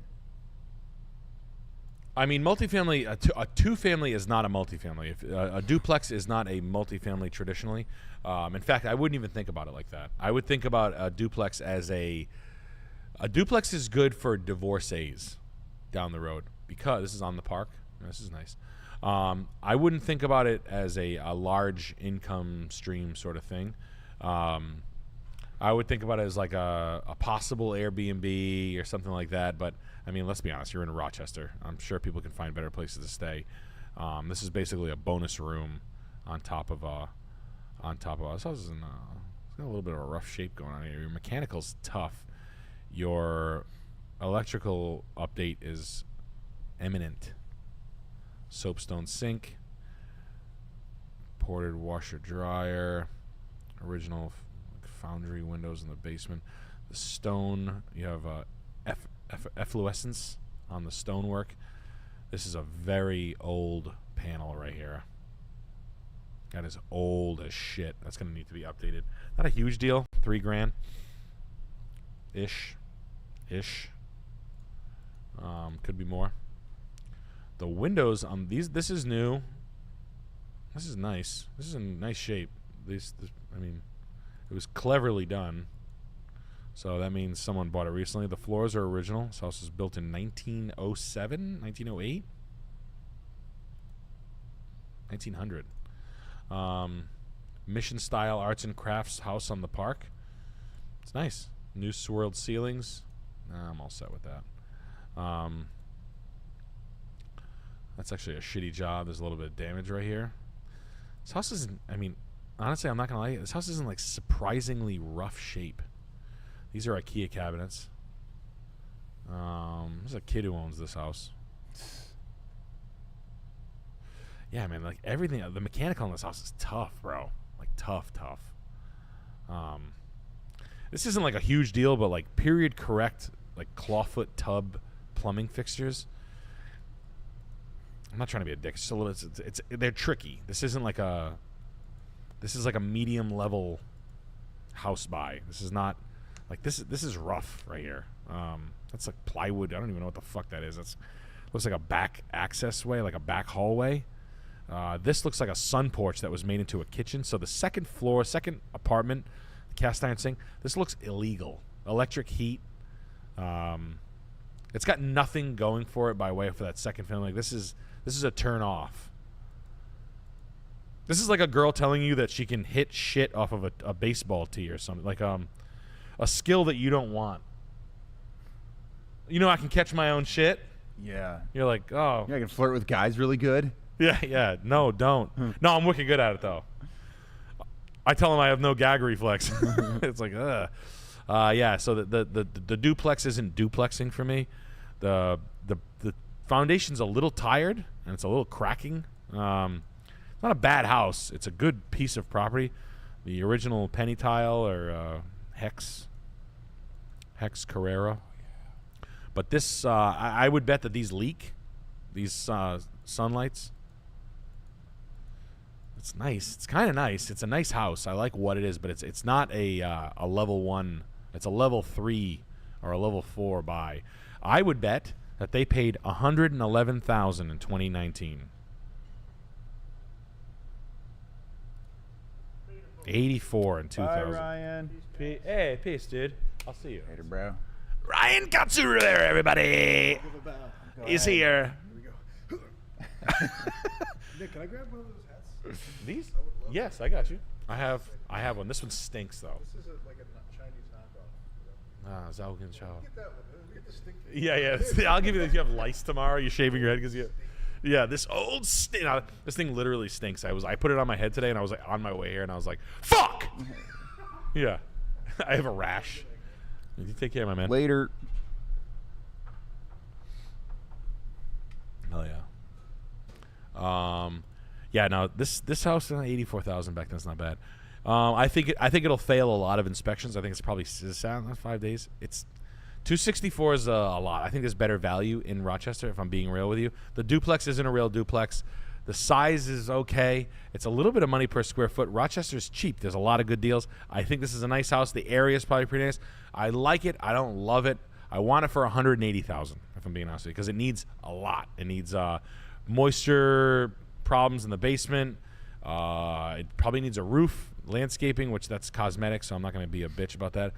I mean, multifamily, a two-family is not a multifamily. A duplex is not a multifamily traditionally. In fact, I wouldn't even think about it like that. I would think about a duplex as a duplex is good for divorcees down the road because this is on the park. This is nice. I wouldn't think about it as a large income stream sort of thing. I would think about it as like a possible Airbnb or something like that. But I mean, let's be honest. You're in Rochester. I'm sure people can find better places to stay. This is basically a bonus room on top of us. This house is in it's got a little bit of a rough shape going on here. Your mechanical's tough. Your electrical update is imminent. Soapstone sink, ported washer dryer, original foundry windows in the basement. The stone, you have efflorescence on the stonework. This is a very old panel right here. That is old as shit. That's going to need to be updated. Not a huge deal. $3,000 ish. Could be more. The windows on these, this is new. This is nice. This is in nice shape. I mean, it was cleverly done. So that means someone bought it recently. The floors are original. This house was built in 1907, 1908, 1900. Mission style arts and crafts house on the park. It's nice. New swirled ceilings. I'm all set with that. That's actually a shitty job. There's a little bit of damage right here. This house isn't, I mean, honestly, I'm not going to lie. This house is in like surprisingly rough shape. These are IKEA cabinets. There's a kid who owns this house. Yeah, man, like everything, the mechanical in this house is tough, bro. Like tough. This isn't like a huge deal, but like period correct, like clawfoot tub plumbing fixtures. I'm not trying to be a dick. It's just a little. They're tricky. This isn't like a. This is like a medium level house buy. This is not like this. This is rough right here. That's like plywood. I don't even know what the fuck that is. That's looks like a back access way, like a back hallway. This looks like a sun porch that was made into a kitchen. So the second floor, second apartment, cast iron sink. This looks illegal. Electric heat. It's got nothing going for it by way for that second family. Like this is a turn off. This is like a girl telling you that she can hit shit off of a baseball tee or something. Like a skill that you don't want. You know, I can catch my own shit. Yeah. You're like, oh. Yeah, I can flirt with guys really good. Yeah. No, don't. No, I'm wicked good at it, though. I tell them I have no gag reflex. It's like, ugh. Yeah, so the duplex isn't duplexing for me. The foundation's a little tired, and it's a little cracking. It's not a bad house. It's a good piece of property. The original penny tile or Hex Carrera. But this, I would bet that these leak, these sunlights. It's nice. It's kind of nice. It's a nice house. I like what it is, but it's not a level 1. It's a level 3 or a level 4 buy. I would bet that they paid $111,000 in 2019. 84 in 2000. Bye, Ryan. Hey, peace, dude. I'll see you. Later, bro. Ryan Katsura there, everybody. He's here. Nick, can I grab one of those hats? These? Yes, I got you. I have one. This one stinks though. This is like a Chinese knockoff. Zaugen Chow. Get that one. We get the stink. Yeah. I'll give you this. You have lice tomorrow. You're shaving your head because you. Yeah, this old this thing literally stinks. I put it on my head today, and I was like on my way here, and I was like, "Fuck!" Yeah, I have a rash. You take care, my man. Later. Hell yeah. Yeah. Now this house, 84,000 back then. It's not bad. I think it'll fail a lot of inspections. I think it's probably 5 days. It's 264 is a lot. I think there's better value in Rochester. If I'm being real with you, the duplex isn't a real duplex. The size is okay. It's a little bit of money per square foot. Rochester's cheap. There's a lot of good deals. I think this is a nice house. The area is probably pretty nice. I like it. I don't love it. I want it for $180,000, if I'm being honest with you, because it needs a lot. It needs moisture problems in the basement. It probably needs a roof, landscaping, which that's cosmetic, so I'm not going to be a bitch about that.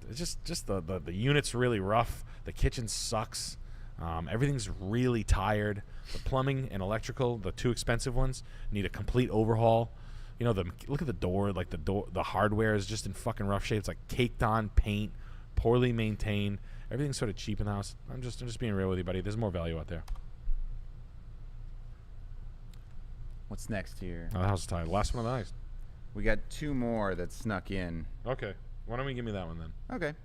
It's just the unit's really rough. The kitchen sucks. Everything's really tired. The plumbing and electrical, the two expensive ones, need a complete overhaul. You know, look at the door. Like the hardware is just in fucking rough shape. It's like caked on paint, poorly maintained. Everything's sort of cheap in the house. I'm just being real with you, buddy. There's more value out there. What's next here? Oh, the house is tired. Last one of the night. We got 2 more that snuck in. Okay. Why don't we give me that one then? Okay.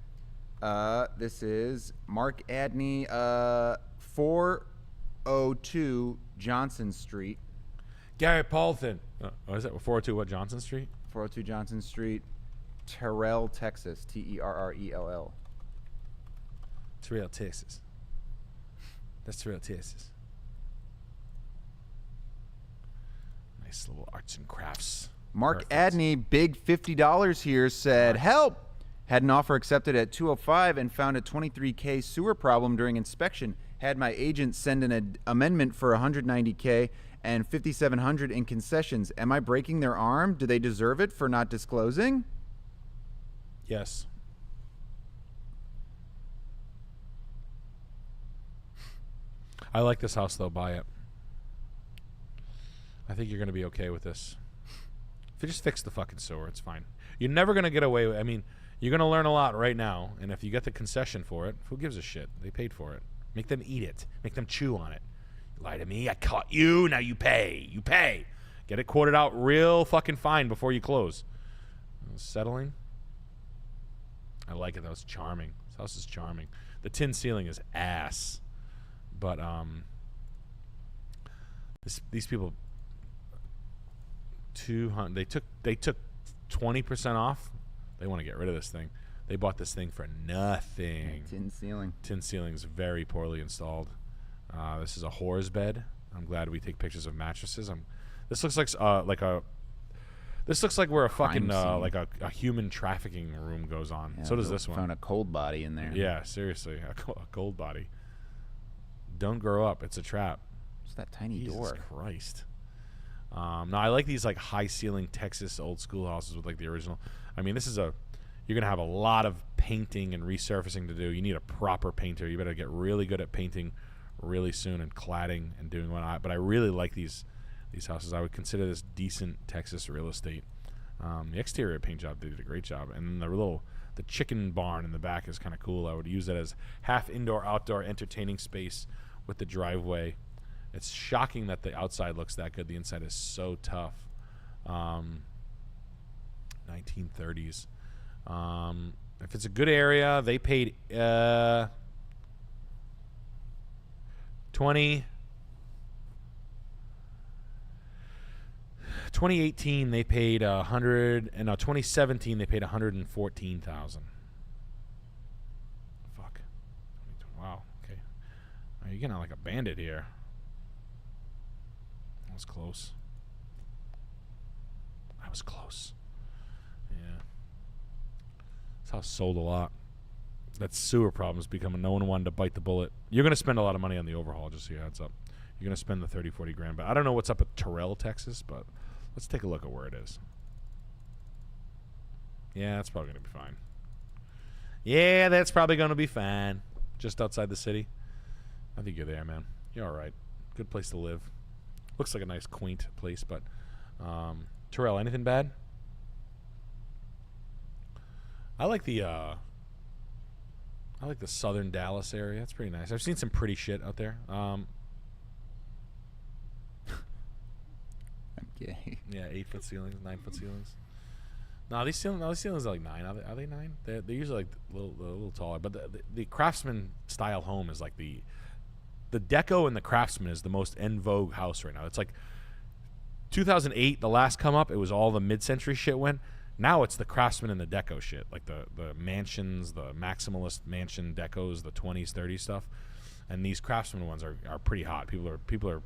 This is Mark Adney, 402 Johnson Street. Gary Paulton. What is that? 402 what? Johnson Street? 402 Johnson Street, Terrell, Texas. Terrell. Terrell, Texas. That's Terrell, Texas. Nice little arts and crafts. Mark Perfect. Adney, big $50 here, said, help! Had an offer accepted at 205 and found a 23K sewer problem during inspection. Had my agent send an amendment for 190K and 5,700 in concessions. Am I breaking their arm? Do they deserve it for not disclosing? Yes. I like this house, though. Buy it. I think you're going to be okay with this. If you just fix the fucking sewer, it's fine. You're never going to get away with it. I mean, you're going to learn a lot right now, and if you get the concession for it, who gives a shit? They paid for it. Make them eat it. Make them chew on it. You lie to me. I caught you. Now you pay. You pay. Get it quoted out real fucking fine before you close. Settling. I like it, though. It's charming. This house is charming. The tin ceiling is ass. But these people, 200. They took 20% off. They want to get rid of this thing. They bought this thing for nothing. Tin ceiling. Tin ceiling's very poorly installed. This is a whore's bed. I'm glad we take pictures of mattresses. This looks like where a fucking scene. like a human trafficking room goes on. Yeah, So does they this one. Found a cold body in there. Yeah, seriously, a cold body. Don't grow up. It's a trap. It's that tiny Jesus door. Christ. No, I like these like high ceiling Texas old school houses with like the original. I mean, you're gonna have a lot of painting and resurfacing to do. You need a proper painter. You better get really good at painting really soon and cladding and doing whatnot. But I really like these houses. I would consider this decent Texas real estate. The exterior paint job, they did a great job, and then the chicken barn in the back is kind of cool. I would use it as half indoor outdoor entertaining space with the driveway. It's shocking that the outside looks that good. The inside is so tough. 1930s. If it's a good area, they paid 2018 they paid 2017 they paid 114,000. Fuck. Wow. Okay. You're getting like a bandit here. That was close. Yeah. This house sold a lot. That sewer problem's becoming. No one wanted to bite the bullet. You're going to spend a lot of money on the overhaul, just so you heads up. You're going to spend the 30-40 grand. But I don't know what's up at Terrell, Texas, but let's take a look at where it is. Yeah, that's probably going to be fine. Yeah, that's probably going to be fine. Just outside the city. I think you're there, man. You're all right. Good place to live. Looks like a nice, quaint place, but Terrell, anything bad? I like the southern Dallas area. It's pretty nice. I've seen some pretty shit out there. I'm gay. Yeah, 8-foot ceilings, 9-foot ceilings. No, these ceilings are like 9. Are they 9? They're usually like a little taller. But the Craftsman style home is like the deco and the Craftsman is the most en vogue house right now. It's like 2008, the last come up. It was all the mid-century shit went. Now it's the Craftsman and the deco shit, like the mansions, the maximalist mansion decos, the 20s, 30s stuff, and these Craftsman ones are pretty hot. People are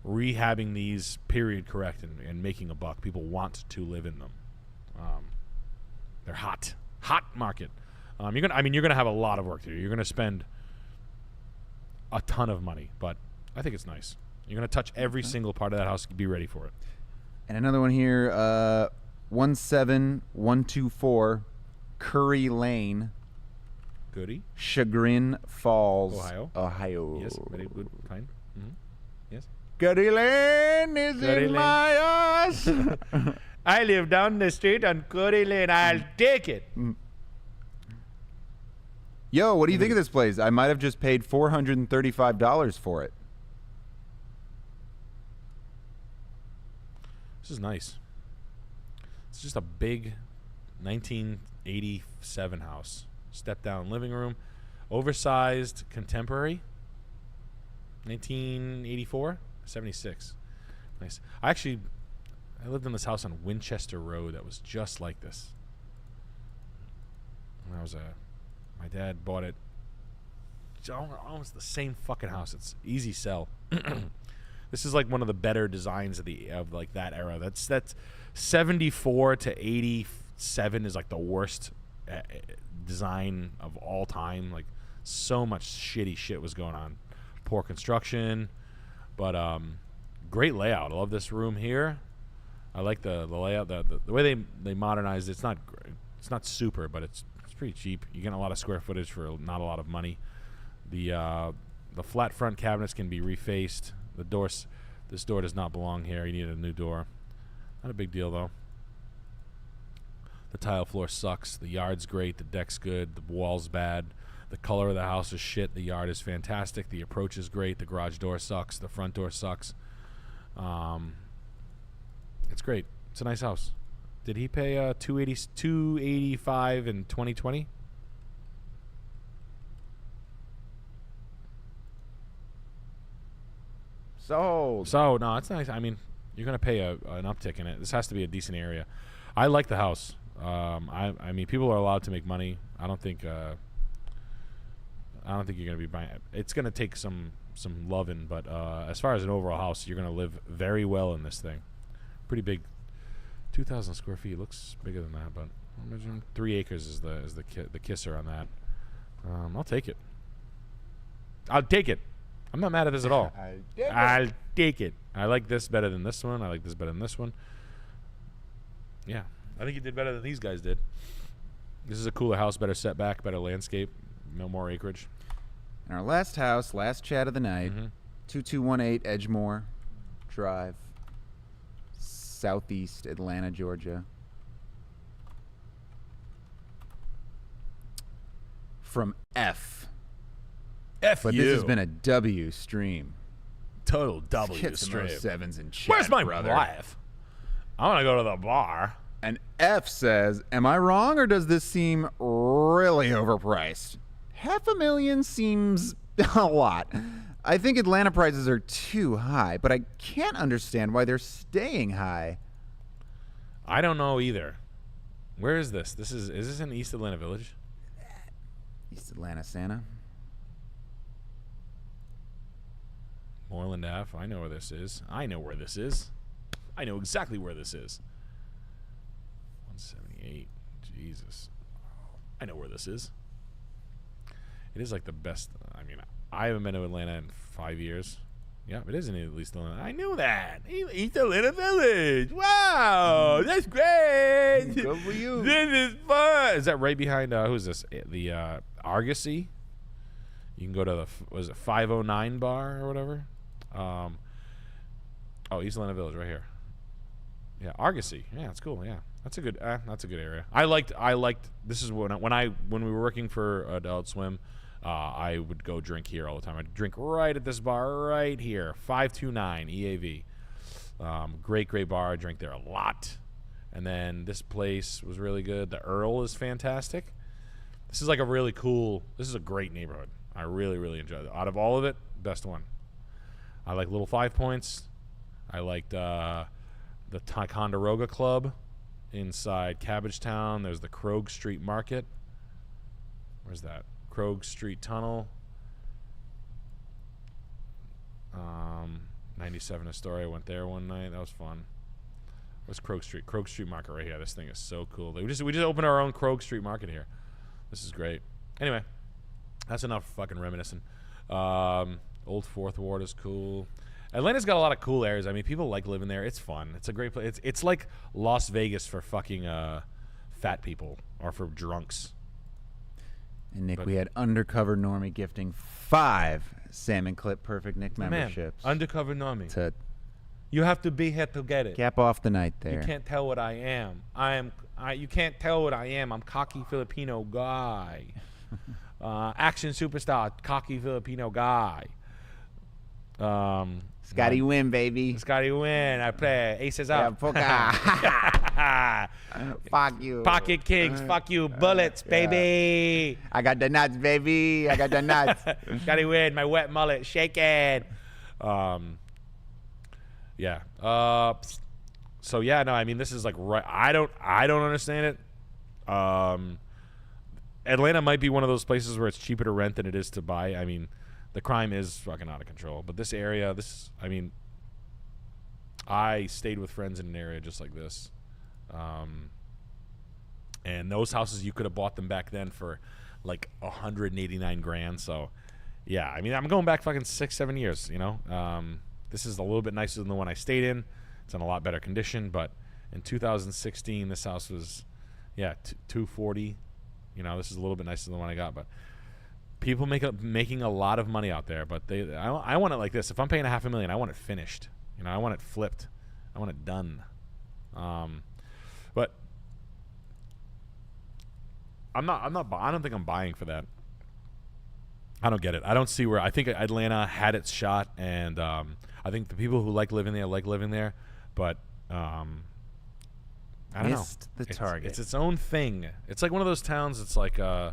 rehabbing these period correct and making a buck. People want to live in them. They're hot market. You're gonna have a lot of work to do. You're gonna spend a ton of money, but I think it's nice. You're gonna touch every single part of that house. Be ready for it. And another one here, 17124 Curry Lane, Goody. Chagrin Falls, Ohio. Yes, very good. Fine. Mm-hmm. Yes. Curry Lane is Curry in Lane. my house. I live down the street on Curry Lane. I'll take it. Yo, what do you think of this place? I might have just paid $435 for it. This is nice. It's just a big 1987 house. Step down living room. Oversized contemporary. 1984? 76. Nice. I lived in this house on Winchester Road that was just like this. When my dad bought it. It's almost the same fucking house. It's easy sell. This is like one of the better designs of like that era. That's 74 to 87 is like the worst design of all time. Like so much shitty shit was going on. Poor construction, but great layout. I love this room here. I like the layout. The way they modernized it. It's not super, but it's pretty cheap. You get a lot of square footage for not a lot of money. The flat front cabinets can be refaced. This door does not belong here. You need a new door. Not a big deal though. The tile floor sucks. The yard's great. The deck's good. The wall's bad. The color of the house is shit. The yard is fantastic. The approach is great. The garage door sucks. The front door sucks. It's great. It's a nice house. Did he pay $285 in 2020? Sold. So no, it's nice. I mean, you're gonna pay an uptick in it. This has to be a decent area. I like the house. I mean, people are allowed to make money. I don't think you're gonna be buying it. It's gonna take some some loving. But as far as an overall house, you're gonna live very well in this thing. Pretty big, 2,000 square feet. Looks bigger than that, but imagine 3 acres is the kisser on that. I'll take it. I'll take it. I'm not mad at this at all. I'll take it. I like this better than this one. I like this better than this one. Yeah, I think you did better than these guys did. This is a cooler house, better setback, better landscape, no more acreage. And our last house, last chat of the night, 2218 Edgemore Drive, Southeast Atlanta, Georgia. From F. F But you. this has been a W stream. Total W Get some stream. more sevens in chat, Where's my brother? wife? I want to go to the bar. And F says, am I wrong or does this seem really overpriced? $500,000 seems a lot. I think Atlanta prices are too high, but I can't understand why they're staying high. I don't know either. Where is this? Is this in East Atlanta Village? East Atlanta, Santa. Moreland Ave. I know where this is. I know where this is. I know exactly where this is. 178. Jesus. I know where this is. It is like the best. I mean, I haven't been to Atlanta in 5 years. Yeah, it is in at least Atlanta. I knew that. East Atlanta Village. Wow, that's great. Good for you. This is fun. Is that right behind, who's this? The Argosy? You can go to the, was it 509 bar or whatever? Oh, East Atlanta Village right here. Yeah, Argosy. Yeah, it's cool. Yeah, that's a good area. I liked. This is when we were working for Adult Swim. I would go drink here all the time. I'd drink right at this bar right here, 529 EAV. Great bar. I drank there a lot. And then this place was really good. The Earl is fantastic. This is like a really cool. This is a great neighborhood. I really enjoyed it. Out of all of it, best one. I like Little 5 Points. I liked the Ticonderoga Club inside Cabbagetown. There's the Krog Street Market. Where's that? Krog Street Tunnel. 97 Astoria. Went there one night. That was fun. Where's Krog Street? Krog Street Market right here. This thing is so cool. We just opened our own Krog Street Market here. This is great. Anyway, that's enough fucking reminiscing. Old Fourth Ward is cool. Atlanta's got a lot of cool areas. I mean, people like living there. It's fun. It's a great place. It's like Las Vegas for fucking fat people or for drunks. And Nick, we had Undercover Normie gifting 5 Salmon Clip Perfect Nick memberships. Undercover Normie. To You have to be here to get it. cap off the night there. You can't tell what I am. You can't tell what I am. I'm cocky Filipino guy. Action superstar, cocky Filipino guy. Scotty Win, baby. Scotty Win. I play aces Yeah, up. poker. Fuck you. Pocket kings. Fuck you. Bullets, baby. I got the nuts, baby. I got the nuts. Scotty Win. My wet mullet shaking. Yeah. So yeah, no, I mean, this is like right. I don't understand it. Atlanta might be one of those places where it's cheaper to rent than it is to buy. I mean, the crime is fucking out of control. But this area, I mean, I stayed with friends in an area just like this. And those houses, you could have bought them back then for like 189 grand. So yeah, I mean, I'm going back fucking 6-7 years, you know. This is a little bit nicer than the one I stayed in. It's in a lot better condition, but in 2016, this house was, yeah, 240. You know, this is a little bit nicer than the one I got, but people making a lot of money out there. But I want it like this. If I'm paying $500,000, I want it finished. You know, I want it flipped. I want it done. But I don't think I'm buying for that. I don't get it. I don't see where. I think Atlanta had its shot, and I think the people who like living there, but I don't Missed know. the target. It's its own thing. It's like one of those towns. It's like I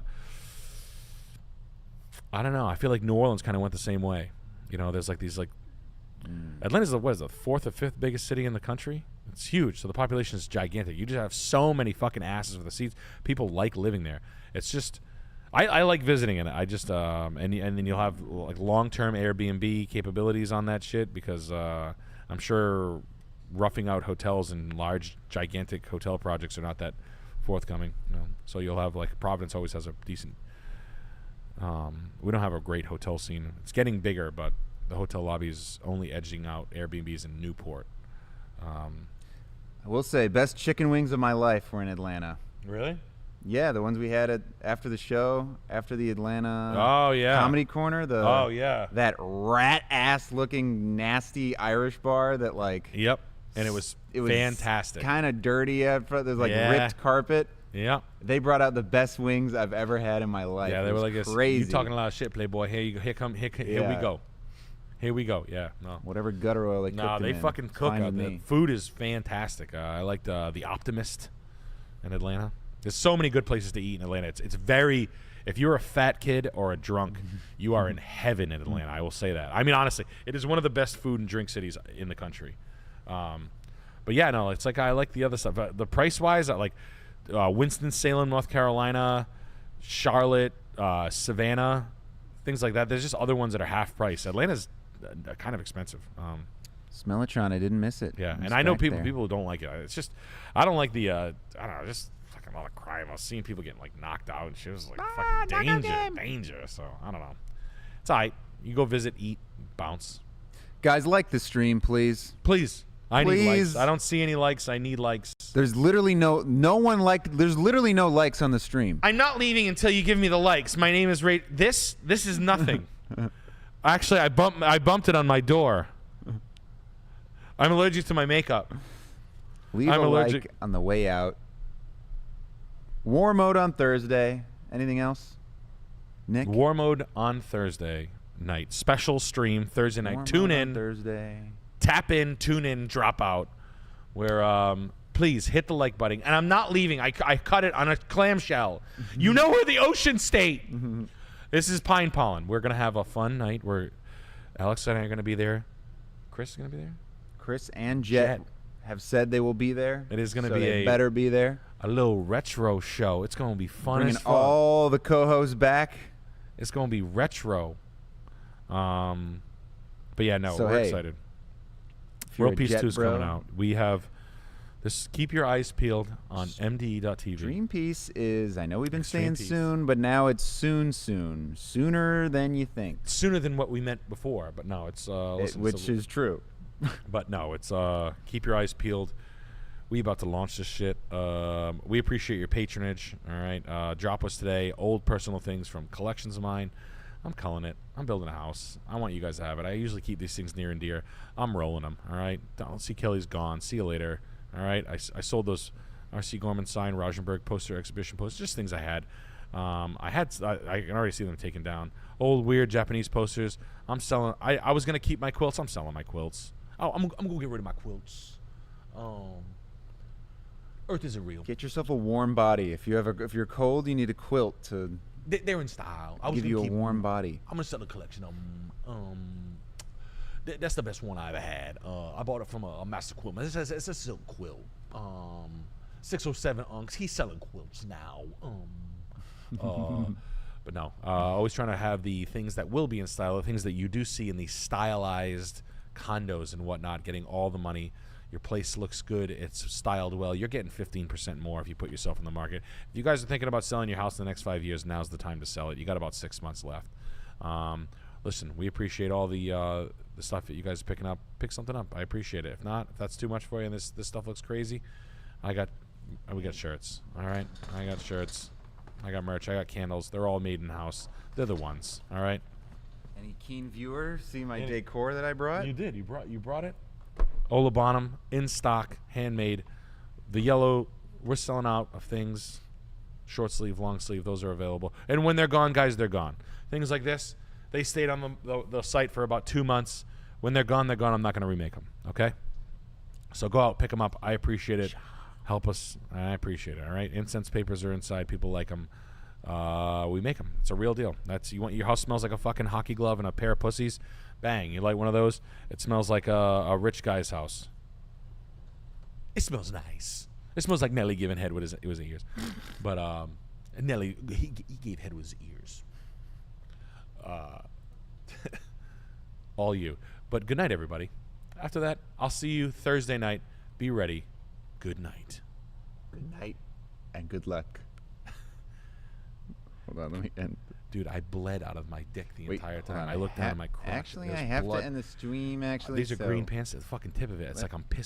don't know. I feel like New Orleans kind of went the same way. You know, there's like these like Atlanta's the 4th or 5th biggest city in the country. It's huge, so the population is gigantic. You just have so many fucking asses for the seats. People like living there. It's just I like visiting it. I just and then you'll have like long-term Airbnb capabilities on that shit because I'm sure roughing out hotels and large gigantic hotel projects are not that forthcoming. So you'll have like Providence always has a decent. We don't have a great hotel scene. It's getting bigger, but the hotel lobby is only edging out Airbnbs in Newport. I will say, best chicken wings of my life were in Atlanta. Really? Yeah, the ones we had after the show, after the Atlanta Oh yeah. Comedy Corner. Oh yeah. That rat ass looking nasty Irish bar that like. Yep. And it was fantastic. Kind of dirty at front. There's like Yeah. ripped carpet. Yeah. They brought out the best wings I've ever had in my life. Yeah, they It were was like, crazy. "You talking a lot of shit, Playboy? Here you go. Here we Yeah. go. Here we go." Yeah. No. Whatever gutter oil they cooked No, him they in, fucking it's cook fine out with there. me. Food is fantastic. I liked the Optimist in Atlanta. There's so many good places to eat in Atlanta. It's very. If you're a fat kid or a drunk, you are in heaven in Atlanta. I will say that. I mean, honestly, it is one of the best food and drink cities in the country. But yeah, no, it's like I like the other stuff. The price wise, I like Winston-Salem, North Carolina, Charlotte, Savannah, things like that. There's just other ones that are half price. Atlanta's kind of expensive. Smellotron, I didn't miss it. Yeah, It was and I know back people there. who don't like it. It's just I don't like the I don't know, just fucking all the crime. I was seeing people getting like knocked out and shit. It was like fucking danger. So I don't know. It's alright. You go visit, eat, bounce. Guys, like the stream, please. Please. I need likes. Please. I don't see any likes. I need likes. There's literally no likes on the stream. I'm not leaving until you give me the likes. My name is Ray. This is nothing. Actually, I bumped it on my door. I'm allergic to my makeup. Leave I'm a allergic. like on the way out. War mode on Thursday. Anything else? Nick? War mode on Thursday night. Special stream Thursday night. War Tune mode on in. Thursday. Tap in, tune in, drop out. Where please hit the like button. And I'm not leaving. I cut it on a clamshell. You know we're the ocean state. This is Pine Pollen. We're gonna have a fun night. Alex and I are gonna be there. Chris is gonna be there. Chris and Jet have said they will be there. It is gonna so be they a- better be there. A little retro show. It's gonna be fun Bringing as fuck. all the co-hosts back. It's gonna be retro. But yeah, no, So, we're hey, excited. If you're World a Peace Jet 2 is bro, coming out. We have this. Keep your eyes peeled on MDE.TV. Dream Piece is, I know we've been Extreme saying Peace. soon, but now it's soon. Sooner than you think. Sooner than what we meant before, but no, it's listen, Which so- is true. But no, it's keep your eyes peeled. We about to launch this shit. We appreciate your patronage. All right, drop us today. Old personal things from collections of mine. I'm culling it. I'm building a house. I want you guys to have it. I usually keep these things near and dear. I'm rolling them. All right. Don't see Kelly's gone. See you later. All right. I sold those R.C. Gorman signed Rauschenberg poster exhibition posters. Just things I had. I can already see them taken down. Old weird Japanese posters. I'm selling. I was gonna keep my quilts. I'm selling my quilts. Oh, I'm gonna get rid of my quilts. Earth isn't real. Get yourself a warm body. If you're cold, you need a quilt to They're in style. I was give gonna you a keep- warm body. I'm gonna sell a collection of them. That's the best one I ever had. I bought it from a master quilt. It's a silk quilt. 607 unks. He's selling quilts now. But no, always trying to have the things that will be in style, the things that you do see in these stylized condos and whatnot, getting all the money. Your place looks good. It's styled well. You're getting 15% more if you put yourself in the market. If you guys are thinking about selling your house in the next 5 years, now's the time to sell it. You got about 6 months left. Listen, we appreciate all the stuff that you guys are picking up. Pick something up. I appreciate it. If not, if that's too much for you and this stuff looks crazy, we got shirts. All right, I got shirts. I got merch. I got candles. They're all made in house. They're the ones. All right. Any keen viewer see my decor that I brought? You did. You brought it. Ola Bonham in stock, handmade. The yellow. We're selling out of things. Short sleeve, long sleeve. Those are available. And when they're gone, guys, they're gone. Things like this. They stayed on the site for about 2 months. When they're gone, they're gone. I'm not going to remake them. Okay. So go out, pick them up. I appreciate it. Help us. I appreciate it. All right. Incense papers are inside. People like them. We make them. It's a real deal. You want your house smells like a fucking hockey glove and a pair of pussies. Bang. You like one of those? It smells like a rich guy's house. It smells nice. It smells like Nelly giving head with his ears. But Nelly, he gave head with his ears. All you. But good night, everybody. After that, I'll see you Thursday night. Be ready. Good night. Good night and good luck. Hold on, let me end. Dude, I bled out of my dick the Wait, entire hold time. on, I looked down at my crotch. Actually, There's I have blood. to end the stream. Actually, These are so green pants. The fucking tip of it. It's like I'm pissing.